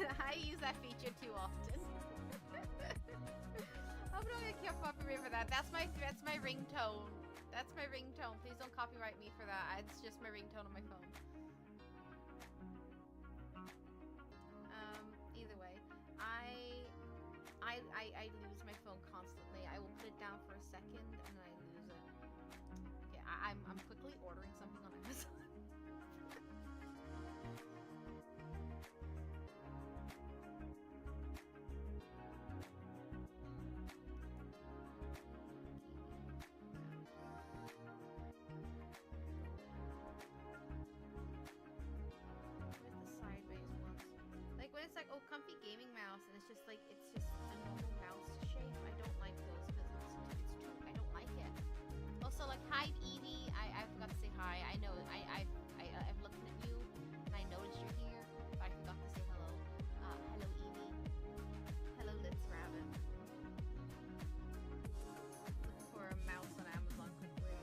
I use that feature too often. I'm gonna get copyright for that. That's my ringtone. That's my ringtone. Please don't copyright me for that. It's just my ringtone on my phone. Either way, I lose my phone constantly. I will put it down for a second and then I lose it. Okay, I'm quickly ordering something on Amazon. It's like, oh, comfy gaming mouse, and it's just like, it's just a normal mouse shape. I don't like those because it's too, I don't like it. Also, like, hi Evie, I forgot to say hi. I know, I'm looking at you, and I noticed you're here, but I forgot to say hello. Hello Evie. Hello Litz Rabbit. Looking for a mouse on Amazon quickly.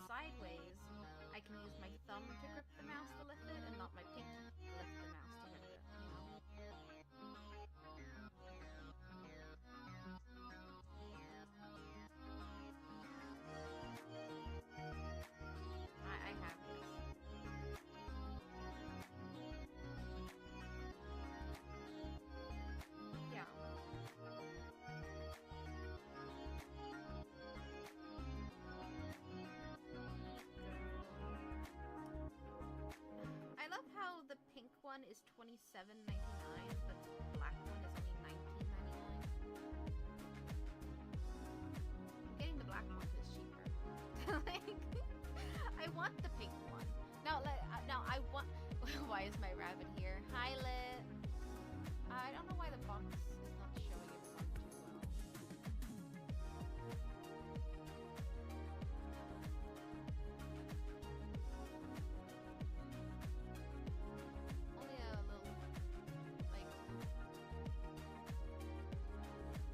Sideways, I can use my thumb to grip the mouse to lift it, and not my pinky to lift the mouse to lift it, you know? I have this. Yeah. I love how the pink one is $27.99, but the black one is only $19.99. Getting the black one is cheaper. Like, I want the pink one. Now, I want. Why is my rabbit here? Hi, Lit. I don't know why the box is not showing everyone too well. Only a little, like,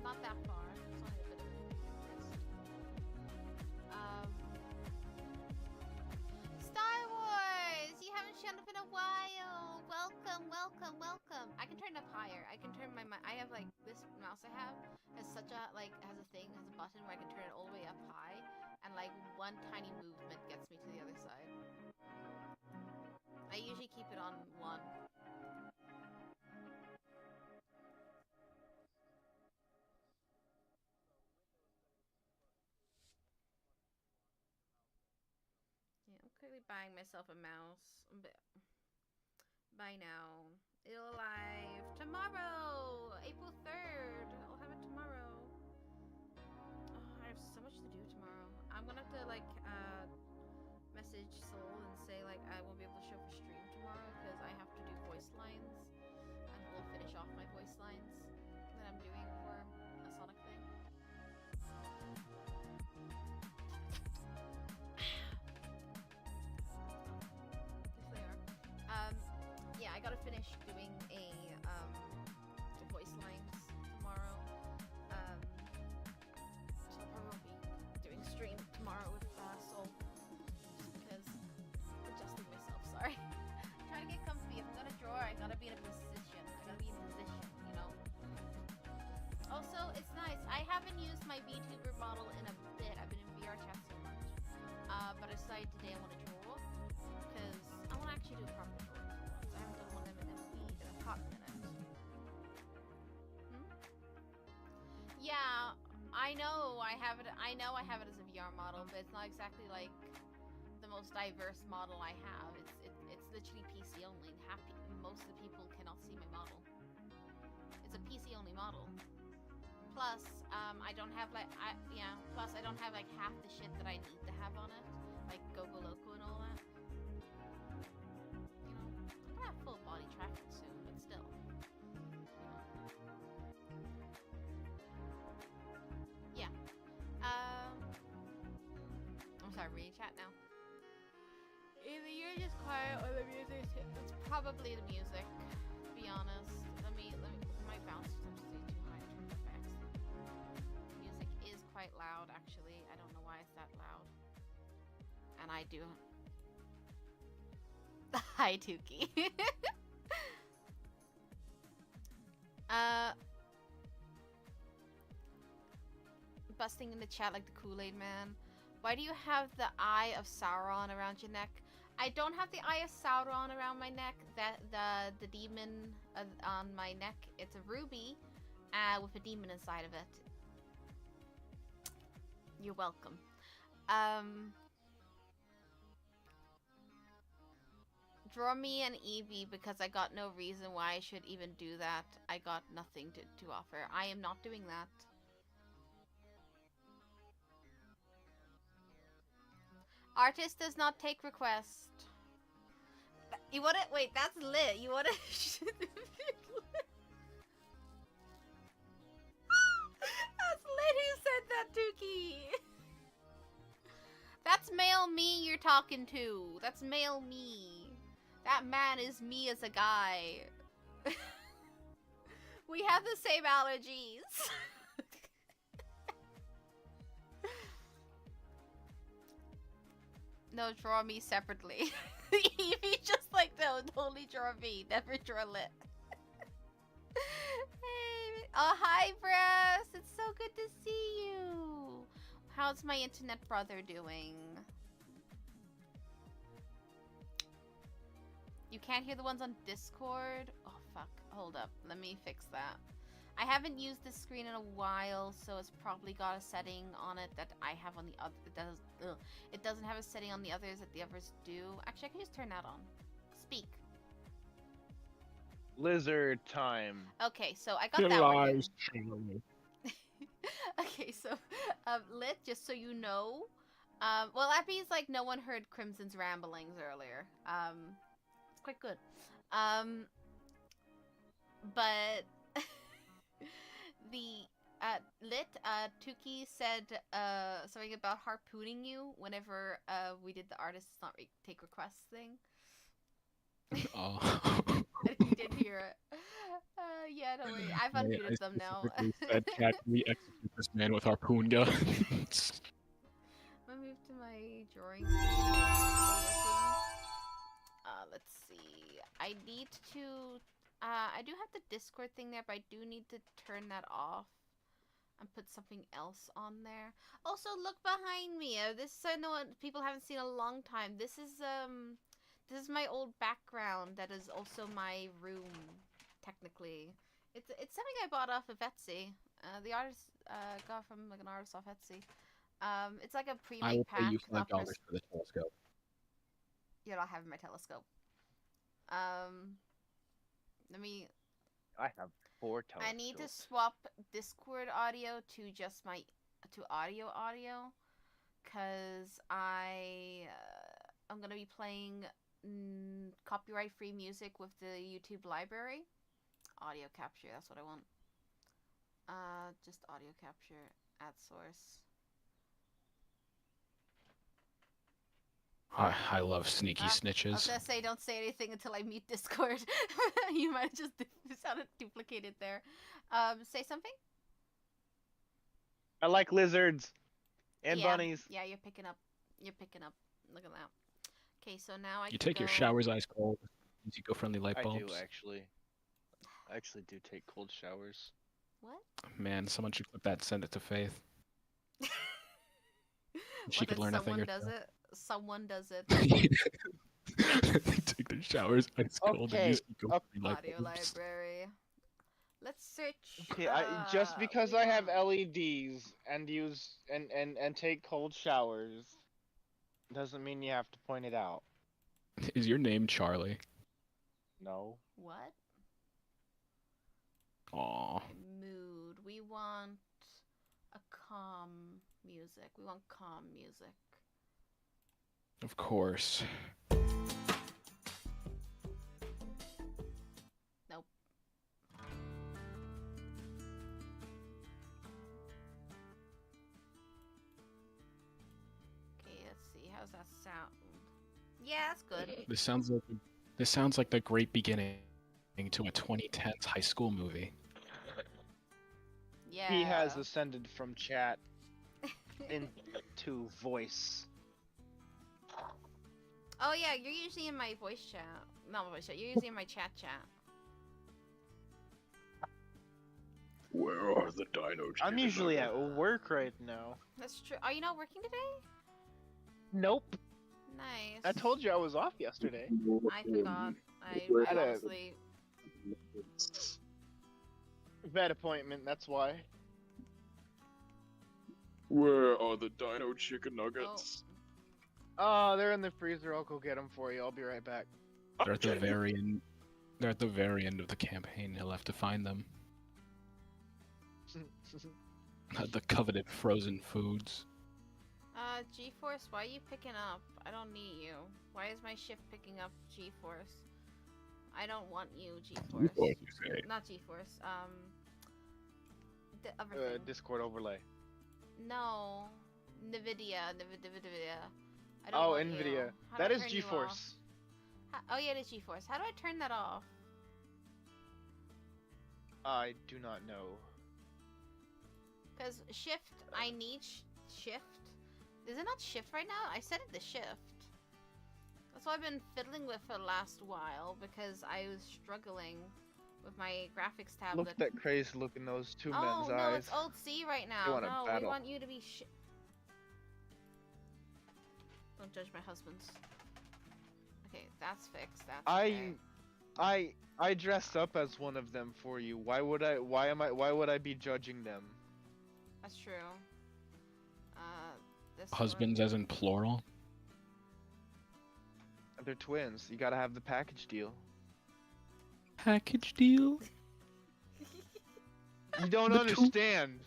not that far. It's only a bit of a mist. Star Wars! You haven't shown up in a while! Welcome, welcome, welcome! I can turn it up higher. I can turn I have, like, this mouse I have has such a, like, has a button where I can turn it all the way up high, and, like, one tiny movement gets me to the other side. I usually keep it on 1. really buying myself a mouse. By now. It'll arrive tomorrow, April 3rd. I'll have it tomorrow. Oh, I have so much to do tomorrow. I'm gonna have to like message Soul and say like I won't be able to show up for stream tomorrow because I have to do voice lines, and we'll finish off my voice lines that I'm doing for a Sonic thing. Yes, they are. Yeah, I gotta finish doing the voice lines tomorrow. So I probably won't be doing a stream tomorrow with Soul, just because I'm adjusting myself. Sorry. I'm trying to get comfy. If I'm gonna draw, I gotta be in a position. I gotta be in position, you know. Also, it's nice. I haven't used my VTuber model in a bit. I've been in VR chat so much. But I decided today I want to draw because I want to actually do a proper drawing. I haven't done one of them in a hot minute. Yeah, I know I have it. I know I have it as a VR model, but it's not exactly like the most diverse model I have. It's literally PC only. Most of the people cannot see my model. It's a PC only model. Plus, I don't have like Plus, I don't have like half the shit that I need to have on it, like Go Loco and all that. You know, I'm gonna have full body tracking soon, but still. Yeah. I'm sorry, reading chat now. Either you're just quiet or the music. It's probably the music. To be honest, let me. My bounce seems to be too high in terms of effects. Music is quite loud, actually. I don't know why it's that loud. And I do. Hi, Tuki. Busting in the chat like the Kool-Aid man. Why do you have the Eye of Sauron around your neck? I don't have the Eye of Sauron around my neck. The demon on my neck. It's a ruby, with a demon inside of it. You're welcome. Draw me an Eevee because I got no reason why I should even do that. I got nothing to offer. I am not doing that. Artist does not take request. You wanna wait? That's lit. You wanna? That's lit. Who said that, Dookie? That's male me you're talking to. That's male me. That man is me as a guy. We have the same allergies. No, draw me separately. Evie just like, no, only draw me, never draw Lit. Hey, oh, hi, Brass. It's so good to see you. How's my internet brother doing? You can't hear the ones on Discord? Oh, fuck. Hold up. Let me fix that. I haven't used this screen in a while, so it's probably got a setting on it that I have on the other. It doesn't have a setting on the others that the others do. Actually, I can just turn that on. Speak. Lizard time. Okay, so I got that one. Okay, so Lit, just so you know. Well, that means like no one heard Crimson's ramblings earlier. It's quite good. But the Lit, Tuki said something about harpooning you whenever we did the artists not take requests thing. Oh. You did hear it. Yeah, don't worry. I've unmuted them now. Said, "Cat, we execute this man with harpoon guns." I'm gonna move to my drawing. Let's see. I need to. I do have the Discord thing there, but I do need to turn that off and put something else on there. Also, look behind me. This I know people haven't seen in a long time. This is my old background. That is also my room, technically. It's something I bought off of Etsy. The artist got from like an artist off Etsy. It's like a pre-made pack. I will pay you $5 for the telescope. You're not having my telescope. Let me. I have 4 telescopes. I need to swap Discord audio to just my audio, cause I'm gonna be playing copyright-free music with the YouTube library. Audio capture, that's what I want. Just audio capture, add source. I love sneaky I was snitches. gonna say, don't say anything until I mute Discord. You might have just sounded duplicated there. Say something? I like lizards and Yeah. bunnies. Yeah, you're picking up. You're picking up. Look at that. Okay, so now I You can take your go- showers ice cold. Eco-friendly light I bulbs. do actually. I actually do take cold showers. What? Man, someone should clip that and send it to Faith. She What, could that learn a thing or someone does it. Someone does it. They take their showers ice cold and use eco-friendly light Audio bulbs. library. Let's search. Okay, just because we I have want- LEDs and use and take cold showers doesn't mean you have to point it out. Is your name Charlie? No. What? Aw. Mood. We want a calm music. We want calm music. Of course. Nope. Okay, let's see. How's that sound? Yeah, that's good. This sounds like the great beginning to a 2010s high school movie. Yeah. He has ascended from chat into voice. Oh yeah, you're usually in my voice chat. Not my voice chat. You're usually in my chat. Where are the dino I'm usually at work right now. That's true. Are you not working today? Nope. Nice. I told you I was off yesterday. I forgot. I Had a- honestly. Vet appointment, that's why. Where are the dino chicken nuggets? Oh, they're in the freezer. I'll go get them for you. I'll be right back. They're at the very end. They're at the very end of the campaign. You'll have to find them. The coveted frozen foods. G-Force, why are you picking up? I don't need you. Why is my shift picking up G-Force? I don't want you, G-Force. What you say? Not G-Force. The other thing. Discord overlay. No. NVIDIA. I don't Oh, want NVIDIA. You. How do That I is turn you GeForce. off? Oh yeah, it is GeForce. How do I turn that off? I do not know. Because shift, I need shift. Is it not shift right now? I set it to shift. That's what I've been fiddling with for the last while because I was struggling with my graphics tablet. Look at that crazy look in those two men's Oh no, eyes. it's Alt C right now. They wanna No, we battle. want you to be Don't judge my husband's. Okay, that's fixed. That's okay. I dressed up as one of them for you. Why would I be judging them? That's true. This Husbands as in plural? They're twins. You gotta have the package deal. Package deal? You don't The two- understand.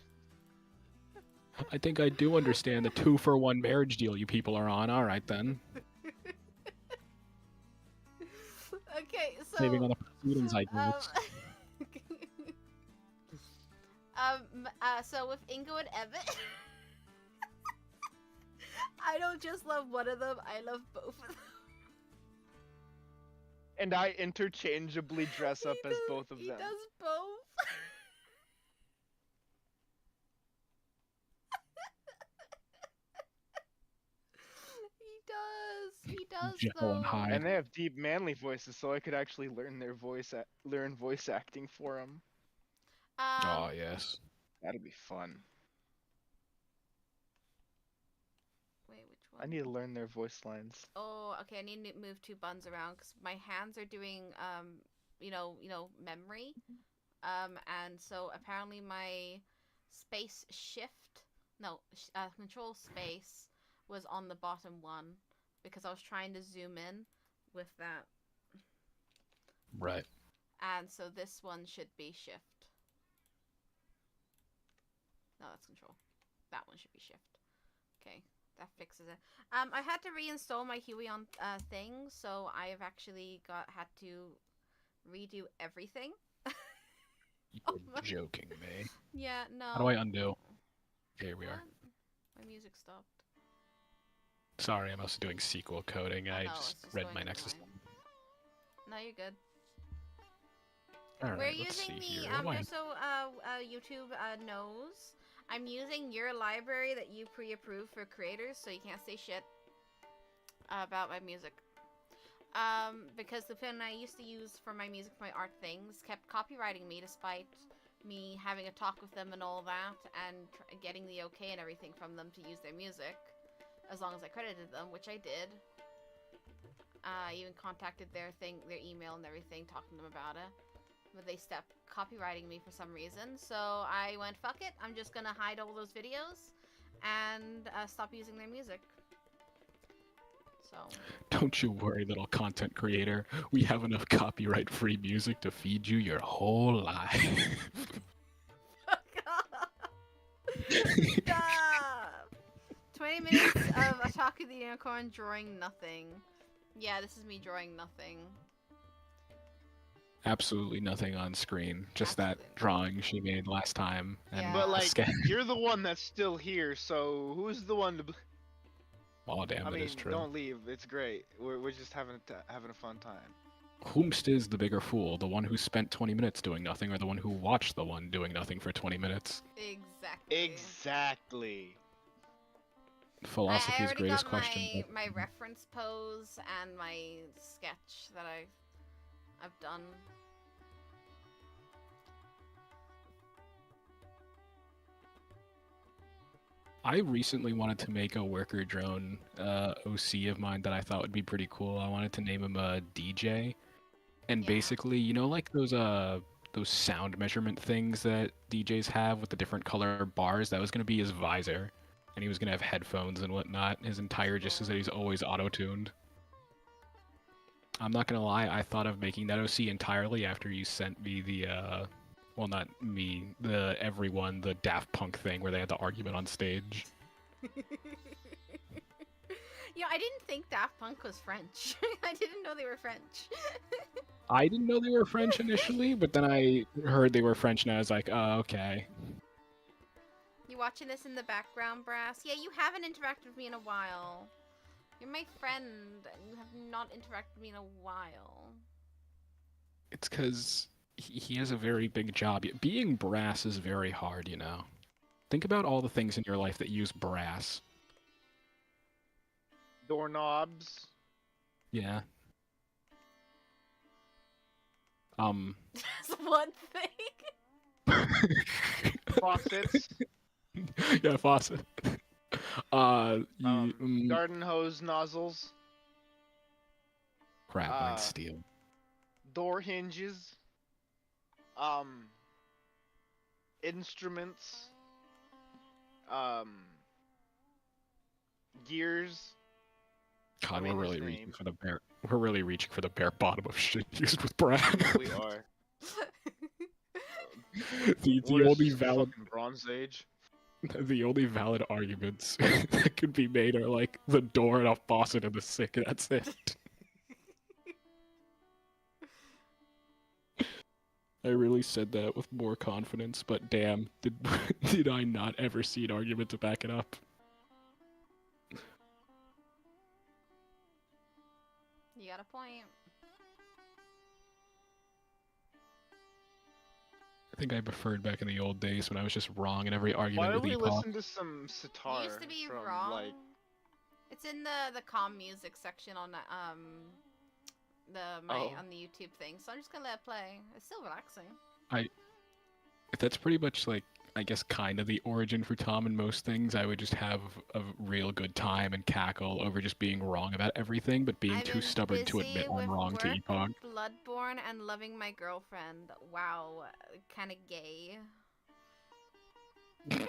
I think I do understand the 2-for-1 marriage deal you people are on. Alright then. Okay, so Saving on the proceedings, I guess. So with Ingo and Evan, I don't just love one of them, I love both of them. And I interchangeably dress up as both of He them. does both. He does Jekyll and though. Hyde. And they have deep manly voices, so I could actually learn their learn voice acting for them. Oh, yes. That'd be fun. Wait, which one? I need to learn their voice lines. Oh, okay. I need to move 2 buttons around because my hands are doing memory, and so apparently my control space was on the bottom one, because I was trying to zoom in with that. Right. And so this one should be shift. No, that's control. That one should be shift. Okay, that fixes it. I had to reinstall my Huey on thing, so I have actually had to redo everything. You're joking me. Yeah, no. How do I undo? Here we are. My music stopped. Sorry, I'm also doing SQL coding. I know, just it's just read going my in Nexus. line. No, you're good. Alright, We're let's using see the here. What do I- just so YouTube knows, I'm using your library that you pre-approved for creators, so you can't say shit about my music. Because the pen I used to use for my music, for my art things, kept copywriting me despite me having a talk with them and all that, and getting the okay and everything from them to use their music, as long as I credited them, which I did. I even contacted their email and everything, talking to them about it. But they stopped copywriting me for some reason, so I went, fuck it, I'm just gonna hide all those videos and stop using their music. So. Don't you worry, little content creator. We have enough copyright-free music to feed you your whole life. Stop! 20 minutes of a talk of the unicorn drawing nothing. Yeah, this is me drawing nothing. Absolutely nothing on screen. Just Absolutely. that drawing she made last time. And Yeah. But the like, sketch. you're the one that's still here, so who's the one to? Oh damn, I that mean, is true. don't leave. It's great. We're just having a fun time. Whomst is the bigger fool? The one who spent 20 minutes doing nothing, or the one who watched the one doing nothing for 20 minutes? Exactly. Exactly. Philosophy's greatest question. I already got my reference pose and my sketch that I've done. I recently wanted to make a worker drone OC of mine that I thought would be pretty cool. I wanted to name him a DJ. And Yeah. basically, you know, like those sound measurement things that DJs have with the different color bars, that was going to be his visor. And he was going to have headphones and whatnot. His entire gist is that he's always auto-tuned. I'm not going to lie, I thought of making that OC entirely after you sent me the, well, not me, everyone, the Daft Punk thing where they had the argument on stage. You know, I didn't think Daft Punk was French. I didn't know they were French. I didn't know they were French initially, but then I heard they were French and I was like, oh, okay. You watching this in the background, Brass? Yeah, you haven't interacted with me in a while. You're my friend, and you have not interacted with me in a while. It's because he has a very big job. Being brass is very hard, you know. Think about all the things in your life that use brass. Doorknobs. Yeah. That's one thing. Faucets. Yeah, faucet. Garden hose nozzles. Crap, mine's steel. Door hinges. Instruments. Gears. God, I mean, we're really his reaching name. for the bare. We're really reaching for the bare bottom of shit used with brass. We are. the What is only this, valid, fucking Bronze Age. the only valid arguments that could be made are like the door and a faucet and the sink. And that's it. I really said that with more confidence, but damn, did I not ever see an argument to back it up? You got a point. I think I preferred back in the old days when I was just wrong in every Why argument don't with we Epoch. listen to some sitar? You used to be from, wrong. Like, It's in the calm music section on on the YouTube thing, so I'm just gonna let it play. It's still relaxing. That's pretty much like, I guess, kind of the origin for Tom and most things. I would just have a real good time and cackle over just being wrong about everything, but being I've too been stubborn to busy admit I'm with wrong to work, Epoch. Bloodborne and loving my girlfriend. Wow, kind of gay. It's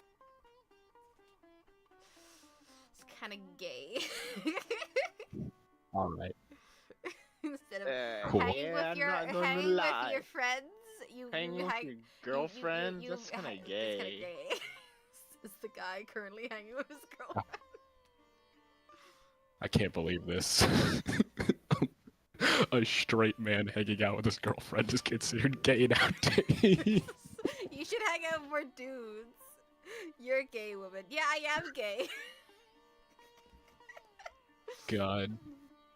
kind of gay. All right. Instead of Cool. hanging Yeah, with I'm your not gonna hanging with lie. your friends, you Hanging you with hang your you- girlfriend? That's hang- kinda It's kind of gay. gay. Is the guy currently hanging with his girlfriend? I can't believe this. A straight man hanging out with his girlfriend is considered gay nowadays. You should hang out with more dudes. You're a gay woman. Yeah, I am gay. God.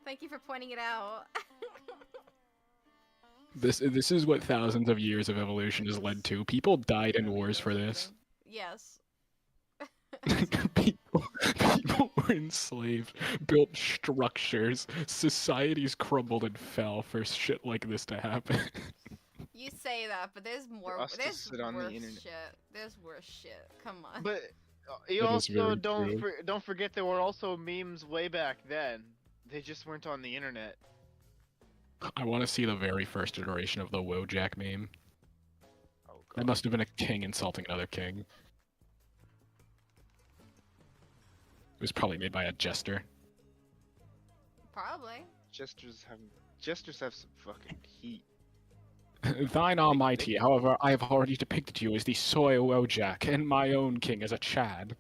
Thank you for pointing it out. This is what thousands of years of evolution has led to. People died in wars for this. Yes. people were enslaved, built structures, societies crumbled and fell for shit like this to happen. You say that, but there's more. us to There's sit on the worse internet. shit. There's worse shit. Come on. But you That is also very don't true. don't forget there were also memes way back then. They just weren't on the internet. I want to see the very first iteration of the Wojak meme. Oh That must have been a king insulting another king. It was probably made by a jester. Probably. Jesters have some fucking heat. Thine almighty, however, I have already depicted you as the soy Wojak, and my own king as a Chad.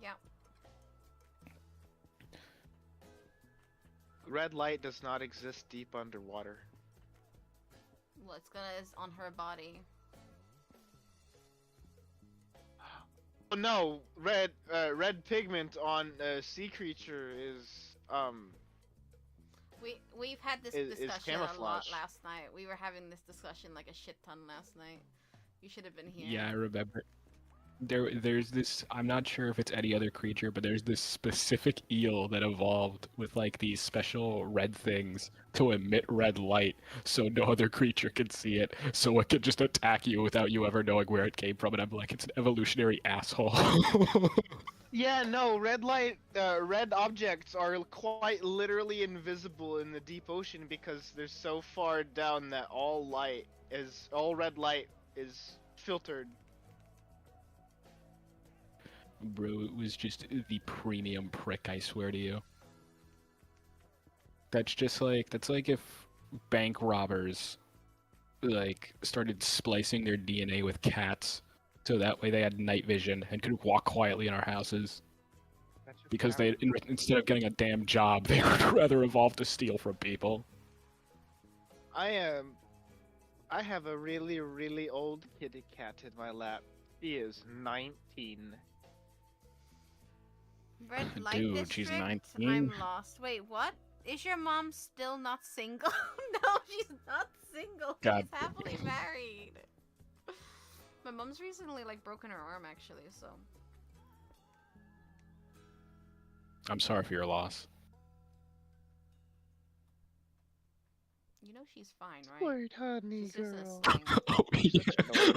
Yeah. Red light does not exist deep underwater. Well, it's on her body. Oh no, red pigment on a sea creature is We've had this Is discussion a lot camouflage. last night. We were having this discussion like a shit ton last night. You should have been here. Yeah, I remember. There's this. I'm not sure if it's any other creature, but there's this specific eel that evolved with like these special red things to emit red light, so no other creature can see it, so it can just attack you without you ever knowing where it came from. And I'm like, it's an evolutionary asshole. Yeah, no, red objects are quite literally invisible in the deep ocean because they're so far down that all red light is filtered. Bro, it was just the premium prick, I swear to you. That's like if bank robbers like started splicing their DNA with cats, so that way they had night vision and could walk quietly in our houses. Because they, instead of getting a damn job, they would rather evolve to steal from people. I have a really, really old kitty cat in my lap. He is 19. Red light Dude, district? she's I'm 19. lost. Wait, what? Is your mom still not single? No, she's not single. God. She's happily married. My mom's recently like broken her arm actually, so. I'm sorry for your loss. You know she's fine, right? Sweet honey She's just in a girl. sling. Oh yeah,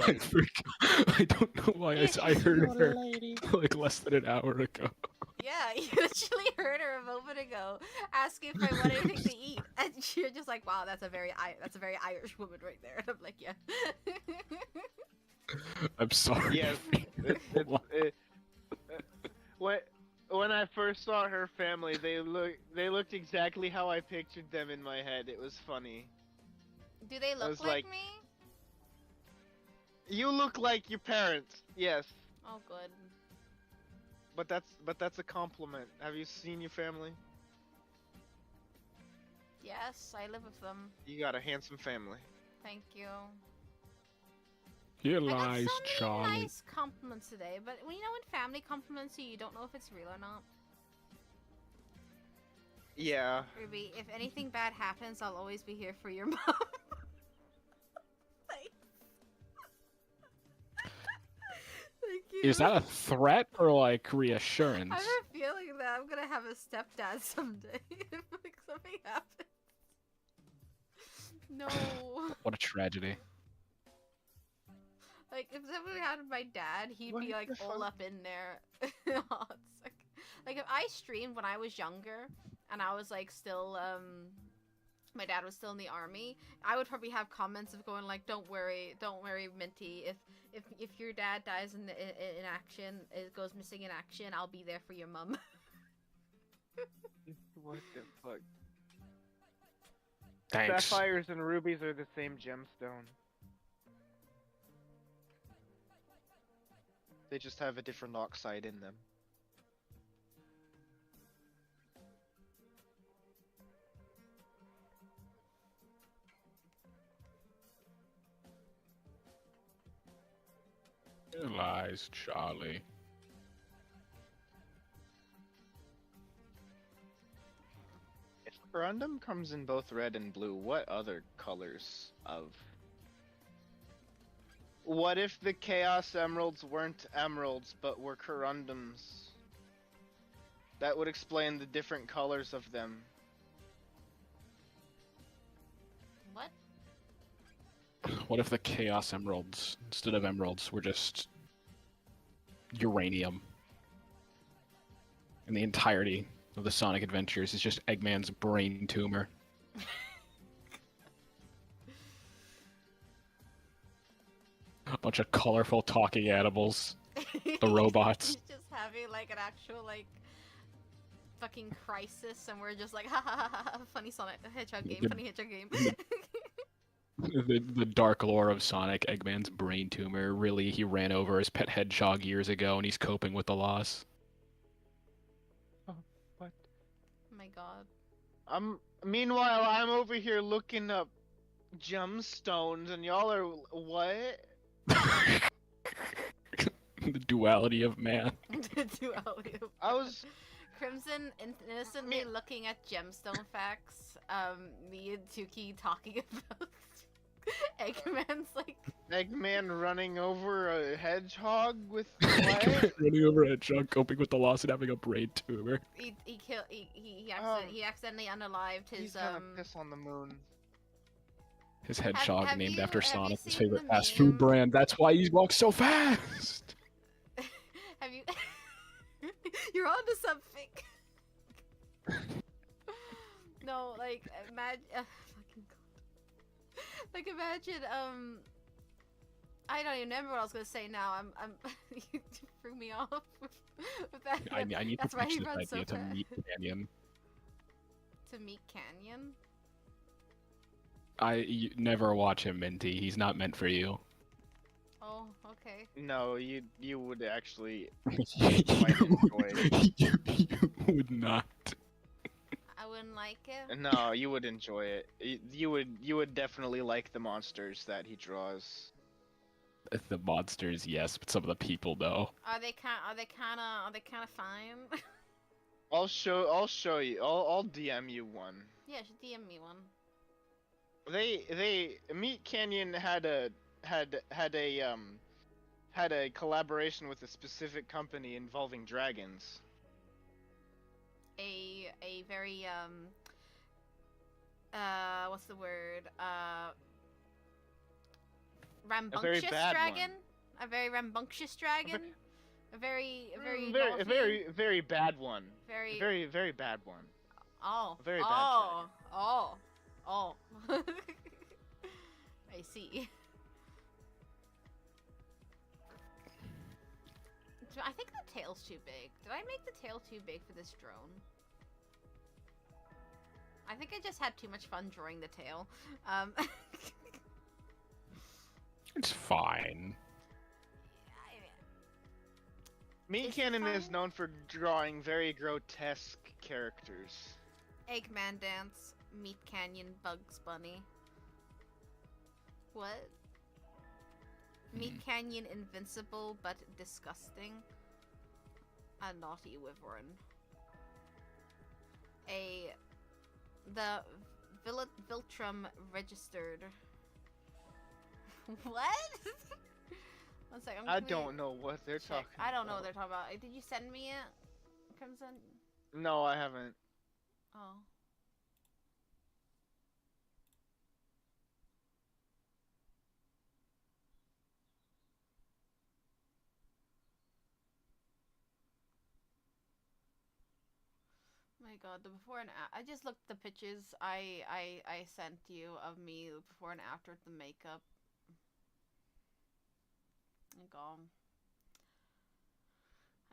I forgot. I don't know why I heard Little her lady. like less than an hour ago. Yeah, you literally heard her a moment ago asking if I want anything to eat, and you're just like, "Wow, that's a very Irish woman right there." And I'm like, "Yeah." I'm sorry. Yes. When I first saw her family, they looked exactly how I pictured them in my head. It was funny. Do they look was like like- me? You look like your parents, yes, Oh, good. but that's a compliment. Have you seen your family? Yes, I live with them. You got a handsome family. Thank you. Here I got lies so many Charlie. nice compliments today, but when you know when family compliments you, you don't know if it's real or not. Yeah. Ruby, if anything bad happens, I'll always be here for your mom. Thanks. Thank you. Is that a threat or like reassurance? I have a feeling that I'm gonna have a stepdad someday if like something happens. No. What a tragedy. Like if something happened to my dad, he'd What be like the all fuck? up in there. Oh, it's like if I streamed when I was younger and I was like still my dad was still in the army, I would probably have comments of going like, "Don't worry, Minty. If your dad dies in action, it goes missing in action, I'll be there for your mum." What the fuck? Thanks. Sapphires and rubies are the same gemstone. They just have a different oxide in them. Here lies Charlie. If corundum comes in both red and blue, what other colors of... What if the Chaos Emeralds weren't emeralds, but were corundums? That would explain the different colors of them. What? What if the Chaos Emeralds, instead of emeralds, were just uranium? And the entirety of the Sonic Adventures is just Eggman's brain tumor. A bunch of colorful talking animals. The robots. He's just having like an actual like fucking crisis, and we're just like, ha ha ha ha, funny Sonic Hedgehog game, funny Hedgehog game. The dark lore of Sonic, Eggman's brain tumor. Really, he ran over his pet hedgehog years ago, and he's coping with the loss. What? Oh my god. Meanwhile, I'm over here looking up gemstones, and y'all are what? The duality of man. The duality of... I was Crimson innocently looking at gemstone facts. Me and Tuki talking about Eggman's like Eggman running over a hedgehog with what? Running over a hedgehog, coping with the loss, and having a brain tumor. he accidentally unalived his He's gonna piss on the moon. His hedgehog have named you- after have you Sonic, his seen favorite the fast meme? food brand. That's why he walks so fast! Have you? You're onto something. No, like imagine, fucking god. Like imagine, I don't even remember what I was gonna say now. You threw me off with that. I need That's to why pitch he this runs so idea to fast. Meat Canyon. To Meat Canyon. You never watch him, Minty. He's not meant for you. Oh, okay. No, you would actually you, enjoy you would not. I wouldn't like it. No, you would enjoy it. You would definitely like the monsters that he draws. The monsters, yes, but some of the people, no. Are they kind of fine? I'll show you. I'll DM you one. Yeah, should DM me one. Meat Canyon had a collaboration with a specific company involving dragons. A very what's the word? Rambunctious bad dragon? A very rambunctious dragon? A very very bad one. Very very bad one. Oh. A very bad oh. Oh. Oh. I see. I think the tail's too big. Did I make the tail too big for this drone? I think I just had too much fun drawing the tail. It's fine. Meat It's Canyon is fine. known for drawing very grotesque characters. Eggman Dance, Meat Canyon, Bugs Bunny. What? Meat Canyon invincible but disgusting. A naughty wyvern. The Viltrum registered. What? One sec, I don't know what they're talking about. I don't know what they're talking about. Did you send me it, Crimson? No, I haven't. Oh. My my god, the before and I just looked at the pictures I sent you of me before and after with the makeup. Oh god.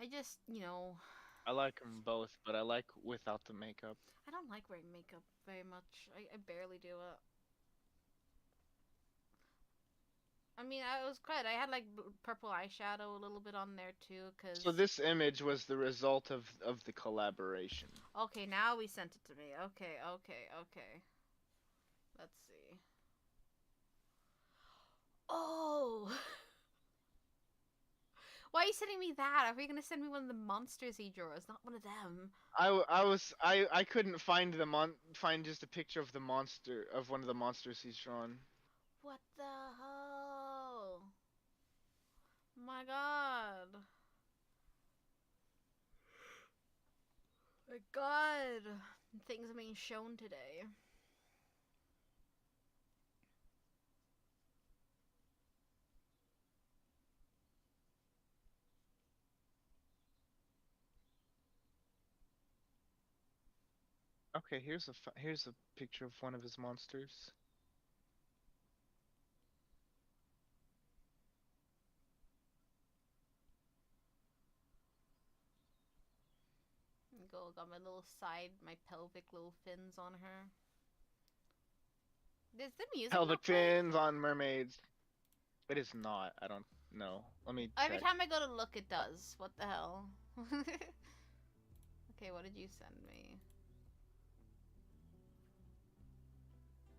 I just, you know, I like them both, but I like without the makeup. I don't like wearing makeup very much. I barely do it. I mean, I was good. I had like purple eyeshadow a little bit on there too, cause. So this image was the result of the collaboration. Okay, now we sent it to me. Okay. Let's see. Oh. Why are you sending me that? Are you gonna send me one of the monsters he draws, not one of them? I couldn't find find just a picture of the monster of one of the monsters he's drawn. What the hell? My god. My god. Things are being shown today. Okay, here's a picture of one of his monsters. Got my little side, my pelvic little fins on her. Is the music Pelvic not playing? fins on mermaids. It is not. I don't know. Let me Every check. time I go to look, it does. What the hell? Okay, what did you send me?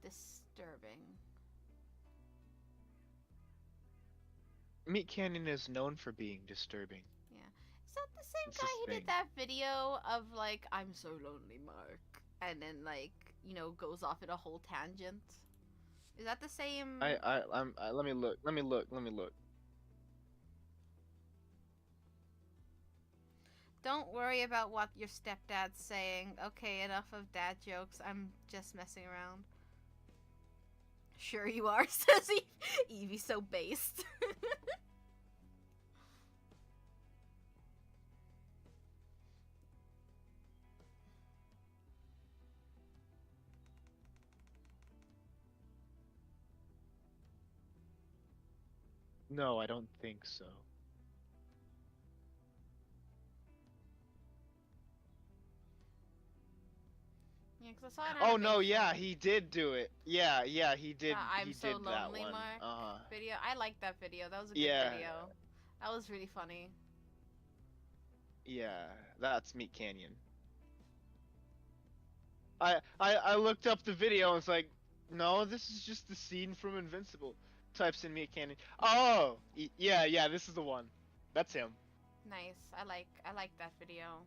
Disturbing. Meat Canyon is known for being disturbing. Yeah. Is that the same It's guy his who thing. did that video of like, I'm so lonely, Mark? And then like, you know, goes off in a whole tangent? Is that the same? Let me look. Let me look. Don't worry about what your stepdad's saying. Okay, enough of dad jokes. I'm just messing around. Sure you are, says Eve. Evie's so based. No, I don't think so. Yeah, because I saw it. Oh no, yeah, he did do it. Yeah, he did. I'm He so did that lonely, one. Mark video. I liked that video. That was a good Yeah. video. That was really funny. Yeah, that's Meat Canyon. I looked up the video and it's like, no, this is just the scene from Invincible. Types in Meat Canyon. Oh, yeah, this is the one. That's him. Nice. I like that video.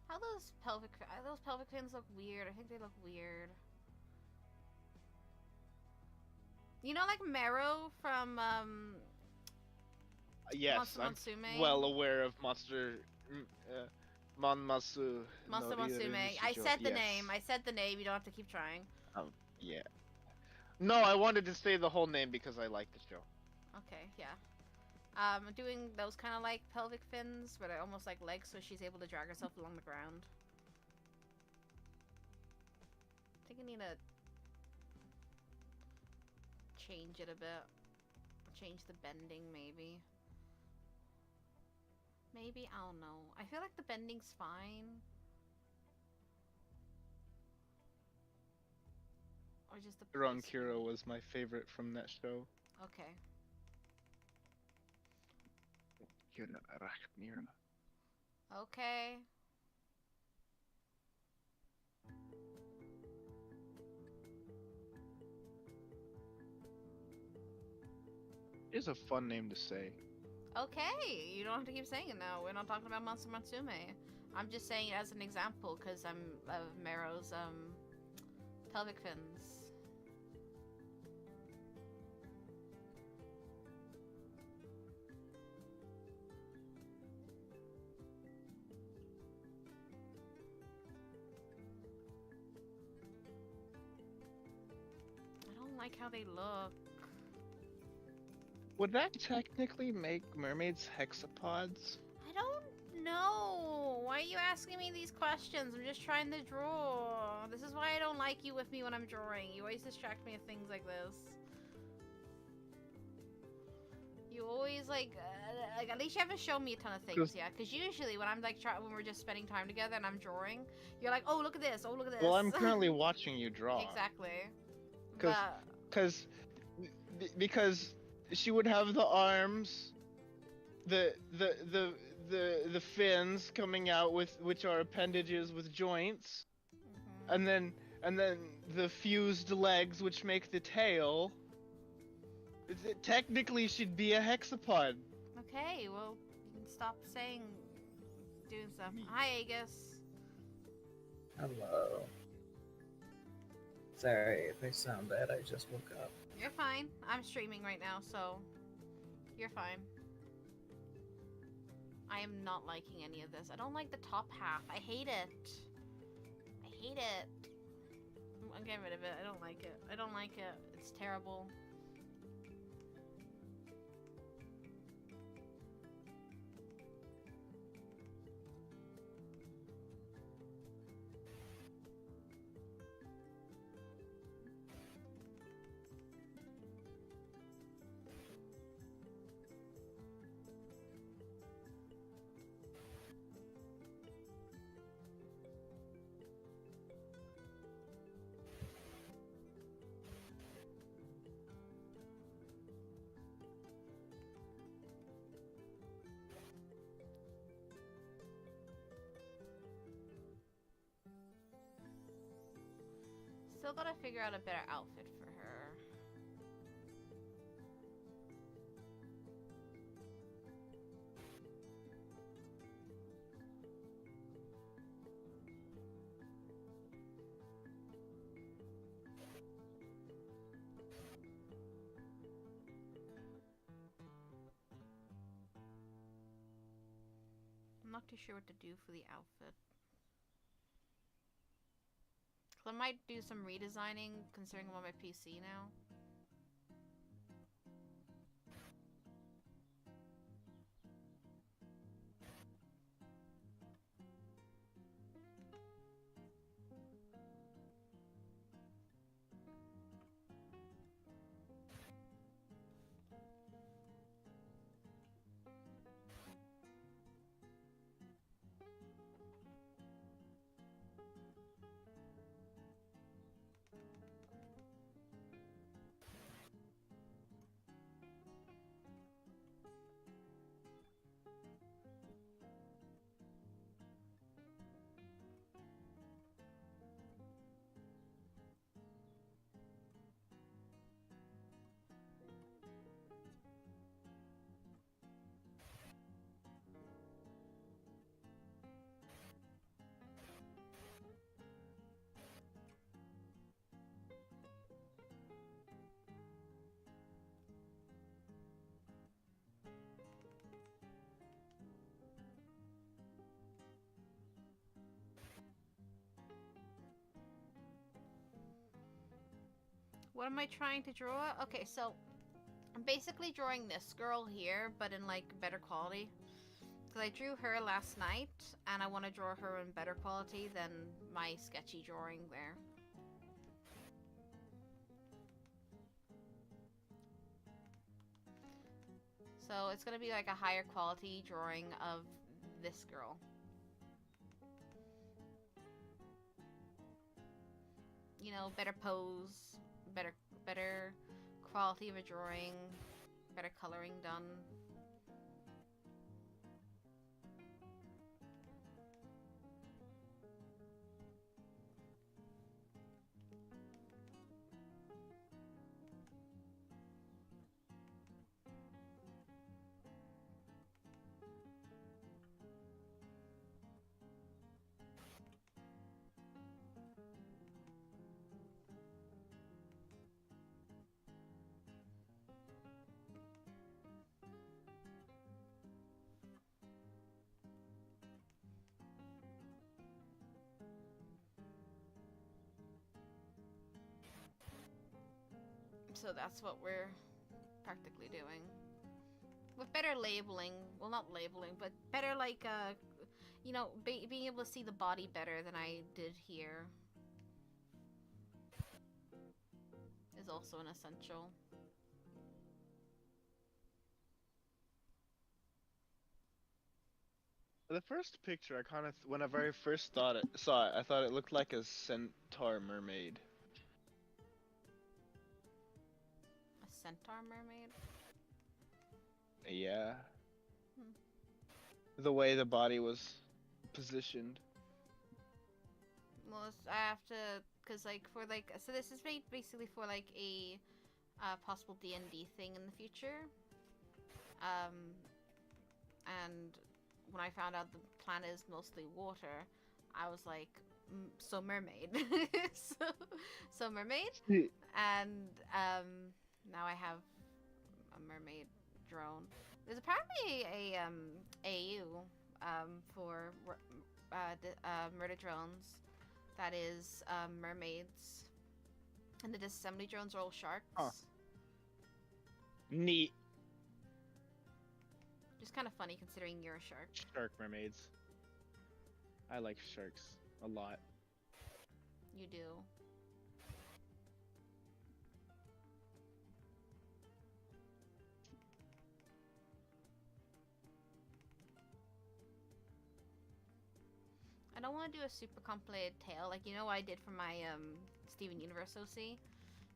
How those pelvic fins look weird. I think they look weird. You know, like Mero from Yes, I'm Monsume? well aware of Monster Monmasu. Monster no Monsume. I Ryunishijo. said the Yes. name. I said the name. You don't have to keep trying. Yeah. No, I wanted to say the whole name because I like the show. Okay, yeah. Doing those kind of like pelvic fins, but are almost like legs, so she's able to drag herself along the ground. I think I need to change it a bit. Change the bending, maybe. Maybe, I don't know. I feel like the bending's fine. Or just the Ron placement. Kiro was my favorite from that show. Okay. Okay. It's a fun name to say. Okay, you don't have to keep saying it now. We're not talking about Monster Matsume. I'm just saying it as an example because I'm of Mero's pelvic fins. I don't like how they look. Would that technically make mermaids hexapods? I don't know. Why are you asking me these questions? I'm just trying to draw. This is why I don't like you with me when I'm drawing. You always distract me with things like this. You always like at least you haven't shown me a ton of things yet. Because usually when I'm like when we're just spending time together and I'm drawing, you're like, oh look at this, oh look at this. Well, I'm currently watching you draw. Exactly. Because she would have the arms, the fins coming out which are appendages with joints, and then the fused legs which make the tail. It technically should be a hexapod. Okay, well, you can stop doing stuff. Hi, Aegis. Hello. Sorry if I sound bad, I just woke up. You're fine. I'm streaming right now, so you're fine. I am not liking any of this. I don't like the top half. I hate it. I hate it. I'm getting rid of it. I don't like it. I don't like it. It's terrible. Still gotta figure out a better outfit for her. I'm not too sure what to do for the outfit. I might do some redesigning considering I'm on my PC now. What am I trying to draw? Okay, so I'm basically drawing this girl here, but in like better quality. Because I drew her last night, and I want to draw her in better quality than my sketchy drawing there. So it's going to be like a higher quality drawing of this girl. You know, better pose, better quality of a drawing, better coloring done. So that's what we're practically doing. With better labeling, well not labeling, but better like, you know, being able to see the body better than I did here is also an essential. The first picture, I kind of, whenever I first saw it, I thought it looked like a centaur mermaid. A centaur mermaid? Yeah. Hmm. The way the body was positioned. Well, I have to, cause like for like, so this is basically for like a possible D&D thing in the future. And when I found out the planet is mostly water, I was like, so mermaid, so mermaid, and now I have a mermaid drone. There's apparently a AU for murder drones that is mermaids, and the disassembly drones are all sharks. Huh. Neat. Just kind of funny considering you're a shark. Shark mermaids. I like sharks a lot. You do. I don't want to do a super complicated tale, like, you know what I did for my Steven Universe OC?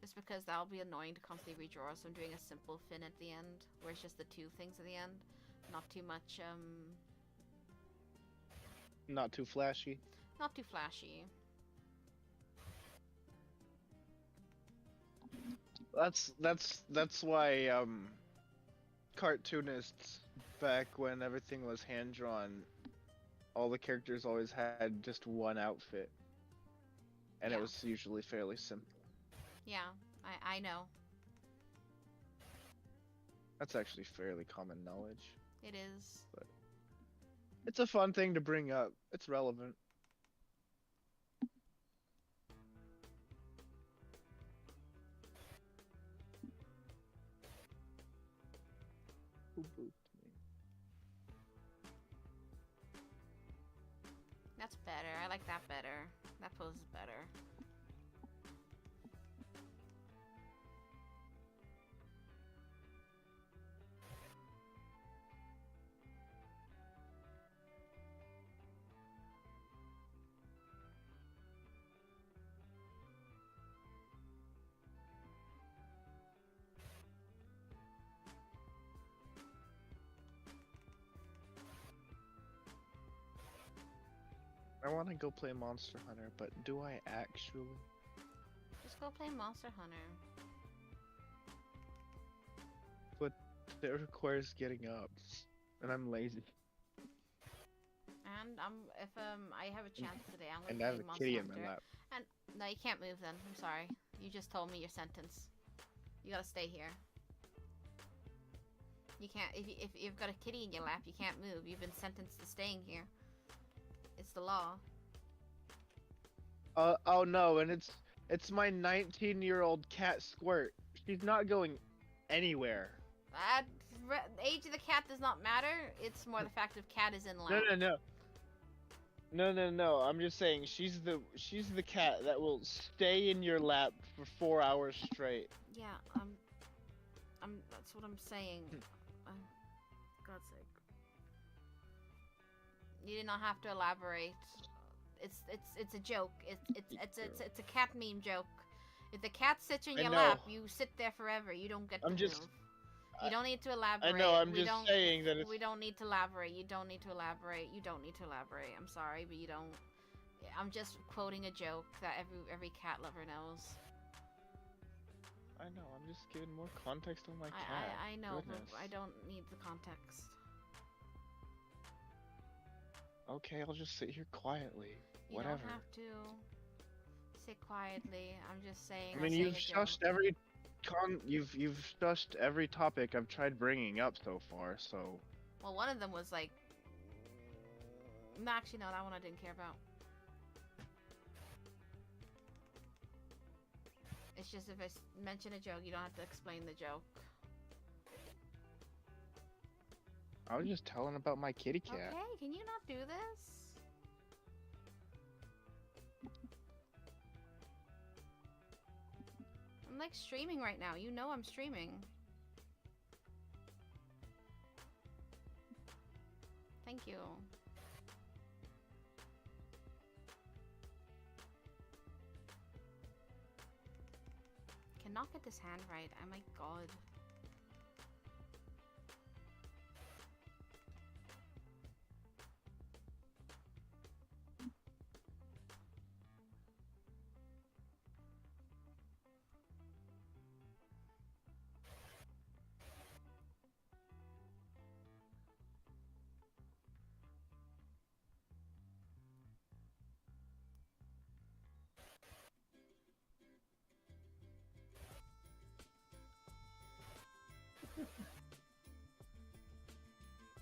Just because that'll be annoying to constantly redraw, so I'm doing a simple fin at the end, where it's just the two things at the end. Not too much, Not too flashy. not too flashy. That's why cartoonists back when everything was hand drawn, all the characters always had just one outfit, and Yeah. it was usually fairly simple. Yeah, I know. That's actually fairly common knowledge. It is. It's a fun thing to bring up. It's relevant. Who booped me? That's better. I like that better. That pose is better. I want to go play Monster Hunter, but do I actually? Just go play Monster Hunter. It requires getting up, and I'm lazy. And if I have a chance today, I'm And gonna I have play a Monster kitty in Hunter. my lap. No, you can't move then. I'm sorry. You just told me your sentence. You gotta stay here. You can't. If you've got a kitty in your lap, you can't move. You've been sentenced to staying here. It's the law. Oh no, and it's my 19-year-old cat Squirt. She's not going anywhere. Age of the cat does not matter. It's more the fact of cat is in lap. No. I'm just saying she's the cat that will stay in your lap for 4 hours straight. Yeah, that's what I'm saying. God's sake. You did not have to elaborate. It's a joke. It's a cat meme joke. If the cat sits in I your know. lap, you sit there forever. You don't get to I'm just- move. You don't need to elaborate. I know. I'm We just don't- saying that it's. We don't need to elaborate. You don't need to elaborate. You don't need to elaborate. I'm sorry, but you don't. I'm just quoting a joke that every cat lover knows. I know. I'm just giving more context on my cat. I know, Goodness. but I don't need the context. Okay, I'll just sit here quietly. You Whatever. don't have to sit quietly. I'm just saying. I mean, I'm you've saying a joke. shushed every you've shushed every topic I've tried bringing up so far. So Well, one of them was like. No, actually, no, that one I didn't care about. It's just if I mention a joke, you don't have to explain the joke. I was just telling about my kitty cat. Okay, can you not do this? I'm like streaming right now. You know I'm streaming. Thank you. Cannot get this hand right. Oh my god.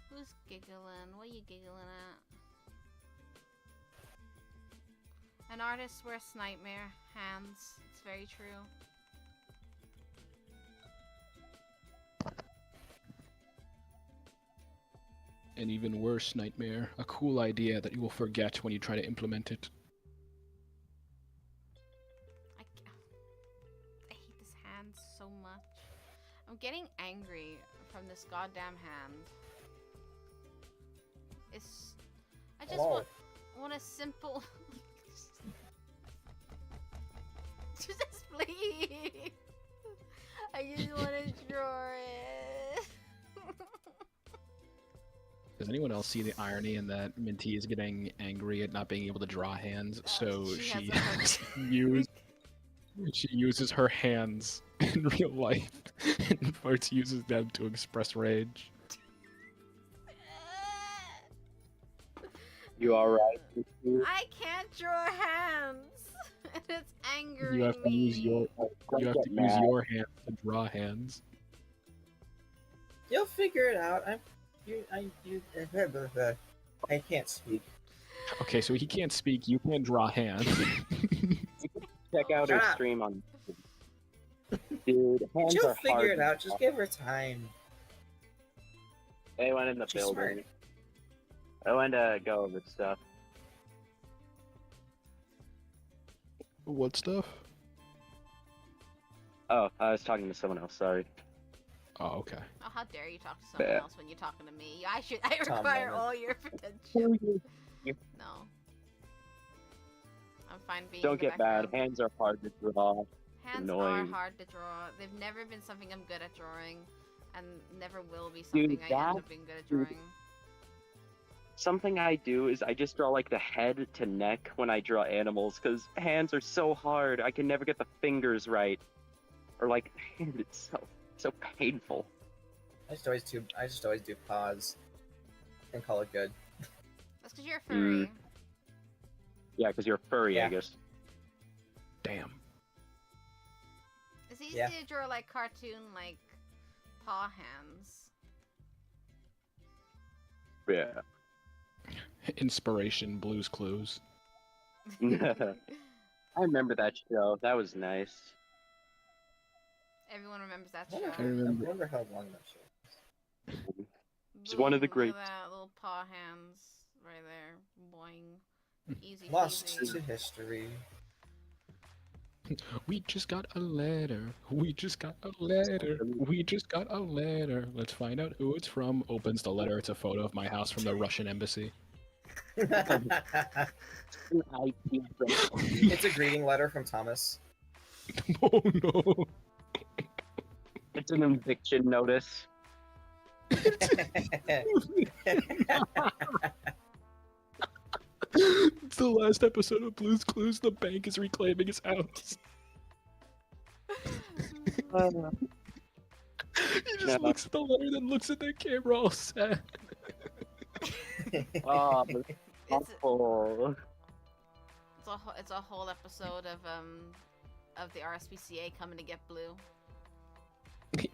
Who's giggling? What are you giggling at? An artist's worst nightmare. Hands. It's very true. An even worse nightmare. A cool idea that you will forget when you try to implement it. I hate this hand so much. I'm getting angry from this goddamn hand. I just want a simple... just please! I just want to draw it. Does anyone else see the irony in that Minty is getting angry at not being able to draw hands, so she uses her hands in real life, and Farts uses them to express rage. You alright? I can't draw hands! And it's angering You have to me. use your hands to draw hands. You'll figure it out. I can't speak. Okay, so he can't speak, you can't draw hands. Check out her Shut up. stream on dude, hands She'll are figure hard. it out. Just give her time. They went in the She's building. smart. I went to go over stuff. What stuff? Oh, I was talking to someone else, sorry. Oh, okay. Oh, how dare you talk to someone Yeah. else when you're talking to me? I Tom require moment. all your attention. No. I'm fine being Don't in the get mad, background. hands are hard to draw. Hands annoying. are hard to draw. They've never been something I'm good at drawing, and never will be something Dude, I end that- up being good at drawing. Something I do is I just draw like the head to neck when I draw animals, because hands are so hard. I can never get the fingers right. Or like, hand, it's so painful. I just always do pause and call it good. That's because you're a furry. Yeah, because you're furry, Yeah. I guess. Damn. It's easy Yeah. to draw like cartoon like paw hands. Yeah. Inspiration, Blue's Clues. I remember that show. That was nice. Everyone remembers that I show. wonder how long that show is. It's one of the Boom, look at greats. that little paw hands right there. Boing. Easy Lost peasy. to history. We just got a letter. We just got a letter. We just got a letter. Let's find out who it's from. Opens the letter. It's a photo of my house from the Russian embassy. It's a greeting letter from Thomas. Oh no. It's an eviction notice. It's the last episode of Blue's Clues. The bank is reclaiming his house. He just No. looks at the letter, then looks at the camera all sad. Oh, It's awful. it's a whole episode of the RSPCA coming to get Blue.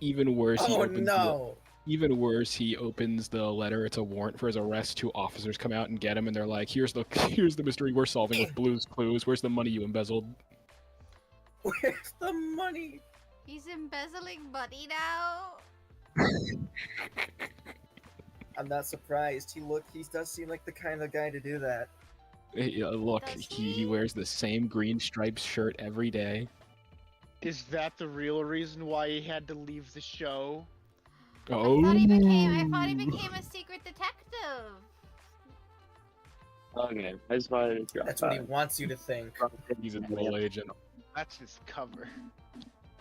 Even worse, he Oh opens no! even worse, he opens the letter. It's a warrant for his arrest. Two officers come out and get him, and they're like, "Here's the mystery we're solving with Blue's Clues. Where's the money you embezzled?" Where's the money? He's embezzling money now. I'm not surprised. He does seem like the kind of guy to do that. Look, Does he he? wears the same green striped shirt every day. Is that the real reason why he had to leave the show? Oh. I thought he became a secret detective. Okay, I just wanted to drop That's what he that. wants you to think. He's a double agent. That's his cover.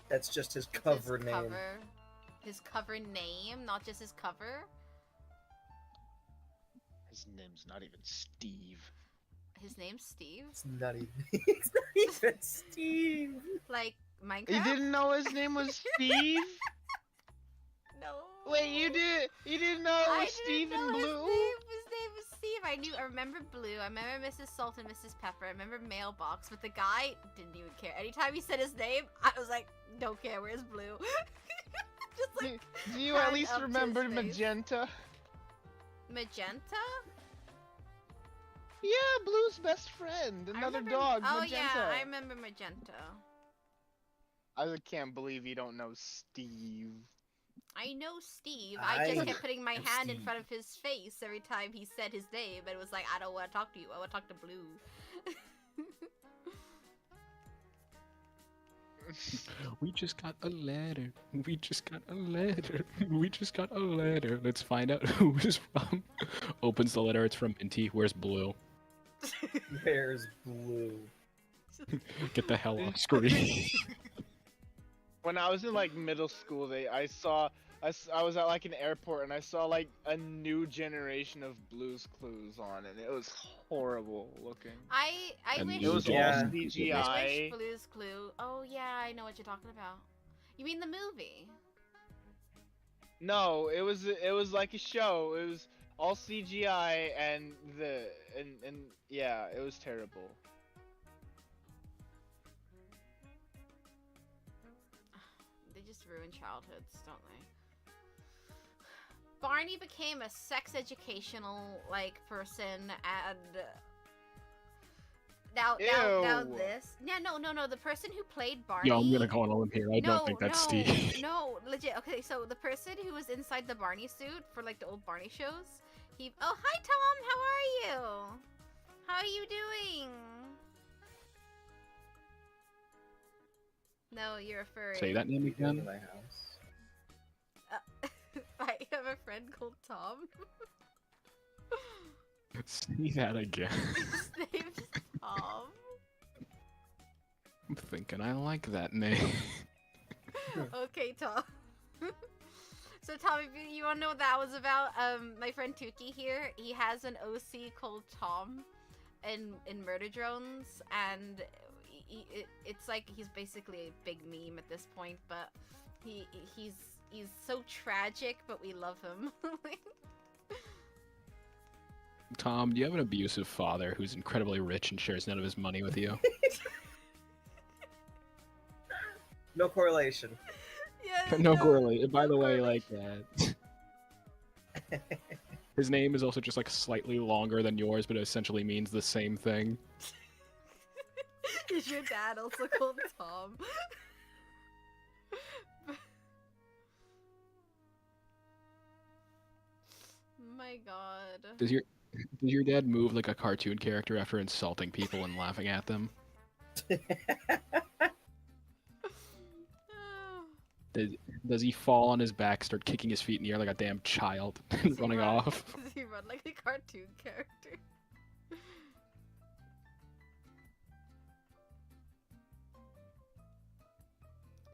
That's just his cover His name. cover. His cover name, not just his cover. His name's not even Steve. His name's Steve. It's not even. It's not even Steve. Like Minecraft. You didn't know his name was Steve? No. Wait, you didn't know it I was Steve didn't and know Blue? His name was Steve. I remember Blue. I remember Mrs. Salt and Mrs. Pepper. I remember Mailbox, but the guy didn't even care. Anytime he said his name, I was like, don't care. Where's Blue? Just like Do you at hand least up to his remember face. Magenta? Magenta. Yeah, Blue's best friend, I another remember- dog, Oh Magenta. yeah, I remember Magenta. I can't believe you don't know Steve. I know Steve. I just I kept putting my am hand in Steve. front of his face every time he said his name, and it was like, I don't want to talk to you. I want to talk to Blue. We just got a letter. We just got a letter. We just got a letter. Let's find out who it's from. Opens the letter. It's from Minty. Where's Blue? There's Blue. Get the hell off screen. When I was in like middle school, I was at like an airport and I saw like a new generation of Blue's Clues on, and it was horrible looking. I And wish. It was Yeah. all I CGI. wish Blue's Clue. Oh yeah, I know what you're talking about. You mean the movie? No, it was like a show. It was all CGI and yeah, it was terrible. They just ruin childhoods, don't they? Barney became a sex educational like person, and now Ew. this. Yeah, no. The person who played Barney. Yo, I'm gonna go on here. I don't think that's Steve. No, legit. Okay, so the person who was inside the Barney suit for like the old Barney shows, he. Oh, hi Tom. How are you? How are you doing? No, you're a furry. Say that name You go to again. my house. I have a friend called Tom. Say that again. His name's Tom. I'm thinking I like that name. Okay, Tom. So Tom, if you want to know what that was about, my friend Tuki here, he has an OC called Tom in Murder Drones, and it's like he's basically a big meme at this point, but he's so tragic, but we love him. Tom, do you have an abusive father who's incredibly rich and shares none of his money with you? No correlation. Yeah, No correlation. By no the way, correlation. like his name is also just like slightly longer than yours, but it essentially means the same thing. Is your dad also called Tom? My God. Does your dad move like a cartoon character after insulting people and laughing at them? Does he fall on his back, start kicking his feet in the air like a damn child, Does and he running run- off? Does he run like a cartoon character?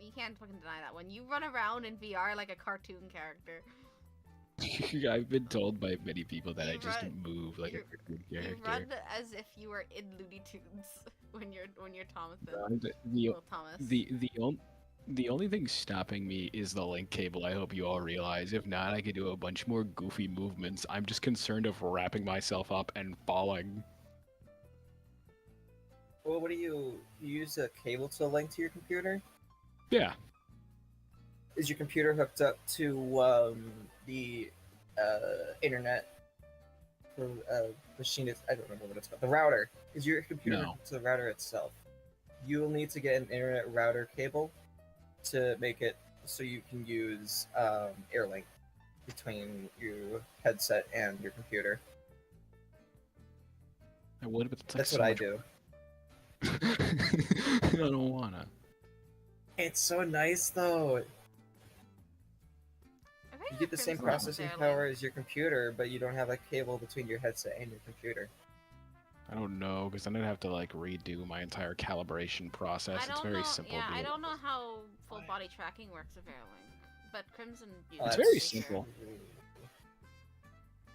You can't fucking deny that one. You run around in VR like a cartoon character. I've been told by many people that I You just run- move like a you- cartoon You character. run as if you were in Looney Tunes when you're Thomason. The, Little Thomas. the only thing stopping me is the link cable. I hope you all realize. If not, I could do a bunch more goofy movements. I'm just concerned of wrapping myself up and falling. Well, what do you use a cable to link to your computer? Yeah. Is your computer hooked up to the internet? The machine is, I don't remember what it's called. The router. Is your computer No. hooked to the router itself? You will need to get an internet router cable to make it so you can use Airlink. between your headset and your computer. I would, but it's like That's so what I much- do. I don't wanna. It's so nice though. I think You get the same Crimson processing necessarily. power as your computer, but you don't have a cable between your headset and your computer. I don't know, because then I'd have to like redo my entire calibration process. I It's don't very know. simple. Yeah, to I do. don't know how full body tracking works with Airlink, but Crimson uses It's it, very to be fair.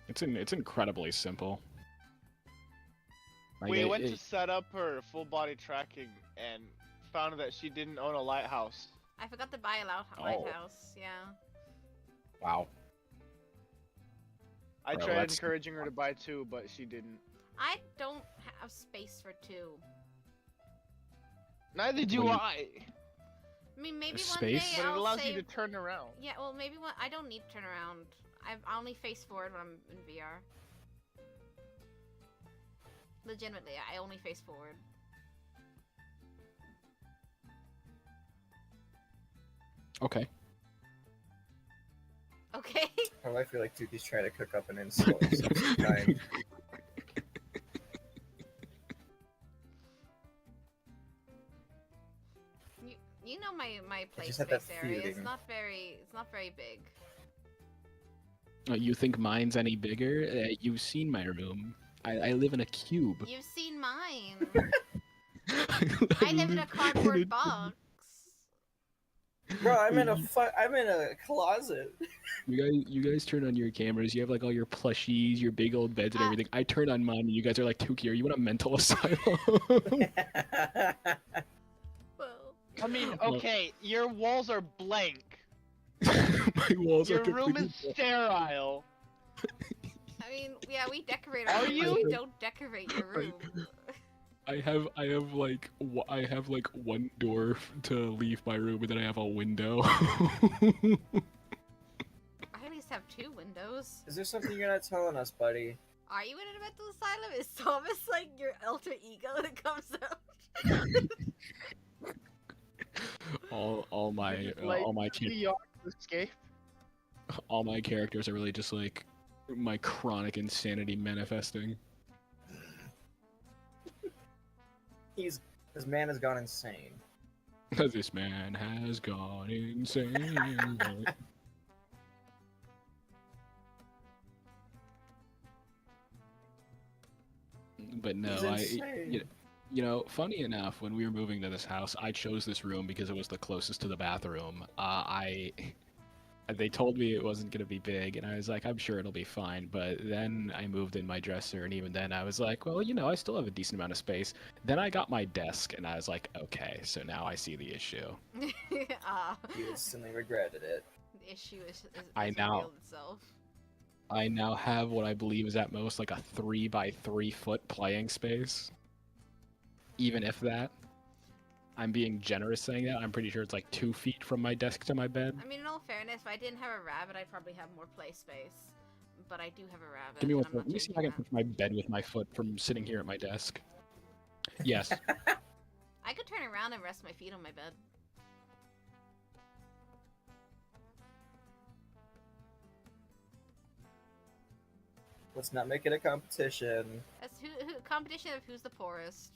simple. It's incredibly simple. Like, We it- went to it- set up her full body tracking and found that she didn't own a lighthouse. I forgot to buy a Oh. lighthouse. Yeah. Wow. I Bro, tried that's- encouraging her to buy two, but she didn't. I don't have space for two. Neither do Wait. I. I mean, maybe one Space? day But it I'll allows save... you to turn around. Yeah, well, maybe one... I don't need to turn around. I only face forward when I'm in VR. Legitimately, I only face forward. Okay. Okay. Oh, I feel like Dookie's trying to cook up an insult of some kind. You know my play just had space that area. It's feeling. not very big. You think mine's any bigger? You've seen my room. I live in a cube. You've seen mine. I live in a cardboard box. Bro, I'm in a closet. You guys turn on your cameras. You have like all your plushies, your big old beds and everything. I turn on mine, and you guys are like, Tuki, are you in a mental asylum? Well, I mean, okay, your walls are blank. My walls Your are room completely is sterile. I mean, yeah, we decorate our Are room, you? but we don't decorate your room. I have like one door to leave my room, and then I have a window. I at least have 2 windows. Is there something you're not telling us, buddy? Are you in a mental asylum? Is Thomas like your alter ego that comes out? all my Like, all my the yard escape. all my characters are really just like my chronic insanity manifesting. This man has gone insane. This man has gone insane. But no, He's insane. you know, funny enough, when we were moving to this house, I chose this room because it was the closest to the bathroom. They told me it wasn't gonna be big, and I was like, I'm sure it'll be fine. But then I moved in my dresser, and even then I was like, well, you know, I still have a decent amount of space. Then I got my desk, and I was like, okay, so now I see the issue. He instantly regretted it. The issue is I know. revealed itself. I now have what I believe is at most like a 3 by 3 foot playing space. Even if that. I'm being generous saying that. I'm pretty sure it's like 2 feet from my desk to my bed. I mean, in all fairness, if I didn't have a rabbit, I'd probably have more play space. But I do have a rabbit. Give me one and I'm second. not Let me see if I changing can push my bed with my foot from sitting here at my desk. Yes. that. I could turn around and rest my feet on my bed. Let's not make it a competition. That's competition of who's the poorest.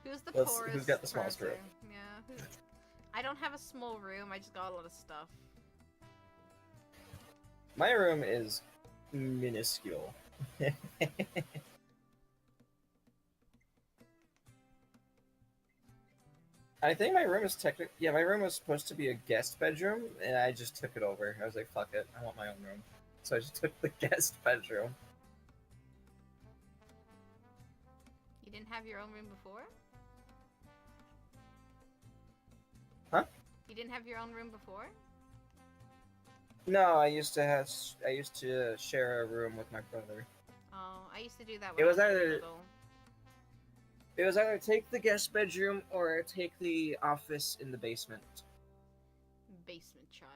Who's the Who's poorest? got the smallest person? room? Yeah. I don't have a small room. I just got a lot of stuff. My room is minuscule. I think my room is my room was supposed to be a guest bedroom, and I just took it over. I was like, fuck it, I want my own room. So I just took the guest bedroom. You didn't have your own room before? Huh? You didn't have your own room before? No, I used to share a room with my brother. Oh, I used to do that It when was I was either- little. It was either take the guest bedroom or take the office in the basement. Basement child.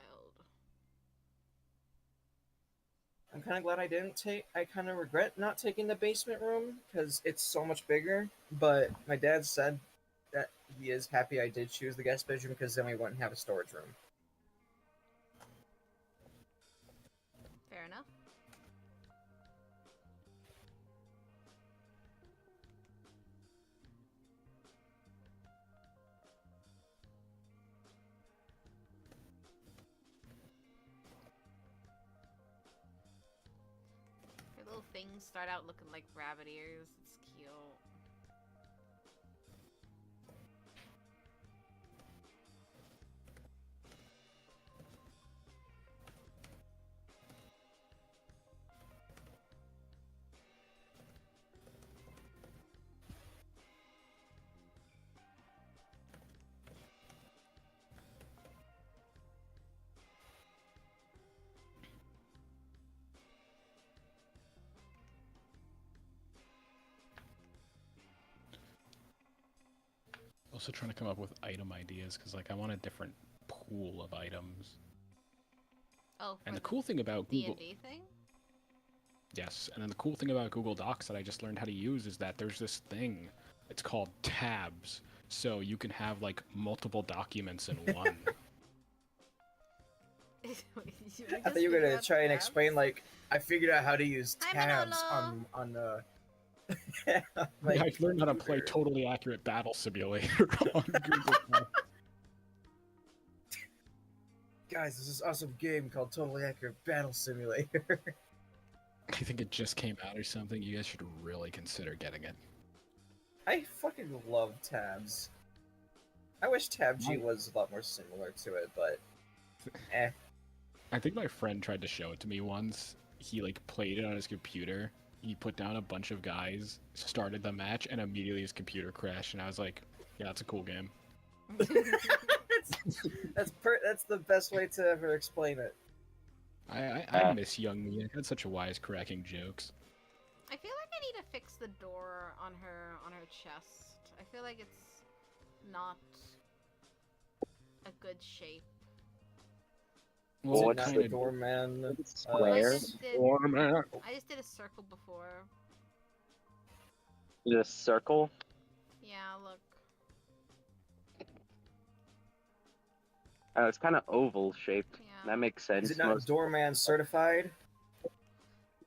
I'm kind of glad I didn't take. I kind of regret not taking the basement room because it's so much bigger. But my dad said that he is happy I did choose the guest bedroom because then we wouldn't have a storage room. Fair enough. Her little things start out looking like rabbit ears. It's cute. Also trying to come up with item ideas because like I want a different pool of items. Oh, for And the cool thing about Google, D&D thing? yes, and then the cool thing about Google Docs that I just learned how to use is that there's this thing. It's called tabs, so you can have like multiple documents in one. Wait, I thought you were gonna try and explain like I figured out how to use Hi, tabs Manolo. on the. I've learned how to play computer. totally accurate battle simulator on Google Docs. Guys, this is awesome game called Totally Accurate Battle Simulator. I think it just came out or something. You guys should really consider getting it. I fucking love tabs. I wish Tab G was a lot more similar to it, but eh. I think my friend tried to show it to me once. He like played it on his computer. He put down a bunch of guys, started the match, and immediately his computer crashed. And I was like, "Yeah, that's a cool game." That's the best way to ever explain it. I miss young me. I had such wisecracking jokes. I feel like I need to fix the door on her chest. I feel like it's not a good shape. Well, Is what it not kind the of doorman? Square. I just did a circle before. Is it a circle? Yeah, look. It's kind of oval shaped. Yeah. That makes sense. Is it not doorman certified?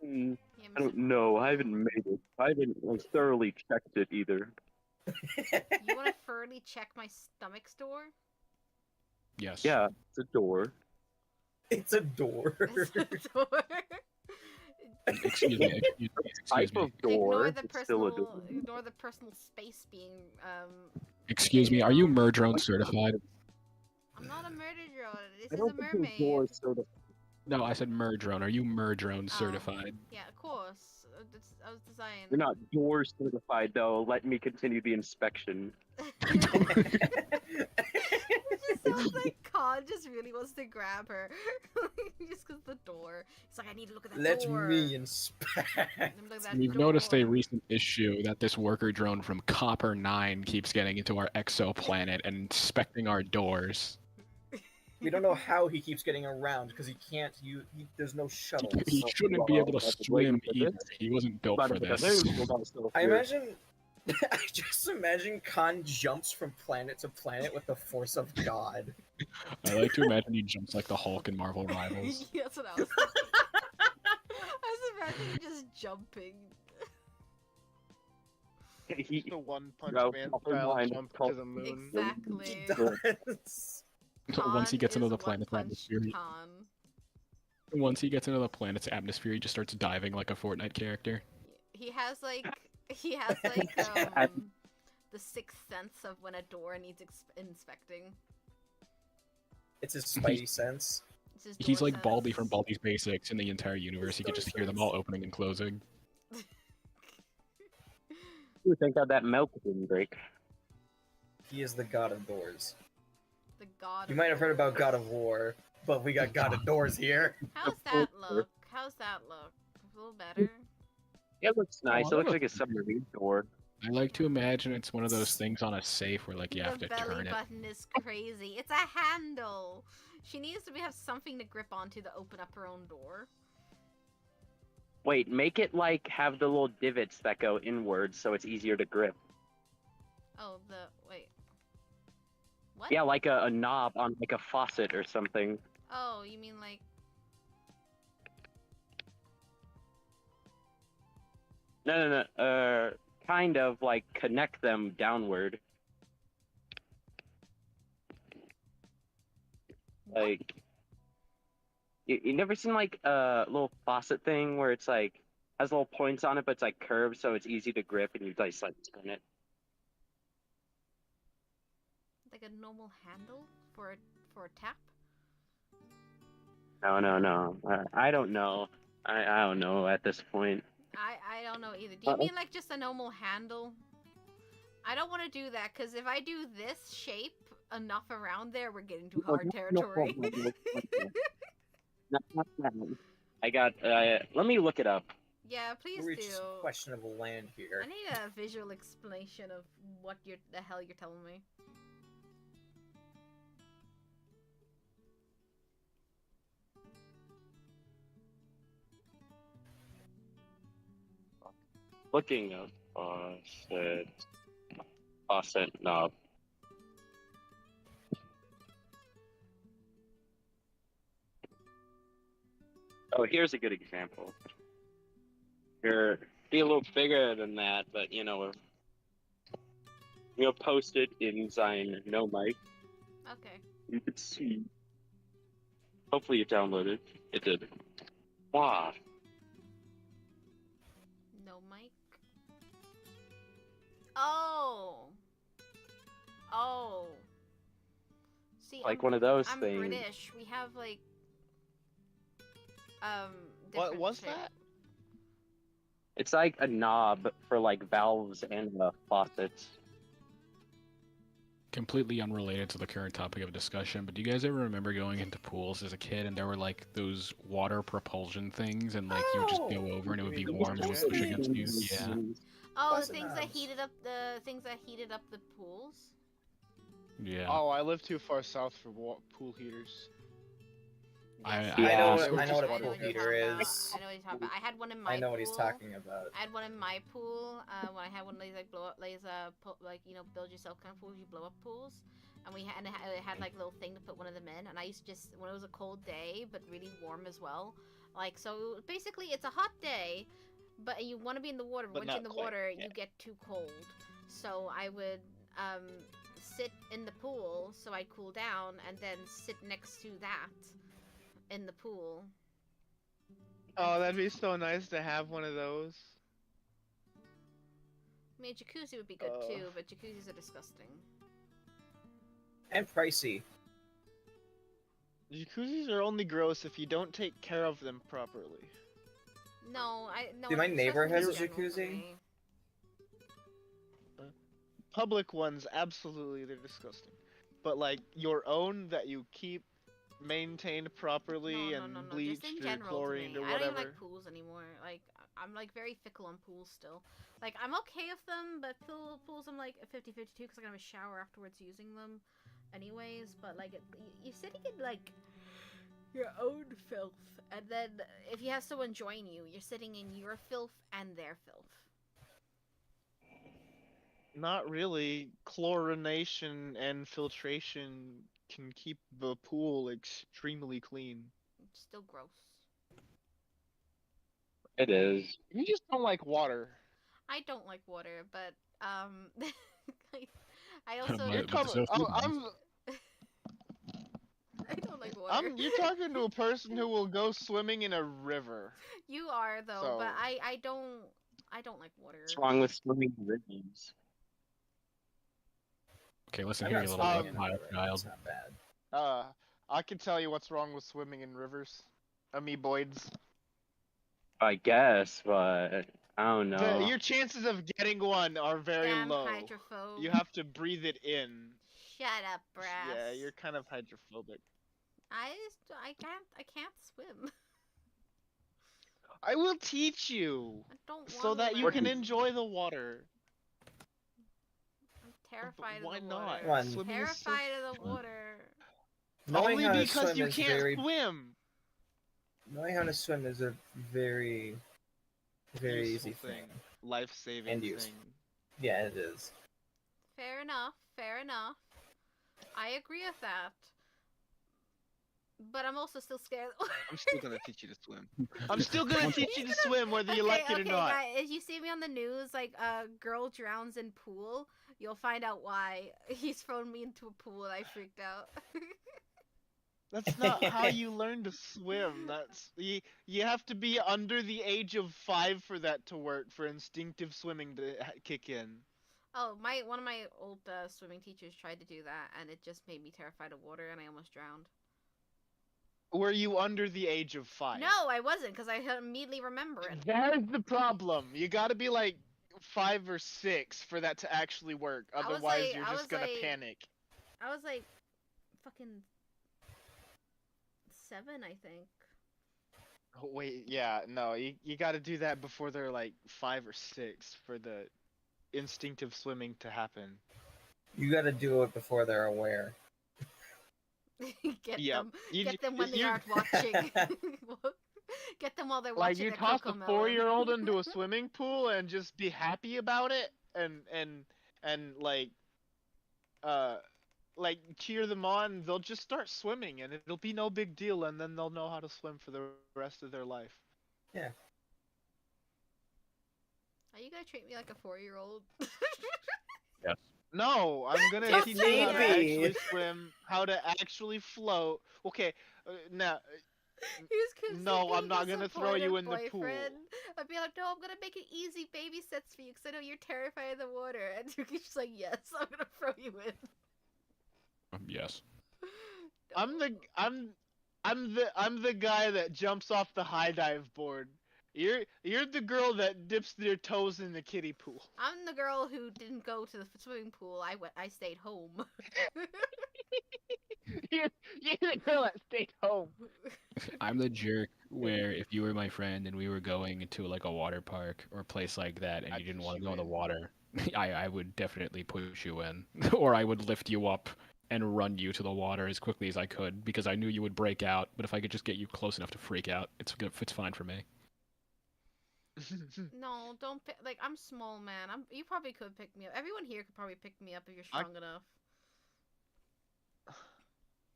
Hmm, Yeah, I don't know. I haven't made it. I haven't thoroughly checked it either. You want to thoroughly check my stomach's door? yes. Yeah, it's a door. It's a door. It's a door. Excuse me. Excuse Type me. of door. Ignore the It's still a personal, door. ignore the personal space being Excuse me. Are you Merdrone certified? I'm not a murder drone. This I is don't a think the mermaid. door is sort of. No, I said Merdrone. Are you Merdrone certified? Yeah, of course. I was designing. You're not door certified though. Let me continue the inspection. It just sounds like Khan just really wants to grab her. Just because the door. It's like, I need to look at that Let door. me inspect. Look at that We've noticed a door. recent issue that this worker drone from Copper 9 keeps getting into our exoplanet and inspecting our doors. We don't know how he keeps getting around because he can't. There's no shuttles. He shouldn't be able to Well, swim for either. this. He wasn't built for this. I imagine. I just imagine Khan jumps from planet to planet with the force of God. I like to imagine he jumps like the Hulk in Marvel Rivals. Yeah, that's what I was thinking. I was imagining just jumping. The One Punch No, Man Copper style Nine jump called- to the moon. Exactly. He does. Once he gets into the Khan is planet's One Punch atmosphere, Khan. once he gets into the planet's atmosphere, he just starts diving like a Fortnite character. He has like the sixth sense of when a door needs inspecting. It's his spidey sense. It's his He's door like Baldy sense. from Baldi's Basics in the entire universe. He could just hear them all opening and closing. You think that milk didn't break? He is the god of doors. The god. You of might have heard War. about God of War, but we got God of Doors here. How's that look? How's that look? A little better. It looks nice. Oh, It looks like a submarine door. I like to imagine it's one of those things on a safe where like you have The to belly turn it. button is crazy. It's a handle. She needs to have something to grip onto to open up her own door. Wait, make it like have the little divots that go inwards so it's easier to grip. Oh, wait. What? Yeah, like a knob on like a faucet or something. Oh, you mean like... No. Kind of like connect them downward. What? Like, you never seen like a little faucet thing where it's like has little points on it, but it's like curved, so it's easy to grip, and you just like spin it. Like a normal handle for a tap? No. I don't know. I don't know at this point. I don't know either. Do you mean like just a normal handle? I don't want to do that, because if I do this shape enough around there, we're getting to hard territory. Not that. I got. Let me look it up. Yeah, please We reached do. questionable land here. I need a visual explanation of what the hell you're telling me. Looking up faucet knob. Oh, here's a good example. Here, be a little bigger than that, but post it in Zion No Mic. Okay. You could see. Hopefully you downloaded. It did. Wow. No mic. Oh. Oh. See, Like one of those I'm things. British. We have like What different was shape. that? It's like a knob for like valves and faucets. Completely unrelated to the current topic of discussion, but do you guys ever remember going into pools as a kid and there were like those water propulsion things and like you would just go over and it would be warm and it would push against you? Yeah. Oh, the Faucet things that knobs. heated up the pools. Yeah. Oh, I live too far south for pool heaters. Yes. I know what- I know what a what pool you're heater talking about. is. I know what you're talking about. I had one in my I know what he's pool. talking about. I had one in my pool when I had one of these like blow up, build yourself kind of pools, you blow up pools, and it had like a little thing to put one of them in, and I used to just when it was a cold day but really warm as well, like so basically it's a hot day, but you want to be in the water. But But once you're in not the quite, water, yeah. you get too cold, so I would sit in the pool so I cool down, and then sit next to that in the pool. Oh, that'd be so nice to have one of those. I mean, jacuzzi would be good too, but jacuzzis are disgusting. And pricey. Jacuzzis are only gross if you don't take care of them properly. No. See, my it's neighbor just has a in general for jacuzzi. me. Public ones, absolutely, they're disgusting. But like your own that you keep maintained properly and No. Just bleached in or general to chlorined me. or I don't whatever. even like pools anymore. Like, I'm like very fickle on pools still. Like, I'm okay with them, but pools I'm like 50-50 too, because I gotta have a shower afterwards using them anyways. But like, you sitting in like your own filth, and then if you have someone join you, you're sitting in your filth and their filth. Not really. Chlorination and filtration can keep the pool extremely clean. It's still gross. It is. You just don't like water. I don't like water, but I also But You're the coming. I'm. I don't like water. You're talking to a person who will go swimming in a river. You are though, but So- I don't like water. What's wrong with swimming in rivers? Okay, listen I'm here, not you little swimming in a reptile river, child. It's not bad. I can tell you what's wrong with swimming in rivers. Amoeboids. I guess, but I don't know. Your chances of getting one are very Damn low. hydrophobe. You have to breathe it in. Shut up, brass. Yeah, you're kind of hydrophobic. I can't swim. I will teach you I don't want so that you can enjoy the water. I'm terrified why of the not? water. One. I'm Swimming is so terrified of the fun. water. Knowing Only how to because swim you is can't very, swim. knowing how to swim is a very, very Useful easy thing. Life-saving And thing. useful. Yeah, it is. Fair enough. Fair enough. I agree with that. But I'm also still scared. I'm still gonna teach you to swim. I'm still gonna teach you to swim whether you like it or not. Guys, if you see me on the news, like a girl drowns in pool, you'll find out why. He's thrown me into a pool and I freaked out. That's not how you learn to swim. That's you have to be under the age of 5 for that to work, for instinctive swimming to kick in. Oh, one of my old swimming teachers tried to do that, and it just made me terrified of water, and I almost drowned. Were you under the age of 5? No, I wasn't, because I immediately remember it. There's the problem. You gotta be like 5 or 6 for that to actually work. Otherwise, you're just gonna panic. I was like, fucking 7, I think. Oh, wait, yeah, no, you gotta do that before they're like 5 or 6 for the instinctive swimming to happen. You gotta do it before they're aware. Get Yeah, them when they aren't watching. Get them while they're Like watching. you their toss a Cocomelon. 4-year-old into a swimming pool and just be happy about it, and like cheer them on. They'll just start swimming, and it'll be no big deal, and then they'll know how to swim for the rest of their life. Yeah. Are you gonna treat me like a 4-year-old? Yes. No, I'm gonna Just teach you how to maybe. actually swim, how to actually float. Okay, now. No, I'm not gonna throw you in the pool. I'd be like, no, I'm gonna make it easy baby sets for you because I know you're terrified of the water. And Yuki's just like, yes, I'm gonna throw you in. Yes. No. I'm the guy that jumps off the high dive board. You're the girl that dips their toes in the kiddie pool. I'm the girl who didn't go to the swimming pool. I stayed home. you're the girl that stayed home. I'm the jerk where if you were my friend and we were going into like a water park or a place like that and I'd you didn't push want to you go in the in. water, I would definitely push you in. Or I would lift you up and run you to the water as quickly as I could because I knew you would break out, but if I could just get you close enough to freak out, it's fine for me. No, don't pick. Like, I'm small, man. You probably could pick me up. Everyone here could probably pick me up if you're strong enough.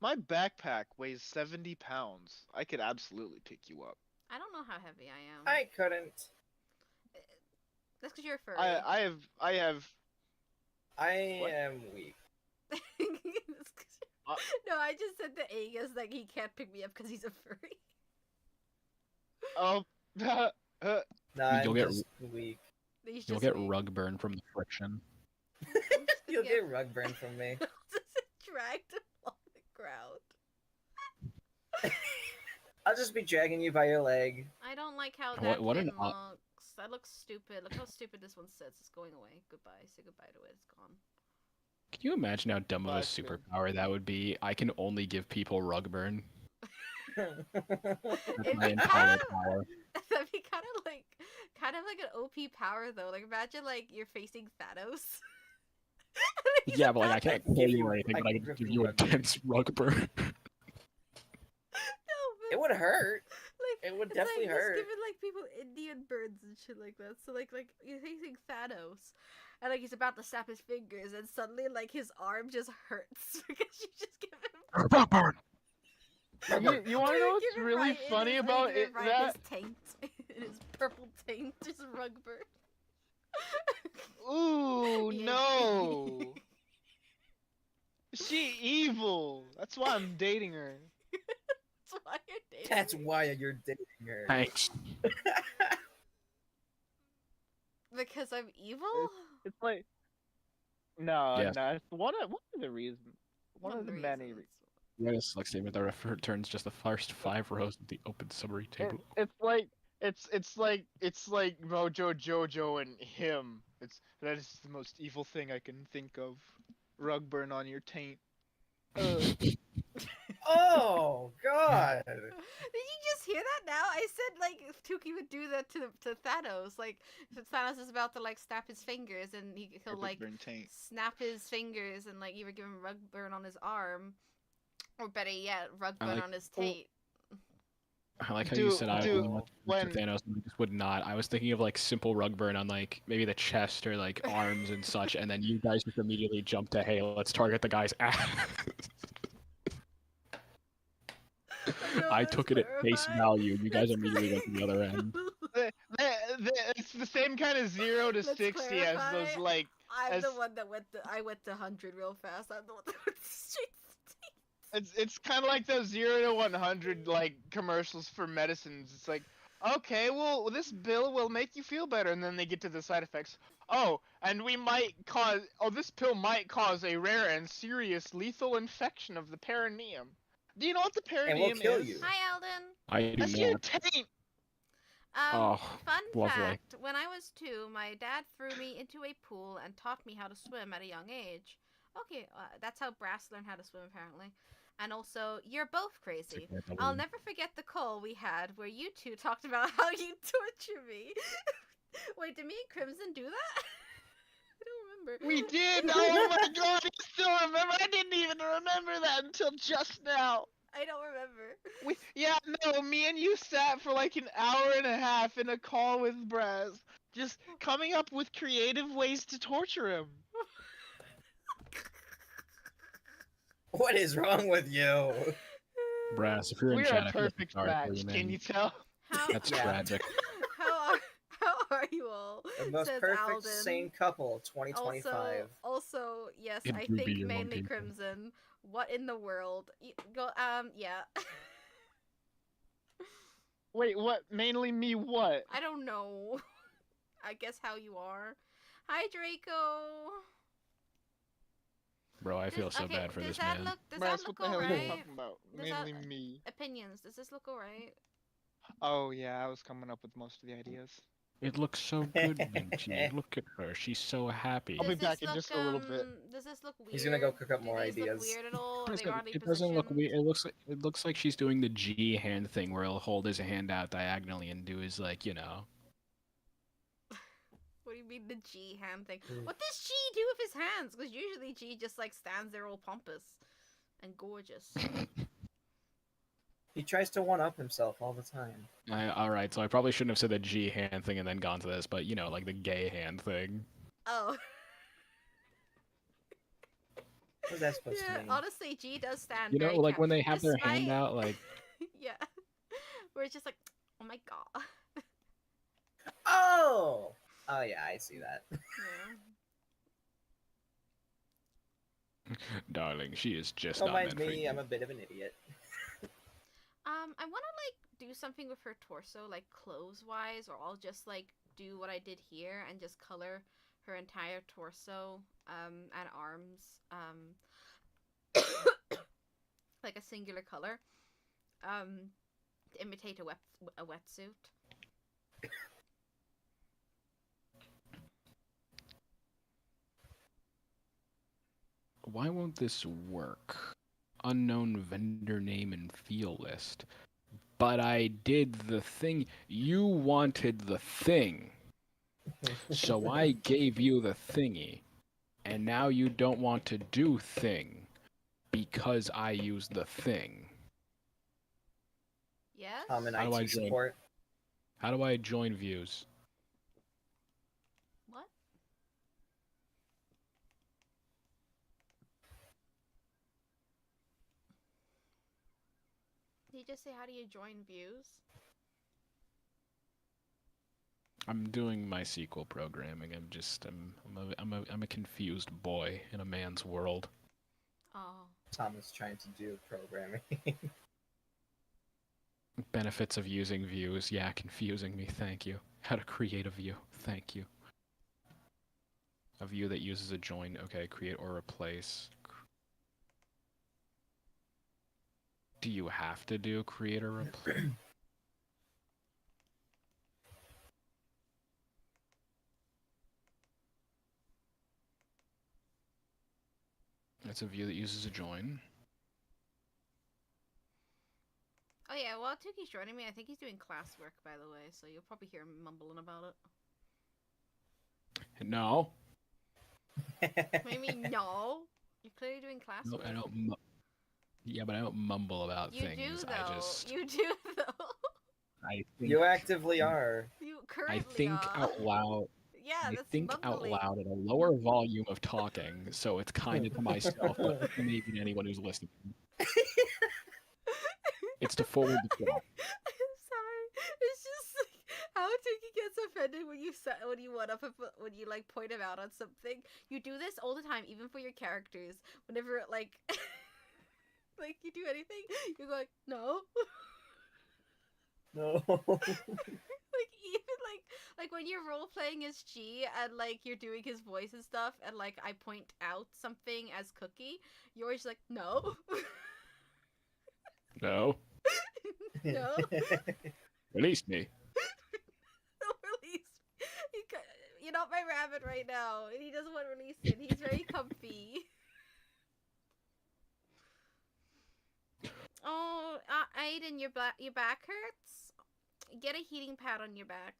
My backpack weighs 70 pounds. I could absolutely pick you up. I don't know how heavy I am. I couldn't. That's because you're a furry. I have. I What? am weak. No, I just said to Angus like he can't pick me up because he's a furry. Oh. Nah, You'll I'm get- just weak. He's You'll just get weak. rug burn from the friction. You'll get rug burn from me. Just dragged him on the ground. I'll just be dragging you by your leg. I don't like how What- that what an pin looks. That looks stupid. Look how stupid this one sits. It's going away. Goodbye. Say goodbye to it. It's gone. Can you imagine how dumb of a Black pin. superpower that would be? I can only give people rug burn. That's It'd my be entire kinda- power. That'd be kind of like an OP power though. Like imagine like you're facing Thanos. And he's Yeah, but like I about can't to- kill you or anything, I but I can can grip give your you rug burn. intense rug burn. No, but It would hurt. like It would it's definitely like hurt. Just giving like people Indian birds and shit like that. So like you're facing Thanos, and like he's about to snap his fingers, and suddenly like his arm just hurts because you just give him. Rug burn. You want to know what's Give him really right in funny his- about give him it? right in That his taint, in his purple taint, just rug burn. ooh Yeah. no, she evil. That's why I'm dating her. That's why you're dating. That's me. why you're dating her. Thanks. Because I'm evil. It's like no, Yes. no. It's one of the reasons. One of the many reasons. Yes, like statement that returns just the first 5 rows of the open summary table. It's like Mojo Jojo and him. That is the most evil thing I can think of. Rug burn on your taint. Oh God! Did you just hear that now? I said like if Tuki would do that to Thanos. Like if Thanos is about to like snap his fingers and he'll Rug like burn taint. snap his fingers and like either give him rug burn on his arm, or better yet, rug I burn like- on his Oh. taint. I like how you said I do- would want to when- Thanos and I just would not. I was thinking of like simple rug burn on like maybe the chest or like arms and such, and then you guys just immediately jumped to, hey, let's target the guy's ass. No, I that's took it at face terrifying. value. You guys Let's immediately went to the other end. It's the same kind of 0 to Let's 60 as those clarify. like. I'm as- the one that I went to 100 real fast. I'm the one that went straight to It's kind of like those 0 to 100 like commercials for medicines. It's like, okay, well this pill will make you feel better, and then they get to the side effects. Oh, and this pill might cause a rare and serious lethal infection of the perineum. Do you know what the perineum And will kill is? you. Hi, Alden. I do That's your not. taint. Oh, Fun lovely. fact, when I was 2, my dad threw me into a pool and taught me how to swim at a young age. Okay, that's how Brass learned how to swim, apparently. And also, you're both crazy. I'll never forget the call we had where you two talked about how you torture me. Wait, did me and Crimson do that? I don't remember. We did. Oh my god, you still remember? I didn't even remember that until just now. I don't remember. No, me and you sat for like an hour and a half in a call with Braz, just coming up with creative ways to torture him. What is wrong with you? Brass, if you're in We're chat, a I feel perfect sorry for match, you, can man. you tell? How, That's Yeah. tragic. how are you all? The most Says perfect Alden. sane couple, 2025. Also, yes, It I do be think your mainly monkey. Crimson. What in the world? Yeah. Wait, what? Mainly me what? I don't know. I guess how you are. Hi, Draco. Bro, I feel so Okay, bad for does this that man. Look, does Braz, that look what the hell are you alright? talking about? Does that- Mainly me. Opinions. Does this look alright? Oh yeah, I was coming up with most of the ideas. It looks so good, Minty. Look at her. She's so happy. I'll be Does this back in look, just a little bit. Does this look weird? He's gonna go cook up more Do these ideas. Look weird at all? Are they It oddly doesn't look positioned? weird. It looks like she's doing the G hand thing where he'll hold his hand out diagonally and do his like, you know. What do you mean the G hand thing? Mm. What does G do with his hands? Because usually G just like stands there all pompous and gorgeous. He tries to one-up himself all the time. Alright, so I probably shouldn't have said the G hand thing and then gone to this, but you know, like the gay hand thing. Oh. What's that supposed to Yeah, mean? honestly, G does stand. You know, very like when they have their despite- hand out, like Yeah. Where it's just like, oh my god. Oh! Oh yeah, I see that. Yeah. darling, she is just Don't not mind meant for me, you. I'm a bit of an idiot. I want to like do something with her torso, like clothes wise, or I'll just like do what I did here and just color her entire torso and arms like a singular color to imitate a wetsuit. Why won't this work? Unknown vendor name and field list. But I did the thing. You wanted the thing. So I gave you the thingy. And now you don't want to do thing. Because I used the thing. Yes. Common How do I IT join? support. How do I join views? What? Did you just say how do you join views? I'm doing my SQL programming. I'm a confused boy in a man's world. Oh. Thomas trying to do programming. Benefits of using views. Yeah, confusing me. Thank you. How to create a view. Thank you. A view that uses a join. Okay, create or replace. Do you have to do create or replace? It's a view that uses a join. Oh yeah, while Tuki's joining me, I think he's doing classwork, by the way, so you'll probably hear him mumbling about it. No. Maybe no. You're clearly doing classwork. No, I don't. Yeah, but I don't mumble about You things. do though. I just. You do though. I think You actively are. You I currently think are. out loud. Yeah, I that's think out mumbling. loud at a lower volume of talking, so it's kind of to myself, but maybe to anyone who's listening. It's to forward the plot. I'm sorry. It's just like how Tiki gets offended when when you like point him out on something. You do this all the time, even for your characters. Whenever like like you do anything, you go like no. No. Like even like when you're role playing as G and like you're doing his voice and stuff, and like I point out something as Cookie, you're always like no. No, No. release me. Don't release. You're not my rabbit right now, and he doesn't want releasing. He's very comfy. Oh, Aiden, your back hurts. Get a heating pad on your back.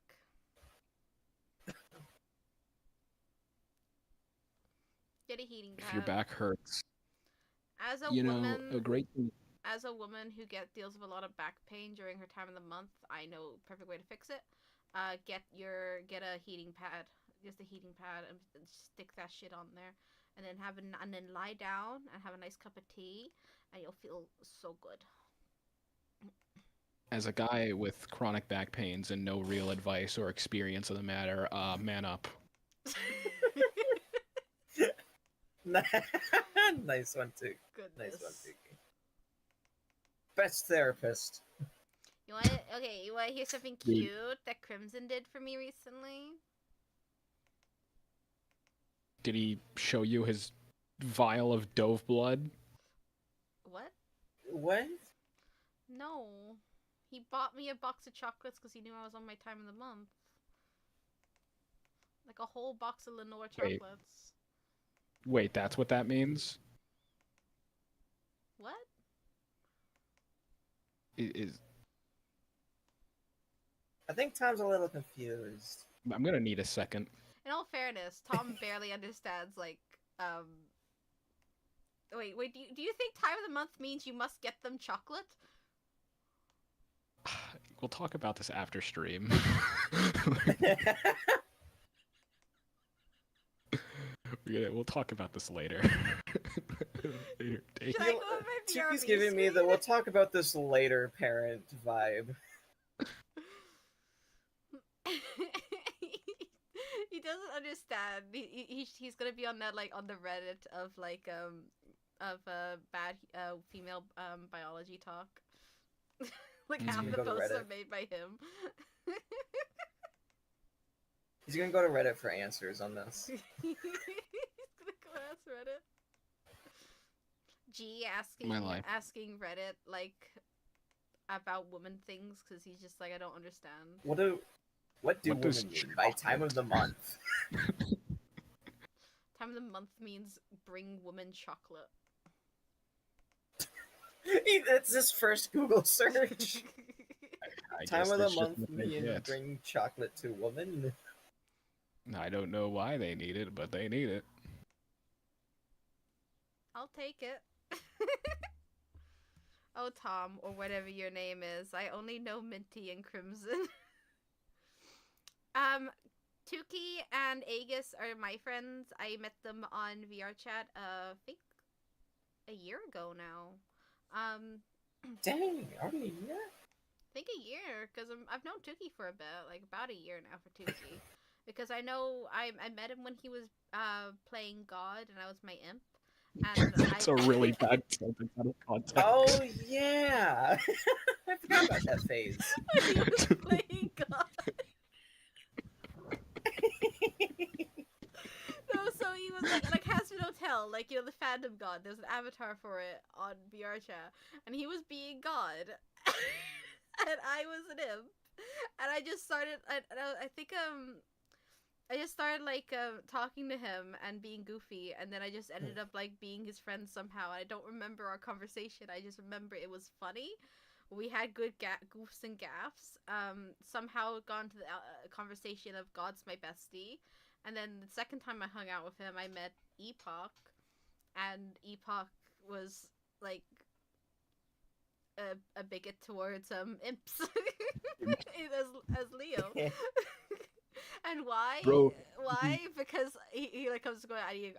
Get a heating pad. If your back hurts, As a you know, woman, a great thing. as a woman who deals with a lot of back pain during her time of the month, I know a perfect way to fix it. Get a heating pad, just a heating pad, and stick that shit on there, and then lie down and have a nice cup of tea, and you'll feel so good. As a guy with chronic back pains and no real advice or experience of the matter, man up. Nice one, too. Goodness. Nice one, Tiki. Best therapist. You want to hear something cute that Crimson did for me recently? Did he show you his vial of dove blood? What? What? No. He bought me a box of chocolates because he knew I was on my time of the month. Like a whole box of Lenore Wait. chocolates. Wait, that's what that means? What? Is I think Tom's a little confused. I'm gonna need a second. In all fairness, Tom barely understands, like, Wait, do you think time of the month means you must get them chocolate? We'll talk about this after stream. We'll talk about this later. Later date. Should I go with my Tiki's BRB giving me the screen? we'll talk about this later parent vibe. He doesn't understand. He's gonna be on that, like, on the Reddit of like bad female biology talk. Like He's half gonna the go to posts are Reddit. made by him. He's gonna go to Reddit for answers on this. He's gonna go ask Reddit. G My life. asking Reddit like about woman things because he's just like, I don't understand. What do What does women mean by time of the month? Time of the month means bring woman chocolate. That's his first Google search. I Time guess of the that's just month what they means get. bring chocolate to woman. I don't know why they need it, but they need it. I'll take it. Oh, Tom, or whatever your name is. I only know Minty and Crimson. Tuki and Aegis are my friends. I met them on VR chat, I think a year ago now. Dang, already a year? I think a year, because I've known Tuki for a bit, like about a year now for Tuki. Because I know I met him when he was playing God and I was my imp. And That's a really bad sentence out of context. Oh yeah, I forgot about that phase. When he was playing God. No, so he was like Hasbin Hotel, like, you know, the fandom God. There's an avatar for it on VR chat, and he was being God, and I was an imp, and I just started. I think I just started like talking to him and being goofy, and then I just ended up like being his friend somehow. I don't remember our conversation. I just remember it was funny. We had good goofs and gaffs. Somehow it got into the conversation of God's my bestie. And then the second time I hung out with him, I met Epoch. And Epoch was, like, a bigot towards imps as Leo. And why? Bro. Why? Because he like comes going. I need.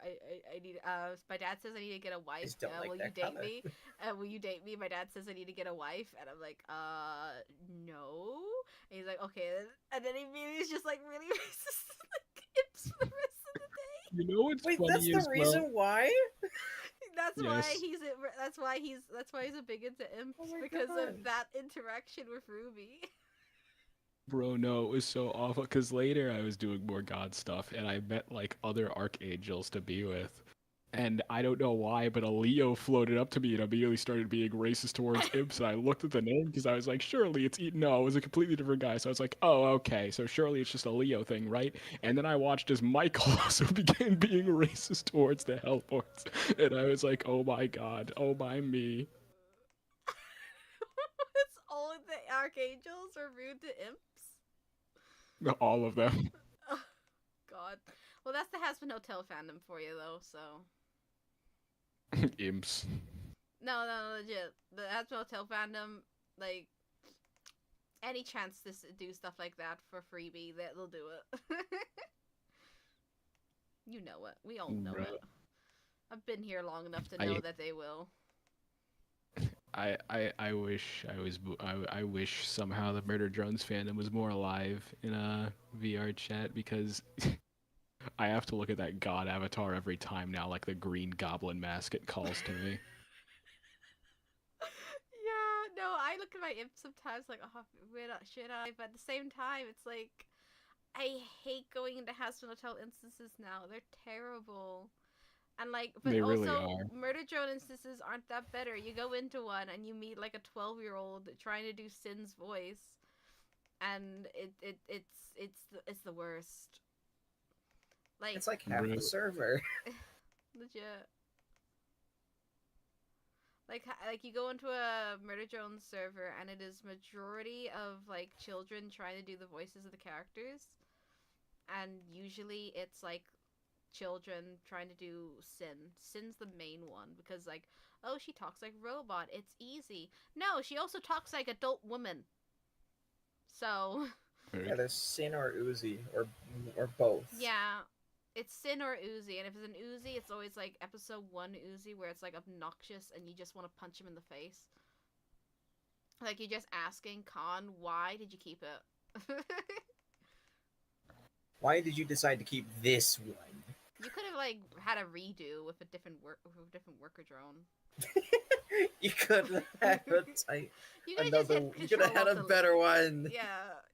My dad says I need to get a wife. just don't like Will you that date color. me? Will you date me? My dad says I need to get a wife, and I'm like, no. And he's like, okay. And then he immediately is just like really racist, like imps for the rest of the day. You know what's Wait, funny that's the as reason well? why? That's why Yes. That's why he's a big into imps, Oh my because God. of that interaction with Ruby. Bro, no, it was so awful. Because later I was doing more God stuff, and I met like other archangels to be with. And I don't know why, but a Leo floated up to me and immediately started being racist towards imps. And I looked at the name because I was like, surely it's no, it was a completely different guy. So I was like, oh, okay, so surely it's just a Leo thing, right? And then I watched as Michael also began being racist towards the Hellbournes, and I was like, oh my god, oh my me. It's all of the archangels are rude to imps. All of them. Oh, God. Well, that's the Has Been Hotel fandom for you, though. So Imps. no, legit. The Has Been Hotel fandom, like any chance to do stuff like that for freebie, they'll do it. You know it. We all know Right. it. I've been here long enough to know that they will. I wish I wish somehow the Murder Drones fandom was more alive in a VR chat, because I have to look at that god avatar every time now, like the green goblin mask it calls to me. Yeah, no, I look at my imp sometimes like, oh, should I? But at the same time, it's like, I hate going into Has Been Hotel instances now. They're terrible. And like, but They also, really are. Murder Drone instances aren't that better. You go into one and you meet like a 12-year-old trying to do Sin's voice, and it's the worst. Like, It's like half the Really? server. legit. Like you go into a Murder Drone server and it is majority of like children trying to do the voices of the characters, and usually it's like children trying to do Sin. Sin's the main one because like, oh, she talks like robot. It's easy. No, she also talks like adult woman. So Yeah, there's Sin or Uzi or both. yeah, it's Sin or Uzi, and if it's an Uzi, it's always like episode 1 Uzi where it's like obnoxious and you just want to punch him in the face. Like you're just asking Khan, why did you keep it? Why did you decide to keep this one? You could have like had a redo with a different worker drone. You could have had a type. You could have Another. You could have had a better one. Yeah,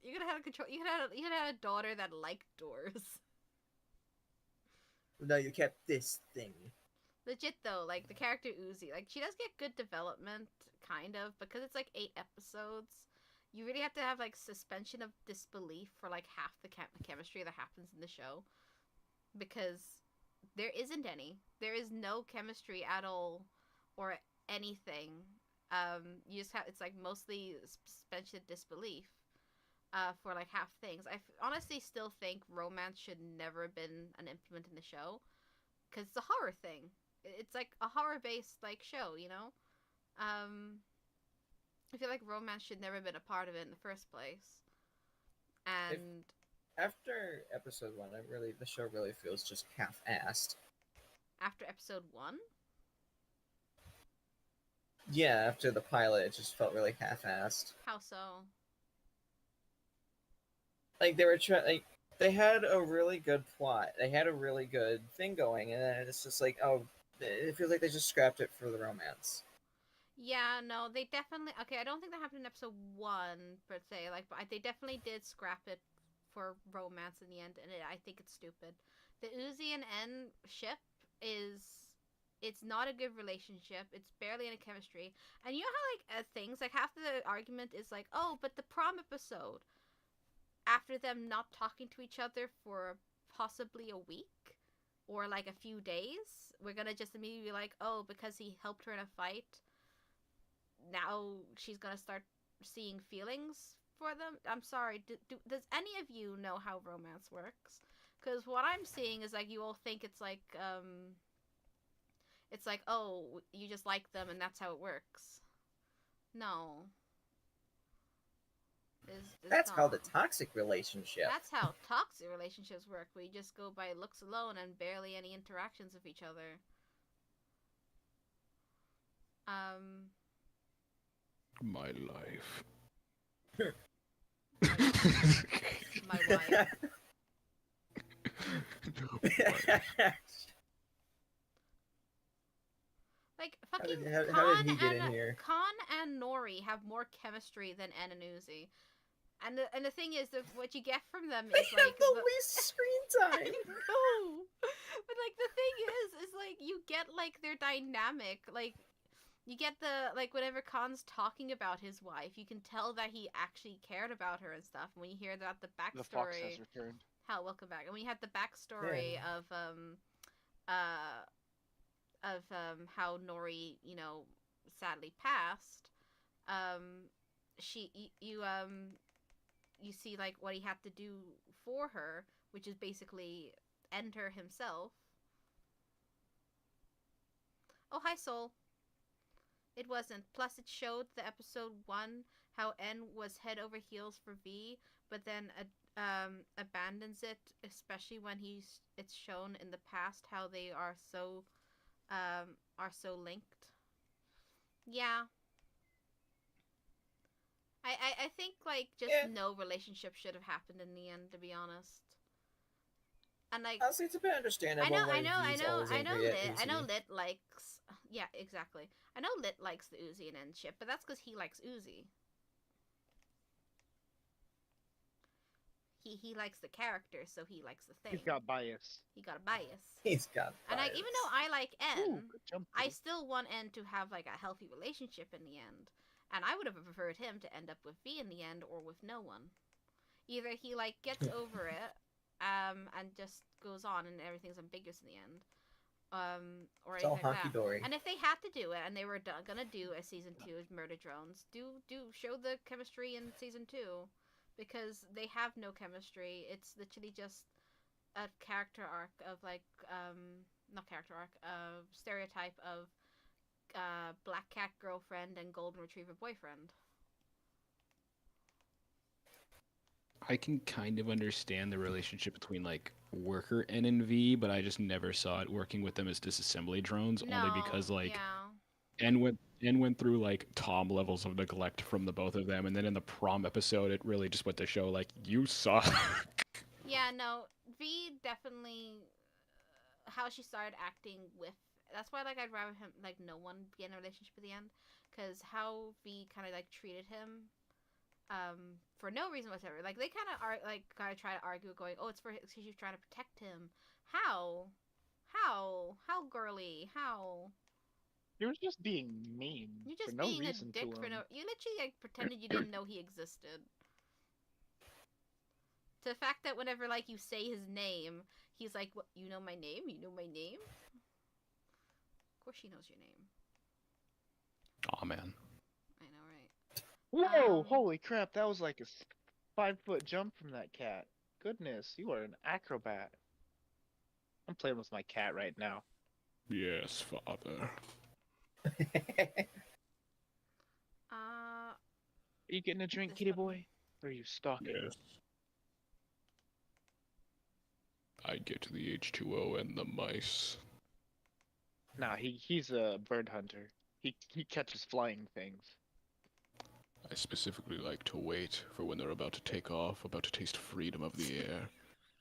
you could have had a control. You could have had a daughter that liked doors. No, you kept this thing. Legit though, like the character Uzi, like she does get good development, kind of, because it's like 8 episodes. You really have to have like suspension of disbelief for like half the chemistry that happens in the show, because there isn't any. There is no chemistry at all, or anything. You just have, it's like mostly suspension of disbelief. For like half things. I honestly still think romance should never have been an implement in the show, because it's a horror thing. It's like a horror-based like show, you know. I feel like romance should never have been a part of it in the first place. And After episode 1, the show really feels just half-assed. after episode 1, Yeah, after the pilot, it just felt really half-assed. how so? Like they were they had a really good plot. They had a really good thing going, and then it's just like, oh, it feels like they just scrapped it for the romance. Yeah, no, they definitely. Okay, I don't think that happened in episode 1 per se. Like, but they definitely did scrap it for romance in the end, and I think it's stupid. The Uzi and N ship it's not a good relationship. It's barely any chemistry, and you know how like things like half the argument is like, oh, but the prom episode, after them not talking to each other for possibly a week or like a few days, we're gonna just immediately be like, oh, because he helped her in a fight, now she's gonna start seeing feelings for them. I'm sorry, does any of you know how romance works? Because what I'm seeing is like you all think it's like oh, you just like them and that's how it works. No. That's called a not. toxic relationship. That's how toxic relationships work. We just go by looks alone and barely any interactions with each other. My life. My wife. Like fucking how did he get in here? Khan and Nori have more chemistry than En and Uzi. And the thing is that what you get from them They is have like the least screen time. No. But like the thing is like you get like their dynamic, like you get the like whenever Khan's talking about his wife, you can tell that he actually cared about her and stuff. And when you hear about the backstory, The fox has returned. welcome back. And when you had the backstory of how Nori, you know, sadly passed, you see like what he had to do for her, which is basically end her himself. Oh, hi, Soul. It wasn't. Plus, it showed the episode 1 how N was head over heels for V, but then abandons it, especially when it's shown in the past how they are so linked. Yeah. I think like just no relationship should have happened in the end, to be honest. And like honestly, it's a bit understandable. I know Lit likes yeah, exactly. I know Lit likes the Uzi and N ship, but that's because he likes Uzi. He likes the character, so he likes the thing. He's got bias. He got a bias. He's got bias. And like, even though I like N, Ooh, good jump, I buddy. still want N to have like a healthy relationship in the end. And I would have preferred him to end up with V in the end or with no one. Either he like gets over it, and just goes on and everything's ambiguous in the end. Or it's all anything like that. hunky-dory. And if they had to do it and they were gonna do a season 2 of Murder Drones, do show the chemistry in season 2. Because they have no chemistry. It's literally just a character arc of like not character arc, stereotype of black cat girlfriend and golden retriever boyfriend. I can kind of understand the relationship between like worker N and V, but I just never saw it working with them as disassembly drones, only because like N went through like Tom levels of neglect from the both of them, and then in the prom episode, it really just went to show like you suck. Yeah, no, V definitely how she started acting with. That's why like I'd rather him like no one be in a relationship at the end, because how V kind of like treated him, for no reason whatsoever. Like they kind of are like kind of try to argue, going, oh, it's for because she's trying to protect him. How girly? How? You were just being mean. You're just for no being a reason dick to for him. no. You literally like pretended you didn't know he existed. To the fact that whenever like you say his name, he's like, "What? You know my name? You know my name?" Of course, she knows your name. Aw, man. I know, right? Whoa! Holy crap! That was like a 5-foot jump from that cat. Goodness, you are an acrobat. I'm playing with my cat right now. Yes, father. Are you getting a drink, kitty boy? Or are you stalking? Yes. I get the H2O and the mice. Nah, he's a bird hunter. He catches flying things. I specifically like to wait for when they're about to take off, about to taste freedom of the air,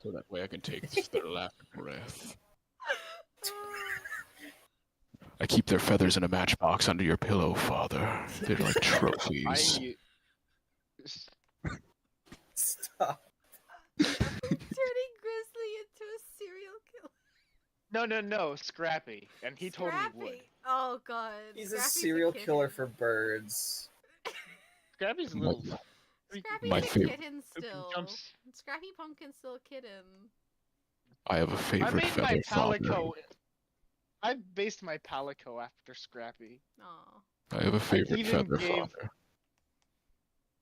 so that way I can take their last breath. I keep their feathers in a matchbox under your pillow, father. They're like trophies. Stop. Turning Grizzly into a serial killer. No, Scrappy. And he totally would. Oh god. He's Scrappy's a serial kitten. killer for birds. Scrappy's a little... Scrappy's My a favorite- kitten still. Scrappy Pumpkin's still a kitten. I have a I favorite made feather, my father. Palico... I based my Palico after Scrappy. Aw. I have a favorite even feather, gave- father.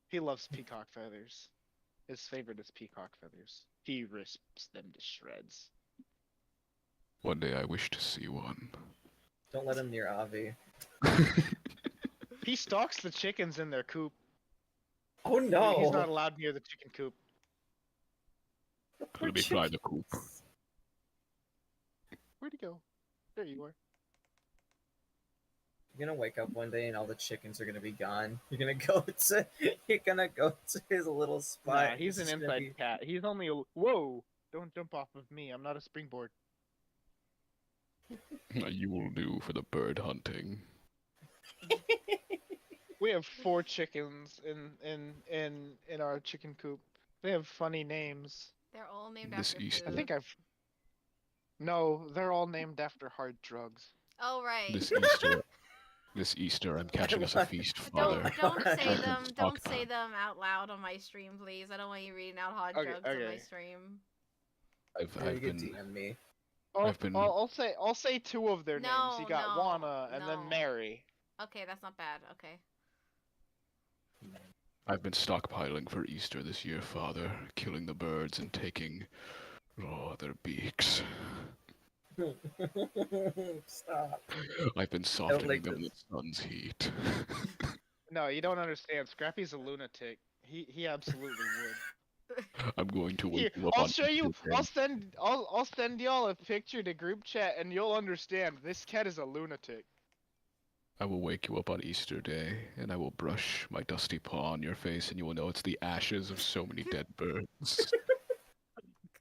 He loves peacock feathers. His favorite is peacock feathers. He rips them to shreds. One day I wish to see one. Don't let him near Avi. He stalks the chickens in their coop. Oh no! He's not allowed near the chicken coop. Let me try the coop. Where'd he go? There you are. You're gonna wake up one day and all the chickens are gonna be gone. You're gonna go to his little spot. Nah, he's an It's just gonna inside cat. He's only a... Whoa! Don't jump off of me. I'm not a springboard. You will do for the bird hunting. We have 4 chickens in our chicken coop. They have funny names. They're all named This after Easter. I food. think I've... No, they're all named after hard drugs. Oh right. This Easter, I'm catching us a feast, Don't Father. don't say I've been them. Don't stalked say by- them out loud on my stream, please. I don't want you reading out hard Okay, drugs on my okay. stream. I've you can been DM me. I've been- I'll say 2 of their names. You got No, Juana and no. then Mary. Okay, that's not bad. Okay. I've been stockpiling for Easter this year, Father, killing the birds and taking their beaks. Stop. I've been softening like them in the this. sun's heat. No, you don't understand. Scrappy's a lunatic. He absolutely would. I'm going to Here, wake you up I'll on show you. Easter day. I'll send y'all a picture to group chat, and you'll understand. This cat is a lunatic. I will wake you up on Easter Day, and I will brush my dusty paw on your face, and you will know it's the ashes of so many dead birds.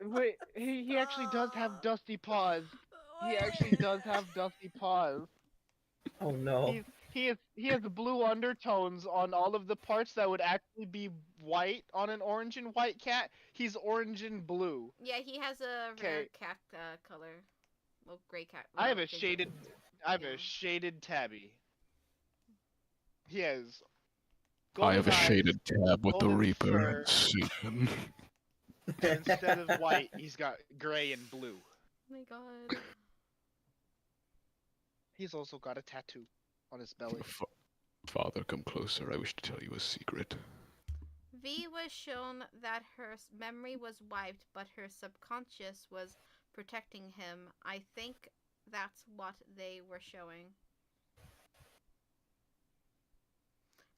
Wait, he actually does have dusty paws. He actually does have dusty paws. Oh no. He has blue undertones on all of the parts that would actually be white on an orange and white cat. He's orange and blue. Yeah, he has a rare Okay. cat color. Well, gray cat. I have well, a ginger. shaded Yeah. shaded tabby. He has I have a golden eyes. shaded tab with the golden Reaper fur. and Satan. Instead of white, he's got gray and blue. Oh my god. He's also got a tattoo on his belly. Father, come closer. I wish to tell you a secret. V was shown that her memory was wiped, but her subconscious was protecting him. I think that's what they were showing.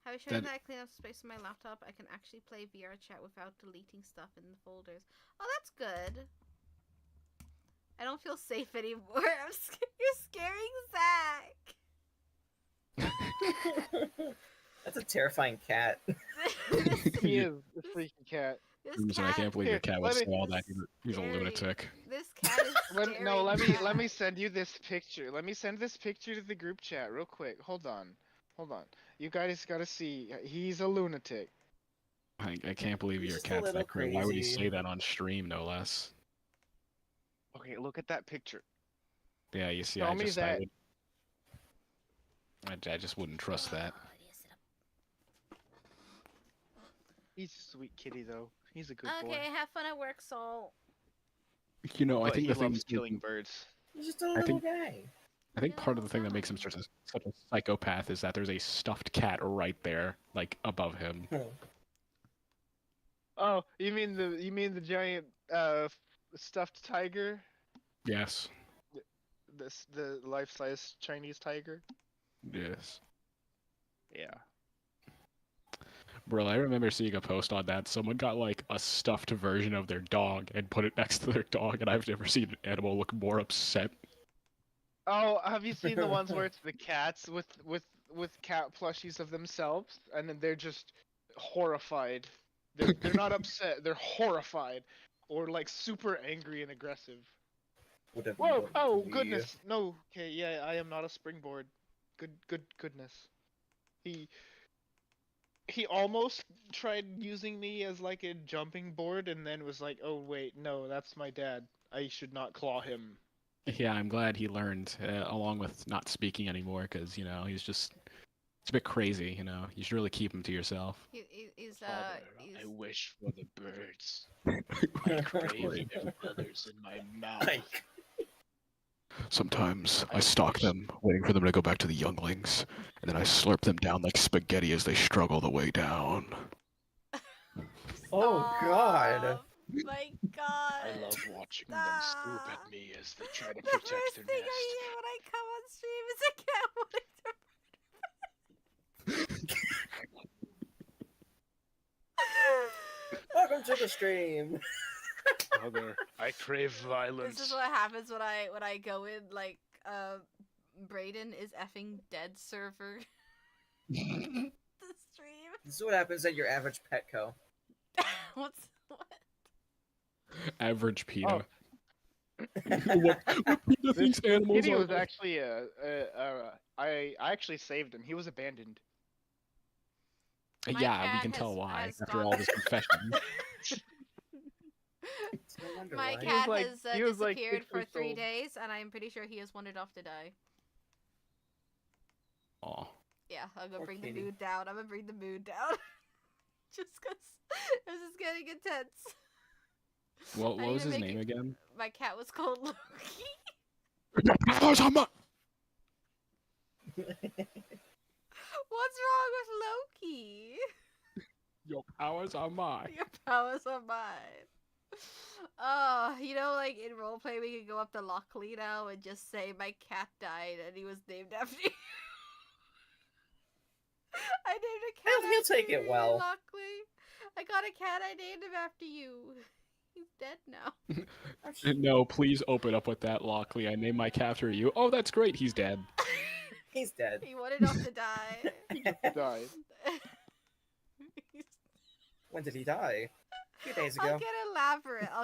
Have I shown you That- that I clean up space on my laptop? I can actually play VR chat without deleting stuff in the folders. Oh, that's good. I don't feel safe anymore. You're scaring Zach. That's a terrifying cat. He is a freaking cat. This Crimson, I cat, can't believe Here, your cat let would me- say all that. He's a Scary. lunatic. this cat is scary. Let me send you this picture. Let me send this picture to the group chat real quick. Hold on. You guys gotta see. He's a lunatic. I can't believe He's your just a cat's little that crazy. Why would he crazy. say that on stream, no less? Okay, look at that picture. Yeah, you see, Tell I me just, that- I just wouldn't trust that. He's a sweet kitty though. He's a good boy. Okay, have fun at work, Soul. You know, I But think he the thing loves killing birds. He's just a little guy. I think part of the thing that makes him such a psychopath is that there's a stuffed cat right there, like above him. Oh, you mean the giant stuffed tiger? Yes. The life-size Chinese tiger? Yes. Yeah. Bro, I remember seeing a post on that. Someone got like a stuffed version of their dog and put it next to their dog, and I've never seen an animal look more upset. Oh, have you seen the ones where it's the cats with cat plushies of themselves, and then they're just horrified. They're not upset. They're horrified, or like super angry and aggressive. Whatever you Whoa! want Oh to be. goodness! No. Okay. Yeah, I am not a springboard. Goodness. He almost tried using me as like a jumping board, and then was like, "Oh wait, no, that's my dad. I should not claw him." Yeah, I'm glad he learned, along with not speaking anymore, because, you know, it's a bit crazy, you know. You should really keep him to yourself. He's I wish for the birds. I crave their feathers in my mouth. Like, Sometimes I stalk them, waiting for them to go back to the younglings, and then I slurp them down like spaghetti as they struggle the way down. oh god. My god. I love watching them swoop at me as they try to The protect first their thing nest. I hear when I come on stream is a cat wanting to Welcome to the stream. Mother, I crave violence. This is what happens when I go in like Brayden is effing dead server. The stream. This is what happens at your average Petco. What? Average PETA. Oh. what PETA thinks animals Kitty are. was actually I actually saved him. He was abandoned. My Yeah, we cat can tell has- why has after gone- all this confession. No wonder My why. cat like- has he was, like, disappeared 6 for weeks 3 old. days, and I'm pretty sure he has wandered off to die. Aw. Yeah, I'm gonna Poor bring kitty. the mood down. I'm gonna bring the mood down. Just cause this is getting intense. What I was need to his make name it- again? My cat was called Loki. Oh, Sama! What's wrong with Loki? Your powers are mine. Your powers are mine. Oh, you know, like in roleplay, we can go up to Lockley now and just say my cat died and he was named after you. I named a cat. He'll after take it you, well. Lockley. I got a cat. I named him after you. He's dead now. No, please open up with that, Lockley. I named my cat after you. Oh, that's great. He's dead. He's dead. He wanted off to die. Died. When did he die? A few days ago. I'll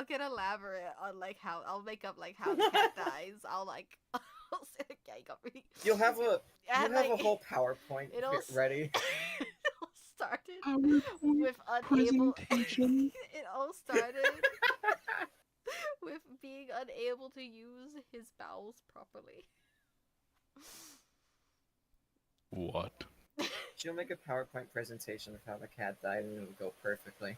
get elaborate on like how I'll make up like how the cat dies. I'll like I'll say the cat got me. You'll have a And, you have a like, whole PowerPoint it'll bit ready. it all started PowerPoint with unable. presentation. It all started with being unable to use his bowels properly. What? She'll make a PowerPoint presentation of how the cat died and it'll go perfectly.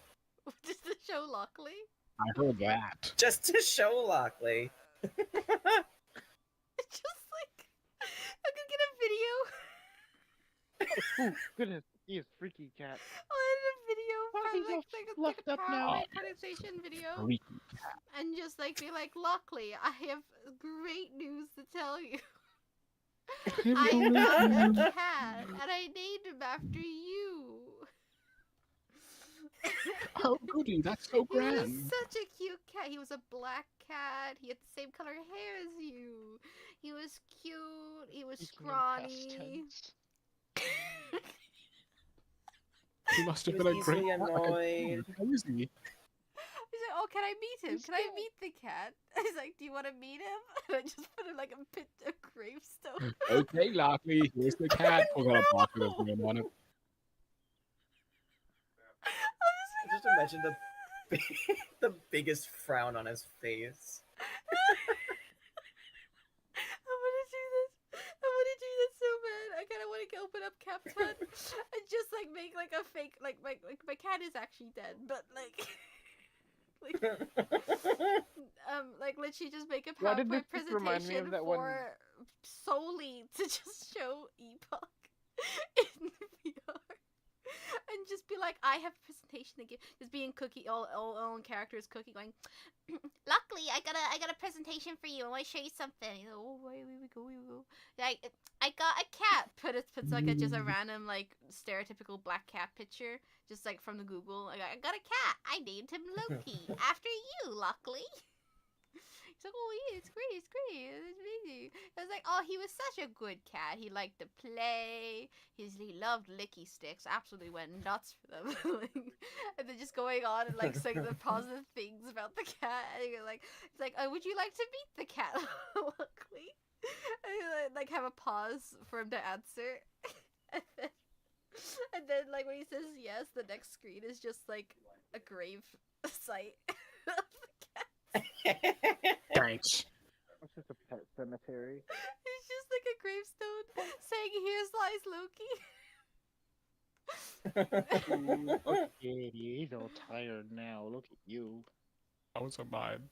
Just to show Lockley. I heard that. Just to show Lockley. It's just like I could get a video. Oh goodness, he is freaky cat. I'll edit a video Why from is he all like a fluffed up now? PowerPoint presentation video. Freaky. And just like be like, Lockley, I have great news to tell you. I got a cat and I named him after you. Oh, goody, that's so He was grand. such a cute cat. He was a black cat. He had the same color hair as you. He was cute. He was Speaking in past scrawny. tense. He must He have was been a great easily cat. annoyed. How is he? He's like, oh, can I meet him? He's Can I cute. meet the cat? He's like, do you want to meet him? And I just put in like a gravestone. Okay, Lockley, here's the cat. We're gonna block with his name on it. Just imagine the biggest frown on his face. I want to do this. I want to do this so bad. I kind of want to open up CapCut and just like make like a fake like my cat is actually dead, but like like literally just make a Why did PowerPoint this just remind me presentation of that one- for solely to just show Epoch in VR. And just be like, I have a presentation to give. Just being Cookie, all in characters, Cookie going, Luckily, I got a presentation for you. I want to show you something. You know, oh, here we go. Like, I got a cat. Puts like just a random like stereotypical black cat picture, just like from the Google. Like, I got a cat. I named him Loki after you, Luckily. He's like, oh yeah, it's great, it's amazing. I was like, oh, he was such a good cat. He liked to play. He loved licky sticks. Absolutely went nuts for them. And then just going on and like saying the positive things about the cat. And you're like, it's like, oh, would you like to meet the cat? Luckily, and you like have a pause for him to answer, and then like when he says yes, the next screen is just like a grave site of the cat. Thanks. It's just a pet cemetery. It's just like a gravestone saying, "Here's lies, Loki." Ooh, okay, he's all tired now. Look at you. Powers are mine.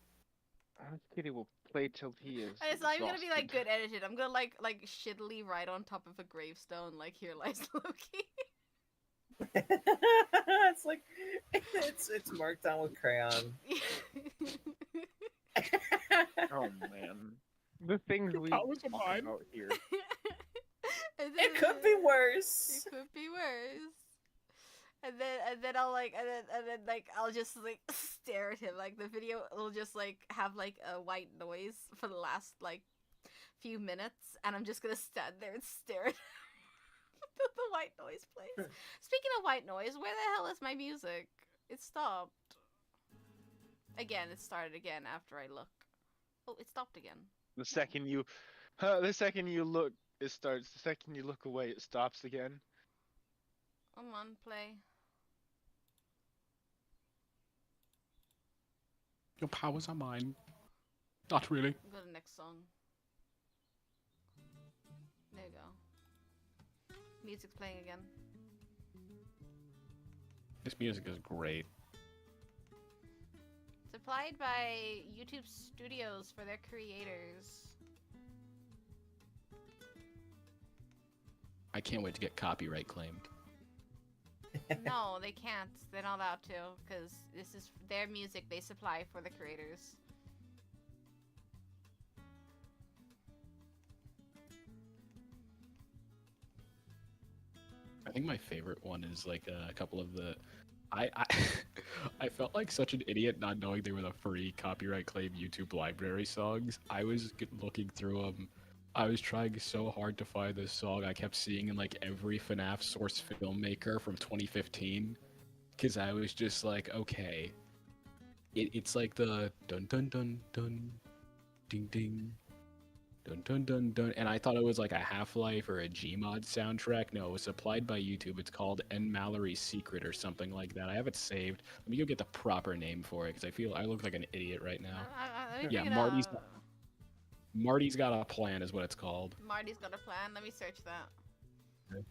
This kitty will play till he is. And it's not even gonna be like exhausted. good edited. I'm gonna like shittily write on top of a gravestone like, "Here lies Loki." It's like it's marked down with crayon. Oh man, the things we Powers are talk mine. about here. And It could be worse. It could be worse. and then I'll like and then like I'll just like stare at him. Like the video will just like have like a white noise for the last like few minutes, and I'm just gonna stand there and stare at the white noise plays. Speaking of white noise, where the hell is my music? It stopped. Again, it started again after I look. Oh, it stopped again. The second you look, it starts. The second you look away, it stops again. Come on, play. Your powers are mine. Not really. Go to the next song. There you go. Music's playing again. This music is great. Supplied by YouTube Studios for their creators. I can't wait to get copyright claimed. No, they can't. They're not allowed to, because this is their music they supply for the creators. I think my favorite one is like a couple of the. I I felt like such an idiot not knowing they were the free copyright claim YouTube library songs. I was looking through them. I was trying so hard to find this song. I kept seeing in like every FNAF source filmmaker from 2015, because I was just like, okay, it's like the dun dun dun dun, ding ding, dun dun dun dun, and I thought it was like a Half-Life or a Gmod soundtrack. No, it was supplied by YouTube. It's called N. Mallory's Secret or something like that. I have it saved. Let me go get the proper name for it, because I feel I look like an idiot right now. Let me Yeah, bring it Marty's up. Marty's Got a Plan is what it's called. Marty's got a plan. Let me search that. Okay.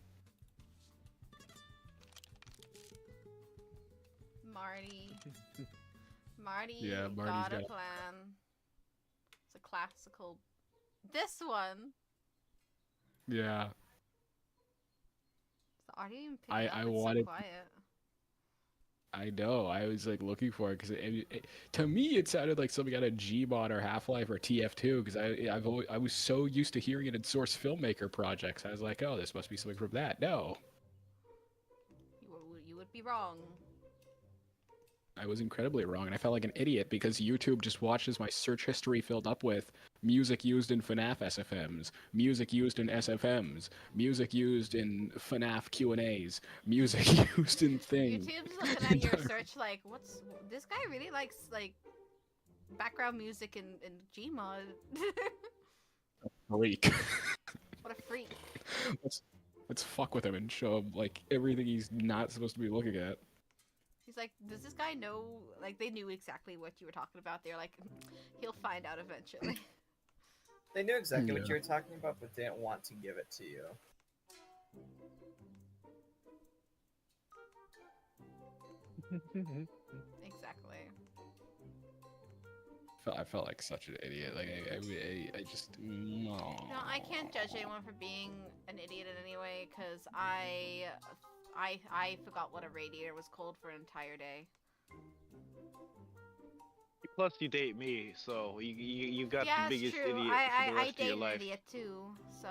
Marty Yeah, Marty's got a got a- plan. It's a classical. This one. Yeah. The audio even picked I up. It's wanted- so quiet. I know. I was like looking for it because to me it sounded like something out of Gmod or Half-Life or TF2, because I was so used to hearing it in source filmmaker projects. I was like, oh, this must be something from that. No, You would be wrong. I was incredibly wrong, and I felt like an idiot because YouTube just watches my search history filled up with music used in FNAF SFMs, music used in SFMs, music used in FNAF Q&As, music used in things. YouTube's looking at your search like, what's this guy really likes like background music in Gmod. Freak. What a freak. Let's fuck with him and show him like everything he's not supposed to be looking at. He's like, does this guy know? Like, they knew exactly what you were talking about. They're like, he'll find out eventually. They knew exactly what Yeah. you were talking about, but didn't want to give it to you. Exactly. I felt like such an idiot. Like I just no. No, I can't judge anyone for being an idiot in any way, because I forgot what a radiator was cold for an entire day. Plus, you date me, so you got Yeah, the it's biggest true. idiot for the I rest of date your an life. idiot too, so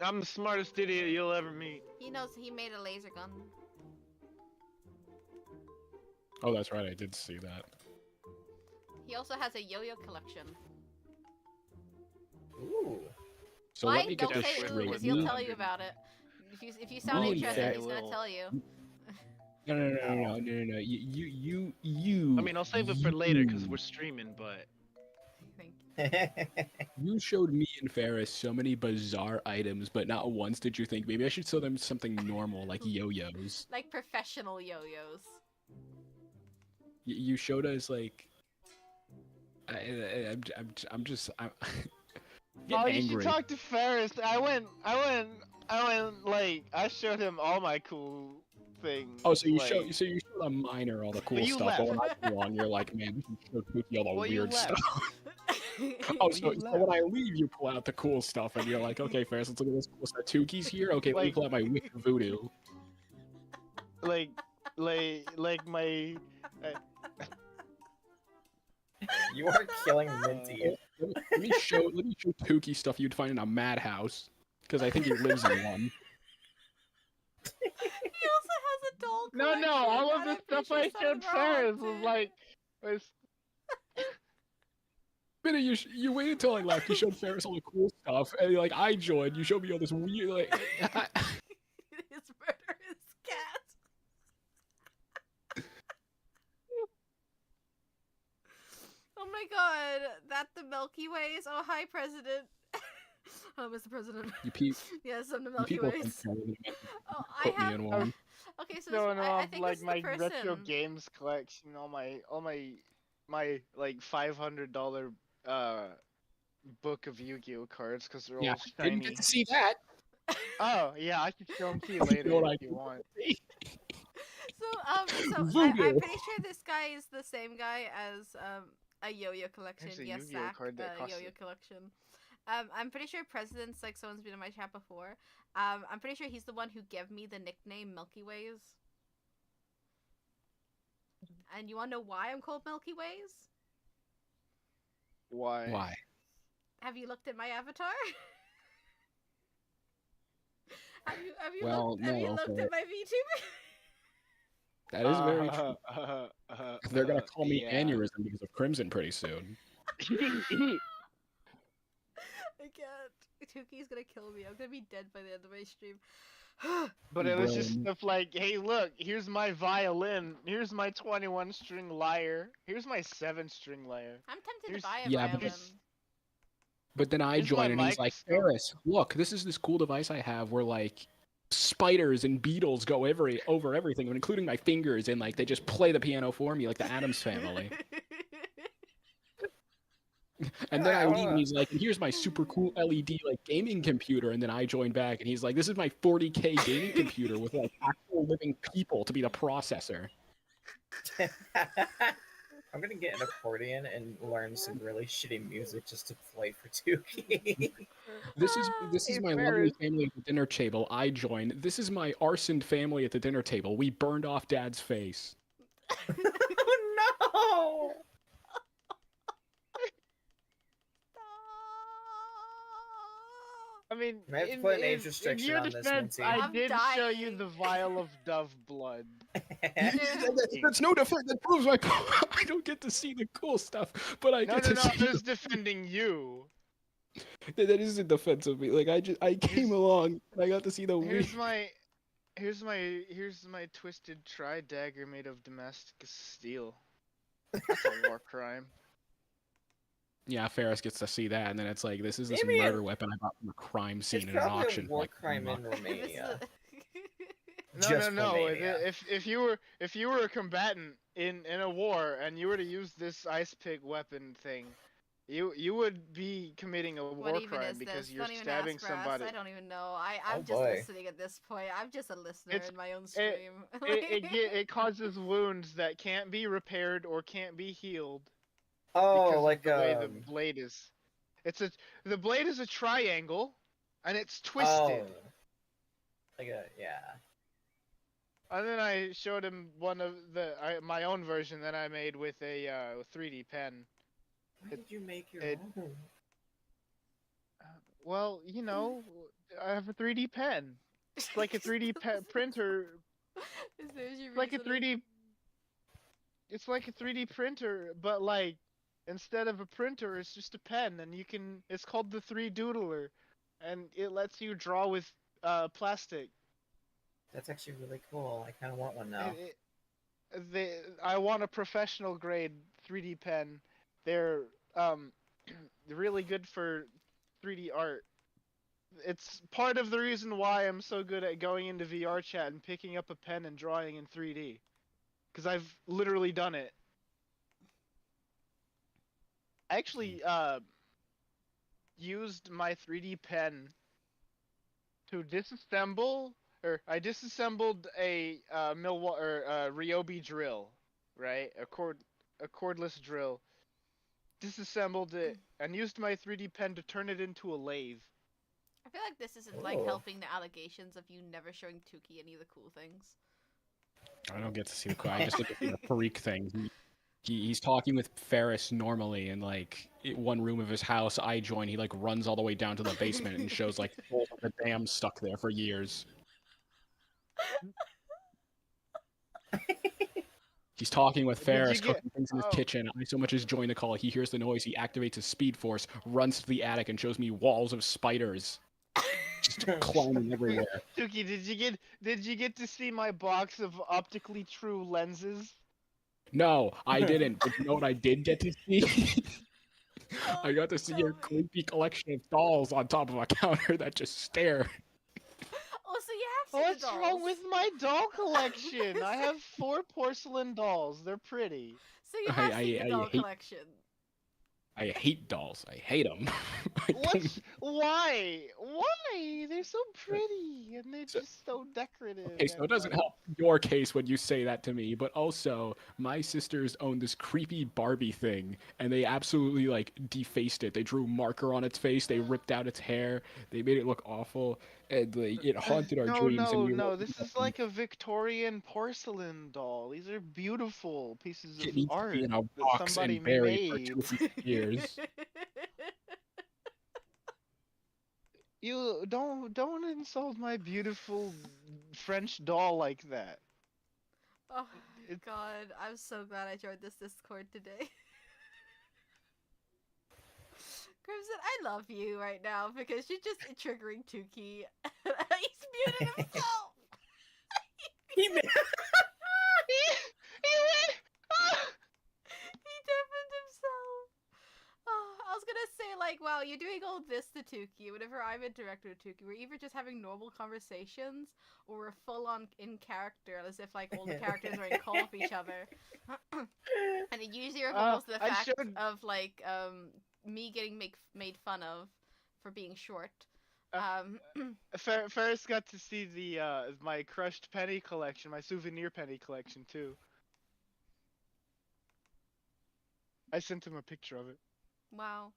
I'm the smartest idiot you'll ever meet. he knows he made a laser gun. Oh, that's right. I did see that. He also has a yo-yo collection. Ooh. So Why? let me get Don't this say who, straight. because he'll tell you about it. If you sound Oh, interested, yeah. he's gonna tell you. No. You. I mean, I'll save it for later because we're streaming, but Think. You showed me and Ferris so many bizarre items, but not once did you think maybe I should show them something normal like yo-yos. Like professional yo-yos. You showed us like. I'm getting oh, you angry. should talk to Ferris. I went, like, I showed him all my cool things. Oh, so you like, showed a minor all the cool you stuff, but when left. I go on, you're like, man, you should show Pookie all the Well, you weird left. stuff. Oh, Well, so you when I leave, you pull out the cool stuff, and you're like, okay, Ferris, let's look at this cool stuff. Tukey's here? Okay, let me Like- pull out my Wicked Voodoo. like my. You are killing Minty. Let me show Tukey stuff you'd find in a madhouse, because I think he lives in one. He also doll No, collection. no, all of and the I'm pretty stuff sure I some of showed them are Ferris was haunted. like, was Minnie, you waited until I left. You showed Ferris all the cool stuff, and like I joined. You showed me all this weird like. His murderous cat. Oh my god, that the Milky Ways. Oh, hi, President. Oh, Mr. President. You, pe- Yes, I'm the you Milky people think Ways. Telling me Oh, I put me have. in one. Okay, so showing I off think like this is my the retro person. games collection, all my like $500 book of Yu-Gi-Oh cards because they're Yeah, all didn't shiny. get to see that. Oh yeah, I can show them to you You later know what I if you want. So Voodoo. I'm pretty sure this guy is the same guy as a yo-yo collection. There's a Yes, Yu-Gi-Oh Zach, card that costs yo-yo it. collection. I'm pretty sure President's like someone's been in my chat before. I'm pretty sure he's the one who gave me the nickname Milky Ways. And you wanna know why I'm called Milky Ways? Why? Why? Have you looked at my avatar? have you Well, looked, have you no, looked but- at my VTuber? That is very true. They're gonna call me yeah. aneurysm because of Crimson pretty soon. I can't. Tuki's gonna kill me. I'm gonna be dead by the end of my stream. But it was just Bro. stuff like, hey, look, here's my violin, here's my 21-string lyre, here's my 7-string lyre. I'm tempted Here's- to buy a Yeah, but violin. But then I Here's my join and he's like, microscope. Ferris, look, this is this cool device I have where like spiders and beetles go over everything, including my fingers, and like they just play the piano for me like the Addams Family. And then I leave and he's like, and here's my super cool LED like gaming computer, and then I join back and he's like, this is my 40K gaming computer with like actual living people to be the processor. I'm gonna get an accordion and learn some really shitty music just to play for Tuki. This is Hey, my lovely Ferris. family at the dinner table. I join. This is my arsoned family at the dinner table. We burned off Dad's face. Oh no! I mean, I have to put an age restriction your on this, defense, Minty. I I'm did show you dying. the vial of dove blood. That's no defense. That proves my point. I don't get to see the cool stuff, but I No, get no, to no, see. I was defending you. That isn't defense of me. Like I came along and I got to see the weird. Here's my twisted tri-dagger made of Damascus steel. That's a war crime. Yeah, Ferris gets to see that, and then it's like, this is this Maybe murder weapon I bought from a crime scene It's in an probably auction. a for, war like, crime $1. in This is Romania. No, Just no, no. Romania. If you were a combatant in a war and you were to use this ice pick weapon thing, you would be committing a What war even crime is because this? you're Don't even stabbing ask for us. somebody. I don't even know. I'm Oh, just boy. listening at this point. I'm just a listener It's- in my own stream. It causes wounds that can't be repaired or can't be healed Oh, because like of the way the blade is. The blade is a triangle, and it's twisted. Oh, like a yeah. And then I showed him one of my own version that I made with a 3D pen. Why did you make your it- own? Well, you know, I have a 3D pen. It's like a 3D printer. Like a 3D. It's like a 3D printer, but like instead of a printer, it's just a pen, and you can. It's called the 3Doodler, and it lets you draw with plastic. That's actually really cool. I kind of want one now. I want a professional grade 3D pen. They're really good for 3D art. It's part of the reason why I'm so good at going into VR chat and picking up a pen and drawing in 3D. Because I've literally done it. I actually used my 3D pen to disassemble, or I disassembled a Ryobi drill, right? A cordless drill. Disassembled it and used my 3D pen to turn it into a lathe. I feel like this isn't like Oh. helping the allegations of you never showing Tuki any of the cool things. I don't get to see the cool. I just get to see the freak thing. He's talking with Ferris normally in like one room of his house. I join. He like runs all the way down to the basement and shows like the dam stuck there for years. He's talking with Did you Ferris, get- cooking things in his oh. kitchen. I so much as join the call. He hears the noise. He activates his speed force, runs to the attic, and shows me walls of spiders just climbing everywhere. Tuki, did you get to see my box of optically true lenses? No, I didn't. But you know what I did get to see? I got to see Tell your me. creepy collection of dolls on top of a counter that just stare. Oh, so you have seen the What's dolls. wrong with my doll collection? I have 4 porcelain dolls. They're pretty. So you have seen the I doll hate- collection. I hate dolls. I hate them. What's why? Why? They're so pretty and they're So- just so decorative. Okay, so it and, doesn't like- help your case when you say that to me, but also my sisters own this creepy Barbie thing, and they absolutely like defaced it. They drew marker on its face, they ripped out its hair, they made it look awful, and like, it haunted our No, dreams. no, and we no. woke This up is and like a Victorian porcelain doll. These are beautiful pieces it of needs to art be in a that box somebody and buried made. for 2 years. You don't insult my beautiful French doll like that. Oh It- god, I'm so glad I joined this Discord today. Crimson, I love you right now because you're just triggering Tuki. He's muted himself! He ma- He deafened himself! Oh, I was gonna say, like, wow, you're doing all this to Tuki. Whenever I'm interacting with Tuki, we're either just having normal conversations or we're full on in character, as if, like, all the characters are in call with each other. And it usually revolves the I fact showed- of, like, me getting made fun of for being short. Ferris got to see the my crushed penny collection, my souvenir penny collection too. I sent him a picture of it. Wow.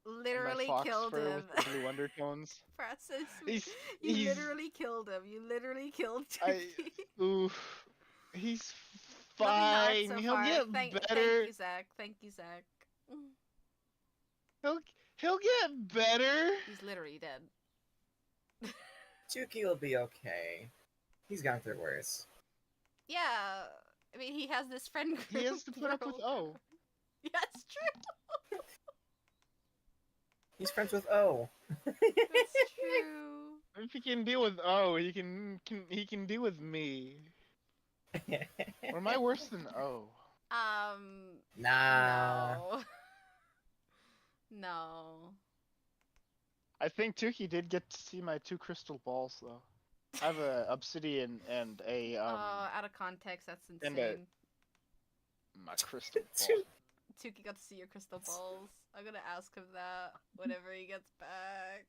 And my Literally fox killed fur him. with the blue undertones. That's so sweet. He's- You he's- literally killed him. You literally killed I- Tuki. Oof. He's Loving the art fine. so He'll far. get Thank better. you, Zach. Thank you, Zach. He'll get better. He's literally dead. Tuki will be okay. He's gone through worse. Yeah, I mean, he has this friend group. He has to put up with O. Yeah, it's true. He's friends with O. It's true. If he can deal with O, he can deal with me. Or am I worse than O? Nah. No. No. I think Tuki did get to see my 2 crystal balls though. I have a obsidian and a Out of context, that's and insane. my crystal ball. Tuki got to see your crystal balls. I'm gonna ask him that whenever he gets back.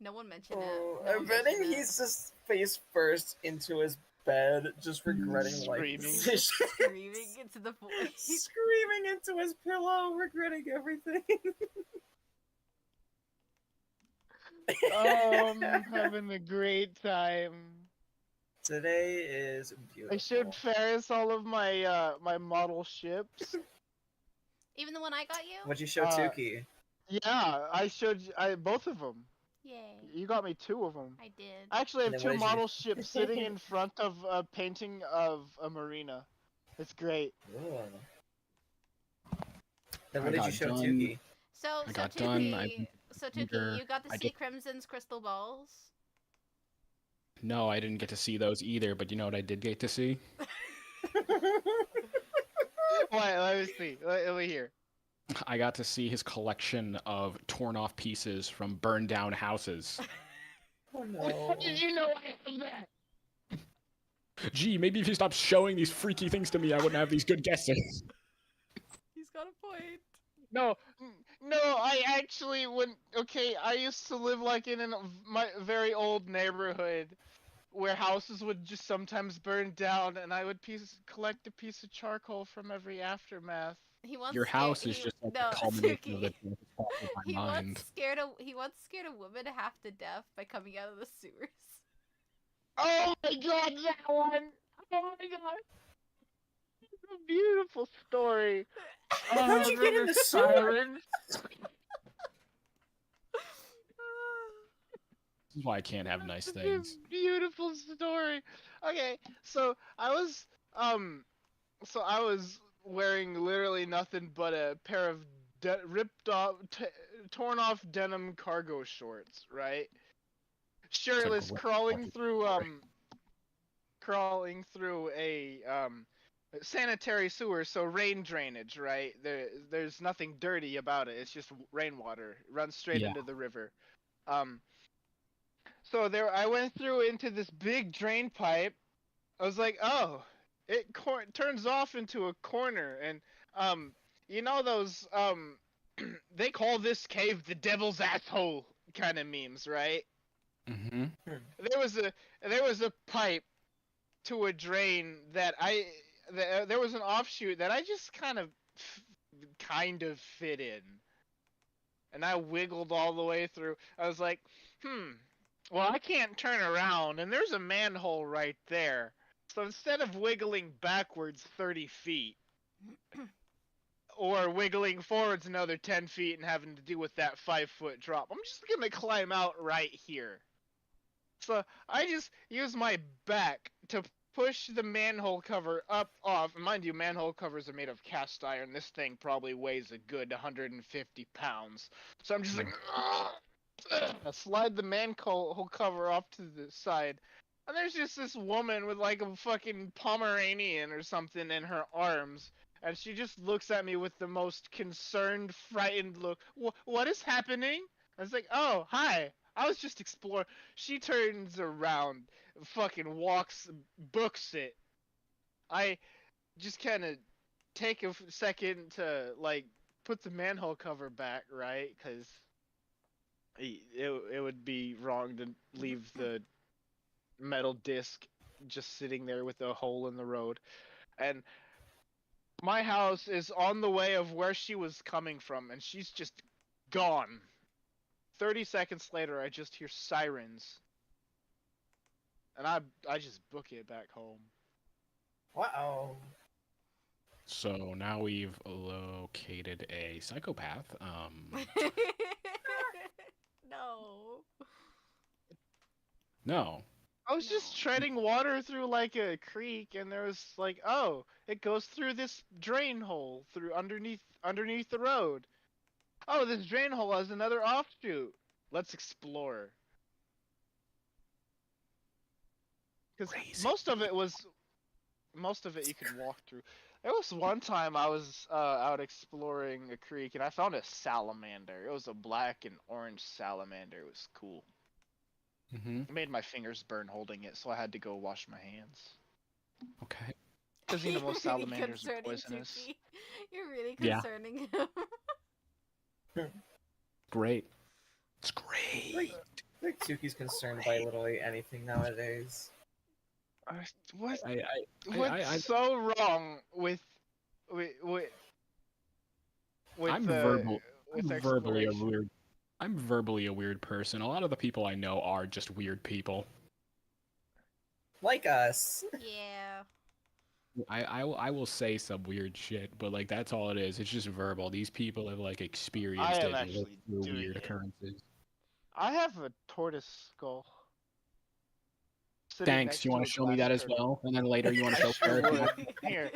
No one mentioned Oh, it. No I'm one betting mentioned it. he's just face first into his bed, just regretting life Screaming. decisions. Screaming into the void. Screaming into his pillow, regretting everything. Oh, I'm having a great time. Today is beautiful. I showed Ferris all of my my model ships. Even the one I got you? What'd you show Uh, Tuki? Yeah, I showed both of them. Yay. You got me 2 of them. I did. I actually have And then 2 what did you- model ships sitting in front of a painting of a marina. It's great. Ooh. Then I what did you got show done. Tuki? So, I so got Tuki, done, I so beat Tuki, her, you got to I see did- Crimson's crystal balls. No, I didn't get to see those either, but you know what I did get to see? Wait, let me see. Let me hear. I got to see his collection of torn off pieces from burned down houses. Oh no. you know I have that? Gee, maybe if you stopped showing these freaky things to me, I wouldn't have these good guesses. He's got a point. No, I actually wouldn't. Okay, I used to live like in my very old neighborhood where houses would just sometimes burn down, and I would collect a piece of charcoal from every aftermath. He wants Your house is he, just like no, the culmination of Tuki. the thoughts of my He mind. once scared a woman half to death by coming out of the sewers. Oh my god, that one! Oh my god! It's a beautiful story. How'd you get in the sewer? sirens. is why I can't have nice Such a things. beautiful story. Okay, so I was wearing literally nothing but a pair of ripped off, torn off denim cargo shorts, right? It's a Shirtless, great crawling fucking through story. a sanitary sewer, so rain drainage, right? There's nothing dirty about it. It's just rainwater. It runs straight Yeah. into the river. Um, so there, I went through into this big drain pipe. I was like, oh, it turns off into a corner, and um, you know those they call this cave the devil's asshole kind of memes, right? Mm-hmm. There was a pipe to a drain that there was an offshoot that I just kind of fit in, and I wiggled all the way through. I was like, well, I can't turn around, and there's a manhole right there. So instead of wiggling backwards 30 feet, or wiggling forwards another 10 feet and having to deal with that 5-foot drop, I'm just gonna climb out right here. So I just use my back to push the manhole cover up off. And mind you, manhole covers are made of cast iron. This thing probably weighs a good 150 pounds. So I'm just like, I slide the manhole cover off to the side. And there's just this woman with like a fucking Pomeranian or something in her arms. And she just looks at me with the most concerned, frightened look. What is happening? I was like, oh, hi. I was just exploring. She turns around, fucking walks, books it. I just kind of take a second to, like, put the manhole cover back, right? Because it would be wrong to leave the metal disc just sitting there with a hole in the road. And my house is on the way of where she was coming from, and she's just gone. 30 seconds later, I just hear sirens. And I just book it back home. Wow. So now we've located a psychopath. No. No. I was just No. treading water through like a creek, and there was like, oh, it goes through this drain hole through underneath the road. Oh, this drain hole has another offshoot. Let's explore. Because Crazy. most of it you can walk through. There was one time I was out exploring a creek, and I found a salamander. It was a black and orange salamander. It was cool. Mm-hmm. It made my fingers burn holding it, so I had to go wash my hands. Okay. Because you know most You're really salamanders are concerning poisonous. Tuki. You're really Yeah. concerning him. Great. It's great. I think Tuki's concerned by literally anything nowadays. What? I What's so wrong with I'm with verbally a exploration? weird. I'm verbally a weird person. A lot of the people I know are just weird people. Like us. Yeah. I will say some weird shit, but like that's all it is. It's just verbal. These people have like I experienced am it and actually lived through doing weird it. occurrences. I have a tortoise skull. Sitting Thanks. next You want a to show me glass that as turtle. well, and then later you want to I show sure Claire? would. Here.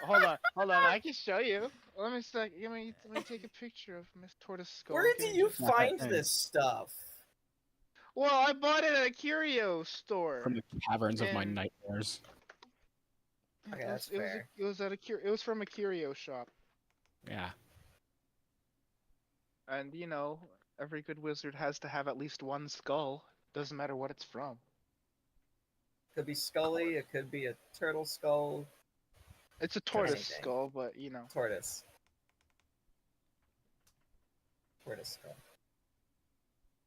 Hold on. I can show you. Let me take a picture of Miss Tortoise Skull. Where Give do me you just- find Thanks. this stuff? Well, I bought it at a curio store. From the caverns of my And- nightmares. Okay, It that's was, fair. it was from a curio shop. Yeah. And you know, every good wizard has to have at least one skull. Doesn't matter what it's from. Could be Scully, it could be a turtle skull, It's a tortoise anything. skull, but you know. tortoise. Tortoise skull.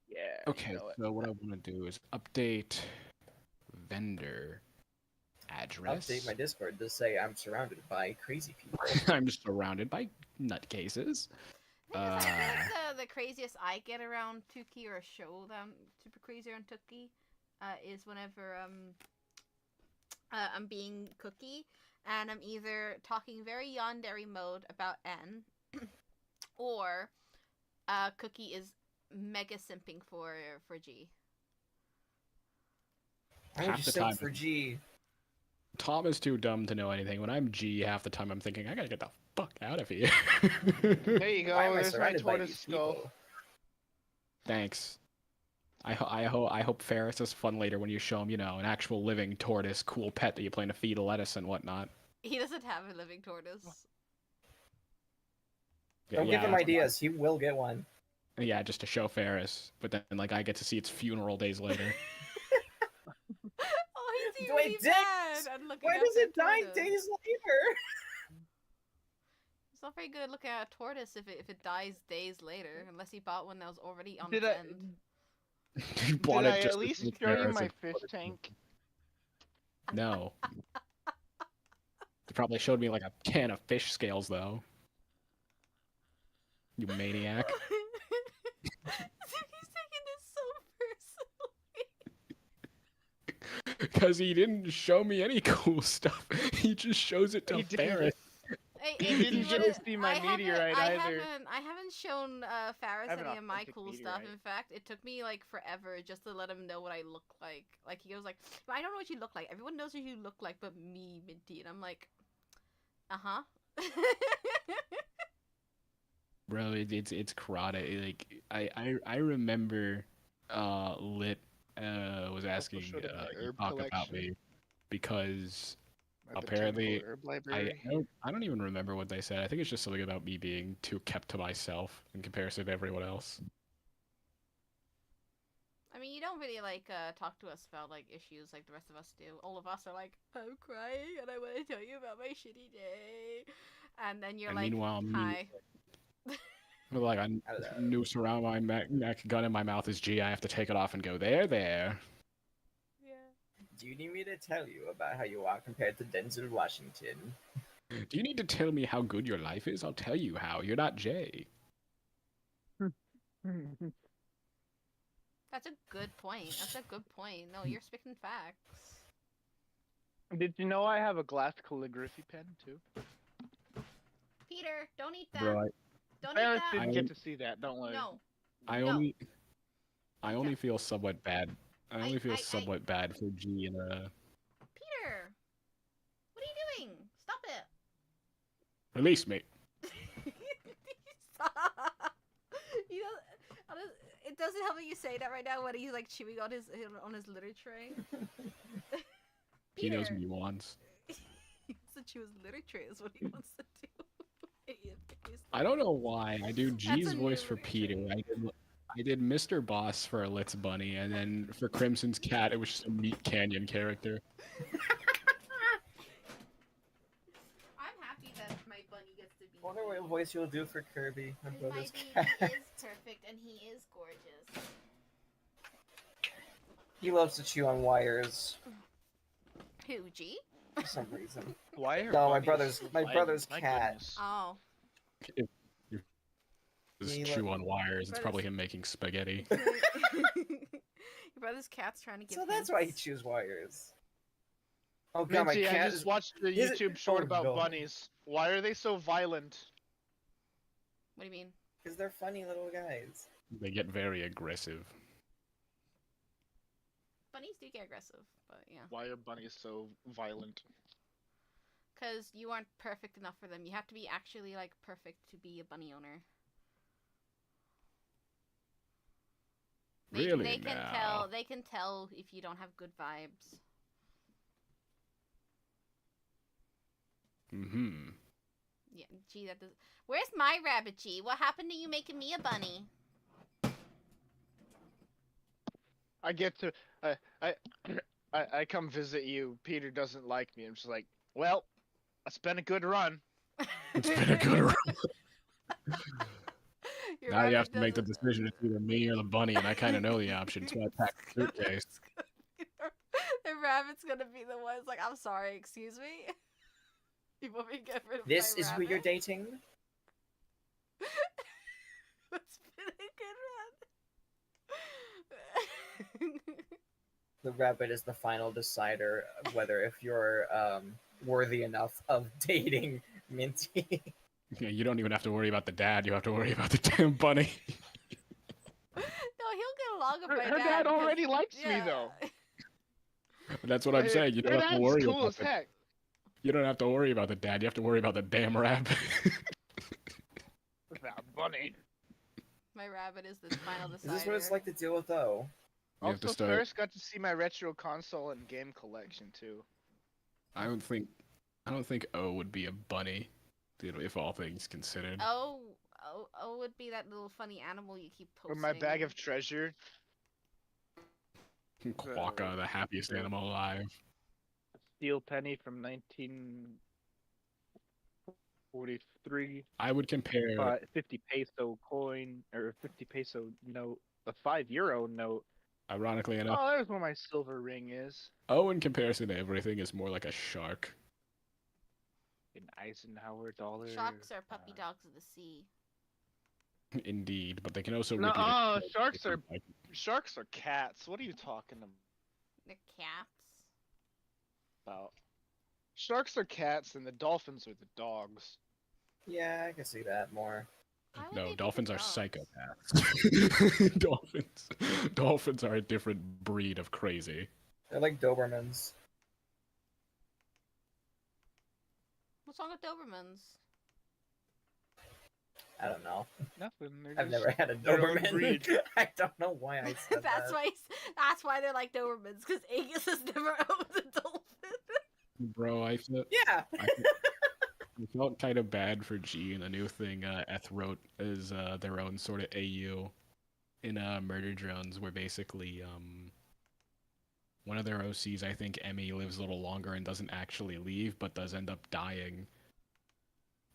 Yeah. Okay. You know it. So what I want to do is update vendor address. Update my Discord to say I'm surrounded by crazy people. I'm surrounded by nutcases. I think the craziest I get around Tuki, or show them super crazy around Tuki, is whenever I'm being Cookie, and I'm either talking very yandere mode about N, or Cookie is mega simping for G. I half would the just time, for G. Tom is too dumb to know anything. When I'm G, half the time I'm thinking, I gotta get the fuck out of here. There you go. Why am I There's my surrounded by tortoise these skull. people? Thanks. I hope Ferris is fun later when you show him, an actual living tortoise, cool pet that you plan to feed a lettuce and whatnot. He doesn't have a living tortoise. Don't give him ideas. He will get one. Yeah, just to show Ferris. But then, I get to see its funeral days later. Oh, he's Wait, really Dix, bad. at looking Why at does the it die tortoise. days later? It's not very good at looking at a tortoise if it dies days later, unless he bought one that was already on Did its I- end. You bought Did it I just at to least see show you Ferris my and- fish tank? No. You probably showed me like a can of fish scales, though. You maniac. He's taking this so personally. Because he didn't show me any cool stuff. He just shows it to He didn't. Ferris. Hey, He hey, didn't you get wanna- to see my I haven't- meteorite I either. I haven't shown Faris I have an any of my authentic cool stuff. meteorite. In fact, it took me like forever just to let him know what I look like. Like he was like, "I don't know what you look like. Everyone knows what you look like, but me, Minty." And I'm like, "Uh-huh." Bro, it's karate. Like I remember Lit was asking showed him my to herb talk about collection. me because My apparently, botanical herb library. I don't even remember what they said. I think it's just something about me being too kept to myself in comparison to everyone else. I mean, you don't really like talk to us about like issues like the rest of us do. All of us are like, "I'm crying and I want to tell you about my shitty day," and then you're And like, meanwhile, me- "Hi." Like a noose around my neck, gun in my mouth is G. I have to take it off and go there. Yeah. Do you need me to tell you about how you are compared to Denzel Washington? Do you need to tell me how good your life is? I'll tell you how. You're not Jay. That's a good point. That's a good point. No, you're speaking facts. Did you know I have a glass calligraphy pen too? Peter, don't eat that. Bro, Don't Ferris eat that. didn't I- get to see that. Don't worry. No. I No. only feel somewhat bad. I only feel I- somewhat bad for G and Peter, what are you doing? Stop it. release me. Stop. You know, it doesn't help that you say that right now when he's like chewing on his litter tray. He knows Peter. what he wants. He wants to chew his litter tray is what he wants to do. I don't know why. I do G's a voice new for Peter. I did Mr. Boss for Lit's Bunny, and then for Crimson's Cat, it was just a Meat Canyon character. I'm happy that my bunny gets to be. I wonder what voice you'll do for Kirby, my My brother's baby cat. is perfect and he is gorgeous. He loves to chew on wires Who, G? for some reason. Why are No, my bunnies brother's- so my violent? brother's My cat. goodness. Oh. Just He chew lo- on wires. It's Brothers- probably him making spaghetti. Your brother's cat's trying to give So that's why he hints. chews wires. Oh god, Minty, my I cat just is... watched the Is it- YouTube short oh, about no. bunnies. Why are they so violent? What do you mean? Because they're funny little guys. They get very aggressive. Bunnies do get aggressive, but yeah. Why are bunnies so violent? Because you aren't perfect enough for them. You have to be actually, like, perfect to be a bunny owner. Really They can now? tell. They can tell if you don't have good vibes. Mm-hmm. Yeah, gee, that does. Where's my rabbit, G? What happened to you making me a bunny? I get to I come visit you. Peter doesn't like me. I'm just like, well, it's been a good run. It's been a good run. Your Now you have rabbit to make the doesn't- decision. It's either me or the bunny, and I kind of know the option, so I packed the suitcase. The rabbit's gonna be the one. It's like, I'm sorry, excuse me. You want me to get rid of This my is who you're rabbit? dating? It's been a good run. The rabbit is the final decider of whether if you're worthy enough of dating Minty. Yeah, you don't even have to worry about the dad. You have to worry about the damn bunny. No, he'll get along with my Her dad because- already likes me yeah. though. That's what I'm saying. You don't have to That's worry cool about as the. heck. You don't have to worry about the dad. You have to worry about the damn rabbit. That bunny. My rabbit is the final Is this what it's decider. like to deal with O? You have to Also, start. Ferris got to see my retro console and game collection too. I don't think O would be a bunny, if all things considered. Oh, would be that little funny animal you keep Or posting. my bag of treasure. Quokka, the happiest animal alive. Steel penny from 1943. I would compare 50 peso coin or 50 peso note. A €5 note. Ironically enough, Oh, there's where my silver ring is. O in comparison to everything is more like a shark. An Eisenhower dollar. Sharks are puppy dogs of the sea. Indeed, but they can also No, rip you to sharks are like, sharks are cats. What are you talking They're cats. about? Sharks are cats and the dolphins are the dogs. Yeah, I can see that more. Why would they No, be dolphins the are dogs? psychopaths. Dolphins are a different breed of crazy. They're like Dobermans. What's wrong with Dobermans? I don't know. Nothing. They're I've just never had a their own Doberman. breed. I don't know why I said that's that. why they're like Dobermans, because Angus has never owned a dolphin. Bro, I Yeah. felt kind of bad for G, and the new thing Eth wrote is their own sort of AU in Murder Drones, where basically one of their OCs, I think Emmy, lives a little longer and doesn't actually leave, but does end up dying.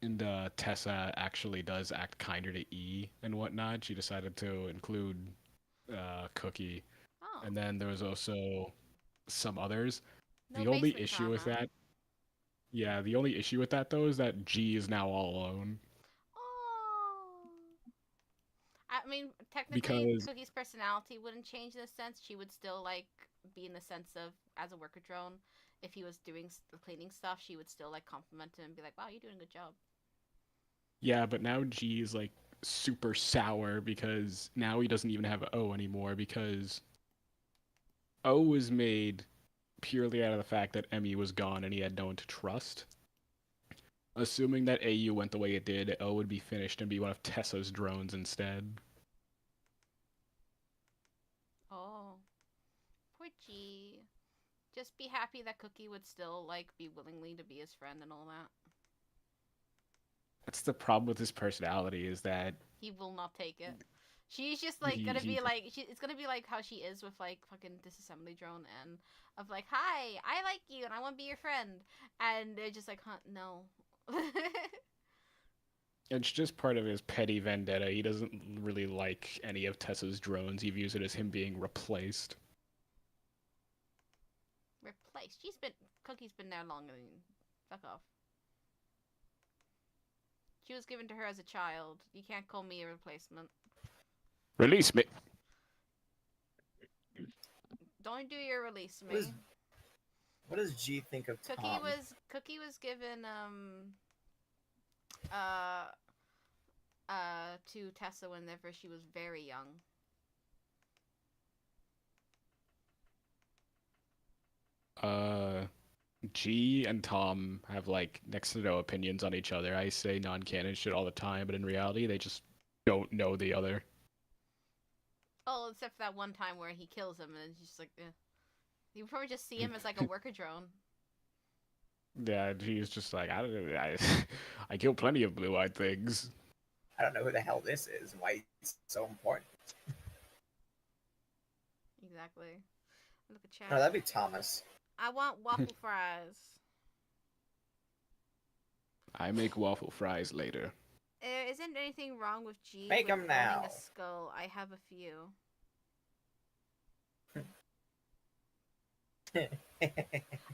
And Tessa actually does act kinder to E and whatnot. She decided to include Cookie. Oh, And then there was also some others. no The only basement issue with trauma. that, yeah, the only issue with that though is that G is now all alone. Oh. I mean, technically, Because- Cookie's personality wouldn't change in a sense. She would still like be in the sense of as a worker drone. If he was doing the cleaning stuff, she would still like compliment him and be like, "Wow, you're doing a good job." Yeah, but now G is like super sour because now he doesn't even have O anymore because O was made purely out of the fact that Emmy was gone and he had no one to trust. Assuming that AU went the way it did, O would be finished and be one of Tessa's drones instead. Oh, poor G. Just be happy that Cookie would still like be willingly to be his friend and all that. That's the problem with his personality is that He will not take it. She's just like He- gonna he- be like it's gonna be like how she is with like fucking disassembly drone and of like, hi, I like you and I want to be your friend, and they're just like, huh, no. it's just part of his petty vendetta. He doesn't really like any of Tessa's drones. He views it as him being replaced. Replaced. Cookie's been there longer than fuck off. She was given to her as a child. You can't call me a replacement. Release me. Don't do your release me. What does G think of Tom? Cookie was given to Tessa whenever she was very young. G and Tom have like next to no opinions on each other. I say non-canon shit all the time, but in reality, they just don't know the other. Oh, except for that one time where he kills him and it's just like, eh. You probably just see him as like a worker drone. Yeah, G's just like I kill plenty of blue-eyed things. I don't know who the hell this is and why he's so important. Exactly. Look at chat. Oh, that'd be Thomas. I want waffle fries. I make waffle fries later. There isn't anything wrong with G. Make with 'em now. owning a skull. I have a few.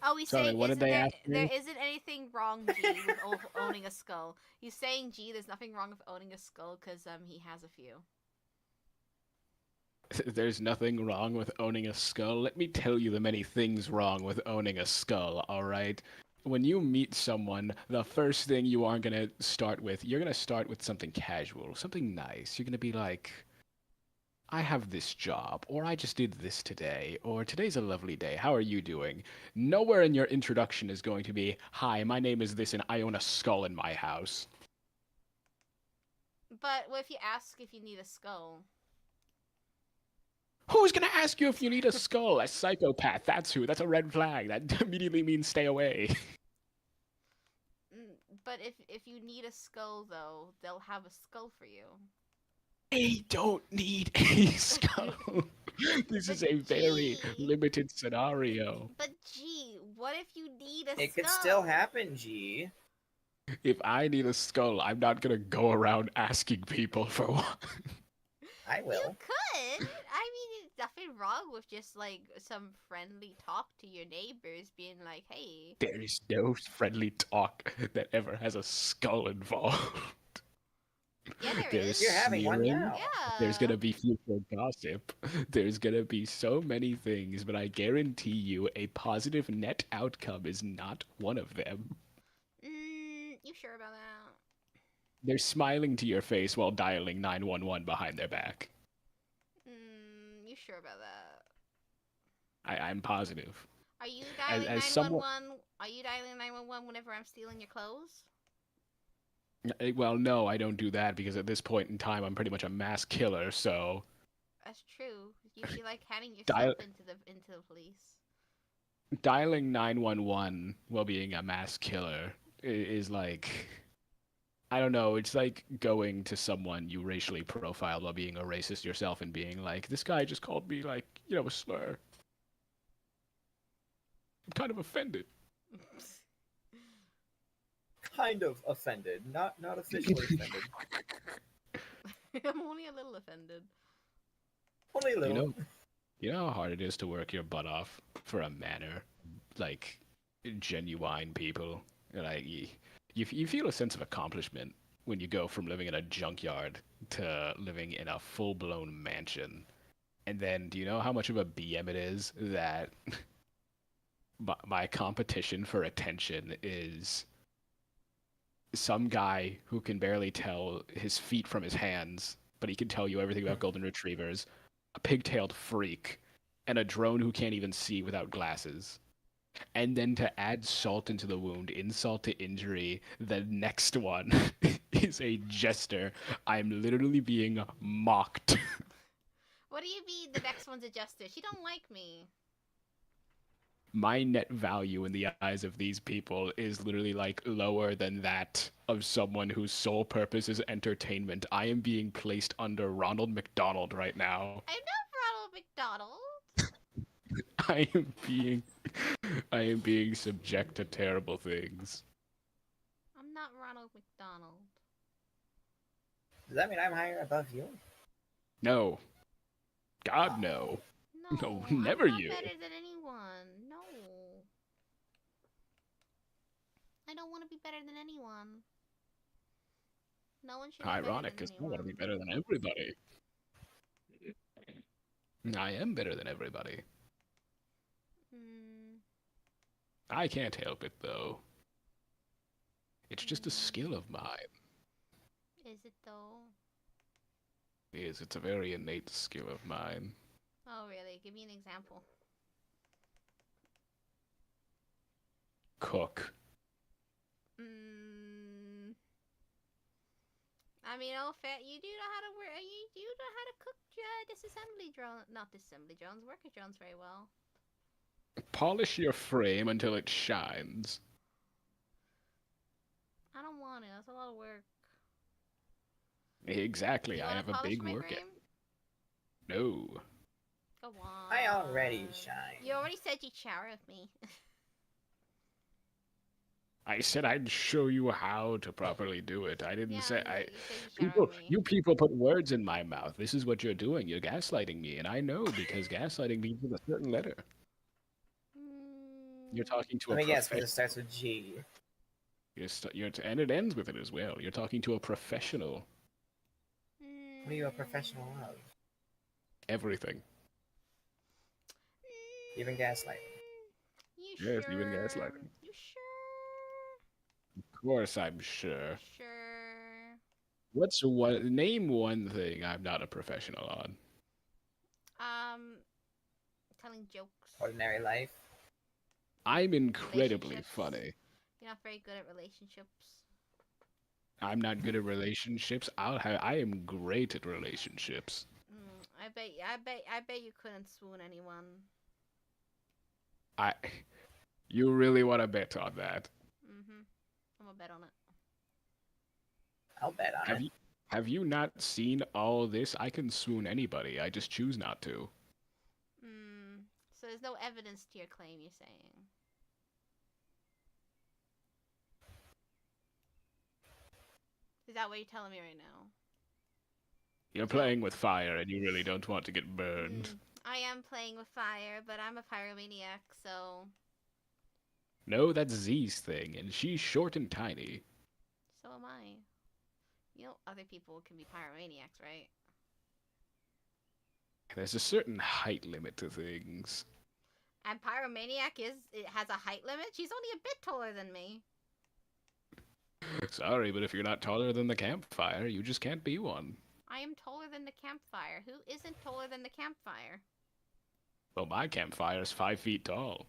Oh, he's Sorry, saying what did they ask there me? isn't anything wrong, G, with owning a skull. He's saying, G, there's nothing wrong with owning a skull because he has a few. There's nothing wrong with owning a skull. Let me tell you the many things wrong with owning a skull, alright? When you meet someone, the first thing you aren't going to start with, you're going to start with something casual, something nice. You're going to be like, I have this job, or I just did this today, or today's a lovely day. How are you doing? Nowhere in your introduction is going to be, hi, my name is this and I own a skull in my house. But what if you ask if you need a skull? Who's gonna ask you if you need a skull? A psychopath, that's who. That's a red flag. That immediately means stay away. But if you need a skull, though, they'll have a skull for you. I don't need a skull. This is a very limited scenario. But gee, what if you need a skull? It could still happen, G. If I need a skull, I'm not gonna go around asking people for one. I will. You could. I mean, it's nothing wrong with just like some friendly talk to your neighbors, being like, "Hey." There is no friendly talk that ever has a skull involved. Yeah, there There's is. You're having one sneering. now. Yeah. There's gonna be future gossip. There's gonna be so many things, but I guarantee you a positive net outcome is not one of them. You sure about that? They're smiling to your face while dialing 911 behind their back. You sure about that? I'm positive. Are you dialing as 911? Are you dialing 911 whenever I'm stealing your clothes? Well, no, I don't do that because at this point in time, I'm pretty much a mass killer, so... That's true. You feel like handing Dial- yourself into the police. Dialing 911 while being a mass killer is like... I don't know, it's like going to someone you racially profiled while being a racist yourself and being like, this guy just called me, like, a slur. I'm kind of offended. Kind of offended, not officially offended. I'm only a little offended. Only a little. You know how hard it is to work your butt off for a manner, like genuine people. Like you feel a sense of accomplishment when you go from living in a junkyard to living in a full-blown mansion. And then, do you know how much of a BM it is that my competition for attention is some guy who can barely tell his feet from his hands, but he can tell you everything about golden retrievers, a pigtailed freak, and a drone who can't even see without glasses. And then to add salt into the wound, insult to injury, the next one is a jester. I'm literally being mocked. What do you mean the next one's a jester? She don't like me. My net value in the eyes of these people is literally like lower than that of someone whose sole purpose is entertainment. I am being placed under Ronald McDonald right now. I'm not Ronald McDonald. I am being subject to terrible things. I'm not Ronald McDonald. Does that mean I'm higher above you? No. God, no. No, never I'm not you. better than anyone. No. I don't want to be better than anyone. No one should be Ironic, better because than I want to be anyone. better than everybody. I am better than everybody. I can't help it, though. It's just a skill of mine. Is it though? It is. It's a very innate skill of mine. Oh, really? Give me an example. Cook. I mean, oh, fat, you do know how to work. You do know how to cook disassembly drones, not disassembly drones, worker drones very well. Polish your frame until it shines. I don't want it. That's a lot of work. Exactly. You I wanna have a polish big my work frame? ethic. No. Go on. I already shine. You already said you'd shower with me. I said I'd show you how to properly do it. I didn't Yeah, say you I. said you'd shower People, with me. you people put words in my mouth. This is what you're doing. You're gaslighting me, and I know because gaslighting means with a certain letter. You're talking to Let a me guess, professional. because it starts with G. And it ends with it as well. You're talking to a professional. What are you a professional of? Everything. Even gaslighting. You Yes, sure? even gaslighting. You sure? Of course, I'm sure. Sure. Name one thing I'm not a professional on. telling jokes. Ordinary life. I'm incredibly Relationships. funny. You're not very good at relationships. I'm not good at relationships. I am great at relationships. I bet you couldn't swoon anyone. You really want to bet on that? Mm-hmm. I'm gonna bet on it. I'll bet on it. Have you not seen all this? I can swoon anybody. I just choose not to. So there's no evidence to your claim, you're saying? Is that what you're telling me right now? You're playing with fire, and you really don't want to get burned. I am playing with fire, but I'm a pyromaniac, so... No, that's Z's thing, and she's short and tiny. So am I. You know, other people can be pyromaniacs, right? There's a certain height limit to things. And pyromaniac it has a height limit? She's only a bit taller than me. Sorry, but if you're not taller than the campfire, you just can't be one. I am taller than the campfire. Who isn't taller than the campfire? Well, my campfire is 5 feet tall.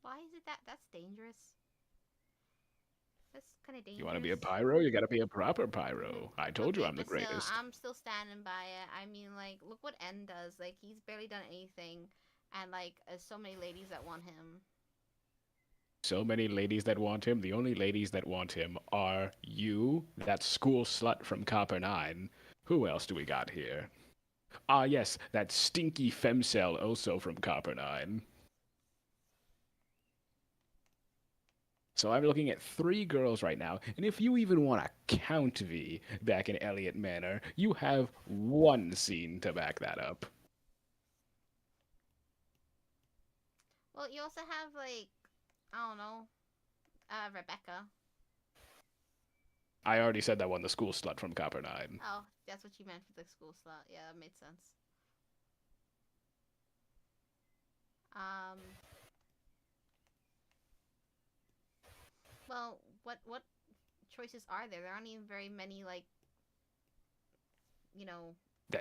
Why is it that's dangerous? That's kind of dangerous. You want to be a pyro? You gotta be a proper pyro. I told you I'm the but still, greatest. I'm still standing by it. I mean, like, look what N does. Like, he's barely done anything. And, like, so many ladies that want him. So many ladies that want him. The only ladies that want him are you, that school slut from Copper 9. Who else do we got here? Ah, yes, that stinky femcel also from Copper 9. So I'm looking at 3 girls right now, and if you even want to count V back in Elliott Manor, you have 1 scene to back that up. Well, you also have, like, I don't know, Rebecca. I already said that one, the school slut from Copper 9. Oh, that's what you meant for the school slut. Yeah, that made sense. Well, what choices are there? There aren't even very many, like, you know...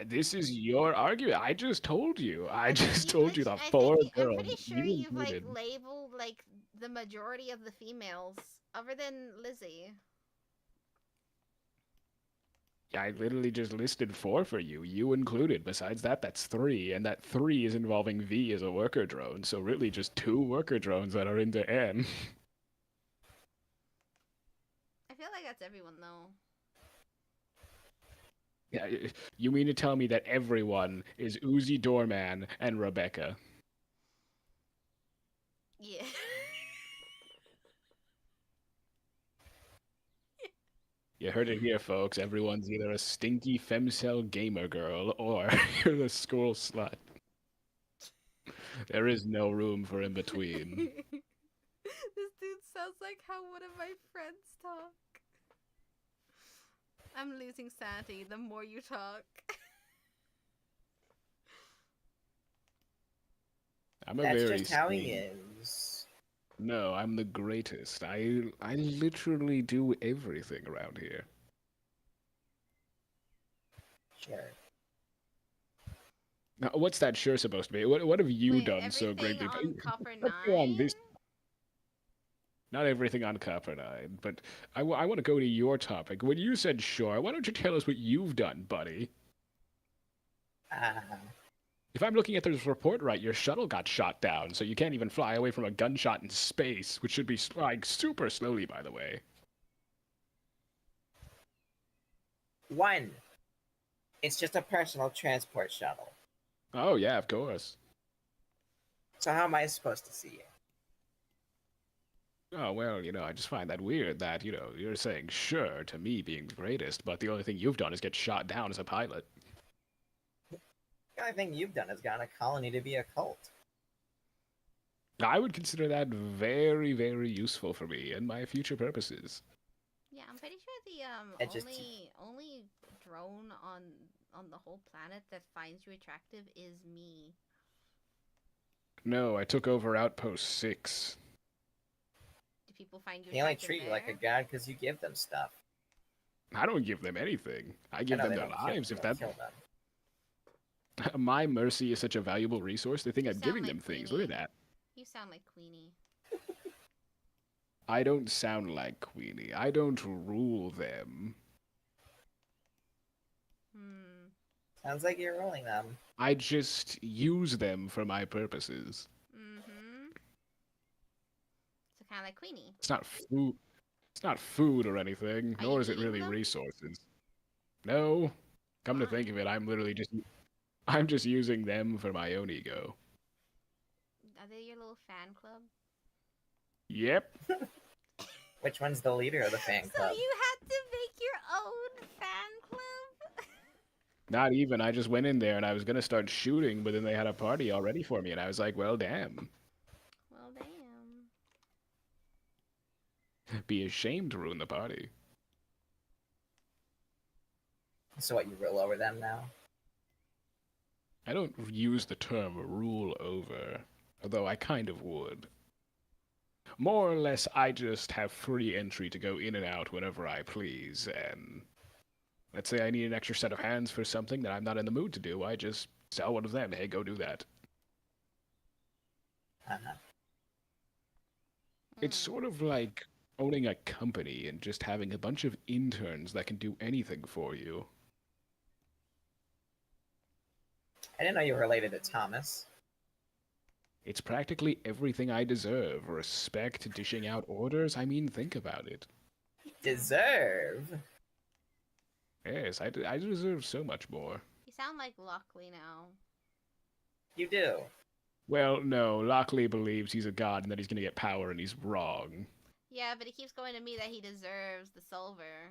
This is your argument. I just told you. I just told you the I'm 4 girls. pretty sure you you've, like, included. labeled, like, the majority of the females, other than Lizzie. I literally just listed 4 for you, you included. Besides that, that's 3, and that 3 is involving V as a worker drone, so really just 2 worker drones that are into N. I feel like that's everyone, though. Yeah, you mean to tell me that everyone is Uzi Doorman and Rebecca? Yeah. You heard it here, folks. Everyone's either a stinky femcel gamer girl or you're the school slut. There is no room for in between. This dude sounds like how one of my friends talk. I'm losing sanity the more you talk. I'm a That's very just how he sane- is. No, I'm the greatest. I literally do everything around here. Sure. Now, what's that sure supposed to be? What have you Wait, done so everything greatly? on Copper Let's go on 9? this- Not everything on Copper 9, but I want to go to your topic. When you said sure, why don't you tell us what you've done, buddy? If I'm looking at this report right, your shuttle got shot down, so you can't even fly away from a gunshot in space, which should be flying super slowly, by the way. 1. It's just a personal transport shuttle. Oh, yeah, of course. So how am I supposed to see it? Oh, well, I just find that weird that, you're saying sure to me being the greatest, but the only thing you've done is get shot down as a pilot. The only thing you've done is gotten a colony to be a cult. I would consider that very, very useful for me and my future purposes. Yeah, I'm pretty sure the only drone on the whole planet that finds you attractive is me. No, I took over Outpost 6. Do people find you They only attractive treat you like a there? god because you give them stuff. I don't give them anything. I give know them they their don't kill- lives they if don't that... kill them. My mercy is such a valuable resource. They think You I'm sound giving like them things. Look at Queenie. that. You sound like Queenie. I don't sound like Queenie. I don't rule them. Hmm. Sounds like you're ruling them. I just use them for my purposes. Mm-hmm. So kind of like Queenie. It's not food. It's not food or anything, Are nor you is it eating really them? resources. No. Come to think Why? of it, I'm just using them for my own ego. Are they your little fan club? Yep. Which one's the leader of the fan So club? you had to make your own fan club? Not even. I just went in there and I was gonna start shooting, but then they had a party all ready for me, and I was like, well, damn. Well, damn. Be ashamed to ruin the party. So what, you rule over them now? I don't use the term rule over, although I kind of would. More or less, I just have free entry to go in and out whenever I please, and let's say I need an extra set of hands for something that I'm not in the mood to do, I just tell one of them, hey, go do that. Uh-huh. It's sort of like owning a company and just having a bunch of interns that can do anything for you. I didn't know you were related to Thomas. It's practically everything I deserve. Respect, dishing out orders, I mean, think about it. Deserve? Yes, I deserve so much more. You sound like Lockley now. You do. Well, no, Lockley believes he's a god and that he's gonna get power, and he's wrong. Yeah, but he keeps going to me that he deserves the silver.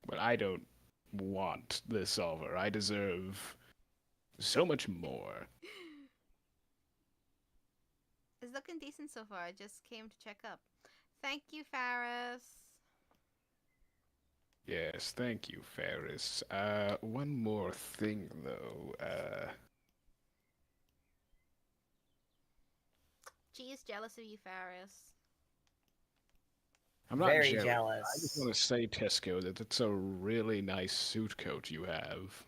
But I don't want the silver. I deserve so much more. It's looking decent so far. I just came to check up. Thank you, Faris. Yes, thank you, Ferris. One more thing, though. G is jealous of you, Faris. I'm not Very jealous. jealous. I just want to say, Tesco, that it's a really nice suit coat you have.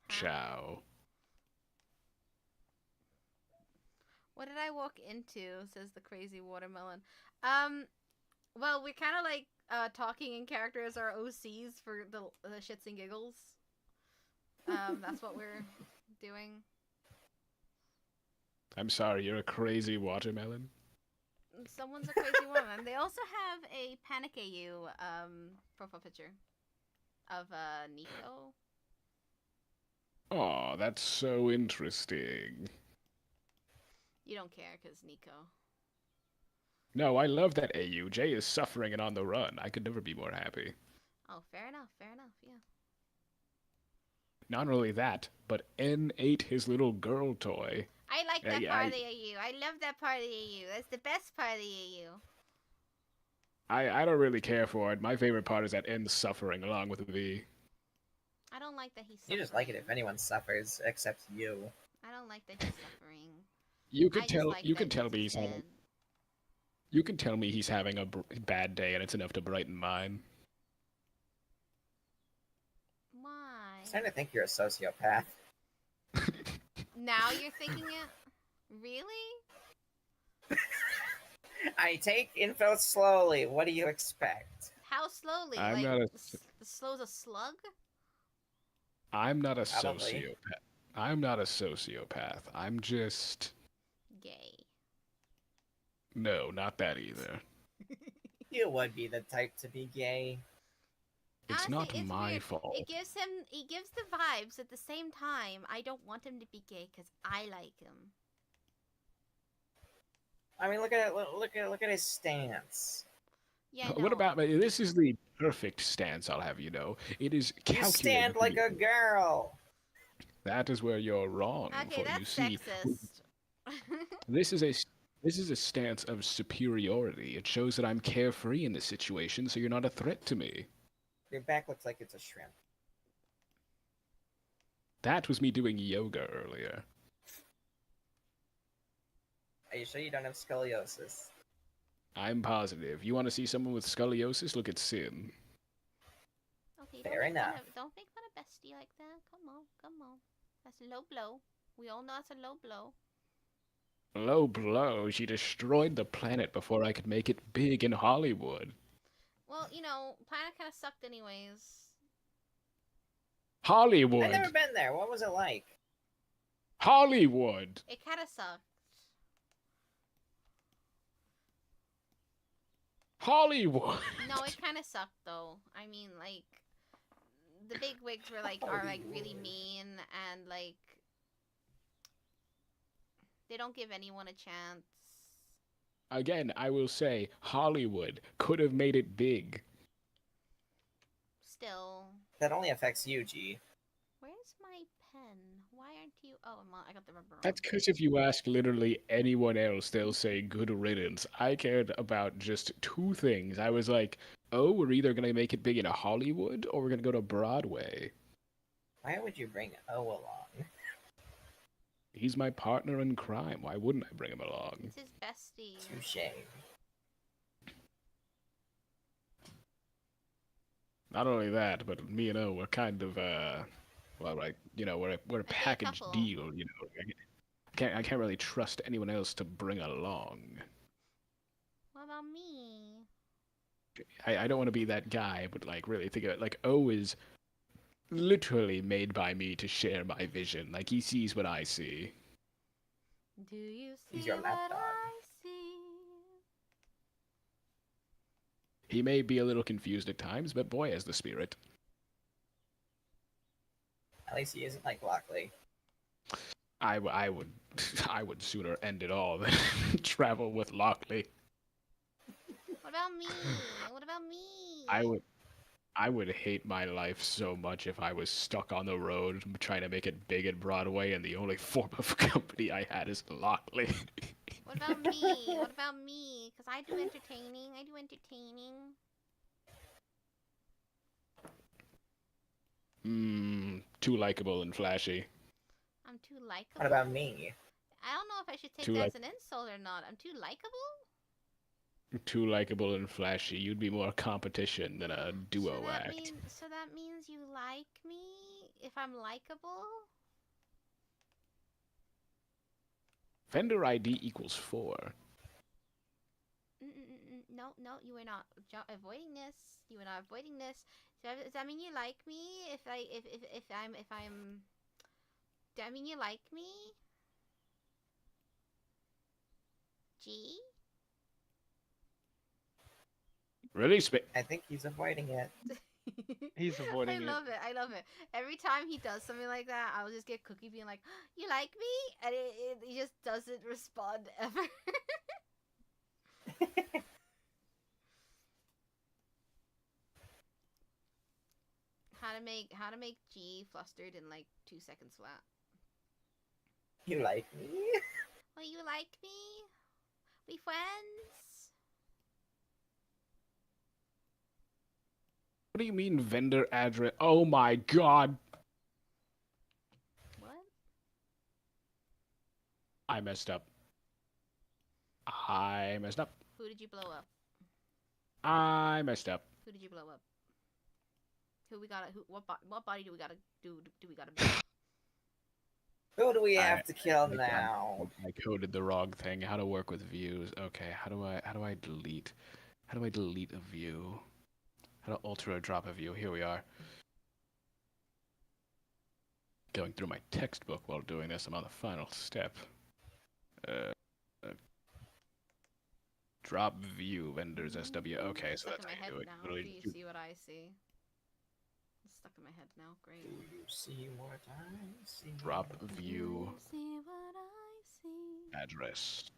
Ciao. What did I walk into? Says the crazy watermelon. Well, we're kind of like talking in character as our OCs for the shits and giggles. That's what we're doing. I'm sorry, you're a crazy watermelon? Someone's a crazy woman. They also have a Panic AU profile picture of Nico. Oh, that's so interesting. You don't care because Nico. No, I love that AU. Jay is suffering and on the run. I could never be more happy. Oh, fair enough, yeah. Not only that, but N ate his little girl toy. I like that Yeah, part of the AU. I love that part of the AU. That's the best part of the AU. I don't really care for it. My favorite part is that N's suffering along with V. I don't like that he's You just like it if anyone suffers, except you. I don't like that he's suffering. You could I just tell. like You that can tell me he's dead. having. You can tell me he's having a bad day, and it's enough to brighten mine. Why? I'm starting to think you're a sociopath. Now you're thinking it? Really? I take info slowly. What do you expect? How slowly? I'm like, not a- slow as a slug? I'm not a Probably. sociopath. I'm not a sociopath. I'm just. Gay. No, not that either. You would be the type to be gay. It's Honestly, not it's my weird. fault. He gives the vibes at the same time. I don't want him to be gay because I like him. I mean, look at his stance. Yeah, What no. about this? Is the perfect stance, I'll have you know. It is You calculated. stand like a girl. That is where you're wrong. Okay, for that's you see, sexist. this is a stance of superiority. It shows that I'm carefree in this situation, so you're not a threat to me. Your back looks like it's a shrimp. That was me doing yoga earlier. Are you sure you don't have scoliosis? I'm positive. You want to see someone with scoliosis? Look at Sin. Okay, Fair enough. Don't make fun of Bestie like that. Come on, come on. That's a low blow. We all know it's a low blow. Low blow. She destroyed the planet before I could make it big in Hollywood. Well, you know, Planet kind of sucked anyways. Hollywood. I've never been there. What was it like? Hollywood. It kind of sucked. Hollywood. No, it kind of sucked though. I mean, like, the big wigs were like are like really mean and like they don't give anyone a chance. Again, I will say Hollywood could have made it big. Still, That only affects you, G. where's my pen? Why aren't you? Oh, I got the rubber. That's because if you ask literally anyone else, they'll say good riddance. I cared about just two things. I was like, oh, we're either going to make it big in Hollywood or we're going to go to Broadway. Why would you bring O along? He's my partner in crime. Why wouldn't I bring him along? It's his bestie. Touche. Not only that, but me and O were kind of, well, like, you know, we're a package couple. deal, you know. I can't really trust anyone else to bring along. What about me? I don't want to be that guy, but like really think of it. Like O is literally made by me to share my vision. Like he sees what I see. Do you see He's your what lapdog. I see? He may be a little confused at times, but boy has the spirit. At least he isn't like Lockley. I would sooner end it all than travel with Lockley. What about me? What about me? I would hate my life so much if I was stuck on the road trying to make it big at Broadway and the only form of company I had is Lockley. What about me? What about me? Because I do entertaining. I do entertaining. Too likable and flashy. I'm too likable. What about me? I don't know if I should take Too that like- as an insult or not. I'm too likable? Too likable and flashy. You'd be more competition than a duo act. So that means you like me if I'm likable? Vendor ID equals 4. No, you are not avoiding this. You are not avoiding this. Does that mean you like me? If I'm does that mean you like me? G? Really? I think he's avoiding it. He's avoiding it. I love it. I love it. Every time he does something like that, I'll just get Cookie being like, "You like me?" And he just doesn't respond ever. How to make G flustered in like 2 seconds flat. You like me? Well, you like me? We friends? What do you mean vendor address? Oh my god! What? I messed up. I messed up. Who did you blow up? I messed up. Who did you blow up? Who we gotta? What body do we gotta do? Do we gotta? Beat? Who do we have to kill now? I coded the wrong thing. How to work with views. Okay, how do I delete? How do I delete a view? How to alter or drop a view? Here we are. Going through my textbook while doing this. I'm on the final step. Drop view vendors SW. Okay, so that's how you do it. Now. Do you see what I see? It's stuck in my head now. Great. Do you see what I see? Drop view See what I see. address.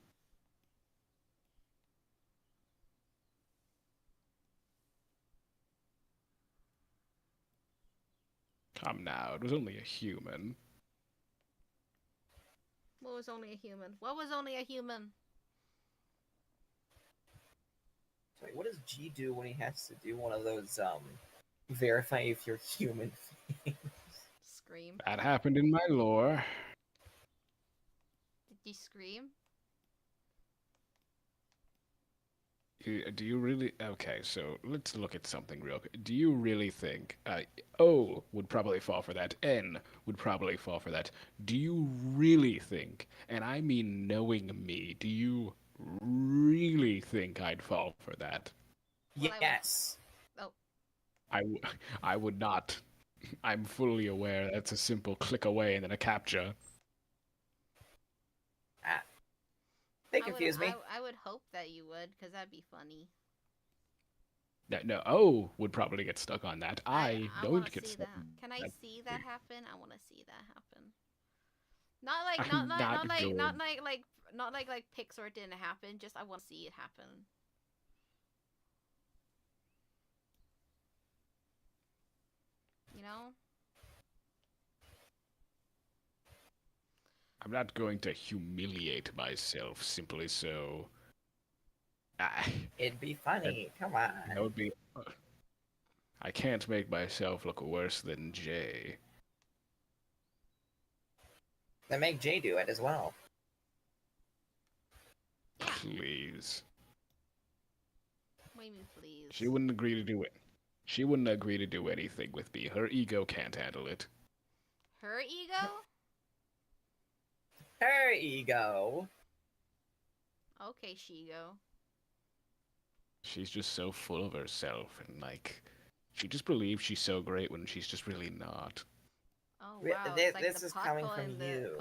Come now, it was only a human. What was only a human? What was only a human? Wait, what does G do when he has to do one of those verify if you're human things? Scream. That happened in my lore. Did you scream? Do you really? Okay, so let's look at something real quick. Do you really think O would probably fall for that? N would probably fall for that. Do you really think, and I mean knowing me, do you really think I'd fall for that? Well, I would- Yes. Oh, I would not. I'm fully aware that's a simple click away and then a captcha. Ah, they I would, confuse me. I would hope that you would, because that'd be funny. No, O would probably get stuck on that. I I don't want to get see stuck. that. Can I That- see that happen? I want to see that happen. Not like, I'm not going. not like pics or it didn't happen. Just I want to see it happen. You know? I'm not going to humiliate myself simply so. Ah, It'd be funny. Come that on. would be. I can't make myself look worse than Jay. Then make Jay do it as well. Please. What do you mean, please? She wouldn't agree to do it. She wouldn't agree to do anything with me. Her ego can't handle it. Her ego? Her ego. Okay, Shigo. She's just so full of herself and like she just believes she's so great when she's just really not. Oh Re- wow, thi- it's like this the is pot coming calling from the you.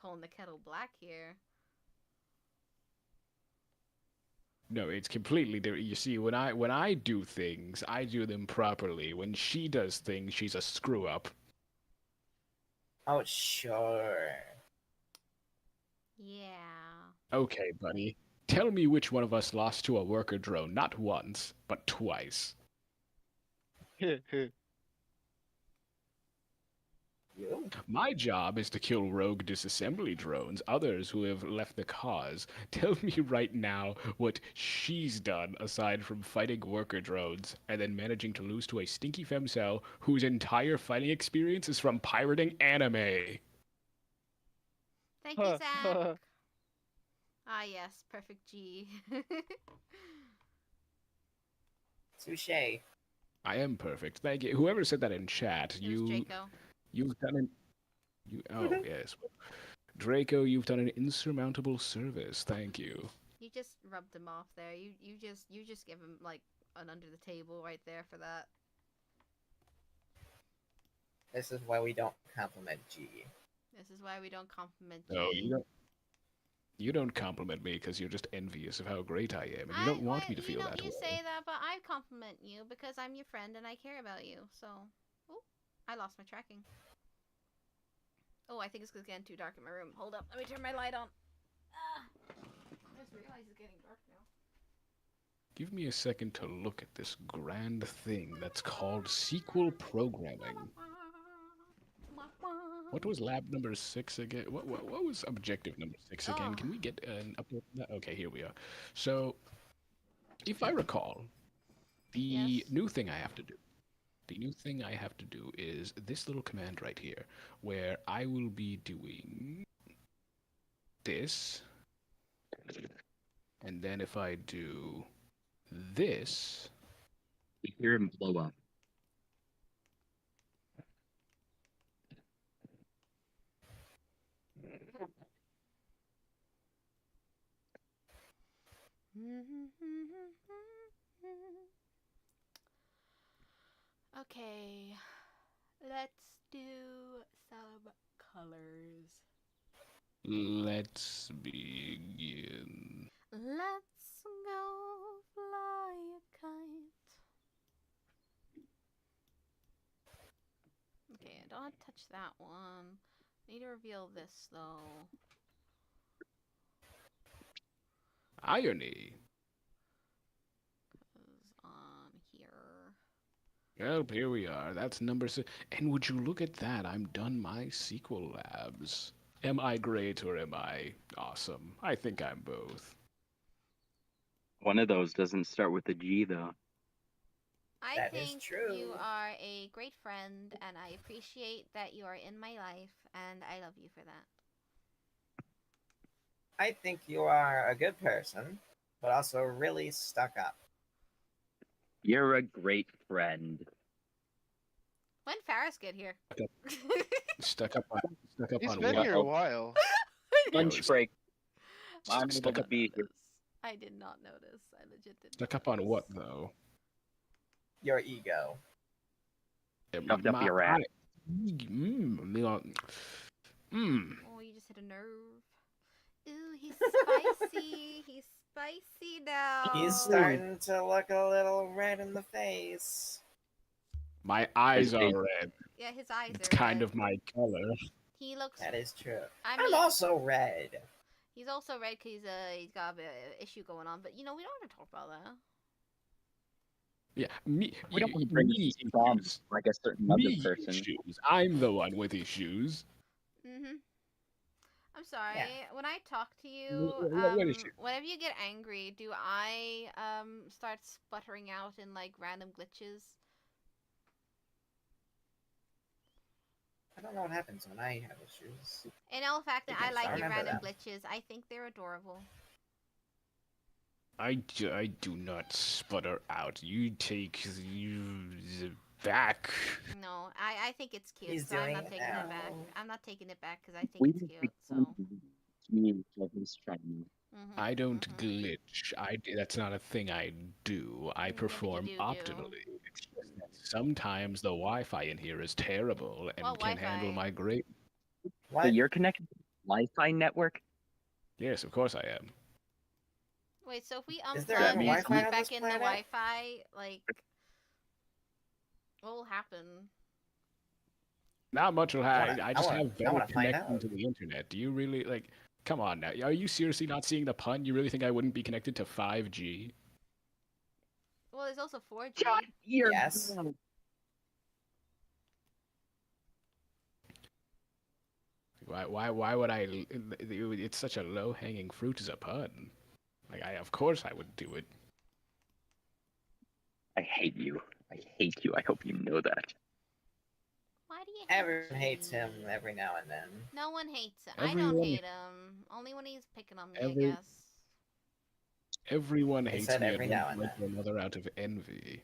calling the kettle black here. No, it's completely different. You see, when I do things, I do them properly. When she does things, she's a screw up. Oh, sure. Yeah. Okay, buddy. Tell me which one of us lost to a worker drone, not once, but twice. You? My job is to kill rogue disassembly drones, others who have left the cause. Tell me right now what she's done aside from fighting worker drones and then managing to lose to a stinky femcel whose entire fighting experience is from pirating anime. Thank you, Zach. Ah yes, perfect G. Touche. I am perfect. Thank you. Whoever said that in chat, It was Draco. you've done an oh yes. Draco, you've done an insurmountable service. Thank you. You just rubbed him off there. You just give him like an under the table right there for that. This is why we don't compliment G. This is why we don't compliment G. No, you don't. You don't compliment me because you're just envious of how great I am, and you don't want me to feel that You way. say that, but I compliment you because I'm your friend and I care about you. So, oh, I lost my tracking. Oh, I think it's because it's getting too dark in my room. Hold up, let me turn my light on. Ah, I just realized it's getting dark now. Give me a second to look at this grand thing that's called sequel programming. What was lab number 6 again? What was objective number 6 again? Oh. Can we get an update on that? Okay, here we are. So, if I recall, the Yes. new thing I have to do. The new thing I have to do is this little command right here, where I will be doing this, and then if I do this, You hear him blow up. Okay, let's do some colors. let's begin. Let's go fly a kite. Okay, I don't want to touch that one. Need to reveal this though. Irony. 'Cause on here. Well, here we are. That's number 6. And would you look at that? I'm done my sequel labs. Am I great or am I awesome? I think I'm both. One of those doesn't start with a G, though. I That is think true. you are a great friend, and I appreciate that you are in my life, and I love you for that. I think you are a good person, but also really stuck up. You're a great friend. When Ferris get here? Stuck up He's on been what? here a while. Lunch was- break. Stuck I'm able to up- be here. I did not notice. I legit did. Stuck up on what though? Your ego. Shoved up your ass. Oh, you just hit a nerve. Ooh, he's spicy. He's spicy now. He's starting to look a little red in the face. My eyes His are face- red. Yeah, his eyes It's are kind red. of my color. He looks. That is true. I I'm mean, also red. he's also red because he's got a issue going on. But you know, we don't have to talk about that. Yeah, me. We don't want to me bring issues. bombs like a certain other Me person. issues. I'm the one with issues. Mhm. I'm sorry. Yeah. When I talk to you, What issue? whenever you get angry, do I start sputtering out in like random glitches? I don't know what happens when I have issues. In all fact, I Yes, like I your remember random that. glitches. I think they're adorable. I do not sputter out. You take you back. No, I think it's cute, He's so I'm doing not it taking it back. now. I'm not taking it back because I think We it's need cute. So. I don't mhm. glitch. That's not a thing I do. I Yeah, but perform you do. optimally. It's just that sometimes the Wi-Fi in here is terrible and What can't handle Wi-Fi? my great. What? So you're connected to the Wi-Fi network? Yes, of course I am. Wait, so if we Is there unplug any and Wi-Fi plug on back this in the planet? Wi-Fi, like, what will happen? Not much will happen. I just wanna- have I better wanna find connection out. to the internet. Do you really like? Come on now. Are you seriously not seeing the pun? You really think I wouldn't be connected to 5G? Well, there's also 4G. Yes. Why would I? It's such a low-hanging fruit as a pun. Like of course I would do it. I hate you. I hate you. I hope you know that. Why do you hate Everyone hates him G? every now and then. No one hates him. I don't Everyone- hate him. Only when he's picking on me, Every- I guess. Everyone They hates said me every at now one and point or then. another out of envy.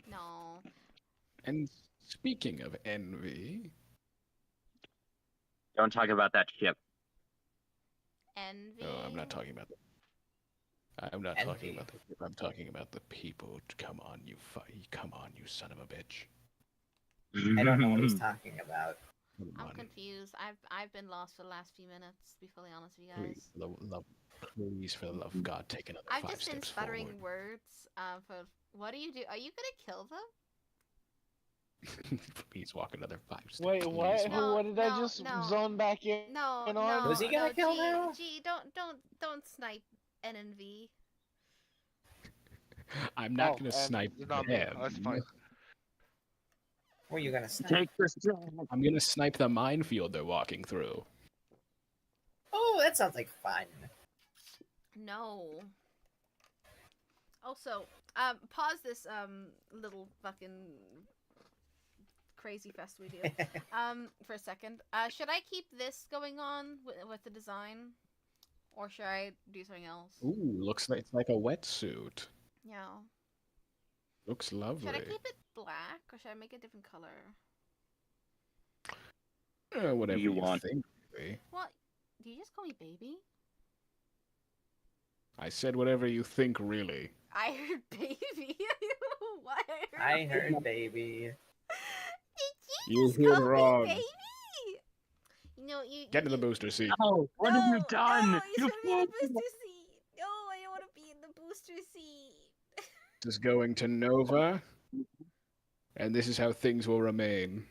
No. And speaking of envy, Don't talk about that ship. Envy. oh, I'm not talking about I'm not Envy. talking about the. I'm talking about the people. Come on, come on, you son of a bitch. I don't know what he's talking about. Come I'm on, confused. I've been lost for the last few minutes, to be fully honest with you please, guys. please, for the love of God, take another I've 5 just been steps stuttering forward. words. For what do you do? Are you gonna kill them? Please walk another 5 steps. Wait, what? please. No, What did I no, just no. zone back in? No, on? no. Was he gonna no, kill G, now? G, don't snipe NNV. I'm not Oh, gonna snipe not me. them. Oh, that's fine. Where are you gonna snipe? Take this. I'm gonna snipe the minefield they're walking through. Oh, that sounds like fun. No. Also, pause this little fucking crazy fest we do. For a second. Should I keep this going on with the design, or should I do something else? Ooh, looks like it's like a wetsuit. Yeah. Looks lovely. Should I keep it black, or should I make a different color? Whatever you you want. think. Really. What? Do you just call me baby? I said whatever you think, really. I heard baby. What? I heard baby. Did You just heard call me wrong. baby? You know, you Get in the you- booster seat. Oh, what have you No, done? No, you You should be in the fool. booster seat. No, I don't want to be in the booster seat. This is going to Nova, and this is how things will remain.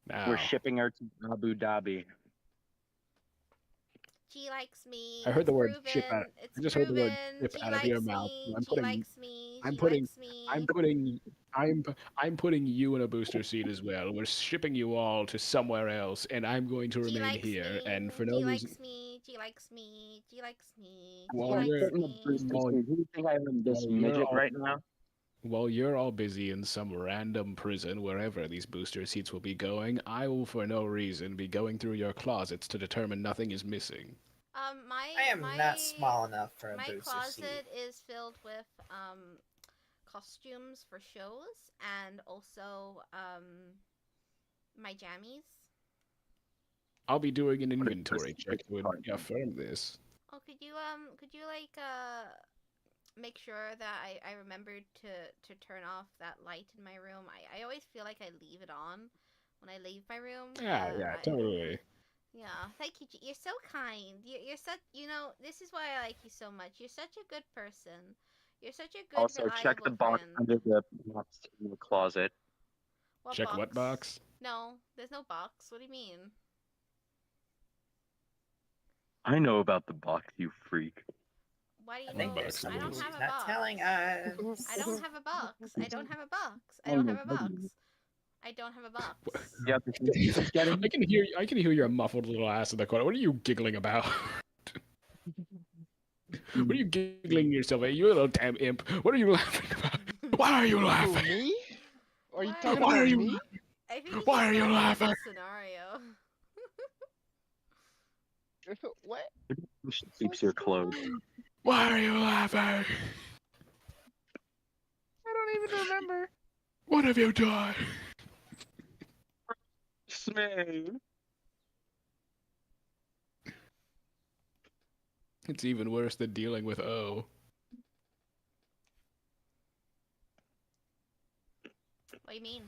Now, We're shipping her to Abu Dhabi. She likes me. I heard the it's word proven. ship out- It's I just heard the word proven. ship She out of your likes mouth. me. I'm She putting- likes me. I'm She putting- likes me. I'm putting you in a booster seat as well. We're shipping you all to somewhere else, and I'm going to She remain likes here. me. And for no She reason, likes me. She likes me. She likes me. Well, she you're- likes me. Well, Do you think I am this well, you're midget all- right now? While you're all busy in some random prison wherever these booster seats will be going, I will for no reason be going through your closets to determine nothing is missing. My I am my not small enough for a my booster seat. closet is filled with costumes for shows and also my jammies. I'll be doing an inventory check to affirm this. Oh, could you like make sure that I remembered to turn off that light in my room? I always feel like I leave it on when I leave my room. Yeah, yeah, totally. Yeah, thank you. You're so kind. You're such. You know, this is why I like you so much. You're such a good person. You're such a good, Also, check the reliable box friend. under the box in the closet. What Check box? what box? No, there's no box. What do you mean? I know about the box, you freak. Why do you I know? think there's box something I don't she's have a not box. telling us. I don't have a box. I don't have a box. I don't have a box. I don't have a box. Yeah, this is getting. I can hear your muffled little ass in the corner. What are you giggling about? What are you giggling yourself at? You little damn imp. What are you laughing about? Why are you Who, laughing? me? Are you Why? talking Why about are you me? I think it's Why are just you a laughing? Scenario. What? Keeps your clothes. Why are you laughing? I don't even remember. What have you done? Smane. It's even worse than dealing with O. What do you mean?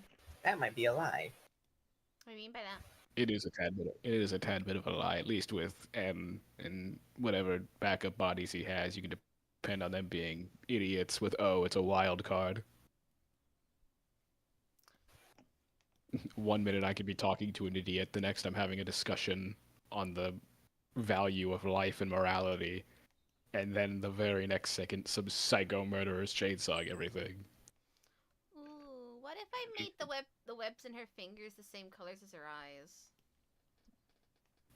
That might be a lie. What do you mean by that? It is a tad bit of a lie, at least with M and whatever backup bodies he has. You can depend on them being idiots. With O, it's a wild card. 1 minute I could be talking to an idiot, the next I'm having a discussion on the value of life and morality, and then the very next second some psycho murderers chainsawing everything. Ooh, what if I made the webs in her fingers the same colors as her eyes?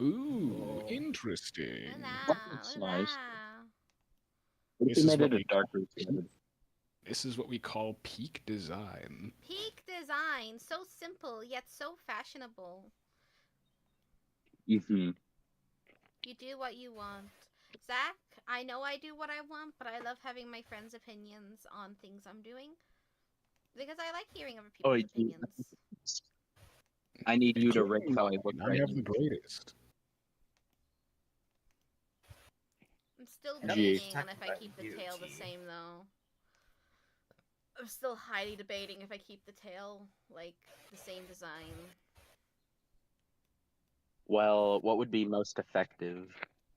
Ooh, interesting. That's nice. What if This you is made what it a we darker shade? This is what we call peak design. Peak design, so simple yet so fashionable. Mm-hmm. You do what you want. Zach, I know I do what I want, but I love having my friends' opinions on things I'm doing. Because I like hearing other Oh, people's opinions. I need you to rate how I look I right have the now. greatest. I'm still I don't Gee. debating on if I Talk keep the about tail you, the G. same, though. I'm still highly debating if I keep the tail, like, the same design. Well, what would be most effective?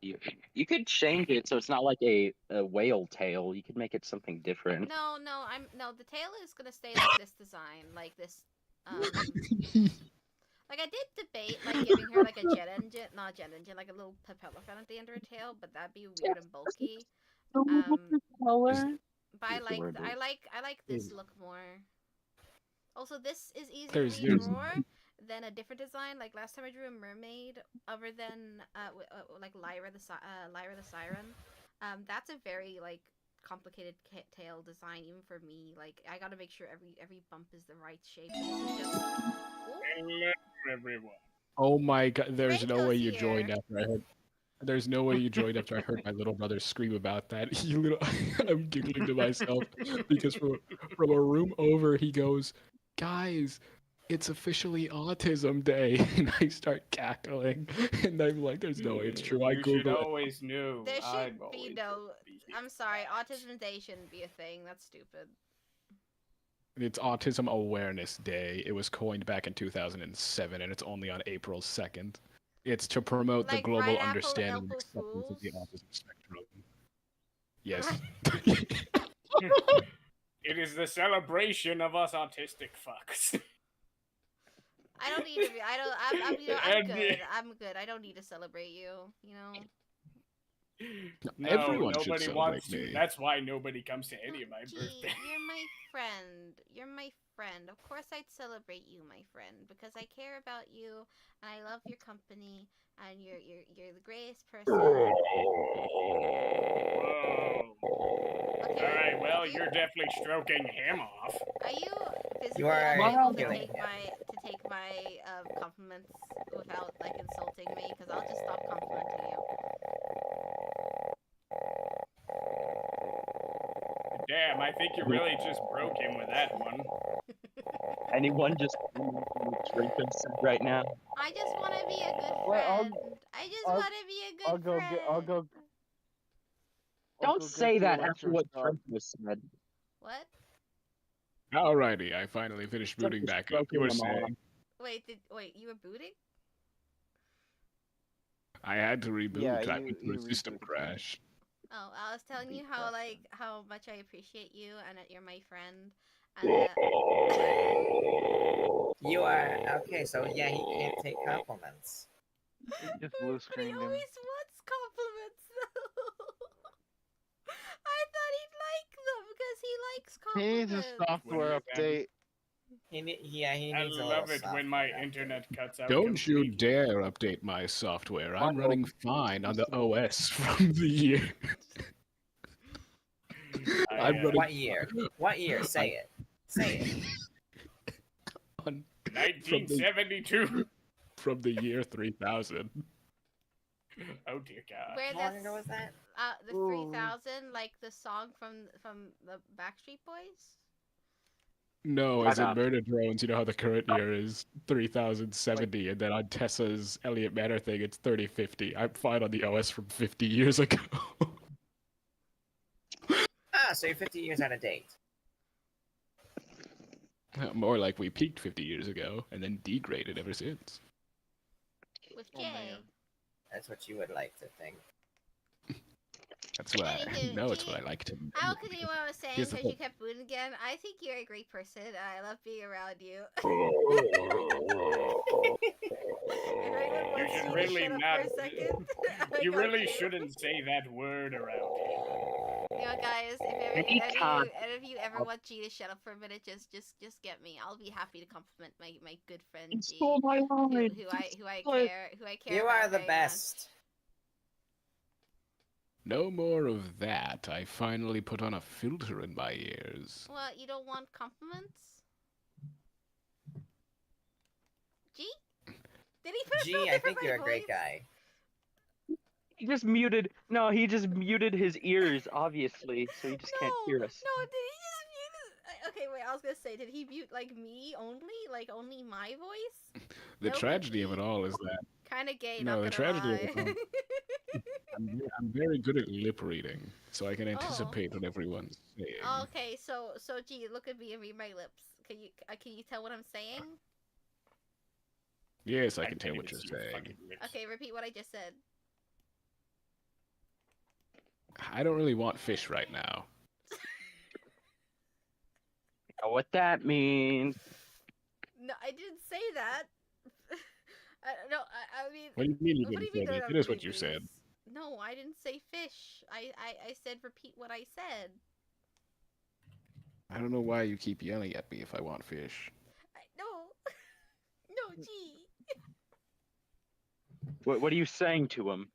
You could change it so it's not like a whale tail. You could make it something different. No, the tail is gonna stay like this design, like this, like I did debate, like, giving her, like, a jet engine, not a jet engine, like a little propeller fan at the end of her tail, but that'd be weird and bulky. But I like this look more. Also, this is easier There's- to redraw than a different design. Like last time I drew a mermaid, other than like Lyra the Siren. That's a very like complicated tail design even for me. Like I gotta make sure every bump is the right shape. This is just. Hello, everyone. Oh my god, there's no Reiko's way you here. joined after I heard. There's no way you joined after I heard my little brother scream about that. You little, I'm giggling to myself because from a room over he goes, "Guys, it's officially Autism Day," and I start cackling, and I'm like, "There's no way it's true." I You should Google it. always know. There should I've be always no. be I'm sorry, Autism Day shouldn't be a thing. That's stupid. It's Autism Awareness Day. It was coined back in 2007, and it's only on April 2nd. It's to promote the Like global Right Apple, understanding and April acceptance of the Fools? autism spectrum. Yes. It is the celebration of us autistic fucks. I don't need to be. I'm you know, I'm And- good. I'm good. I don't need to celebrate you. You know. No, Everyone should nobody celebrate wants to. me. That's why nobody comes to any of my Gee, birthdays. you're my friend. You're my friend. Of course I'd celebrate you, my friend, because I care about you and I love your company and you're the greatest person. Whoa. Okay. Alright, well, Well, you're definitely stroking him off. Are you physically You are unable to killing take him. my compliments without like insulting me? Because I'll just stop complimenting you. Damn, I think you really just broke him with that one. Anyone just drink right now? I just want to be a good Well, friend. I just I'll- want to be a good I'll go friend. get. I'll go. Don't say that after what Trent was said. What? Alrighty, I finally finished Trent booting was back up. You stroking were them saying Wait, you were booting? I had to reboot. Yeah, I you- went through you a system rebooted. crash. Oh, I was telling you how That's like how much I appreciate you and that you're my friend. And that... You are okay. So yeah, he can't take compliments. Just blue But he screened him. always wants compliments though. I thought he'd like them because he likes He needs compliments. a software update. He needs I a love little it when my software internet cuts out. Don't you completely. dare update my software. I'm Uh-oh. running fine on the OS from the year. I'm running What year? What year? Say it. Say it. on 1972. from the year 3000. Oh dear God. Where How long that's ago was that? the 3000, like the song from the Backstreet Boys. No, Why as in not? Murder Drones, you know how the current year is 3070, and then on Tessa's Elliot Manor thing, it's 3050. I'm fine on the OS from 50 years ago. Ah, so you're 50 years out of date. More like we peaked 50 years ago, and then degraded ever since. With Oh, Jay. man. That's what you would like to think. That's what I Anywho, know. It's Gee, what I like to. I'll continue what I was saying Here's the because you thing. kept booting again. I think you're a great person, and I love being around you. And Raymond You wants should you to really shut up not. for a second. You Like, really okay. shouldn't say that word around here. You know, guys, if Anytime. any of you ever want G to shut up for a minute, just get me. I'll be happy to compliment my good friend G, Stole my who line. I care You about are the very best. No more of that. I finally put on a filter in my ears. much. What, you don't want compliments? G? Did he put a Gee, filter I for think my you're a great voice? guy. He just muted. No, he just muted his ears, obviously, so he just can't hear us. No, did he just mute his... Okay, wait, I was gonna say, did he mute, like, me only? Like, only my voice? The Nope. tragedy of it all is that Kinda gay, No, not the gonna tragedy of it lie. I'm very good at lip reading, so I can anticipate what everyone's saying. Okay, so G, look at me and read my lips. Can you tell what I'm saying? Yes, I I can can't tell even what you're see your saying. fucking lips. Okay, repeat what I just said. I don't really want fish right now. Know what that means? No, I didn't say that. I mean. What do you mean you What do didn't you mean? say there that? are It is three what you things? said. No, I didn't say fish. I said repeat what I said. I don't know why you keep yelling at me if I want fish. No. No, G. What are you saying to him?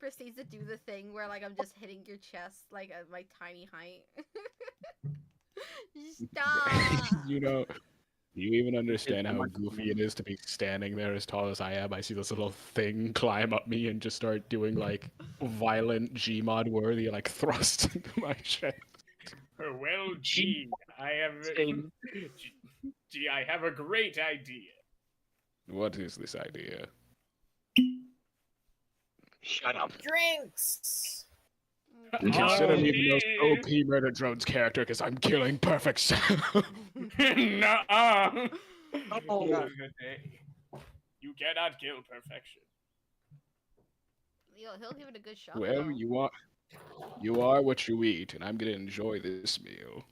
Proceeds to do the thing where like I'm just hitting your chest like at my tiny height. Stop. You know, do you even understand so how much goofy it is to be standing there as tall as I am? I see this little thing climb up me and just start doing like violent Gmod worthy like thrusts into my chest. Well, gee, I have. Gee, I have a great idea. What is this idea? Shut up. Drinks! Consider me the most Okay. OP Murder Drones character because I'm killing perfect sound. Nuh-uh. Oh. Not today. You cannot kill perfection. He'll give it a good shot. Well, though. you are what you eat, and I'm gonna enjoy this meal.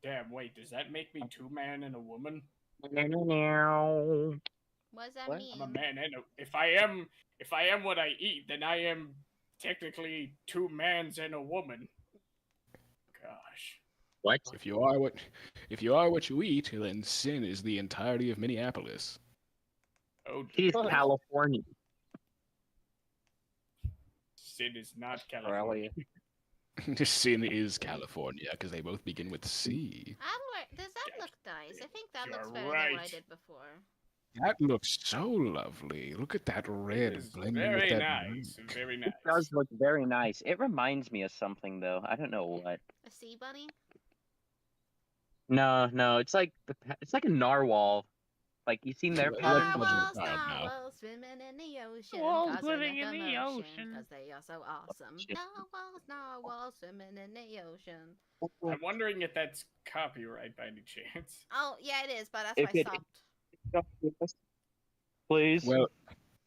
Damn, wait, does that make me two man and a woman? What does that What? mean? I'm a man and a. If I am what I eat, then I am technically two mans and a woman. Gosh. What? If you are what you eat, then sin is the entirety of Minneapolis. Oh, He's California. Sin is not California. Sin is California because they both begin with C. Does that look nice? I think that looks You're better than what I right. did before. That looks so lovely. Look at that It red is blending with very that nice. black. Very It nice. does look very nice. It reminds me of something though. I don't know what. A sea bunny? No, it's like it's like a narwhal. Like you seen their Let's pattern? budget Narwhals, child now. narwhals swimming in the ocean, Narwhals causing living a in the commotion, ocean. because they are so awesome. Shit. Narwhals swimming in the ocean. I'm wondering if that's copyright by any chance. Oh, yeah, it is, but that's If why I it- stopped. Please. Well,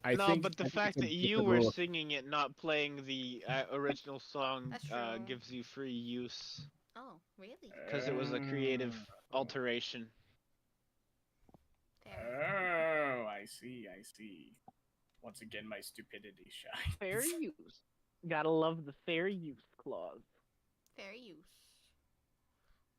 I No, think but the I think fact it's a that you different were rule of- singing it, not playing the original song, That's true. gives you free use Oh, really? because it was a creative alteration. Fair. Oh, I see. Once again, my stupidity shines. Fair use. Gotta love the fair use clause. Fair use.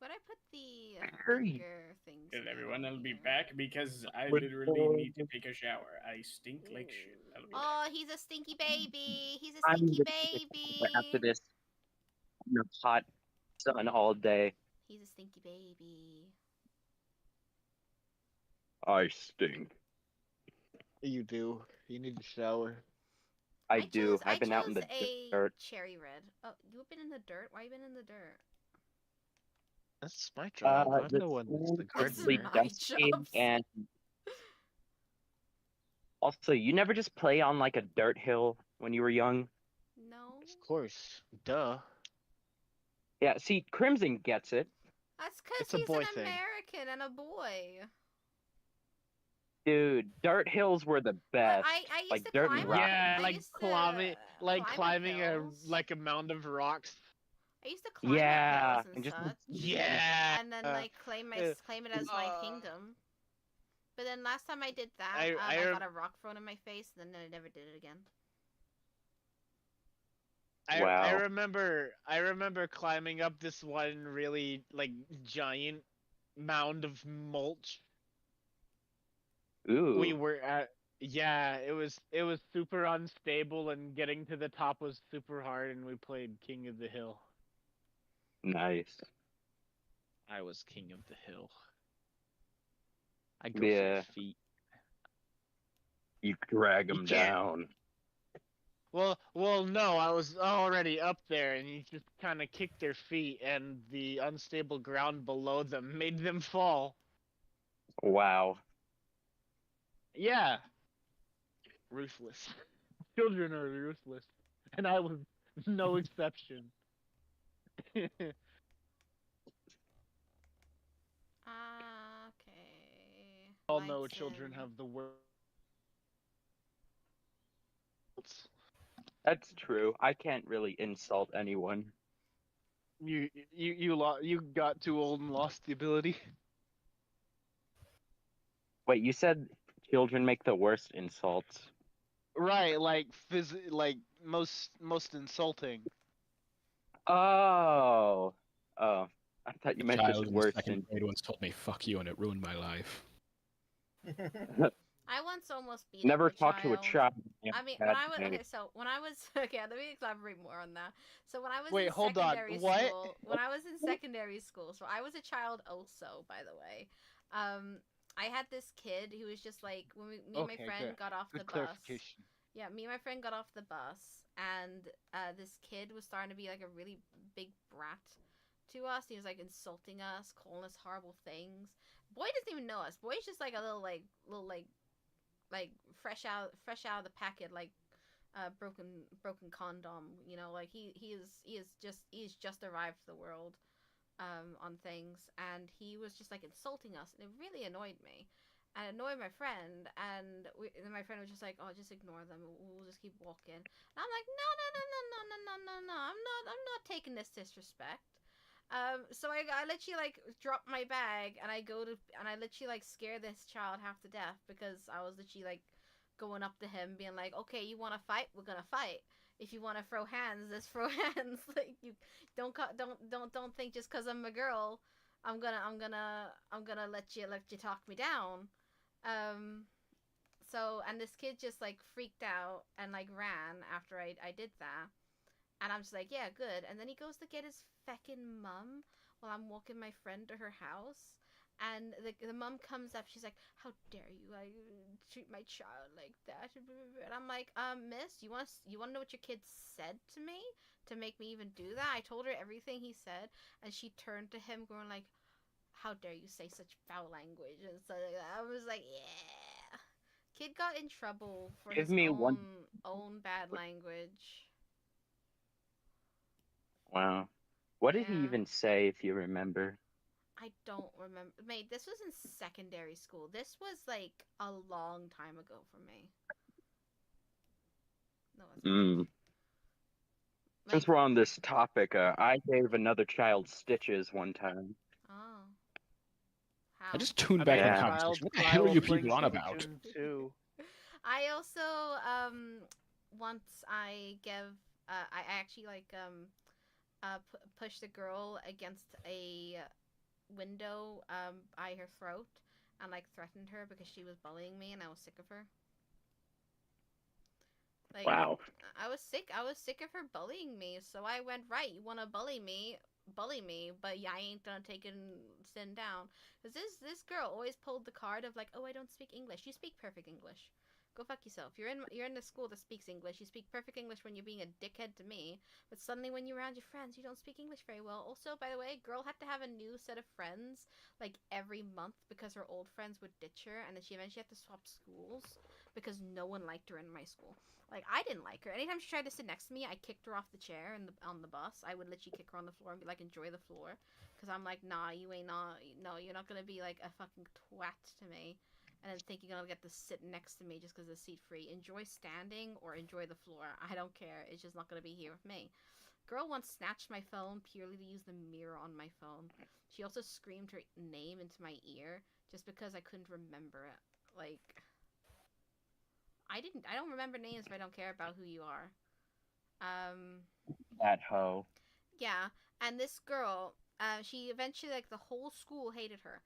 But I put the Fair use. finger things. And again everyone over will be here. back because I With literally need to take a shower. I stink like shit. I'll be back. Oh, he's a stinky baby. He's a I'm stinky gonna take baby. But after this, in the hot sun all day. He's a stinky baby. I stink. You do. You need to shower. I do. I've been out in the chose a dirt. cherry red. Oh, you've been in the dirt? Why you been in the dirt? That's my job. I'm the the one that's the That's really gardener. my dusty job. and also, you never just play on like a dirt hill when you were young. No. Of course. Duh. Yeah, see, Crimson gets it. That's because It's a he's boy an thing. American and a boy. Dude, dirt hills were the But best. I used like to dirt climb and up. rock. Yeah, I like used to climbing a hills. like a mound of rocks. I used to climb Yeah, up hills and just- such. Yeah. And then like claim it as my kingdom. But then last time I did that, I I rem- got a rock thrown in my face, and then I never did it again. I Wow. remember climbing up this one really like giant mound of mulch. Ooh. We were at it was super unstable and getting to the top was super hard and we played King of the Hill. Nice. I was King of the Hill. I go for Yeah. the feet. You drag them You can't- down. Well, no, I was already up there, and you just kind of kicked their feet, and the unstable ground below them made them fall. Wow. Yeah. Ruthless. Children are ruthless, and I was no exception. Okay. All know Lights children in. have the worst. That's true. I can't really insult anyone. You got too old and lost the ability. Wait, you said children make the worst insults. Right, like like most insulting. Oh. Oh. I thought you A meant child just in worse second than. grade once told me "fuck you" and it ruined my life. I once almost beat Never up a talk to a child. I mean, Bad when I was day. okay, so when I was okay, let me elaborate more on that. So when I was Wait, in hold on, secondary what? school, when I was in secondary school, so I was a child also, by the way. I had this kid who was just like when me and my Okay, friend good. got off Good the bus. clarification. Yeah, me and my friend got off the bus, and this kid was starting to be like a really big brat to us. He was like insulting us, calling us horrible things. Boy doesn't even know us. Boy's just like a little fresh out of the packet, like broken condom. You know, like he's just arrived to the world, on things, and he was just like insulting us, and it really annoyed me. And annoyed my friend, and my friend was just like, "Oh, just ignore them. We'll just keep walking." And I'm like, "No. I'm not taking this disrespect." So I literally like drop my bag, and I literally like scare this child half to death because I was literally like going up to him, being like, "Okay, you want to fight? We're gonna fight. If you want to throw hands, let's throw hands. Like you don't think just because I'm a girl, I'm gonna let you talk me down." So, and this kid just like freaked out and like ran after I did that. And I'm just like, yeah, good. And then he goes to get his feckin' mum while I'm walking my friend to her house. And the mum comes up. She's like, "How dare you? I treat my child like that?" And I'm like, Miss, you want to know what your kid said to me to make me even do that? I told her everything he said, and she turned to him, going like, "How dare you say such foul language?" And so I was like, "Yeah." Kid got in trouble for Give his me one. own bad language. Wow. What did he Yeah. even say, if you remember? I don't remember. Mate, this was in secondary school. This was like a long time ago for me. No, it's not. Mm. Like, Since we're on this topic, I gave another child stitches one time. oh, I how? just tuned I back made in a the Yeah. child conversation. What the cry hell are while you playing people on about? Splatoon 2. I also once I actually like pushed a girl against a window by her throat and like threatened her because she was bullying me and I was sick of her. Like, Wow. I was sick. I was sick of her bullying me, so I went, right, you want to bully me, but yeah, I ain't gonna take it and sit down. Because this girl always pulled the card of like, oh, I don't speak English. You speak perfect English. Go fuck yourself. You're in a school that speaks English. You speak perfect English when you're being a dickhead to me, but suddenly when you're around your friends, you don't speak English very well. Also, by the way, girl had to have a new set of friends like every month because her old friends would ditch her, and then she eventually had to swap schools because no one liked her in my school. Like, I didn't like her. Anytime she tried to sit next to me, I kicked her off the chair on the bus. I would literally kick her on the floor and be like, enjoy the floor. Because I'm like, nah, you ain't not. No, you're not going to be like a fucking twat to me. And then think you're going to get to sit next to me just because the seat free. Enjoy standing or enjoy the floor. I don't care. It's just not going to be here with me. Girl once snatched my phone purely to use the mirror on my phone. She also screamed her name into my ear just because I couldn't remember it. Like, I don't remember names if I don't care about who you are. That hoe. Yeah, and this girl, she eventually, like, the whole school hated her.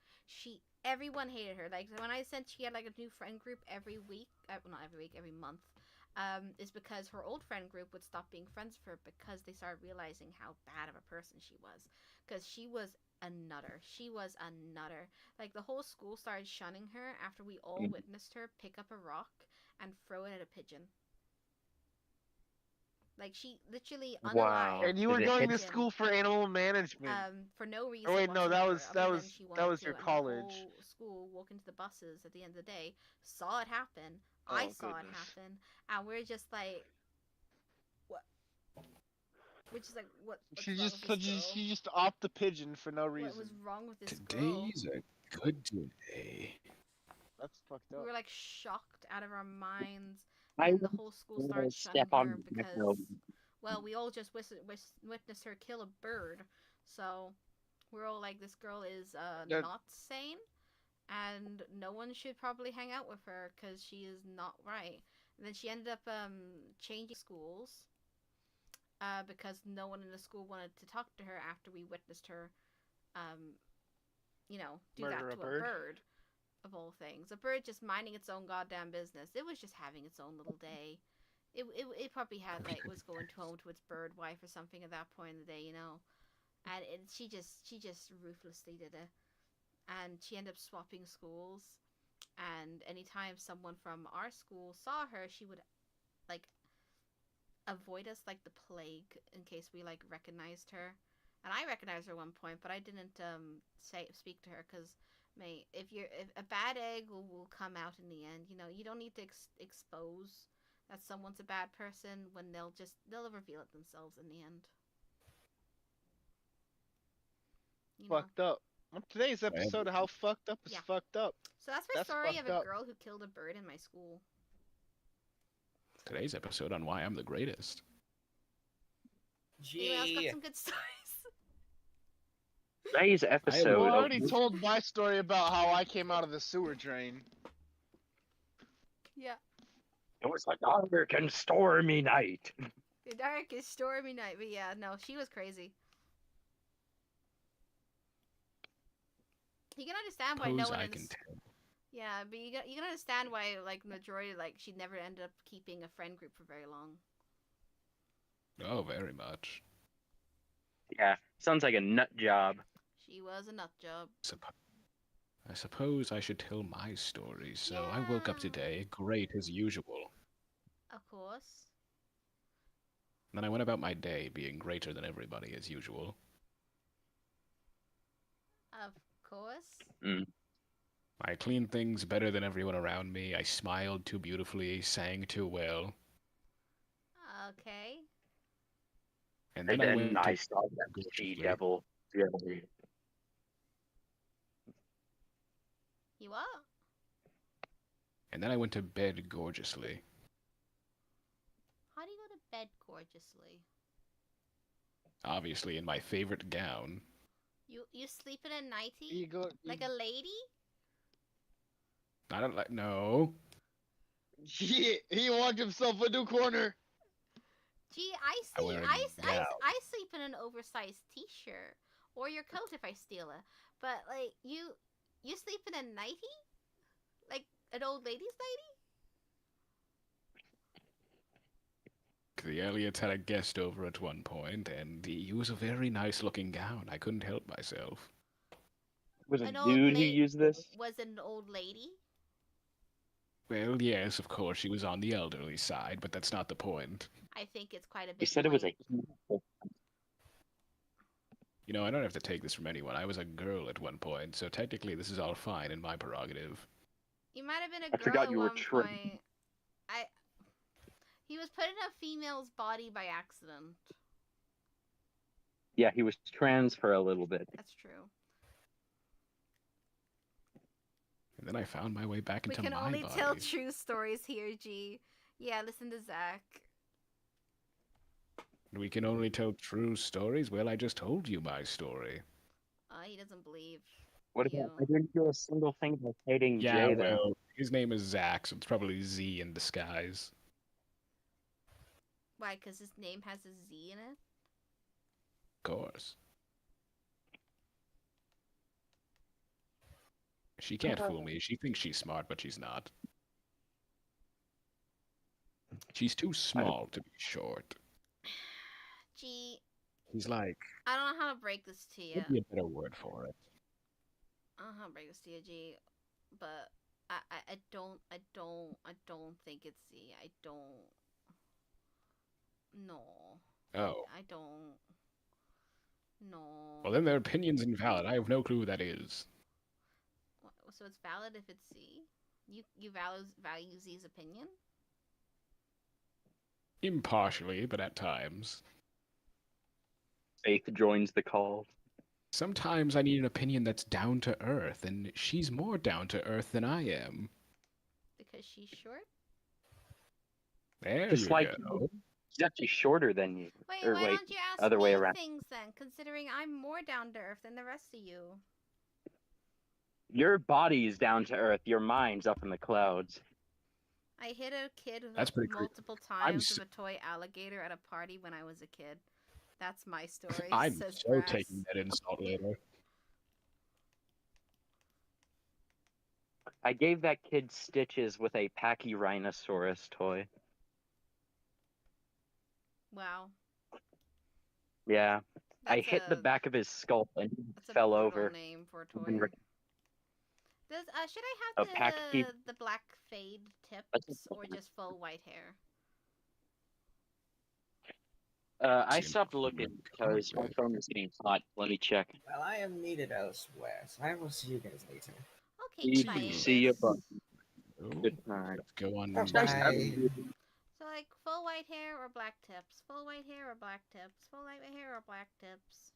Everyone hated her. Like, when I said she had like a new friend group every week, not every week, every month, is because her old friend group would stop being friends with her because they started realizing how bad of a person she was. Because she was a nutter. She was a nutter. Like, the whole school started shunning her after we all witnessed her pick up a rock and throw it at a pigeon. Like, she literally unalived. Wow. And you Did were it going hit- to school for animal management. For no reason. Oh, wait, no, that whatsoever, was- other that than was- she that wanted was to, your and college. The whole school walking to the buses at the end of the day saw it happen. I Oh, saw it goodness. happen, and we're just like, what? Which is like, what's She wrong just, with this she girl? just, she just opt the pigeon for no What reason. was wrong with this girl? Today's a good day. That's fucked We up. were like shocked out of our minds, I and the whole school started shunning step on her the neck because, of- well, we all just witnessed her kill a bird. So we're all like, this girl is That- not sane, and no one should probably hang out with her because she is not right. And then she ended up changing schools because no one in the school wanted to talk to her after we witnessed her, do Murder that a to bird? a bird, of all things. A bird just minding its own goddamn business. It was just having its own little day. It probably had, like, was going home to its bird wife or something at that point in the day, And she just ruthlessly did it. And she ended up swapping schools. And anytime someone from our school saw her, she would, like, avoid us like the plague in case we, like, recognized her. And I recognized her at one point, but I didn't speak to her because, mate, if a bad egg will come out in the end. You don't need to expose that someone's a bad person when they'll reveal it themselves in the end. Fucked up. Well, today's episode of How Fucked Up is Yeah. Fucked Up. So that's my story of fucked a up. girl who killed a bird in my school. Today's episode on why I'm the greatest. Anyone else got Gee. some good stories? Today's Well, episode. I already told my story about how I came out of the sewer drain. Yeah. It was a dark and stormy night. The darkest stormy night, but yeah, no, she was crazy. You can understand why no Suppose one I is. can tell. Yeah, but you can understand why, like, majority, like, she never ended up keeping a friend group for very long. Oh, very much. Yeah, sounds like a nut job. She was a nut job. I suppose I should tell my story. So I woke up Yeah. today, great as usual. Of course. Then I went about my day being greater than everybody as usual. Of course. Mm. I cleaned things better than everyone around me. I smiled too beautifully, sang too well. Okay. And And then I then went I to saw that she devil. Yeah. You what? And then I went to bed gorgeously. How do you go to bed gorgeously? Obviously in my favorite gown. You sleep in a nightie? You go. Like a lady? I don't like no. He walked himself into a corner. Gee, I I wear a gown. I sleep in an oversized t-shirt. Or your coat if I steal it. But like you sleep in a nightie? Like an old lady's nightie? The Elliots had a guest over at one point, and he was a very nice looking gown. I couldn't help myself. Was a An old dude who la- used this? Was it an old lady? Well, yes, of course, she was on the elderly side, but that's not the point. I think it's quite a bit. You said it was a. You know, I don't have to take this from anyone. I was a girl at one point, so technically this is all fine in my prerogative. You might have been a I girl forgot at you were one trim. point. He was put in a female's body by accident. Yeah, he was trans for a little bit. That's true. And then I found my way back We into can my only body. tell true stories here, G. Yeah, listen to Zach. We can only tell true stories? Well, I just told you my story. He doesn't believe. What about? you. I didn't do a single thing about hating Yeah, Jay. Then well, his name is Zach, so it's probably Z in disguise. Why? Because his name has a Z in it? Of course. She can't fool me. She thinks she's smart, but she's not. She's too small to be short. G, He's like, I don't know how to break this to you. would be a better word for it. I don't know how to break this to you, G. But I don't think it's Z. I don't. No. Oh. I don't. No. Well, then their opinion's invalid. I have no clue who that is. So it's valid if it's Z? You value Z's opinion? Impartially, but at times. Faith joins the call. Sometimes I need an opinion that's down to earth, and she's more down to earth than I am. Because she's short? There Just you like go. She's actually shorter than you. Wait, Or why wait, don't you ask other me way around. things then, considering I'm more down to earth than the rest of you? Your body is down to earth. Your mind's up in the clouds. I hit a kid That's pretty creepy. multiple times with a toy alligator at a party when I was a kid. That's my story. I'm says so Brass. taking that insult later. I gave that kid stitches with a Pachyrhinosaurus toy. Wow. Yeah. I That's hit the a- back of his skull and he That's a fell brutal over. name for a Been toy. re- Should I A have Pachy- the black fade That's tips or just full white hair? I stopped looking because my phone was getting hot. Let me check. Well, I am needed elsewhere, so I will see you guys later. Okay, See, goodbye, see ya, Angus. Oh, Good night. let's go on. Bye. It's nice having you. So like full white hair or black tips? Full white hair or black tips? Full white hair or black tips?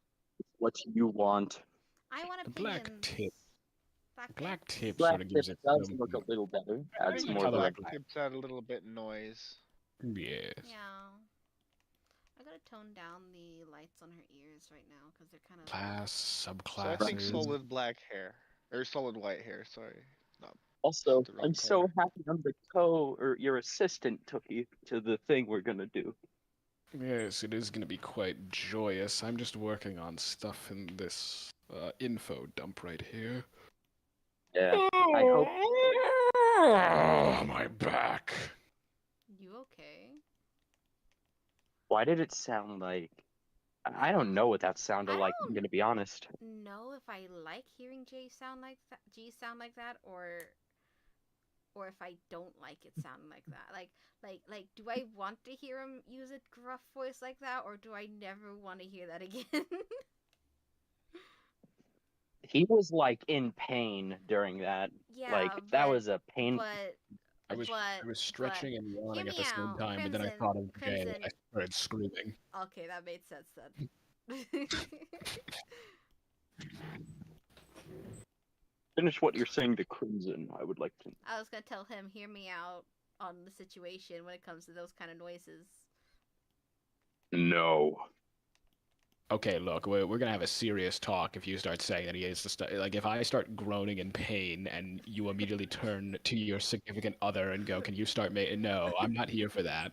What you want. I want The opinions. black tip. Black tips? tip Black sort of gives tip it does some... look a little better. I Adds think more color black variety. black. tips add a little bit noise. Yes. Yeah. I gotta tone down the lights on her ears right now because they're kind of. Class, So I subclasses. think solid black hair. Or solid white hair, sorry. Not Also, the wrong I'm so color. happy I'm the or your assistant took you to the thing we're gonna do. Yes, it is going to be quite joyous. I'm just working on stuff in this info dump right here. Yeah. I hope Oh, my back. You okay? Why did it sound like? I don't know what that sounded I like. I'm don't gonna be honest. know if I like hearing G sound like that, or if I don't like it sounding like that. Like, do I want to hear him use a gruff voice like that, or do I never want to hear that again? He was like in pain during that. Like Yeah, that was a pain. but I was but stretching and hear yawning at me the same out, time, but then I Crimson. thought of Jay and Crimson. I started screaming. Okay, that made sense then. Finish what you're saying to Crimson. I would like to. I was gonna tell him, hear me out on the situation when it comes to those kind of noises. No. Okay, look, we're gonna have a serious talk if you start saying that he is like if I start groaning in pain and you immediately turn to your significant other and go, "Can you start making?" No, I'm not here for that.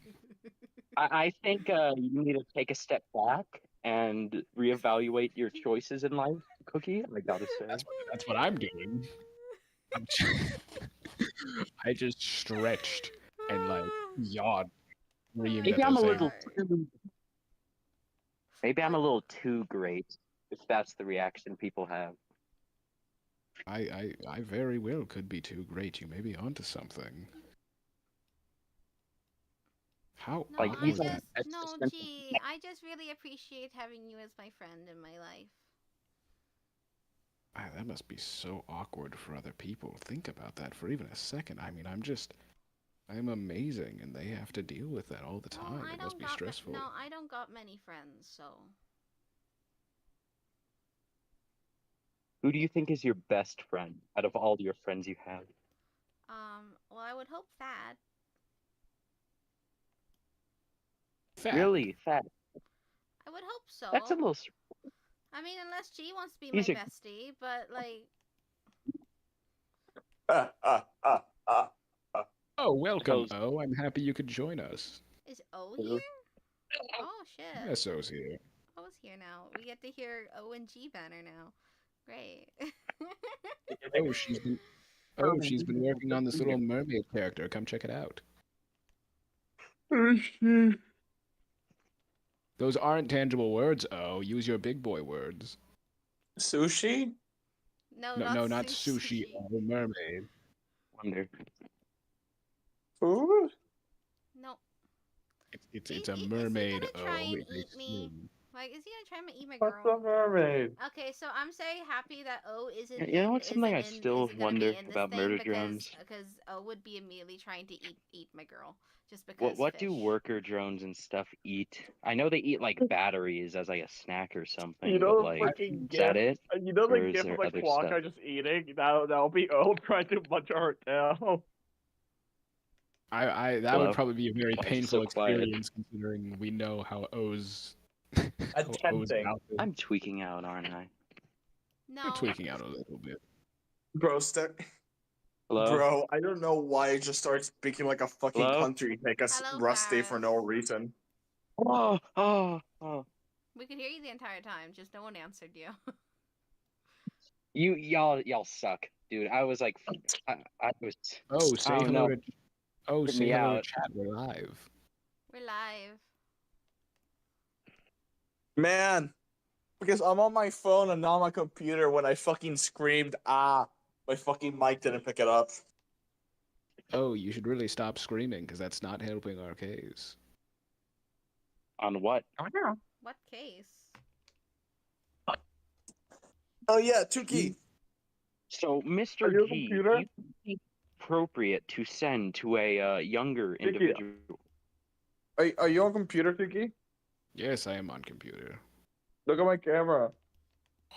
I think you need to take a step back and reevaluate your choices in life, Cookie. I gotta say. That's what I'm doing. I just stretched and like yawned, screamed Maybe at I'm the a same. little too. Maybe I'm a little too great. If that's the reaction people have. I very well could be too great. You may be onto something. How No, Like, I he's awkward like- just that's no, just simple. gee, I just really appreciate having you as my friend in my life. that must be so awkward for other people. Think about that for even a second. I mean, I'm amazing, and they have to deal with that all the Well, time. I It don't must be got stressful. no, I don't got many friends, so Who do you think is your best friend out of all your friends you have? well, I would hope that. Fat. Really, Fat. I would hope so. That's a little. I mean, unless G wants to be He's my a- bestie, but like, Oh, welcome. Suppose- Oh, I'm happy you could join us. is O Hello. here? Oh shit. Yes, O's here. O's here now. We get to hear O and G banner now. Great. Oh, she's been working on this little mermaid character. Come check it out. Those aren't tangible words. Oh, use your big boy words. Sushi? No, No, not sushi. Oh, mermaid. Wonder. Food? No. It's a Is he mermaid. gonna try Oh, and it's a eat me? swim. Like, is he gonna try and eat my What's girl? a mermaid? Okay, so I'm very happy that O isn't. You know what's isn't something I in- still isn't gonna wonder be in this about thing murder because, drones? Because O would be immediately trying to eat my girl just because. What do fish. worker drones and stuff eat? I know they eat like batteries as like a snack or something. You know but the like, fucking is that gif? it? You know Or the is gif there of like other Quokka stuff? just eating? That'll be O trying to munch her tail. That Hello? would probably be a very Why is it painful so quiet? experience considering we know how O's Attempting. mouth is. I'm tweaking out, aren't I? No. You're tweaking out a little bit. Bro, Hello? Bro, I don't know why I just started speaking like a fucking Hello? country like a Hello, rusty for no Paris. reason. Oh. We could hear you the entire time, just no one answered you. Y'all suck, dude. I was like, I was. Oh, say Oh, hello no. to. Oh, Get say me hello out. to chat. We're live. We're live. Man, because I'm on my phone and not on my computer when I fucking screamed, ah, my fucking mic didn't pick it up. Oh, you should really stop screaming because that's not helping our case. On what? What case? Oh yeah, Tuki. So, Are Mr. you a G, computer? do you think it's appropriate to send to a younger Thank you. individual? Are you on computer, Tuki? Yes, I am on computer. Look at my camera.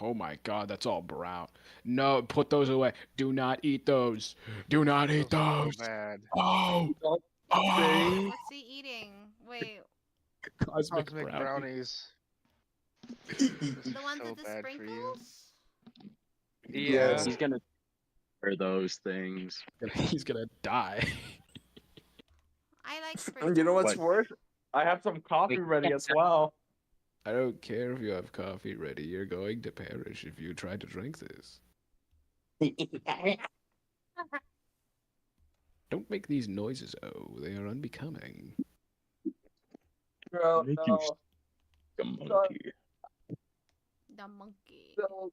Oh my god, that's all brown. No, put those away. Do not eat those. Do not eat those. bad. Oh! Don't Oh! What's he eating? Wait, Cosmic Cosmic brownie. brownies. the ones so with the bad for you. sprinkles? Yeah. He's gonna for those things. He's gonna die. I like sprinkles. You know what's What? worse? I have some coffee Wait, ready as well. I don't care if you have coffee ready. You're going to perish if you try to drink this. Don't make these noises, oh. They are unbecoming. Bro, Make you no. a monkey. The monkey. So,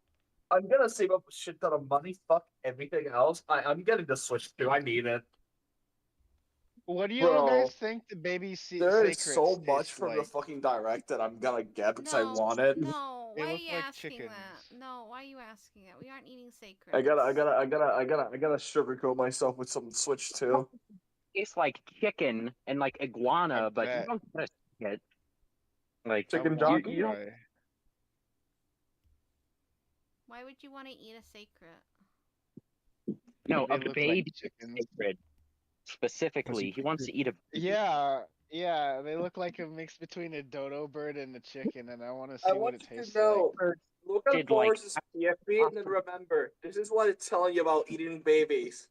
I'm gonna save up a shit ton of money. Fuck everything else. I'm getting the Switch too. I need it. What do you Bro, guys think the baby There is secrets so much taste from the like? fucking direct that I'm gonna get because I No, want it. no. They Why are look you like asking chickens. that? No, why are you asking that? We aren't eating sacred. I gotta sugarcoat myself with some Switch too. Tastes like chicken and like iguana, I but you bet. don't get it. Like I Chicken want jockey? to you don't try. Why would you want to eat a sacred? no They a look baby like chickens. sacred specifically. He wants to eat a baby. Yeah, they look like a mix between a dodo bird and a chicken, and I want to I see what want it you to tastes like. know. Look at Did, like, Forrest's PFP and then remember, this is what it's telling you about eating babies.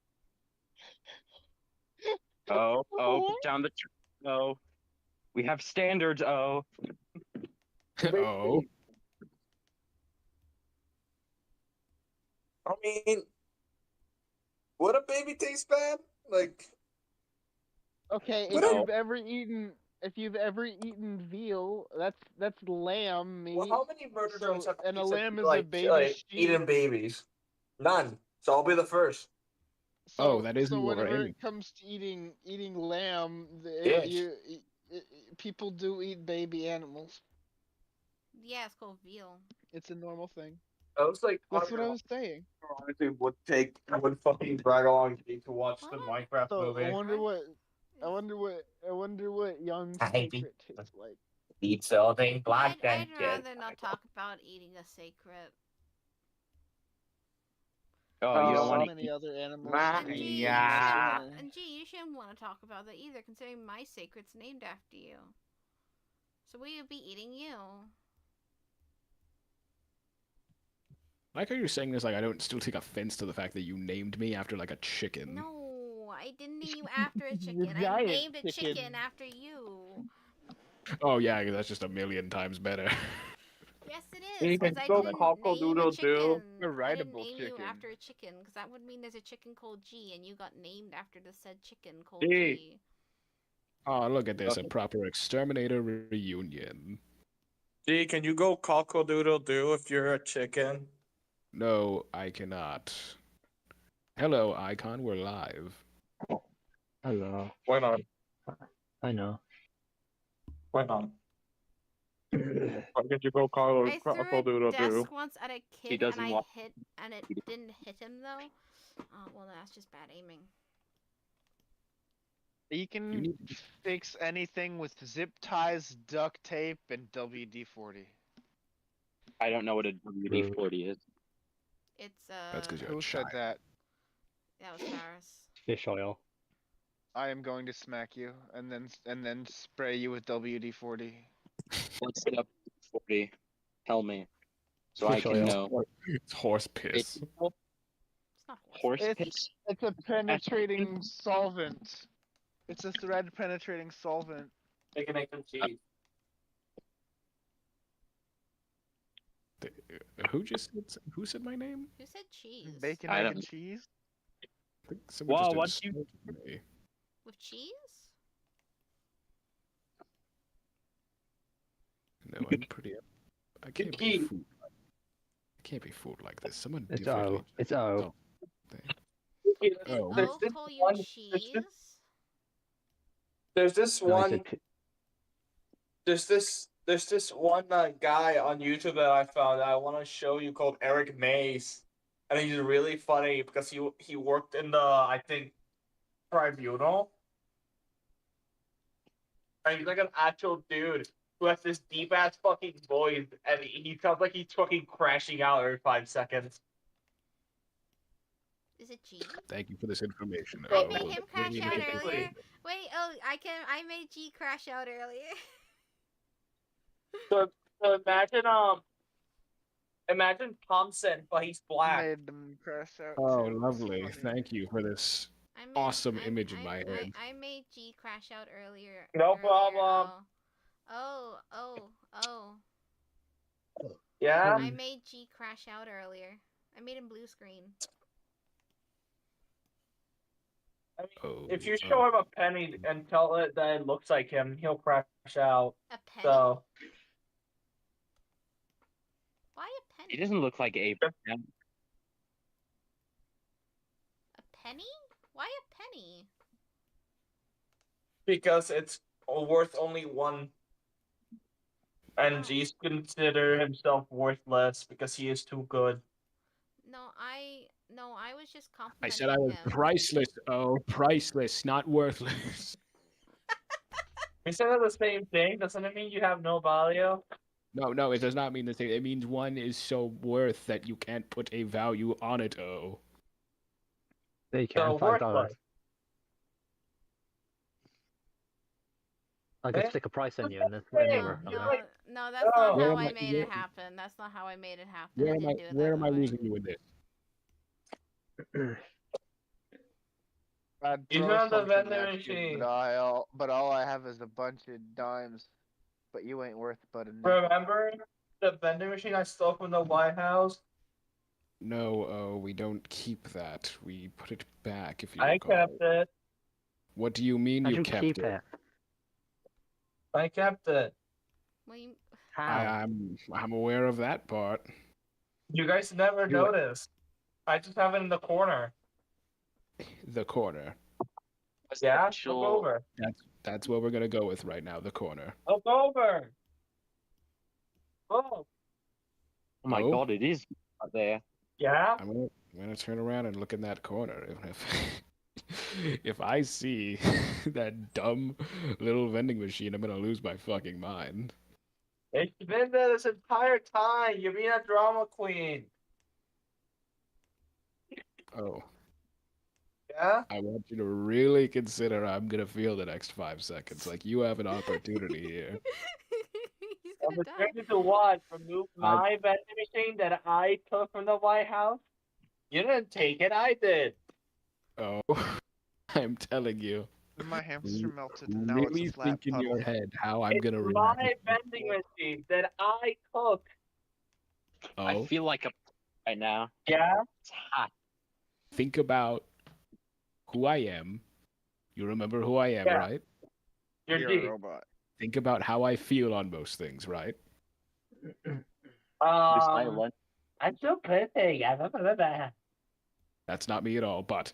Oh, What? put down the oh. We have standards. Oh, Oh. I mean, would a baby taste bad? Like, Okay, What if a- you've ever eaten veal, that's lamb meat. well, how many murder So, drones have and a eaten, lamb is a baby sheep. eating babies? None. So I'll be the first. So, Oh, that is so more whenever right. it comes to eating lamb, Yes. people do eat baby animals. Yeah, it's called veal. It's a normal thing. I was like, That's what I was saying. honestly would fucking drag along to watch the What? Minecraft So movie. I wonder Is- what young I hate secret tastes like. Eat something I'd rather not talk about eating a sacred. oh, you Oh, don't so want to many eat. other animals. My- that And we G, eat in yeah. this dinner. you shouldn't want to talk about that either, considering my sacred's named after you. So we would be eating you. I like how you're saying this like I don't still take offense to the fact that you named me after like a chicken. No, I didn't name you after a The chicken. I giant named a chicken chicken. after you. Oh yeah, that's just a million times better. Yes, it You is. can Because I go didn't name a cock-a-doodle-doo. chicken. A I didn't rideable name you chicken. after a chicken, because that would mean there's a chicken called G, and you got named after the said chicken called G. G. Oh, look at this, a proper exterminator reunion. Gee, can you go cock-a-doodle-doo if you're a chicken? No, I cannot. Hello, Icon, we're live. Hello. Why not? I know. Why not? Why can't you go I threw a cock-a-doodle-doo? desk once at a He kid, and doesn't I want- hit, and it didn't hit him though. Oh well, that's just bad aiming. You can You need- fix anything with zip ties, duct tape, and WD-40. I don't know what a WD-40 is. It's That's because you're Who a said child. that? that was Paris. Fish oil. I am going to smack you and then spray you with WD-40. What's the WD-40? Tell me, so I Fish can oil. know. It's horse piss. It's not horse. Horse piss. It's a penetrating solvent. It's a thread penetrating solvent. They can make them cheese. Who said my name? Who said cheese? Bacon, I egg, don't- and cheese. I think someone Well, just once you- insulted me. With cheese? No, I'm pretty. I can't be Key. fooled. I can't be fooled like this. Someone It's differently. O. It's O. Did Oh. There's O this call you one- cheese? There's this No, I one. said pi- There's this one guy on YouTube that I found that I want to show you called Eric Mays, and he's really funny because he worked in the I think tribunal, and he's like an actual dude who has this deep ass fucking voice, and he sounds like he's fucking crashing out every 5 seconds. Is it G? Thank you for this information. I Oh, made well, him let crash me out make it earlier. clear. Wait, I made G crash out earlier. So imagine Thompson, but he's black. Made them crash out. Oh, too. lovely. Funny. Thank you for this. I made, Awesome image in my head. I made G crash out earlier. No earlier, problem. Oh. Yeah. I made G crash out earlier. I made him blue screen. I mean, Oh, if you show him a penny and tell it that it looks like him, he'll crash out. A penny? So, Why a penny? He doesn't look like Abraham. A penny? Why a penny? because it's worth only one, and Oh. G's consider himself worthless because he is too good. No, I was just I complimenting said I was him. priceless. Oh, priceless, not worthless. We said the same thing. Doesn't it mean you have no value? No, it does not mean the same. It means one is so worth that you can't put a value on it. Oh, There you So can, $5. worthless. I Eh? could stick a price on you and that's Hey, never. you No, like- no, that's not Where how am I I- made where- it happen. That's not how I made it happen. where I am I? didn't do it Where that am I way. losing you with this? I'd He's throw on the something vending at you, machine. but all I have is a bunch of dimes. But you ain't worth but a nickel. Remember the vending machine I stole from the White House? No, we don't keep that. We put it back. If you I recall. kept it. What do you mean I you should kept keep it? it. I kept it. Well, you, How? I'm aware of that part. You guys never Do it. noticed. I just have it in the corner. The corner. What's Yeah, the look actual- over. That's what we're gonna go with right now. The corner. Look over. Oh, Oh my Oh? god, it is out there. yeah. I'm gonna turn around and look in that corner. If if I see that dumb little vending machine, I'm gonna lose my fucking mind. It's been there this entire time. You're being a drama queen. Oh, Yeah. I want you to really consider I'm gonna feel the next 5 seconds. Like you have an opportunity here. he's gonna die. Opportunity to what? Remove my vending machine that I took from the White House? You didn't take it. I did. Oh, I'm telling you. My hamster melted and now Really it's a flat think in your puddle. head how I'm It's gonna my react. vending machine that I took. I Oh, feel like a right now. Yeah. It's hot. think about who I am. You remember who I am, Yeah. right? You're You're deep. a robot. Think about how I feel on most things, right? You're silent. I'm so pretty. That's not me at all, but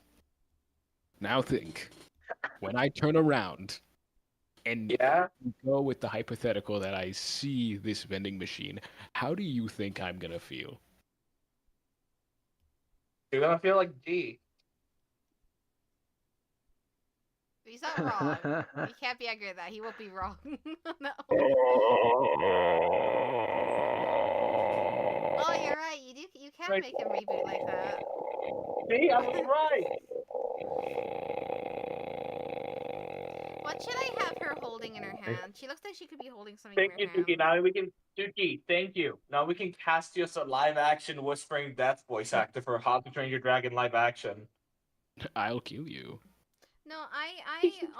now think. When I turn around and Yeah. go with the hypothetical that I see this vending machine, how do you think I'm gonna feel? You're gonna feel like G. He's not wrong. You can't be angry at that. He won't be wrong. No. Oh, you're right. You can Right. make him reboot like that. See, I was right. What should I have her holding in her hand? She looks like she could be holding something Thank in you, her hand. Tuki. Now we can, Tuki. Thank you. Now we can cast you as a live-action whispering death voice actor for How to Train Your Dragon live action. I'll kill you. No,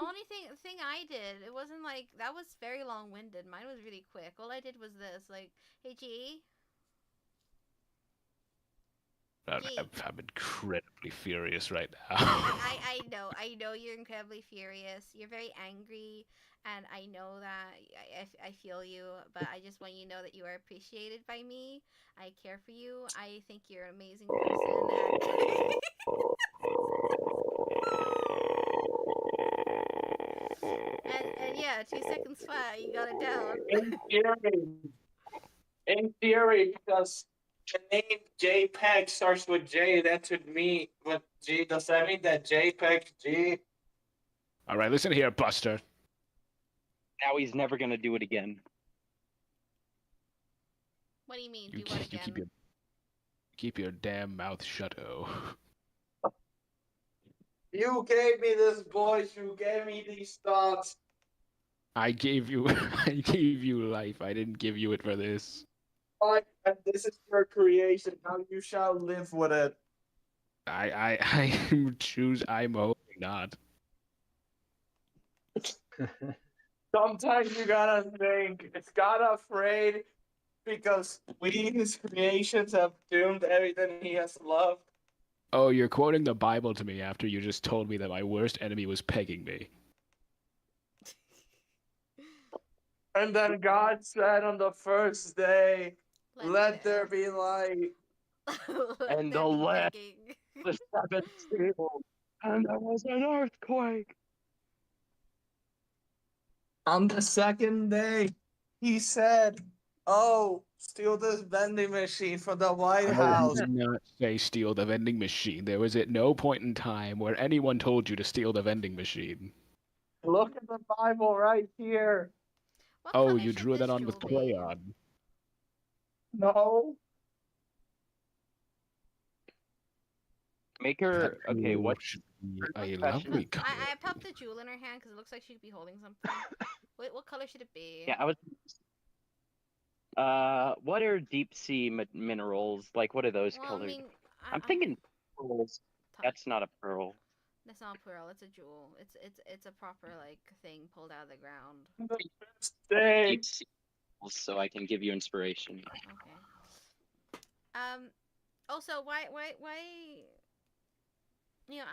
only thing I did, it wasn't like, that was very long-winded. Mine was really quick. All I did was this, like, hey G. I'm Gee. incredibly furious right now. I know you're incredibly furious. You're very angry, and I know that. I feel you, but I just want you to know that you are appreciated by me. I care for you. I think you're an amazing person. And yeah, 2 seconds flat, you got it down. In theory, because the name JPEG starts with J, that would mean with G. Does that mean that JPEG G? All right, listen here, Buster. Now he's never gonna do it again. What do you mean? You Do what keep, you again? keep your damn mouth shut, oh. You gave me this voice. You gave me these thoughts. I gave you I gave you life. I didn't give you it for this. And this is your creation. Now you shall live with it. I choose I'm hoping not. Sometimes you gotta think. It's gotta afraid because we, his creations, have doomed everything he has loved. Oh, you're quoting the Bible to me after you just told me that my worst enemy was pegging me. And then God said on the first day, "Let there be light." Let And there the be last begging. the seventh seal, and there was an earthquake. On the second day, he said, "Oh, steal this vending machine from the White I House." did not say steal the vending machine. There was at no point in time where anyone told you to steal the vending machine. Look at the Bible right here. What Oh, color you should drew that this on with jewel be? crayon. No. Make her That okay. jewel What? should be for a professional- lovely color. I popped the jewel in her hand because it looks like she could be holding something. Wait, what color should it be? Yeah, I was. What are deep sea minerals? Like, what are those Well, I colored? mean, I'm thinking pearls. That's not a pearl. That's not a pearl. It's a jewel. It's a proper like thing pulled out of the ground. The first day. Deep sea, so I can give you inspiration. Okay. Also, why? You know,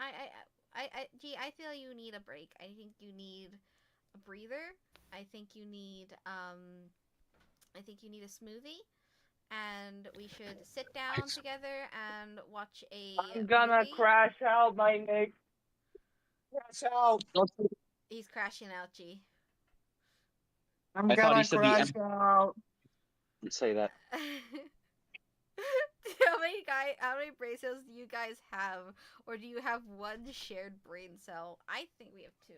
gee, I feel you need a break. I think you need a breather. I think you need a smoothie, and we should sit down together and watch a I'm gonna movie. crash out, my Nick. Crash out. He's crashing out, G. I'm I thought gonna he said the crash out. Didn't say that. How many brain cells do you guys have? Or do you have one shared brain cell? I think we have two.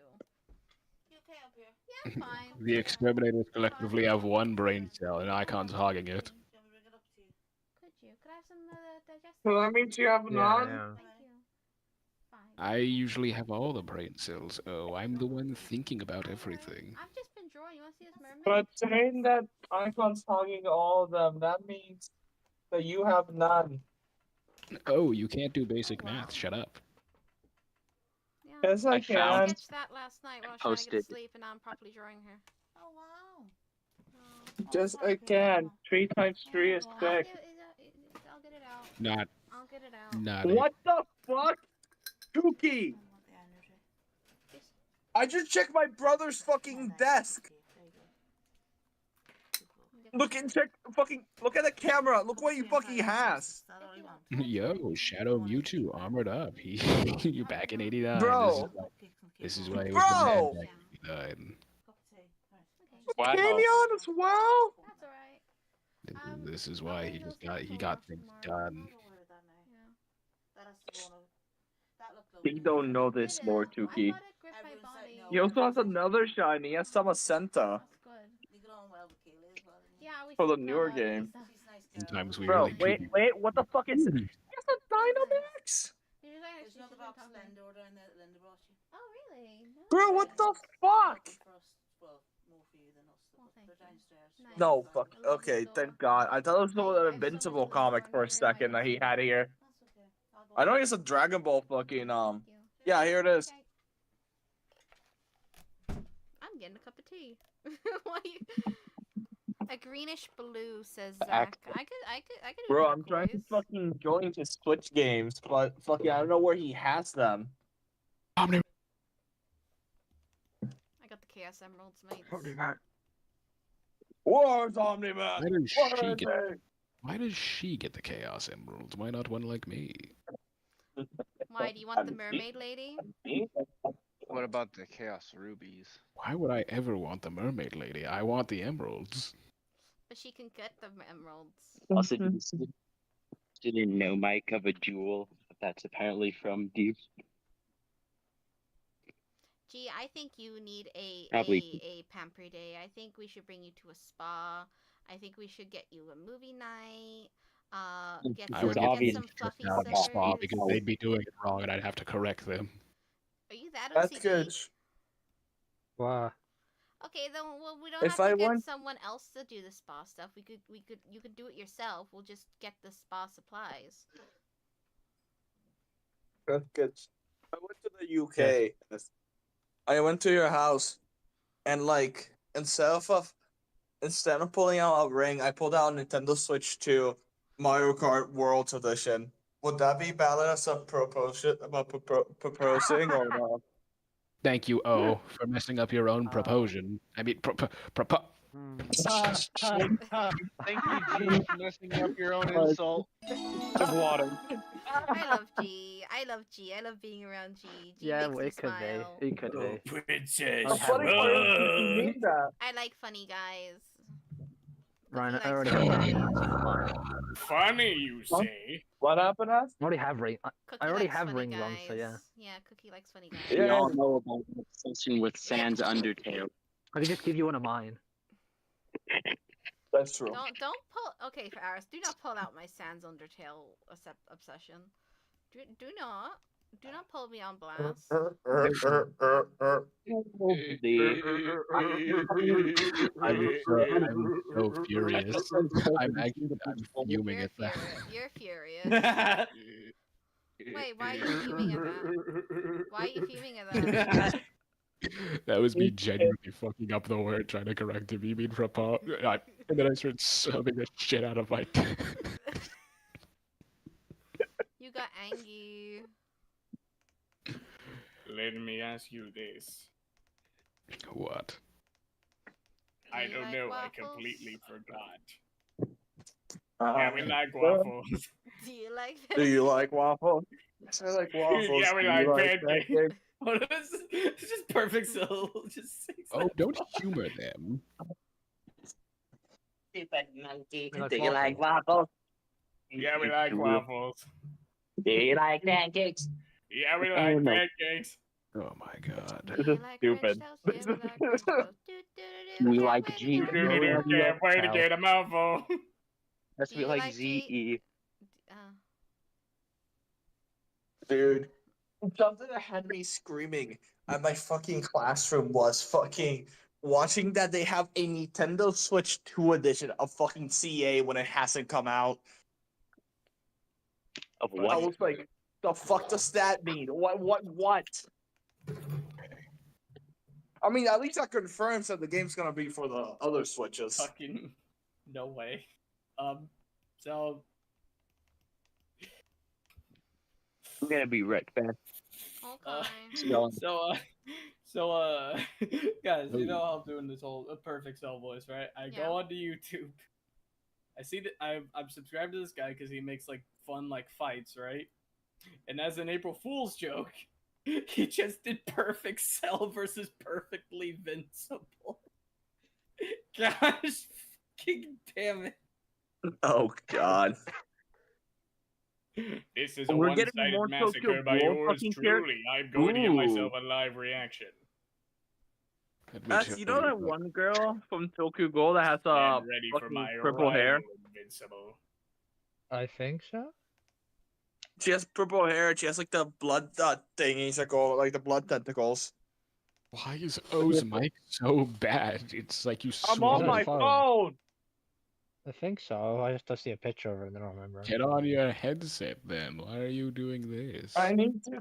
You okay up here? Yeah, I'm fine. The exterminators collectively have one brain cell, and Icon's hogging it. Could you? Could I have some digestive? So that means you have none? Thank you. Fine. I usually have all the brain cells. Oh, I'm the one thinking about everything. I've just been drawing. You want to see this mermaid? But saying that Icon's hogging all of them, that means that you have none. Oh, you can't do basic math. Shut up. Yeah. Yes, I I can. found- Sketched that last night while I was trying to get to Posted. sleep, and now I'm properly drawing her. Oh wow. Just again, 3 times 3 is 6. I'll get it out. Not, I'll get it out. not What the fuck? Tuki! Just- I just checked my brother's fucking desk. Look at the camera. Look what he fucking has. Yo, Shadow Mewtwo armored up. You're back in '89. Bro. This is why he was Bro. the man back in '89. Wow. Canyon as well? That's alright. This is why he got things done. You don't know this lore, I Tuki. thought it gripped my body. He also has another shiny. He has Samacenta. That's good. Yeah, we For the still newer got all game. this stuff. Sometimes we Bro, really wait, what the fuck is this? He has a Dynamax! You guys There's should another have box talked of to me. Lender order and the Lender brought you. Oh, really? No. Bro, what the fuck? For us, well, more for you than us. Well, thank They're you. downstairs. Nice. No, fuck. I love Okay, this thank door. God. I thought it was I an have so Invincible much comic Lender for a order second that he had here. That's okay. I'll go I know he has a Dragon Ball fucking, Thank you. Yeah, here it is. Okay. I'm getting a cup of tea. Why you... A greenish blue, says Zach. I could. do Bro, I'm trying to turquoise. fucking join his Twitch games, but fucking I don't know where he has them. Omni- I got the Chaos Emeralds, mate. Where's Omniman? Why does Where she is get? he? Why does she get the Chaos Emeralds? Why not one like me? Why do you want the mermaid lady? What about the Chaos Rubies? Why would I ever want the Mermaid Lady? I want the emeralds. But she can get the emeralds. Also, didn't know Mike of a jewel. But that's apparently from Deep. Gee, I think you need a Probably. pamper day. I think we should bring you to a spa. I think we should get you a movie night. Get I some, would get get obvious some them fluffy kicked out of the spa slippers. because they'd be doing it wrong and I'd have to correct them. Are you that That's OCD? good. Wow. Okay, then well, we don't If have to I get want- someone else to do the spa stuff. You could do it yourself. We'll just get the spa supplies. That's good. I went to the UK. I went to your house, and like instead of pulling out a ring, I pulled out a Nintendo Switch 2 Mario Kart World Edition Would that be valid as a proposal about proposing or not? Thank you, O, for messing up your own proposition. I mean, Thank you, G, for messing up your own insult. Water. I love G. I love G. I love being around G. G Yeah, makes well, me it could smile. be. It could be. Princess. I'll have Funny it. word, you mean that? I like funny guys. Ryan, Cookie I already likes have funny ratings. guys. Funny, you say? What happened, Ash? I already have ring. Cookie I already likes have funny rings on, so yeah. guys. Yeah, Cookie likes funny guys. We Yeah. all know about the obsession with Sans Undertale. I could just give you one of mine. That's true. Don't pull. Okay, for Aris, do not pull out my Sans Undertale obsession. Do not pull me on blast. I'm so furious. I'm fuming You're at that. You're furious. Wait, why are you fuming at that? Why are you fuming at that? That was me genuinely fucking up the word, trying to correct him. You mean propo? And then I started subbing the shit out of my. You got angry. Let me ask you this. What? I Do you don't like know. waffles? I completely forgot. Yeah, we like waffles. Do you like Do you like waffles? Yes, I like waffles. Yeah, we Do like you pancakes. What is this? It's just perfect soul. Just sings Oh, that don't song. humor them. Stupid monkey. like Do you waffles? like waffles? Yeah, we like waffles. Do you like pancakes? Yeah, we Oh, like no. pancakes. Oh my god. Do This you is like stupid. French toast? Yeah, we like French toast. We Can't like wait to G. get a No, we mouthful. Can't wait to Cow. get a mouthful. That's Do we you like like ZE. Dude, something that had me screaming at my fucking classroom was fucking watching that they have a Nintendo Switch 2 edition of fucking CA when it hasn't come out. Of I what? was like, the fuck does that mean? What? I mean, at least that confirms that the game's gonna be for the other Switches. Fucking no way. So I'm gonna be right back. Okay. So, so guys, you know how I'm doing this whole perfect cell voice, right? I Yeah. go onto YouTube. I see that I'm subscribed to this guy because he makes like fun like fights, right? And as an April Fool's joke, he just did Perfect Cell versus Perfectly Vincible. Gosh, fucking damn it! Oh god. This is a We're getting one-sided more massacre Tokyo by Ghoul yours fucking truly. I'm going to give Ooh. myself a live reaction. you know that one girl from Tokyo Ghoul that has And ready for fucking my purple hair? rival, Invincible. I think so. She has purple hair. She has like the blood thingies that go like the blood tentacles. Why is O's mic so bad? It's like you I'm on Is swung it my phone? phone. I think so. I just see a picture of it and I don't remember. Get on your headset then. Why are you doing this? I need to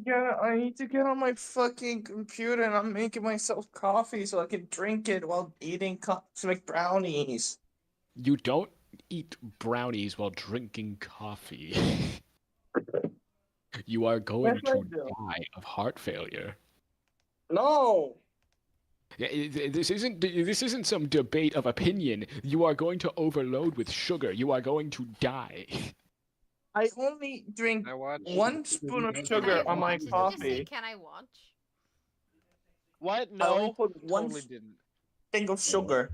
get on my fucking computer and I'm making myself coffee so I can drink it while eating cosmic brownies. You don't eat brownies while drinking coffee. You are going Yes, I to do. die of heart failure. No. Yeah, this isn't some debate of opinion. You are going to overload with sugar. You are going to die. I only drink I watched. one spoon of Can sugar I on my watch? Did you just say, coffee. can I watch? What? I only No, put one totally didn't. thing of sugar.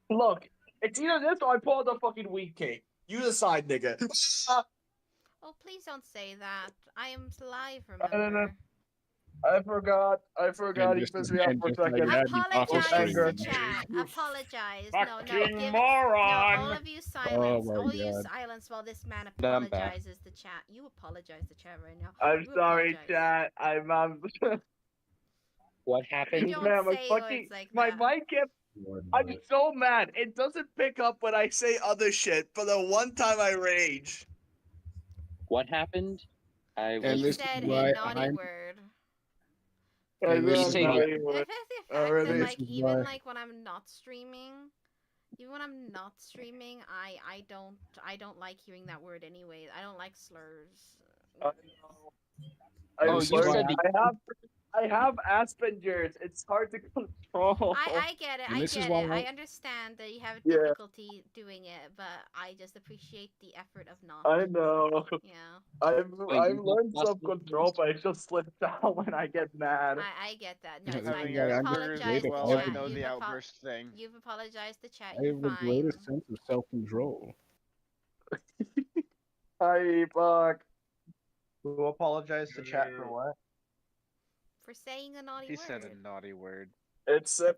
Look, it's either this or I pull out the fucking wheat cake. You decide, nigga. Oh, please don't say that. I am live, no. remember? I forgot. He just- pissed me off and for a just like second. that, you Apologize anger. to chat. Apologize. No, Fucking give moron! No, all of you silence. my All you God. silence while this man I'm back. apologizes to chat. You apologize to chat right now. I'm You sorry, apologize. chat. What happened? Don't Man, my say fucking words like my that. mic kept. I'm so mad. It doesn't pick up when I say other shit, but the one time I rage. What happened? I And He was. this said is a why naughty I'm- word. And this is why- The fact that, Already- like, This is even why- like when I'm not streaming, Even when I'm not streaming, I don't like hearing that word anyway. I don't like slurs. Oh, I'm you sorry. said I have Aspenger's. It's hard to control. I get it. And I this is get why it. I I- understand that you have Yeah. difficulty doing it, but I just appreciate the effort of not. I know. Yeah. I've you learned have self-control, but it just slips out when I get mad. I get that. No, Yeah, it's I fine. mean, You've I'm apologized great to at well, I chat. know the You've outburst thing. You've apologized to chat. I You're have the fine. greatest sense of self-control. Hi, fuck. Who apologized to chat for what? For saying a naughty He word. said a naughty word. It's a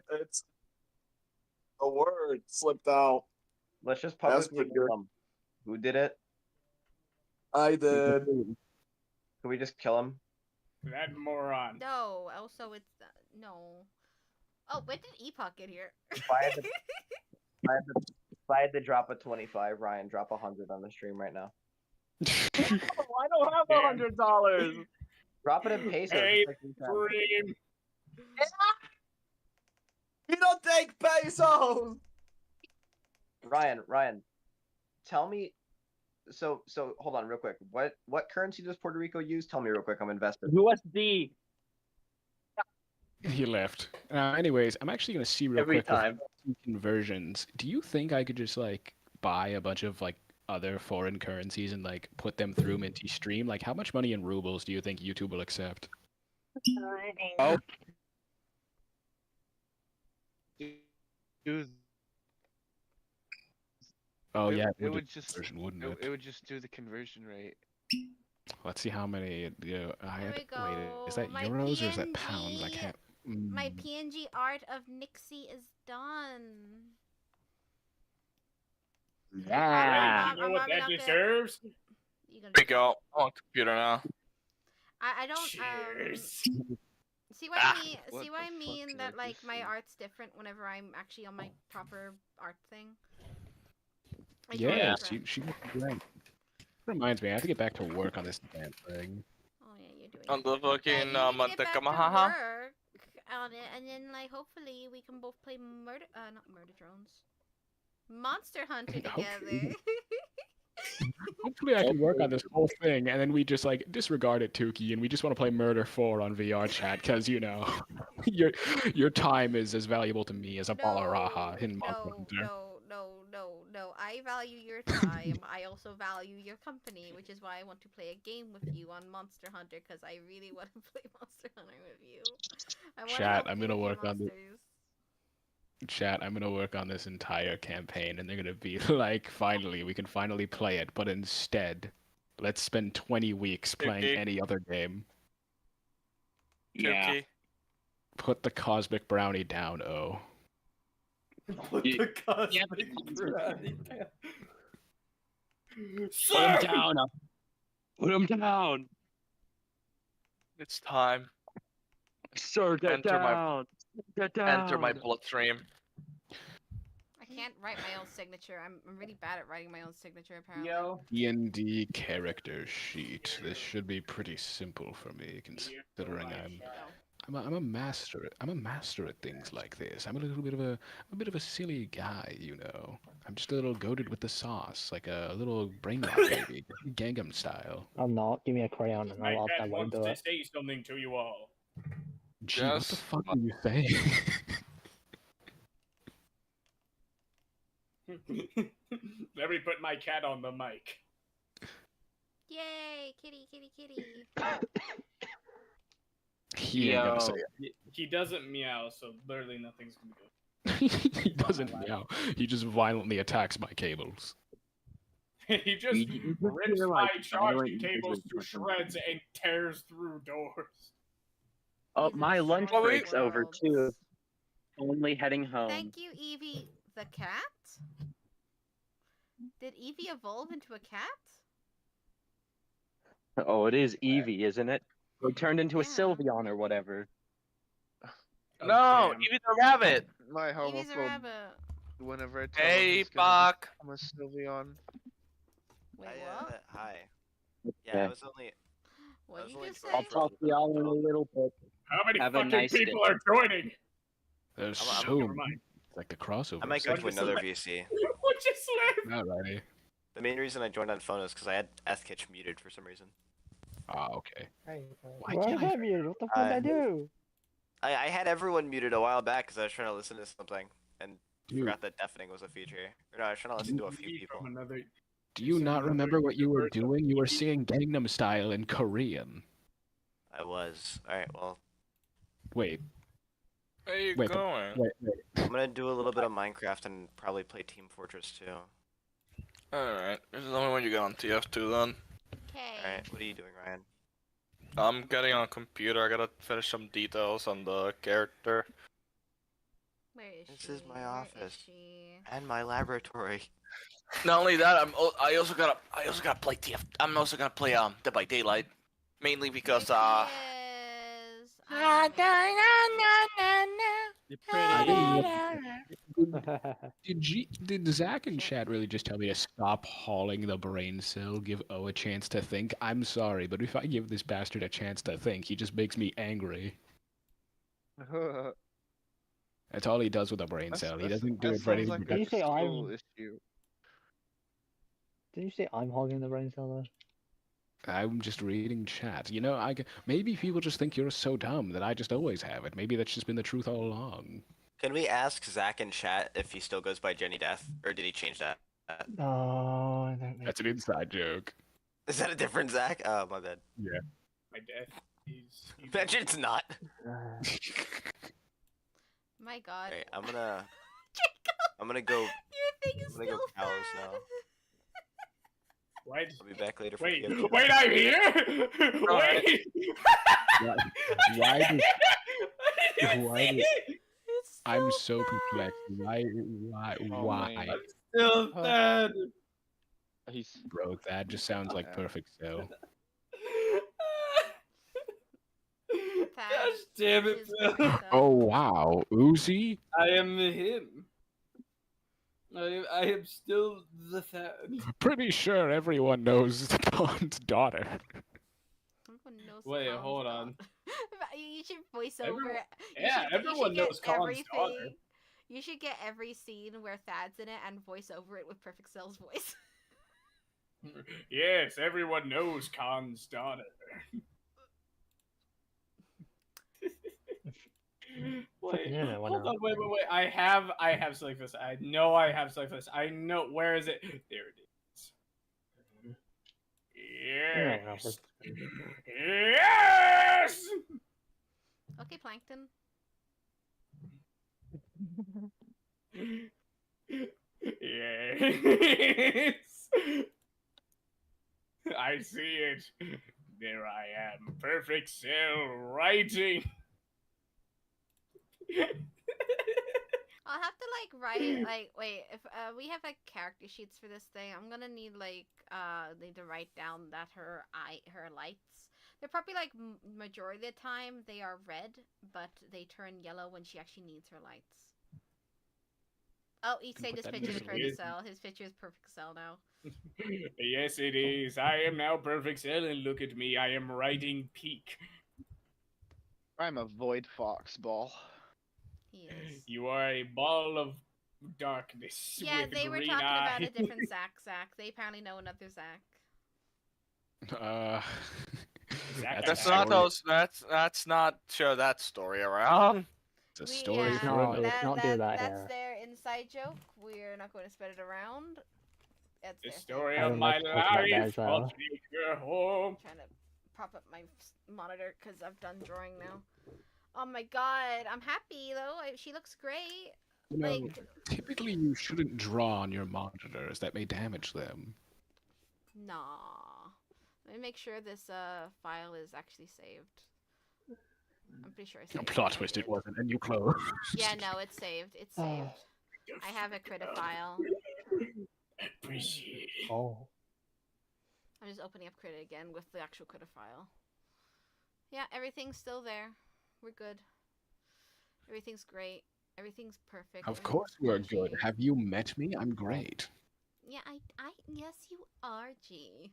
word slipped out. Let's just publicly Aspenger. kill him. Who did it? I did. Can we just kill him? That moron. No. Also, it's no. Oh, when did Epoch get here? If I had to drop a 25, Ryan, drop 100 on the stream right now. Oh, I don't have $100. Drop it in pesos. Hey, just like you can. dream. You don't take pesos. Ryan, tell me. So hold on real quick. What currency does Puerto Rico use? Tell me real quick. I'm invested. USD. He left. Anyways, I'm actually gonna see real Every quick with time. conversions. Do you think I could just like buy a bunch of like other foreign currencies and like put them through Minty Stream? Like, how much money in rubles do you think YouTube will accept? Oh. Do Oh it, yeah, it would would do just conversion, wouldn't it would just do the conversion rate. Let's see how many. I Here had, we go. wait, is that My euros or is that pounds? I PNG can't. My PNG art of Nixie is done. Yeah. You know what that not gonna- deserves? You gonna There we go. I'm on computer now. I don't Cheers. see what Ah, I mean. what See what the I fuck mean did that I like just my see? art's different whenever I'm actually on my proper art thing. I draw Yeah, different. she looks great. Reminds me, I have to get back to work on this damn thing. Oh yeah, you're doing. On the Yeah, fucking you need to get back to Mantecamahaha. work on it, and then like hopefully we can both play not murder drones, Monster Hunter together. Hopefully, I can work on this whole thing, and then we just like disregard it, Tukey, and we just want to play Murder 4 on VR chat, because you know, your time is as valuable to me as a Balaraha in Monster Hunter. No. I value your time. I also value your company, which is why I want to play a game with you on Monster Hunter, because I really want to play Monster Hunter with you. I wanna Chat, help I'm you gonna with your work on this. monsters. Chat, I'm gonna work on this entire campaign, and they're gonna be like, finally, we can finally play it, but instead, let's spend 20 weeks playing Okay. any other game. Yeah. Okay. Put the cosmic brownie down, oh. What You- the cosmic yeah, but- brownie? Put him down. Put him down. It's time. Sir, get Enter my- down. Get down. Enter my bloodstream. I can't write my own signature. I'm really bad at writing my own signature, apparently. Yo. D&D character sheet. This should be pretty simple for me, considering I'm a master. I'm a master at things like this. I'm a bit of a silly guy, you know. I'm just a little goated with the sauce, like a little brain rot baby, Gangnam style. I'm not. Give me a crayon and My I'll cat that way wants do to it. say something to you all. Gee, what the Yes. fuck are you saying? Let me put my cat on the mic. Yay, kitty. He ain't gonna say He doesn't meow, so literally nothing's gonna go. it. He doesn't meow. He just violently attacks my cables. He just You just rips hear, my like, charging violent cables to noises. shreds and tears through doors. Oh, Even my lunch destroys break's over worlds. too. Only heading home. Thank you, Evie the cat. Did Evie evolve into a cat? Oh, it is Eevee, isn't it? They turned into a Yeah. Sylveon or whatever. Oh, No, damn. even the rabbit. My Evie's a homophobe. rabbit. Whenever I tell Hey, him he's gonna Bach. become a Sylveon. Wait, I, what? hi. Yeah, Okay. I was only. What I did was you only just trying say? I'll talk to y'all in a little bit. How many Have a fucking nice people day. are joining? There's I'm- so Never mind. It's like the crossover. I might go to section. another VC. What just left? Alrighty. The main reason I joined on phone is because I had SKitch muted for some reason. Ah, okay. Why can't I muted? What the fuck did I do? I had everyone muted a while back because I was trying to listen to something and forgot that deafening was a feature. Or no, I was trying to listen to a few people. Do you not remember what you were doing? You were singing Gangnam Style in Korean. I was. Alright, well. Wait. Where you Wait, going? Wait. I'm gonna do a little bit of Minecraft and probably play Team Fortress 2. Alright, this is the only one you got on TF2 then. Alright, what are you doing, Ryan? I'm getting on a computer. I gotta finish some details on the character. Where is This she? is my Where office. is she? And my laboratory. Not only that, I also gotta play TF. I'm also gonna play Dead by Daylight, mainly because Did Zach and Chad really just tell me to stop hauling the brain cell, give O a chance to think? I'm sorry, but if I give this bastard a chance to think, he just makes me angry. That's all he does with a brain cell. He doesn't do it for anything. Like Did you a say skill I'm? issue. Did you say I'm hogging the brain cell though? I'm just reading chat. You know, maybe people just think you're so dumb that I just always have it. Maybe that's just been the truth all along. Can we ask Zach in chat if he still goes by Jenny Death, or did he change that? No, I don't know. That's an inside joke. Is that a different Zach? Oh, my bad. Yeah. My death. He's Imagine it's not. My God. Alright, I'm gonna go. Your thing is I'm gonna go still cows bad. now. Wait. I'll be back later for Wait, TF2. wait, I'm here. Wait. Why Why? I'm so perplexed. Why? man. Still sad. Bro, that just sounds like perfect cell. Gosh damn it, Phil. Oh wow, Uzi? I am him. I am still the Thad. Pretty sure everyone knows Khan's daughter. Everyone knows Wait, Khan's hold daughter. on. You should voice Everyone- over. yeah, everyone knows Khan's daughter. You should get every scene where Thad's in it and voice over it with Perfect Cell's voice. Yes, everyone knows Khan's daughter. Wait, Yeah, why hold not? on, wait. I have Slayfist. I know I have Slayfist. I know. Where is it? There it is. Yes. Yes. Okay, Plankton. Yes. I see it. There I am. Perfect Cell writing. I'll have to write wait, if we have character sheets for this thing, I'm gonna need need to write down that her lights, they're probably majority of the time they are red, but they turn yellow when she actually needs her lights. Oh, he saved his put that picture in with the Perfect Cell. His picture is Perfect Cell now. Yes, it is. I am now Perfect Cell, and look at me. I am writing peak. I'm a void fox ball. He is. You are a ball of darkness. Yeah, with they were green talking about a eyes. different Zach. They apparently know another Zach. That's not those. That's not share that story around. It's a story Yeah, for let's not do that That's here. their inside joke. We're not going to spread it around. That's The their story I of would my like to talk about that life. as well. I'll take her home. trying to prop up my monitor because I've done drawing now. Oh my god, I'm happy though. She looks great. You know, Like, typically you shouldn't draw on your monitors. That may damage them. nah. Let me make sure this file is actually saved. I'm pretty sure I saved it. Plot twist, it wasn't, and you closed. Yeah, no, it's saved. It's saved. I have a critter file. Appreciate it. Oh. I'm just opening up critter again with the actual critter file. Yeah, everything's still there. We're good. Everything's great. Everything's perfect. Of course we're good. Have you met me? I'm great. Yeah, yes, you are, G.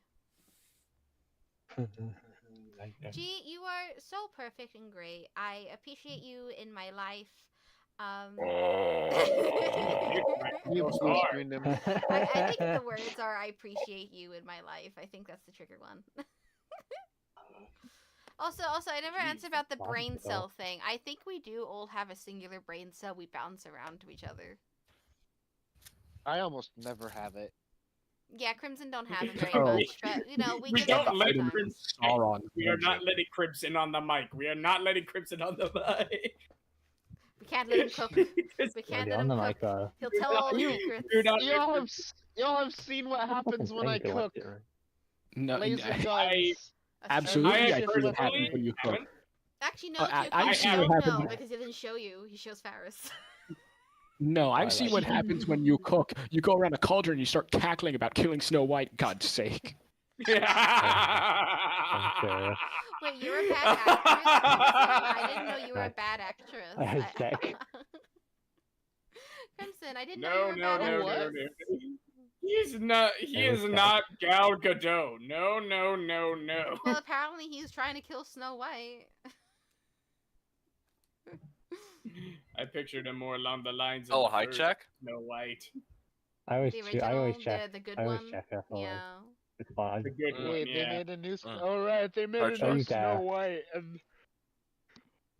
G, you are so perfect and great. I appreciate you in my life. You full screened him. I think the words are "I appreciate you in my life." I think that's the trigger one. Also, I never answered about the brain cell thing. I think we do all have a singular brain cell we bounce around to each other. I almost never have it. Yeah, Crimson don't have it very Oh. much, but you know we We give don't it let sometimes. Crimson. Sauron We are not magic. letting Crimson on the mic. We are not letting Crimson on the mic. We can't let him cook. We can't let him cook. He'll tell all the secrets. Y'all have seen what happens when I cook. No, Laser I- guns. absolutely, I I see what happens when you cook. haven't. Actually, no, Oh, if I- you I've cook, seen you what don't happens know when- because he didn't show you. He shows Faris. No, I've seen what happens when you cook. You go around a cauldron and you start cackling about killing Snow White. God's sake. Wait, you're a bad actress? I didn't know you were a bad actress. I was sick. Crimson, I didn't know you were a bad actress. He's not. He is not Gal Gadot. No. Well, apparently he's trying to kill Snow White. I pictured him more along the lines of. Oh, the hi, first Jack. Snow White. I always, The I always original, check. the good I always one? check. That's all. Yeah. It's fine. The good one. Wait, Yeah. they made a new. All right, they made a Don't new you dare. Snow White, and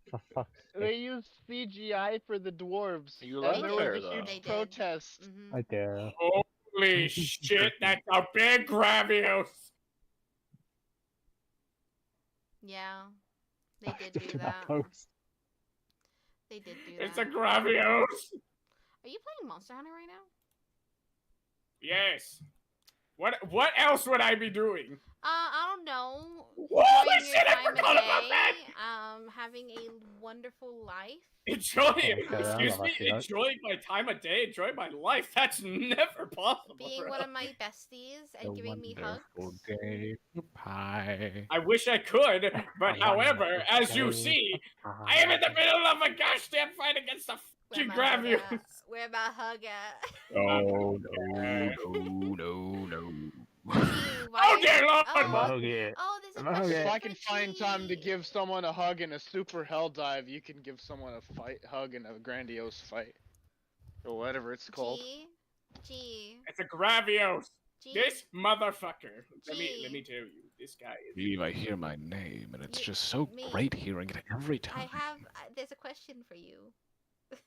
For fuck's they sake. used CGI for the dwarves. You and like there her, was a though. huge They did. protest. Mhm. I dare. Holy shit! That's a big Gravios. Yeah. They did Look do at that. post. They did do It's a that. Gravios. Are you playing Monster Hunter right now? Yes. What else would I be doing? I don't know. Holy Enjoying your shit, I time of forgot about day, that! having a wonderful life. Excuse me, enjoying my time of day, enjoying my life. That's never possible. Being bro. one of my besties and giving me hugs. Wonderful day of pie. I wish I could, but however, as you see, I am in the middle of a gosh damn fight against the fucking Gravios. Where my hug at? Oh no. Oh dear lord! Oh, there's a question If I for can find time to give someone a hug in a super hell dive, you can give someone a hug in a grandiose fight, or whatever it's called. G. It's a Gravios. G. This motherfucker. Let Gee. me tell you, this guy is. Believe I hear my name, and it's just so me. great hearing it every time. I have. There's a question for you. Do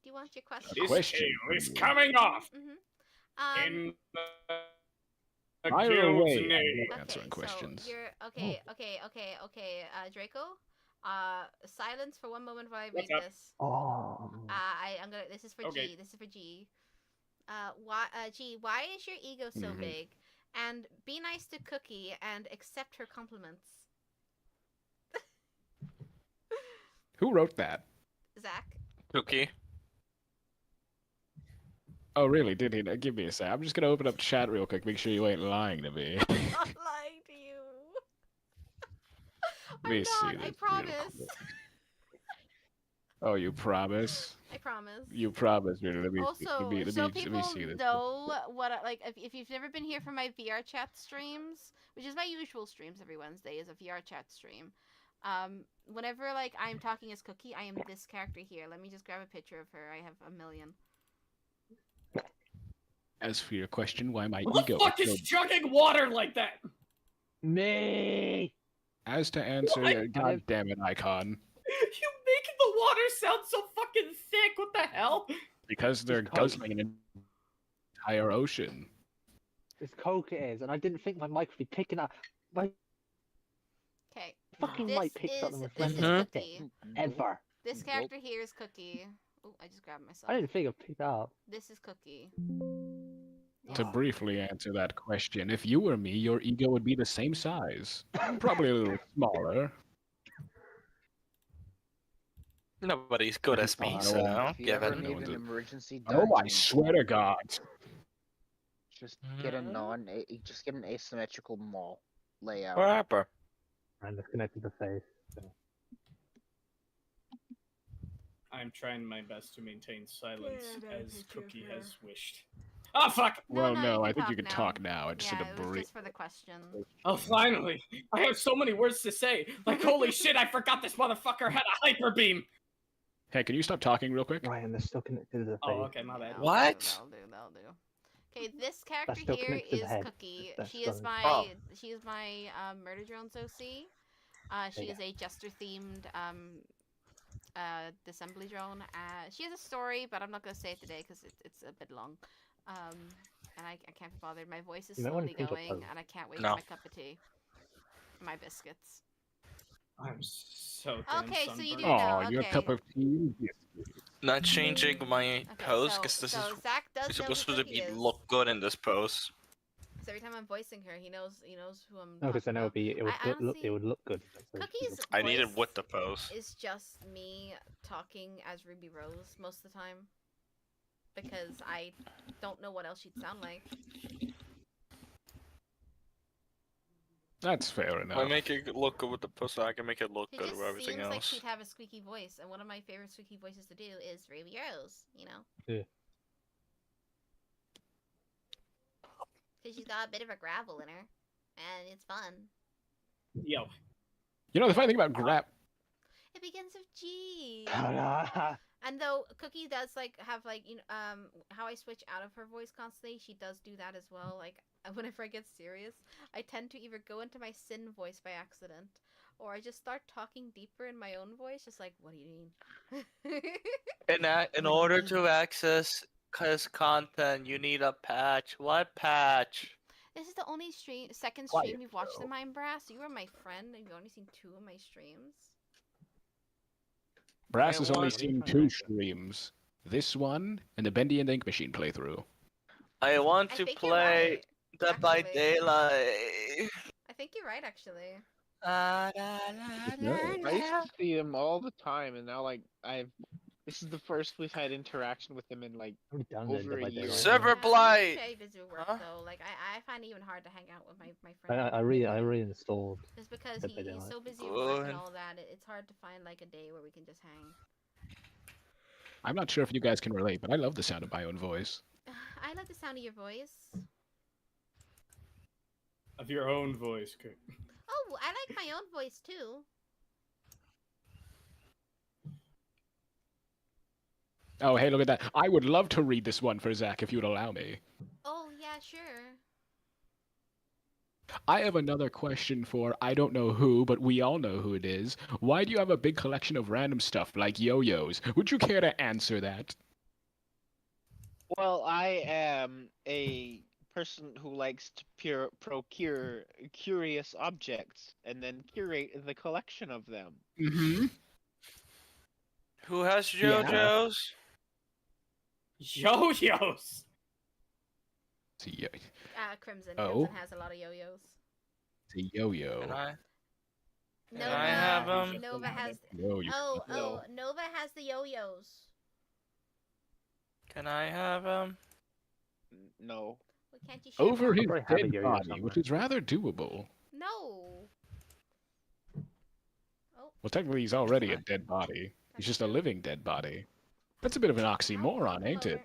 you want your question? This question tail is for you. coming off. Mm-hmm. In the Fire guild's away. name. I'm answering questions. So you're okay. Draco. Silence for one moment while I read What's up? this. Oh. I'm gonna. This is for Okay. G. This is for G. G. Why is your ego so Mhm. big? And be nice to Cookie and accept her compliments. Who wrote that? Zach. Cookie. Oh, really? Did he? Give me a sec. I'm just gonna open up chat real quick. Make sure you ain't lying to me. I'm not lying to you. Let me I'm see not. I this real promise. quick. Oh, you promise? I promise. You promise me. Let me Also, let me so let people me see this. know what like if you've never been here for my VR chat streams, which is my usual streams every Wednesday, is a VR chat stream. Whenever like I'm talking as Cookie, I am this character here. Let me just grab a picture of her. I have a million. As for your question, why my Who the ego fuck is is so... chugging water like that? Me. As to answer What? your goddamn it, Icon, You making the water sound so fucking thick. What the hell? because they're guzzling an entire ocean. It's Coke it is, and I didn't think my mic would be picking up. My Okay. fucking This mic picks up the is reflection Cookie. ever. This character here is Cookie. Oh, I just grabbed myself. I didn't think it'd pick up. This is Cookie. To briefly answer that question, if you were me, your ego would be the same size. Probably a little smaller. Nobody's good as me, so If you ever given. need one's an a- emergency Oh, I dive, swear to God. just get a just get an asymmetrical mall layout. Rapper. I'm disconnected the face. So. I'm trying my best to maintain silence Yeah, as that's Cookie true. has wished. Oh fuck! Well, no, no, you I can think you talk can now. talk now. I just Yeah, did it a was brief. just for the question. Oh, finally! I have so many words to say. Like, holy shit! I forgot this motherfucker had a hyper beam. Hey, can you stop talking real quick? Ryan, they're still connected to the Oh, face. okay, my bad. What? That'll do. Okay, this character still here connected to the is head. Cookie. That's She is done. my Oh. she is my Murder Drones OC. She Yeah. is a jester themed assembly drone. She has a story, but I'm not gonna say it today because it's a bit long. And I can't be bothered. My voice is You might wanna slowly change your going, pose. and I can't wait No. for my cup of tea. My biscuits. I'm so Okay, so you do sunburned. know. Oh, your Okay. cup of tea. Not changing my pose so, because this so is Zach does it's know who supposed to Cookie be is. look good in this pose. So every time I'm voicing her, he knows who I'm. No, because then talking it would about. be it would look good. So Cookie's I needed voice with the pose. is just me talking as Ruby Rose most of the time because I don't know what else she'd sound like. That's fair enough. I make it look good with the pose, so I can make it look She good just with everything seems like else. she'd have a squeaky voice, and one of my favorite squeaky voices to do is Ruby Rose. You know. Yeah. Because she's got a bit of a gravel in her, and it's fun. Yo. You know the funny thing about grab. It begins with G. Yeah. And though Cookie does have how I switch out of her voice constantly, she does do that as well. Like whenever I get serious, I tend to either go into my Sin voice by accident, or I just start talking deeper in my own voice, just like, "What do you mean?" In order to access his content, you need a patch. What patch? This is the only second Quiet, stream you've watched bro. of mine, Brass. You were my friend, and you've only seen 2 of my streams. Brass I has only want- seen 2 streams. This one and the Bendy and Ink Machine playthrough. I want I to think you're play right, Dead by actually. Daylight. I think you're right, actually. I used to see him all the time, and now this is the first we've had interaction with him in over a year. Server I'm blight. very busy with work, Huh? though. Like, I find it even hard to hang out with my I friend. reinstalled. Just because Dead by he's Daylight. so busy with work Good. and all that, it's hard to find like a day where we can just hang. I'm not sure if you guys can relate, but I love the sound of my own voice. I like the sound of your voice. Of your own voice. Oh, I like my own voice too. Oh, hey, look at that. I would love to read this one for Zach if you would allow me. Oh, yeah, sure. I have another question for I don't know who, but we all know who it is. Why do you have a big collection of random stuff like yo-yos? Would you care to answer that? Well, I am a person who likes to procure curious objects and then curate the collection of them. Mm-hmm. Who has Yeah. JoJo's? Yo-yos! Crimson. Oh. Crimson has a lot of yo-yos. It's a yo-yo. Can I? Can Nova, I have 'em? Nova has. Yo-yo. Oh, Nova has the yo-yos. Can I have him? No. Well, can't you share Over one? his probably have a dead yo-yo body, somewhere. which is rather doable. No. Oh, Well, technically, he's already a dead body. He's just a living dead body. That's a bit of an oxymoron, ain't it?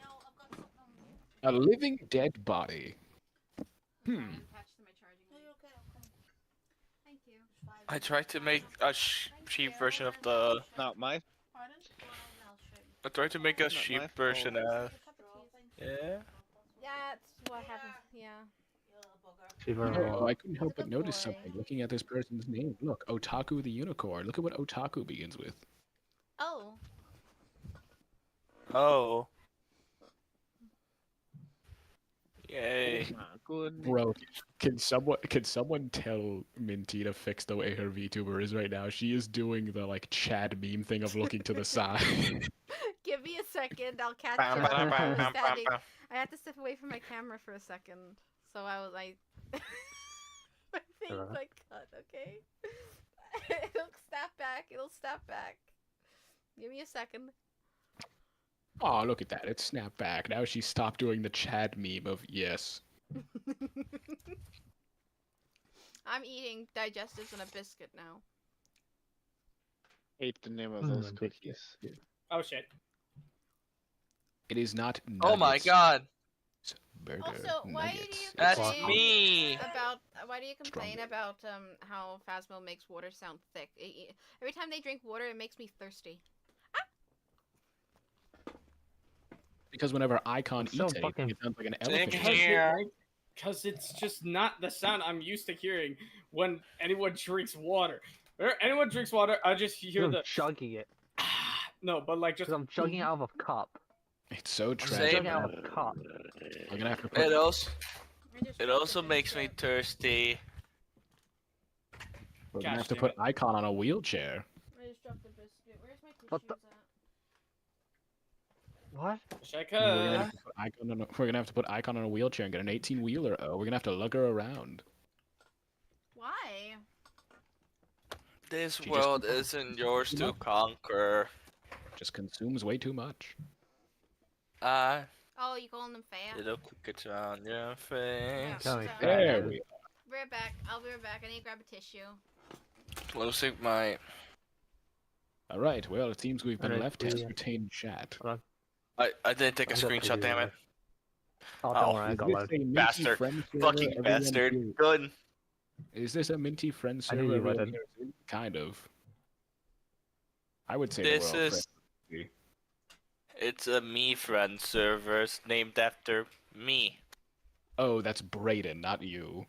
A living dead body. Hmm. attached to my charging lead. Thank you. I tried to make a cheap version of the. Not my. Pardon? I tried to make a Not cheap my version fault. of. Yeah. That's what happened. Yeah. Oh, I couldn't help He's a but good notice boy. something looking at this person's name. Look, Otaku the Unicorn. Look at what Otaku begins with. Oh. Oh. Yay. Good. Bro, can someone tell Minty to fix the way her VTuber is right now? She is doing the like Chad meme thing of looking to the side. Give me a second. I'll catch Bam, up. bam, bam, I'm bam, bam, standing- bam. I had to step away from my camera for a second, so I was like, my thing's Alright. like cut. Okay. It'll snap back. It'll snap back. Give me a second. Oh, look at that. It snapped back. Now she stopped doing the Chad meme of yes. I'm eating digestives and a biscuit now. Hate the name of those cookies. Oh shit. It is not Oh my nuggets, god. it's burger Also, why do nuggets. you That's complain me. about? Why do you complain Stronger. about how Phasmo makes water sound thick? Every time they drink water, it makes me thirsty. because whenever Icon It's so eats anything, fucking- it sounds like an Same elephant. here. Because it's just not the sound I'm used to hearing when anyone drinks water. Whenever anyone drinks water, I just hear I'm the chugging it. no, but like just Because I'm chugging out of a cup. It's so I'm tragic. chugging out of a cup. We're gonna have to put. It also makes me thirsty. We're gonna have Gosh to put Icon on a wheelchair. I just dropped the biscuit. Where's my tissues What the- What? We're gonna have to put Icon on a wheelchair and get an 18-wheeler. Oh, we're gonna have to lug her around. Why? This She just- world isn't yours to conquer. Just consumes way too much. I Oh, you calling them fat? did a quick on your face. There we Be right back. I'll be right back. I need to grab a tissue. Looks like my. All right. Well, it seems we've been Alright, left to yeah. entertain chat. I didn't take a I got screenshot, damn it. Oh, don't worry, I Is got this loads. a Minty Bastard. friend server? Fucking Everyone bastard. here- Good. Is this a Minty friend I knew server? you Everyone wouldn't. here is in? Kind of. I would say This the world is. friend. It's a me friend server named after me. Oh, that's Brayden, not you.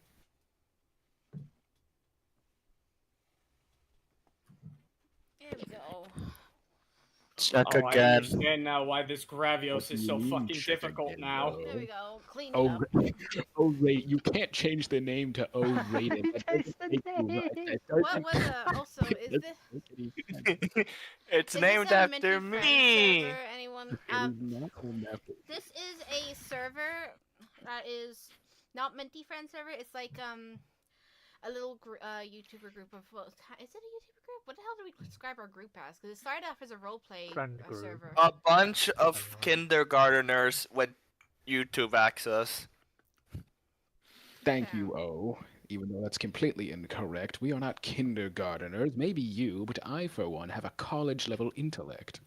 There we go. Check Oh, I understand now why this Gravios is so fucking difficult now. There we go. Clean it Oh, up. oh, Ray, you can't change the name to Oh Raiden. That doesn't make you right. That What doesn't- was also is doesn't this make any sense. It's is named this a after Minty Friends me. server? Anyone? It is not named after- This is a server that is not Minty Friends server. It's like a little YouTuber group of well, is it a YouTuber group? What the hell do we describe our group as? Because it started off as a roleplay Friend group. server. A bunch of kindergarteners with YouTube access. Thank you, O. Even though that's completely incorrect, we are not kindergarteners. Maybe you, but I, for one, have a college-level intellect.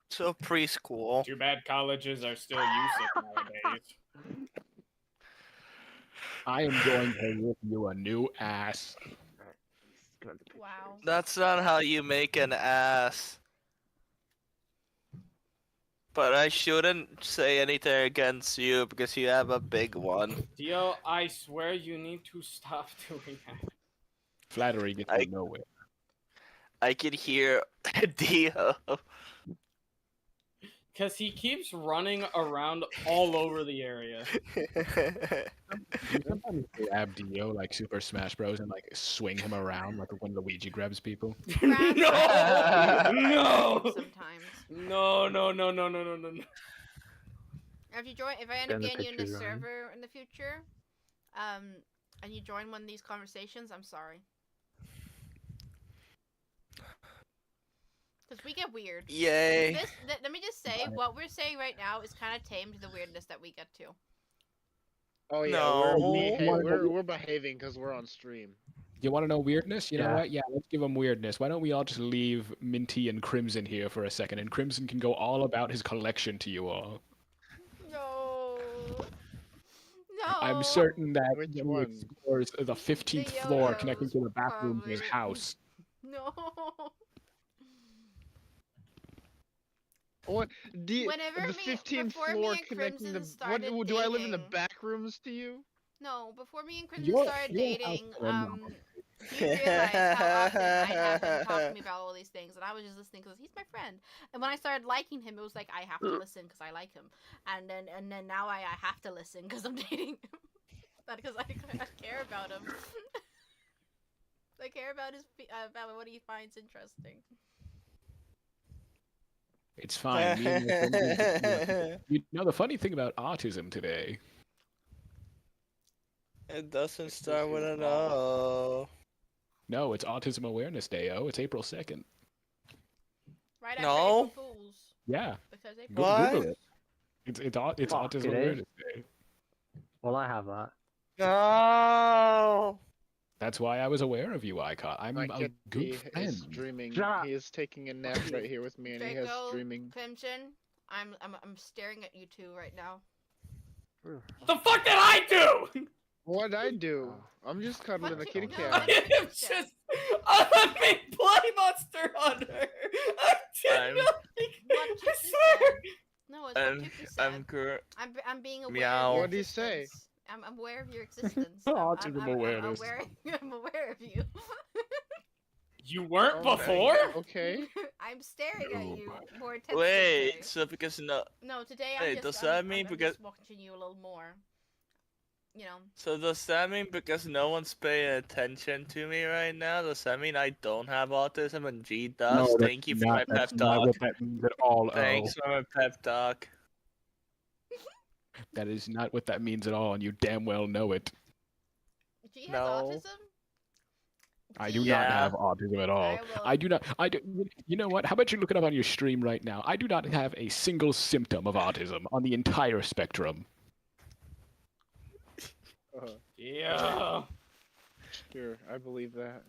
So preschool. Too bad colleges are still useless nowadays. I am going to rip you a new ass. Wow. That's not how you make an ass. But I shouldn't say anything against you because you have a big one. Dio, I swear you need to stop doing that. Flattery gets you nowhere. I can hear Dio. Because he keeps running around all over the area. You sometimes grab Dio like Super Smash Bros. And like swing him around like when Luigi grabs people. No! Sometimes. No. If I end up Then the getting you in the picture's running. server in the future, and you join one of these conversations, I'm sorry. Because we get weird. Yay. Let me just say, what we're saying right now is kind of tame to the weirdness that we get to. Oh yeah, No. we're behaving because we're on stream. You want to know weirdness? You know Yeah. what? Yeah, let's give him weirdness. Why don't we all just leave Minty and Crimson here for a second, and Crimson can go all about his collection to you all. No. No. I'm certain that Which he one? explores the 15th The floor Yo-Yos, connecting to the bathroom of his probably. house. No. What? Whenever The me- 15th before me floor and connecting Crimson the. started What? Do I live in the dating- back rooms to you? No, before me and Crimson Your- started your house dating, phenomenal. he realized how often I had him talk to me about all these things, and I was just listening because he's my friend. And when I started liking him, it was like I have to listen because I like him, and then now I have to listen because I'm dating him, not because I care about him. I care about about what he finds interesting. It's fine. Me and my friend will just- You know, the funny thing about autism today, It doesn't start with an O. no, it's Autism Awareness Day, oh, it's April 2nd. Right after No. April Fools. Yeah. Because they What? Google it. It's Fuck, Autism it is. Awareness Day. Well, I have that. No. That's why I was aware of you, Icon. I'm My a kid good is friend. streaming. Shut up. He is taking a nap right here with me, and he has Draco, streaming. Crimson, I'm staring at you two right now. The fuck did I do? What'd I do? I'm just cuddling What a you- kitty no, cat. what- I am just. I'm in Play Monster Hunter. I did I'm- not. What I you swear. No, it's what I'm Tuku said. cur. I'm being aware Meow. of your What do you say? existence. I'm aware of your existence. Autism awareness. I'm aware of you. You weren't Oh, before? Okay. I'm staring at you more intensely Wait, today. so because no. No, today Wait, I'm just. does that mean I'm because? just watching you a little more. You know. So does that mean because no one's paying attention to me right now? Does that mean I don't have autism and G does? No, Thank you for my pep that's not talk. what that means at all. Thanks Oh, for my pep talk. that is not what that means at all, and you damn well know it. G has No. autism. I do G? not Yeah. have autism at all. I will. I do not. I do. You know what? How about you look it up on your stream right now? I do not have a single symptom of autism on the entire spectrum. Yeah. Sure, I believe that.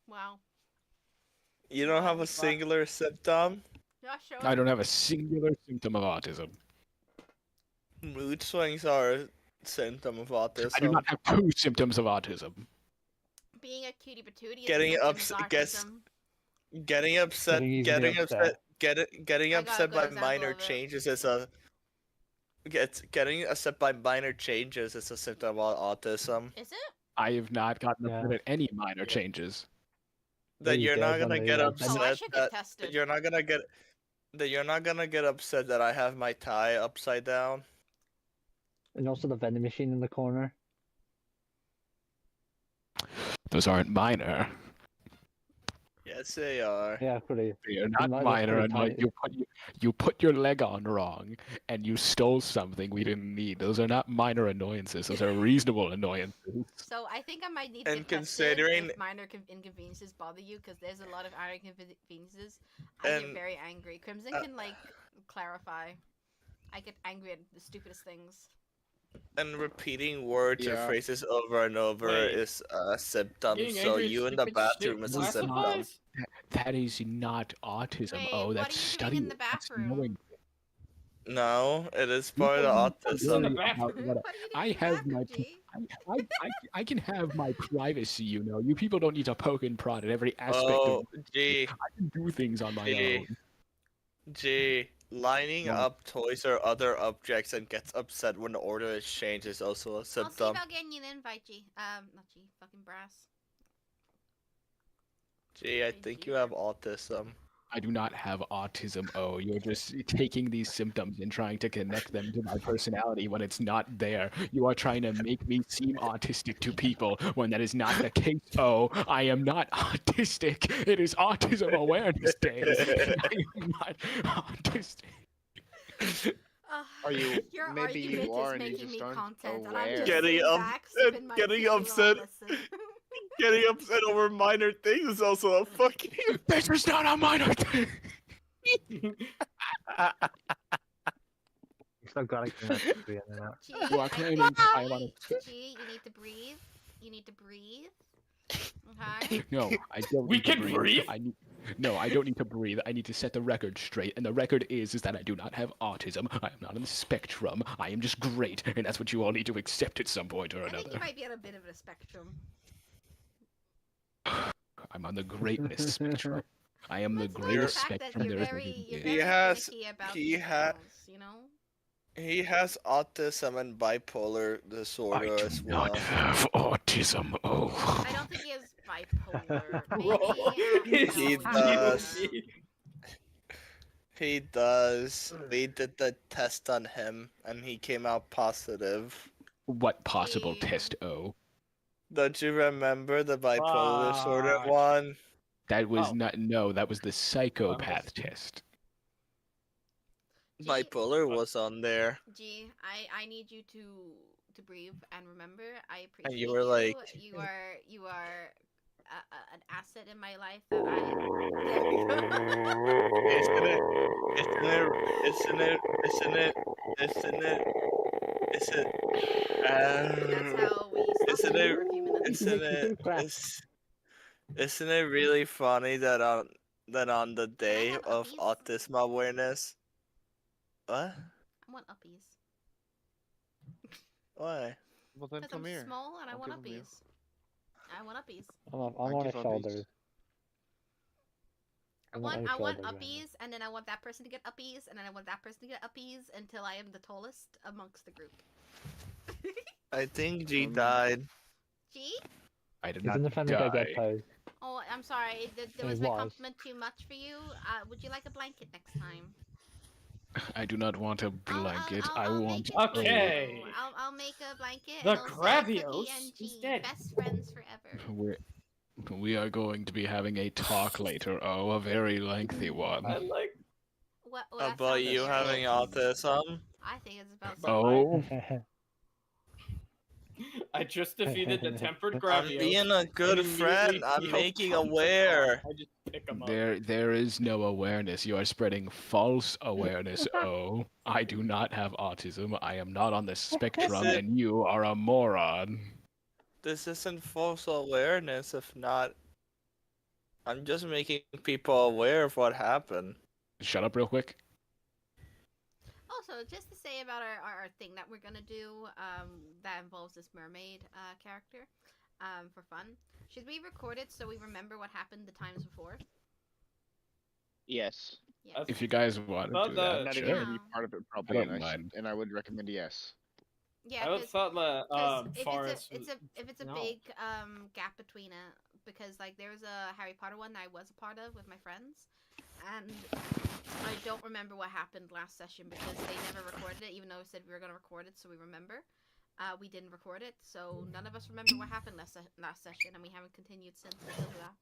Wow. You don't have a singular symptom? Yeah, sure. I don't have a singular symptom of autism. Mood swings are a symptom of autism. I do not have two symptoms of autism. Being a cutie patootie is Getting a symptom upset, of guess, autism. getting upset, Getting easily getting upset, upset. getting I got a upset good by example minor of it. changes is a getting upset by minor changes is a symptom of autism. Is it? I have not gotten upset Yeah. at any minor changes. Then you you're did not when gonna they get were- Oh, I upset should that get tested. you're not gonna get that you're not gonna get upset that I have my tie upside down. And also the vending machine in the corner. Those aren't minor. Yes, they are. Yeah, pretty. They are not That's minor. pretty And tiny. you put your leg on wrong, and you stole something we didn't need. Those are not minor annoyances. Those are reasonable annoyances. So I think I might need to And get tested considering- if minor inconveniences bother you, because there's a lot of minor inconveniences. I get And- very angry. Crimson can like clarify. I get angry at the stupidest things. And repeating words or Yeah. phrases over and over Wait. is a symptom. Getting So angry at you in the stupid bathroom shit is a symptom. classifies? That is not autism. Wait, oh, what that's are you doing studying. in the That's bathroom? knowing. No, it is part of It's in the autism. bathroom. What are you doing I in the have bathroom, my. G? I can have my privacy. You know, you people don't need to poke and prod at every aspect Oh, of. gee, I can do things on my Gee. own. gee. Lining What? up toys or other objects and gets upset when the order is changed is also a I'll see symptom. about getting you an invite, G. Not G. Fucking brass. Gee, I think you have autism. I do not have autism. Oh, you're just taking these symptoms and trying to connect them to my personality when it's not there. You are trying to make me seem autistic to people when that is not the case. Oh, I am not autistic. It is Autism Awareness Day. I am not autistic. Are you- Your maybe you argument are is and you making just me aren't content, and I'm aware. just Getting sitting up- back, sipping my getting tea while I upset. listen. Getting upset over minor things is also a fucking. This is not a minor thing. Still gotta connect to the internet. G, You are I claiming think- time on G, you need to breathe. You need to breathe. Okay. No, I don't. We need to can breathe? No, I don't need to breathe. I need to set the record straight, and the record is that I do not have autism. I am not on the spectrum. I am just great, and that's what you all need to accept at some point or I think you another. might be on a bit of a spectrum. I'm on the greatness spectrum. I am the Let's not greatest the fact that spectrum you're there is. very, you're in very He has- finicky about he these ha- things, you know? He has autism and bipolar disorder I as do well. not have autism. Oh. I don't think he has bipolar. Bro, Maybe, it's He no, does. GOG. He does. We did the test on him, and he came out positive. What possible Gee. test? Oh, Don't you remember the bipolar disorder Fuck. one? that was Oh. not. No, that was the psychopath test. Gee, Bipolar was on there. G, I need you to breathe and remember. I appreciate And you were like- you are an asset in my life that I. Isn't it? Isn't it? Isn't it? Isn't it? Isn't it? Is it? That's how we stopped Isn't it it? for a few minutes. Isn't it? Isn't it really funny that on the day have of uppies? autism awareness? What? I want uppies. Why? Well then Because come I'm here. small and I I'll want give 'em to you. uppies. I want uppies. I'm I on give his uppies. shoulders. I want uppies, and then I want that person to get uppies, and then I want that person to get uppies until I am the tallest amongst the group. I think G died. G? I did Isn't not the family guy dead, die. Pose? Oh, I'm sorry. It Was my was. compliment too much for you? Would you like a blanket next time? I do not want a blanket. I I'll want make it for Okay. you. I'll make a blanket, The and it'll say Cookie Gravios and is G, dead. best friends forever. We are going to be having a talk later. Oh, a very lengthy one. I like. What? Well, that About sounds you having serious. autism? I think it's about. Oh. I just defeated the tempered I'm Gravios. being a good and friend. immediately I'm Theo making comes aware. along. I just pick him up. There is no awareness. You are spreading false awareness. Oh, I do not have autism. I am not on the spectrum, it- and you are a moron. This isn't false awareness. If not, I'm just making people aware of what happened. Shut up real quick. Also, just to say about our thing that we're gonna do, that involves this mermaid character, for fun. Should we record it so we remember what happened the times before? Yes. Yes. If you guys want to Thought do that- that, Not sure. even be part of it I probably, don't and mind. and I would recommend yes. Yeah, I would thought that if Forest if it's a no. big gap between it, because like there was a Harry Potter one that I was a part of with my friends, and I don't remember what happened last session because they never recorded it, even though I said we were gonna record it, so we remember. We didn't record it, so none of us remember what happened last session, and we haven't continued since because of that.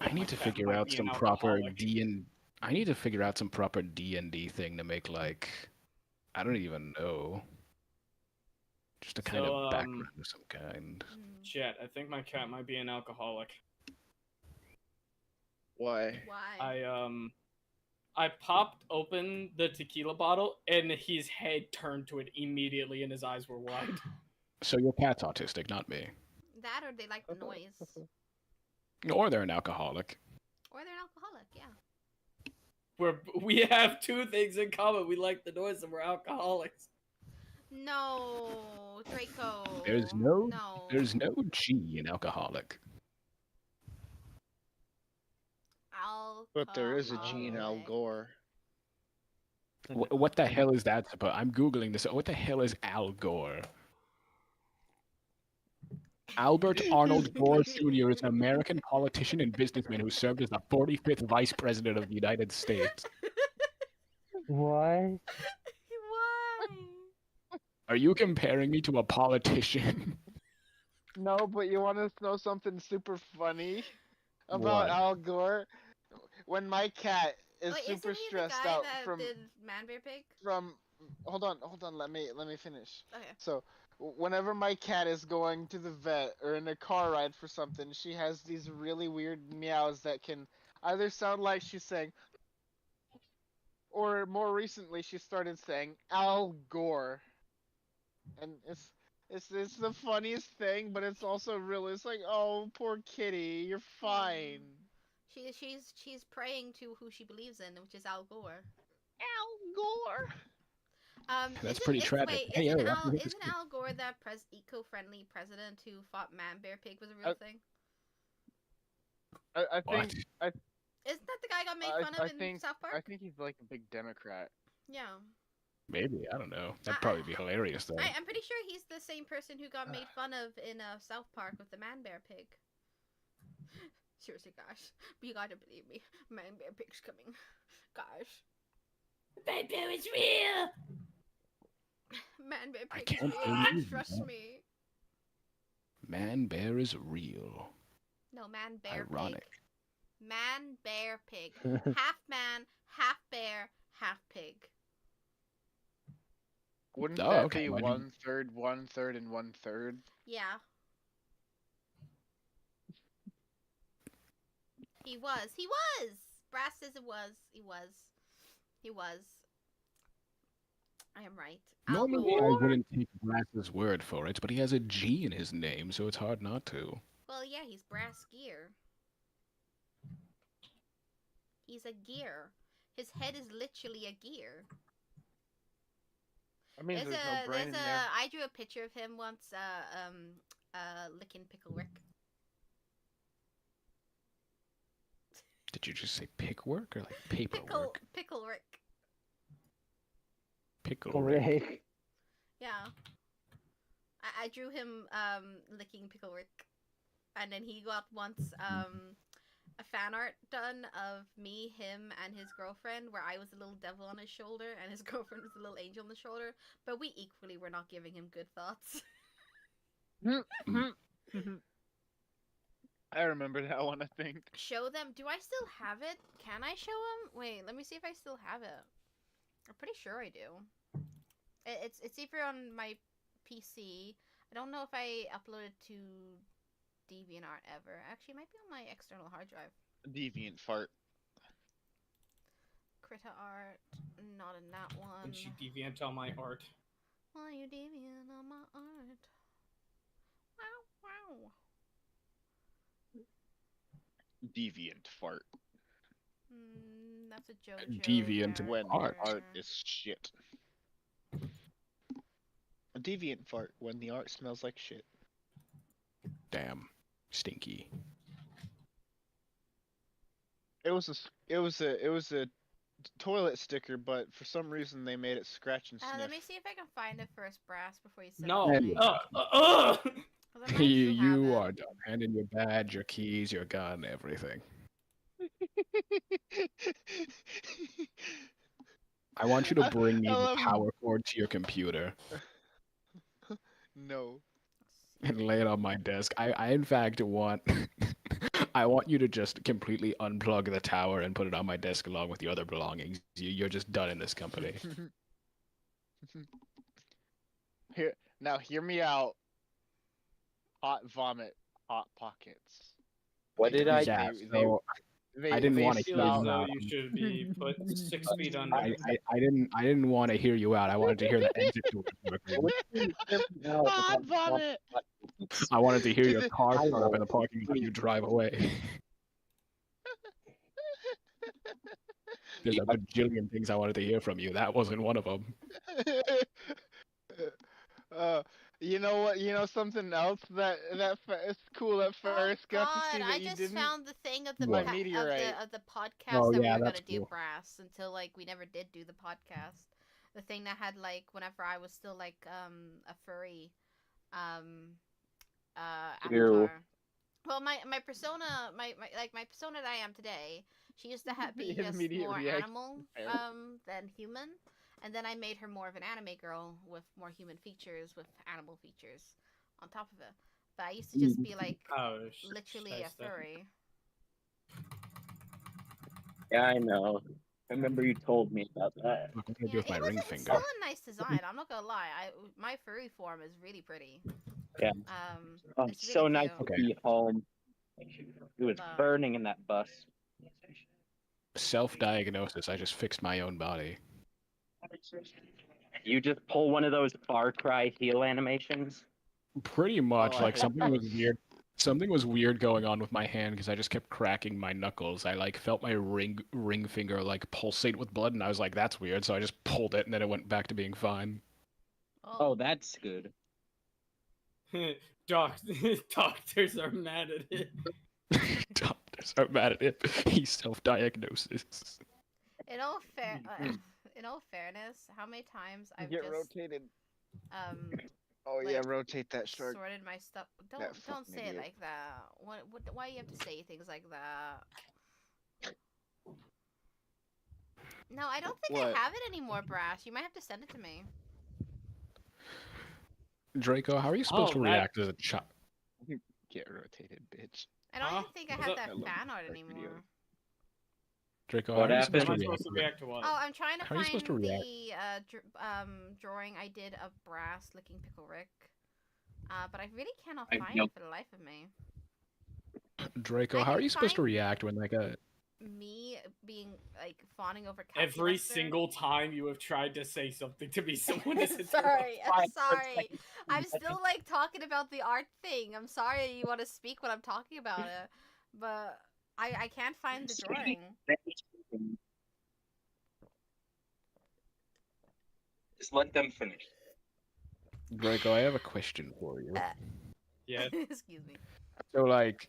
I need to figure out some proper I need to figure out some proper D&D thing to make, like, I don't even know. Just a kind So, of background of some kind. Shit, I think my cat might be an alcoholic. Why? Why? I popped open the tequila bottle and his head turned to it immediately and his eyes were wide. So your cat's autistic, not me. That or they like the noise. Or they're an alcoholic. Or they're an alcoholic, yeah. We have two things in common. We like the noise and we're alcoholics. No, Draco. There's no G in alcoholic. But there is a G in Al Gore. What the hell is that supposed? I'm googling this. What the hell is Al Gore? Albert Arnold Gore Jr. is an American politician and businessman who served as the 45th Vice President of the United States. What? Why? Are you comparing me to a politician? No, but you want to know something super funny about What? Al Gore? When my cat is Wait, super isn't he stressed the guy out that from did Man Bear Pig? hold on, let me finish. Okay. So, whenever my cat is going to the vet or in a car ride for something, she has these really weird meows that can either sound like she's saying, or more recently she started saying Al Gore, and it's the funniest thing, but it's also real. It's like, oh, poor kitty, you're fine. She's praying to who she believes in, which is Al Gore. Al Gore. That's pretty tragic. Wait, Hey, isn't, Ariel, Al, look at this isn't Al Gore that eco-friendly president who fought Man Bear Pig was a real thing? I think Isn't that the guy got made fun of in South Park? I think he's like a big Democrat. Yeah. Maybe, I don't know. That'd probably be hilarious though. I'm pretty sure he's the same person who got made fun of in South Park with the Man Bear Pig. Seriously, guys, you gotta believe me. Man Bear Pig's coming, guys. Man Bear is real. Man Bear Pig is can't real. believe Trust that. me. Man Bear is real. No, Man Bear Ironic. Pig. Man Bear Pig. Half man, half bear, half pig. Wouldn't Oh, that okay, be why do you- 1/3, 1/3, and 1/3? Yeah. He was. He was. Brass says it was. He was. He was. I am right. Al Normally I Gore. wouldn't take Brass's word for it, but he has a G in his name, so it's hard not to. Well, yeah, he's Brass Gear. He's a gear. His head is literally a gear. I mean, there's no brain in there. I drew a picture of him once, licking Pickle Rick. Did you just say pick work or like paperwork? Pickle Rick. Pickle Rick. Rick. Yeah. I drew him licking Pickle Rick, and then he got once a fan art done of me, him, and his girlfriend, where I was a little devil on his shoulder and his girlfriend was a little angel on the shoulder, but we equally were not giving him good thoughts. I remember that one, I think. Show them. Do I still have it? Can I show them? Wait, let me see if I still have it. I'm pretty sure I do. It's either on my PC. I don't know if I uploaded to DeviantArt ever. Actually, it might be on my external hard drive. Deviant fart. Critter art, not in that one. And she deviant on my art. Why you deviant on my art? Wow, wow. Deviant fart. That's a joke. Deviant When art. art is shit. A deviant fart when the art smells like shit. Damn. Stinky. It was a toilet sticker, but for some reason they made it scratch and sniff. Let me see if I can find it first, Brass, before you send No. it to me. 'Cause I might You, still have you it. are done. Hand in your badge, your keys, your gun, everything. I want you to bring me I the love- power cord to your computer No. and lay it on my desk. I in fact want I want you to just completely unplug the tower and put it on my desk along with your other belongings. You're just done in this company. Hear me out. Hot vomit, hot pockets. What did I? Yeah, They- so I didn't they want to feel hear Feel as you though out. you should be put 6 feet under. I didn't want to hear you out. I wanted to hear the exit door. Hot vomit. I wanted to hear your car start up in the parking lot. You drive away. There's a bajillion things I wanted to hear from you. That wasn't one of them. You know what? You know something else that is cool at first. Got to see God, that I you just didn't. found the thing of the My of meteorite. the podcast Oh, that yeah, we were that's gonna do, cool. Brass, until like we never did do the podcast. The thing that had like whenever I was still like a furry Ew. avatar. Well, my persona, my persona that I am today, she used to be His just immediate more reaction. animal than human, and then I made her more of an anime girl with more human features with animal features on top of it. But I used to just be like Oh, literally a furry. Yeah, I know. I remember you told me about that. Look, what can I do Yeah, with my it was ring it's finger? still a nice design. I'm not gonna lie. My furry form is really pretty. Yeah. Oh, It's so really nice cute. to be home. It was burning in that bus. Self-diagnosis. I just fixed my own body. You just pull one of those Far Cry heal animations. Pretty much. Oh, I Like hate something was those. weird. Something was weird going on with my hand because I just kept cracking my knuckles. I like felt my ring finger like pulsate with blood, and I was like, "That's weird." So I just pulled it, and then it went back to being fine. Oh, that's good. Doctors are mad at it. Doctors are mad at it. He's self-diagnosis. In all fairness, how many times I've Get just rotated. Oh like, yeah, rotate that shark. sorted my stuff. Don't That fucking say it idiot. like that. Why you have to say things like that? No, I don't think What? I have it anymore, Brass. You might have to send it to me. Draco, how are you supposed to that- react as a child? Get rotated, bitch. I don't Huh? even think I What's have up? that I love fan art that anymore. video. Draco, What how are you happened? supposed Am to I react? supposed to react to what? Oh, I'm trying to How are you find supposed to react? the drawing I did of Brass licking Pickle Rick. But I really cannot I find know. it for the life of me. Draco, I how are can you supposed to find- react when like a Me being like fawning over couch Every Lester. single time you have tried to say something to me, someone is sorry, I'm Fine, sorry. I'm still like talking about the art thing. I'm sorry you want to speak when I'm talking about it, but I can't find the drawing. Just let them finish. Draco, I have a question for you. Yeah. Excuse me. So like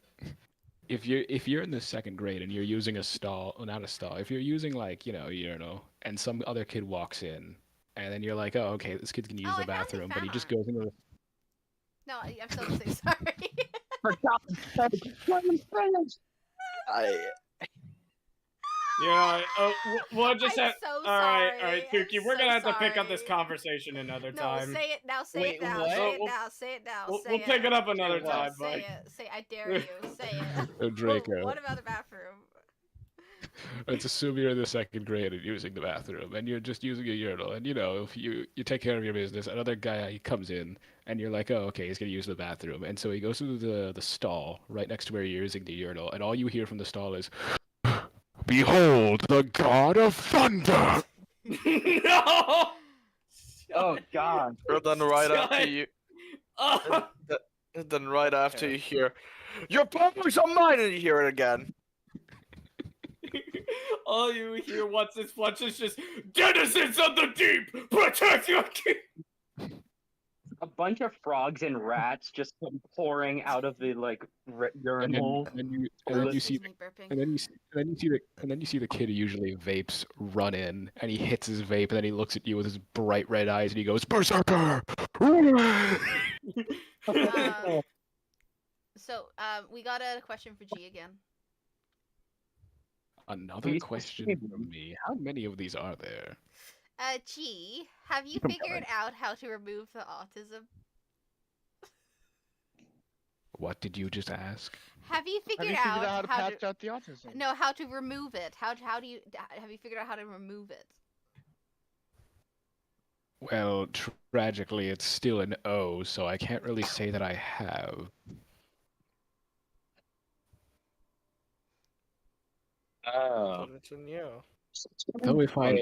if you're in the second grade and you're using a stall, well, not a stall, if you're using like urinal, and some other kid walks in, and then you're like, oh, okay, this kid can use the bathroom, but he just goes into the. No, I'm so sorry. For God's sake, let me finish. Yeah, we'll just I'm have. so All right, sorry. Kuki, we're I'm gonna have so to pick up this sorry. conversation another No, time. say it now. Say Wait, it now. what? Say it We'll- now. Say it now. We'll, say we'll pick it up another No, time, say but it. Say I dare you. Say it. Oh, Draco. What about the bathroom? Let's assume you're in the second grade and using the bathroom, and you're just using a urinal, and if you take care of your business, another guy he comes in, and you're like, oh, okay, he's gonna use the bathroom, and so he goes to the stall right next to where you're using the urinal, and all you hear from the stall is, "Behold, the god of thunder!" No! Oh God. Or then right Shut after you, up. then right after you hear, "Your powers are mine," and you hear it again. All you hear once this flush is just denizens of the deep, protect your king. A bunch of frogs and rats just come pouring out of the urinal. And then you see the kid who usually vapes run in, and he hits his vape, and then he looks at you with his bright red eyes, and he goes, "Berserker!" So, we got a question for G again. Another Please question proceed. from me. How many of these are there? G, have you figured out how to remove the autism? What did you just ask? Have you Have you figured figured out out how to patch out the autism? No, how to remove it? How do you have you figured out how to remove it? Well, tragically, it's still an O, so I can't really say that I have. Oh. It's in you. Though if I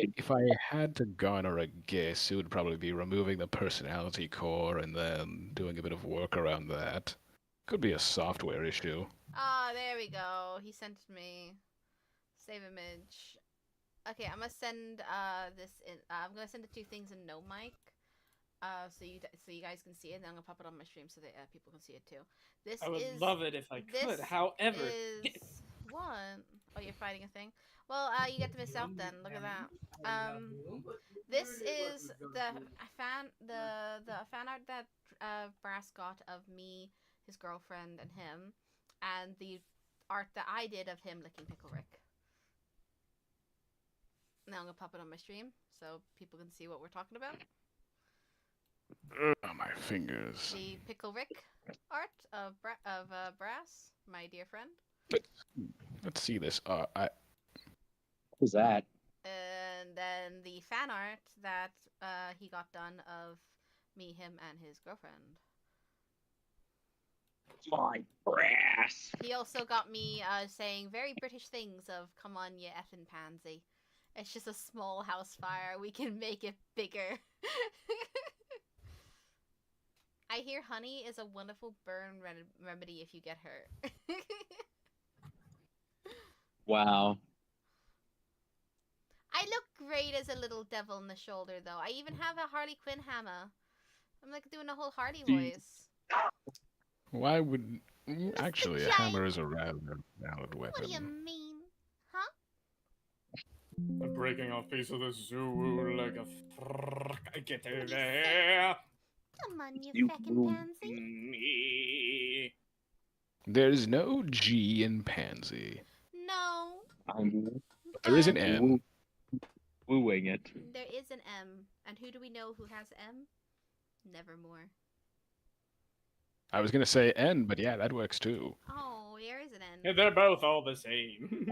had to garner a guess, it would probably be removing the personality core and then doing a bit of work around that. Could be a software issue. Ah, there we go. He sent me save image. Okay, I'm gonna send this in. I'm gonna send the two things in no mic. So you guys can see it. And then I'm gonna pop it on my stream so that people can see it too. This I would is love it if I could. this However, is what? Oh, you're fighting a thing. Well, you get to miss out then. Look at that. This is the fan art that Brass got of me, his girlfriend, and him, and the art that I did of him licking Pickle Rick. Now I'm gonna pop it on my stream so people can see what we're talking about. Oh, my fingers. The Pickle Rick art of Brass, my dear friend. Let's see this. Who's that? And then the fan art that he got done of me, him, and his girlfriend. My Brass. He also got me saying very British things of "Come on, you effing pansy." It's just a small house fire. We can make it bigger. I hear honey is a wonderful burn remedy if you get hurt. Wow. I look great as a little devil in the shoulder, though. I even have a Harley Quinn hammer. I'm like doing a whole Harley voice. Why would... Actually, a hammer is a rather valid weapon. What do you mean? Huh? I'm breaking off piece of the zoo like a get over here. Come on, you feckin' pansy. Me. There's no G in pansy. No. But there is an M. Wooing it. There is an M. And who do we know who has M? Nevermore. I was gonna say N, but yeah, that works too. Oh, there is an N. Yeah, they're both all the same.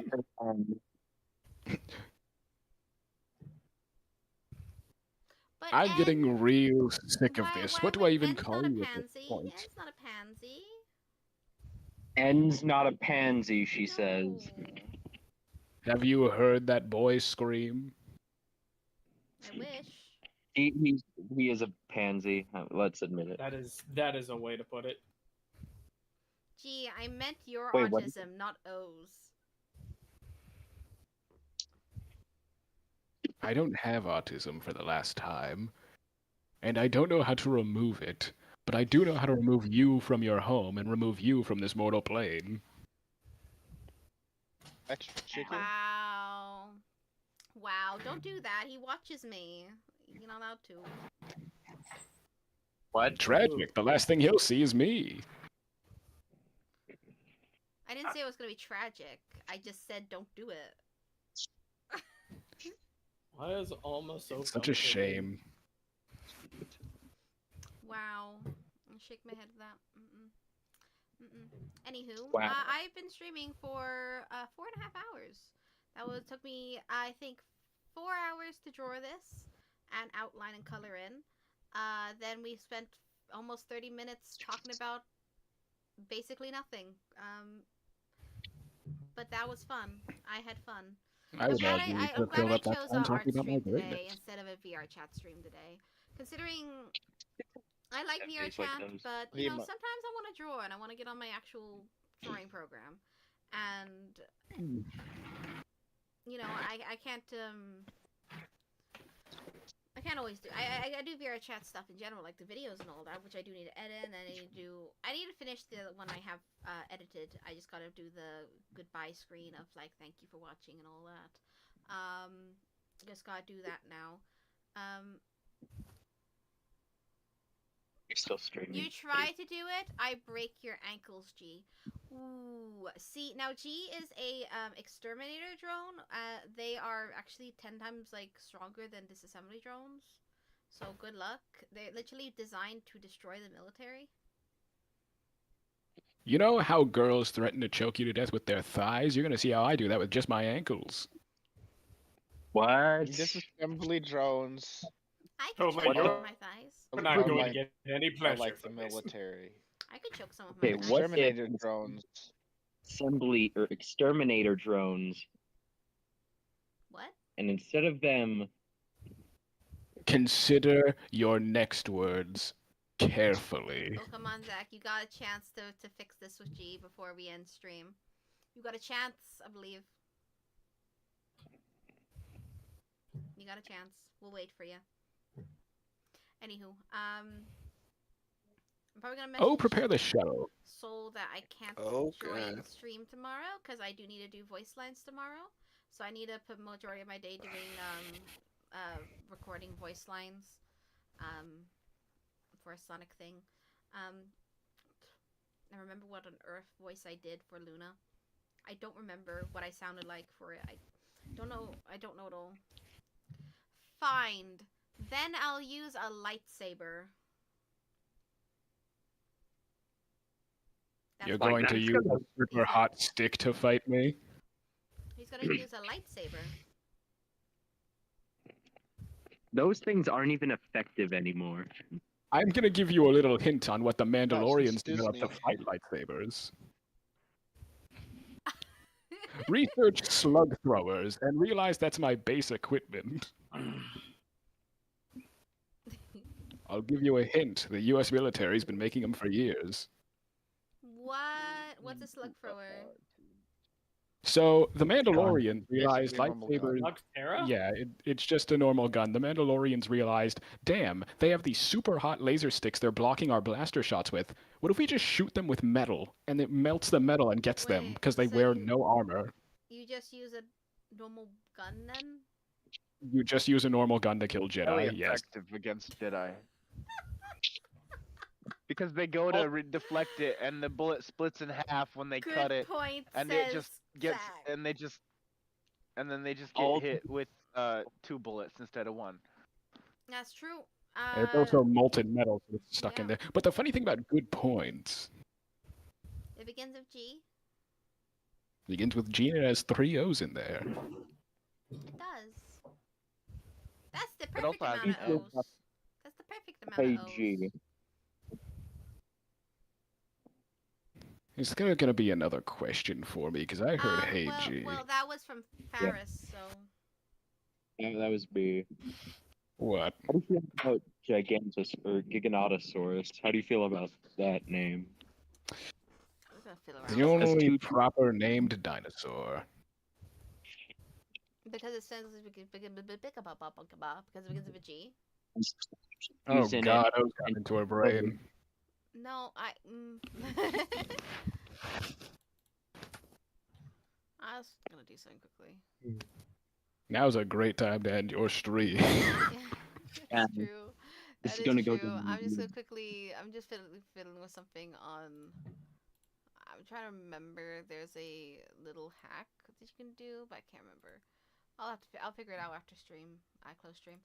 But I'm N, getting real sick of why- this. why What do would- I even N's call not a you at this pansy. point? N's not a pansy. N's not a pansy, she says. No. Have you heard that boy scream? I wish. He is a pansy. Let's admit it. That is a way to put it. Gee, I meant your Wait, what? autism, not O's. I don't have autism for the last time. And I don't know how to remove it. But I do know how to remove you from your home and remove you from this mortal plane. Extra chicken. Wow. Wow, don't do that. He watches me. You're not allowed to. What? Tragic. The last thing he'll see is me. I didn't say it was gonna be tragic. I just said don't do it. Why is Alma so Such a shame. Wow. I'll shake my head at that. Anywho, Wow. I've been streaming for 4.5 hours. Took me, I think, 4 hours to draw this and outline and color in. Then we spent almost 30 minutes talking about basically nothing. But that was fun. I had fun. I'm glad I chose a art stream today instead of a VR chat stream today. Considering I like VR chat, but you know, sometimes I want to draw and I want to get on my actual drawing program. And you know, I can't always do. I do VR chat stuff in general, like the videos and all that, which I do need to edit, and then I need to finish the one I have edited. I just gotta do the goodbye screen of like thank you for watching and all that. Just gotta do that now. You're still streaming. You try to do it, I break your ankles, G. Ooh, see, now G is a exterminator drone. They are actually 10 times like stronger than disassembly drones. So good luck. They're literally designed to destroy the military. You know how girls threaten to choke you to death with their thighs? You're gonna see how I do that with just my ankles. What? Disassembly drones. I could choke some of my thighs. We're not going to get any pleasure like the from this. military. I could choke some of my Okay, thighs. what Exterminator if drones. assembly or exterminator drones, What? and instead of them, Consider your next words carefully. Oh, come on, Zach. You got a chance to fix this with G before we end stream. You got a chance, I believe. You got a chance. We'll wait for you. Anywho, I'm probably gonna message Prepare the show. Soul that I can't join stream tomorrow because I do need to do voice lines tomorrow. So I need to put majority of my day doing recording voice lines for a Sonic thing. I remember what on earth voice I did for Luna. I don't remember what I sounded like for it. I don't know at all. Fine. Then I'll use a lightsaber. You're going to use a super hot stick to fight me? He's gonna use a lightsaber. those things aren't even effective anymore. I'm gonna give you a little hint on what the Mandalorians developed to fight lightsabers. Research slug throwers and realize that's my base equipment. I'll give you a hint. The U.S. military's been making them for years. What? What's a slug thrower? So the Mandalorians realized Basically a normal lightsabers. gun. Yeah, it's just a normal gun. The Mandalorians realized, damn, they have these super hot laser sticks they're blocking our blaster shots with. What if we just shoot them with metal and it melts the metal and gets them because they wear no armor? You just use a normal gun then? You just use a normal gun to kill Jedi. Really Yes. effective against Jedi. Because they go to deflect it, and the bullet splits in half when they Good cut it, point, and says it just gets, Zach. and then they just get hit with 2 bullets instead of 1. That's true. It's also molten metal, so it's stuck in there. But the funny thing about good points It begins with G. begins with G and it has 3 O's in there. It does. That's the It also perfect has amount of O's. That's the perfect amount of O's. G. Is there gonna be another question for me? Because I heard Hey G. Well, that was from Faris, so. Yeah, that was B. What? How do you feel about Gigantus or Giganotosaurus? How do you feel about that name? I'm gonna fiddle The around. only proper named dinosaur. Because it says because it begins with a G. Oh Using it. god, O's got into her brain. No, I was gonna do something quickly. Now's a great time to end your stream. That's true. This That is gonna is go true. to I'm just gonna quickly. I'm just fiddling with something on. I'm trying to remember. There's a little hack that you can do, but I can't remember. I'll figure it out after stream. I close stream.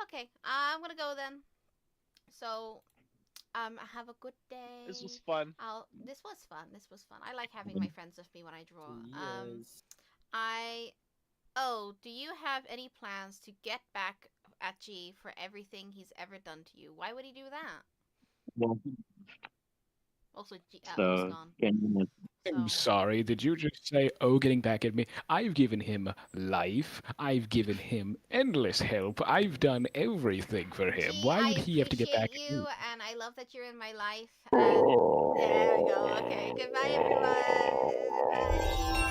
Okay, I'm gonna go then. So, have a good day. This was fun. This was fun. This was fun. I like having my friends with me when I draw. Oh, do you have any plans to get back at G for everything he's ever done to you? Why would he do that? Well, Also, G's so, gone. I'm sorry, did you just say, oh, getting back at me? I've given him life. I've given him endless help. I've done everything for him. Why would he have to get back at you, me? and I love that you're in my life. And there we go. Okay, goodbye, everyone. Bye.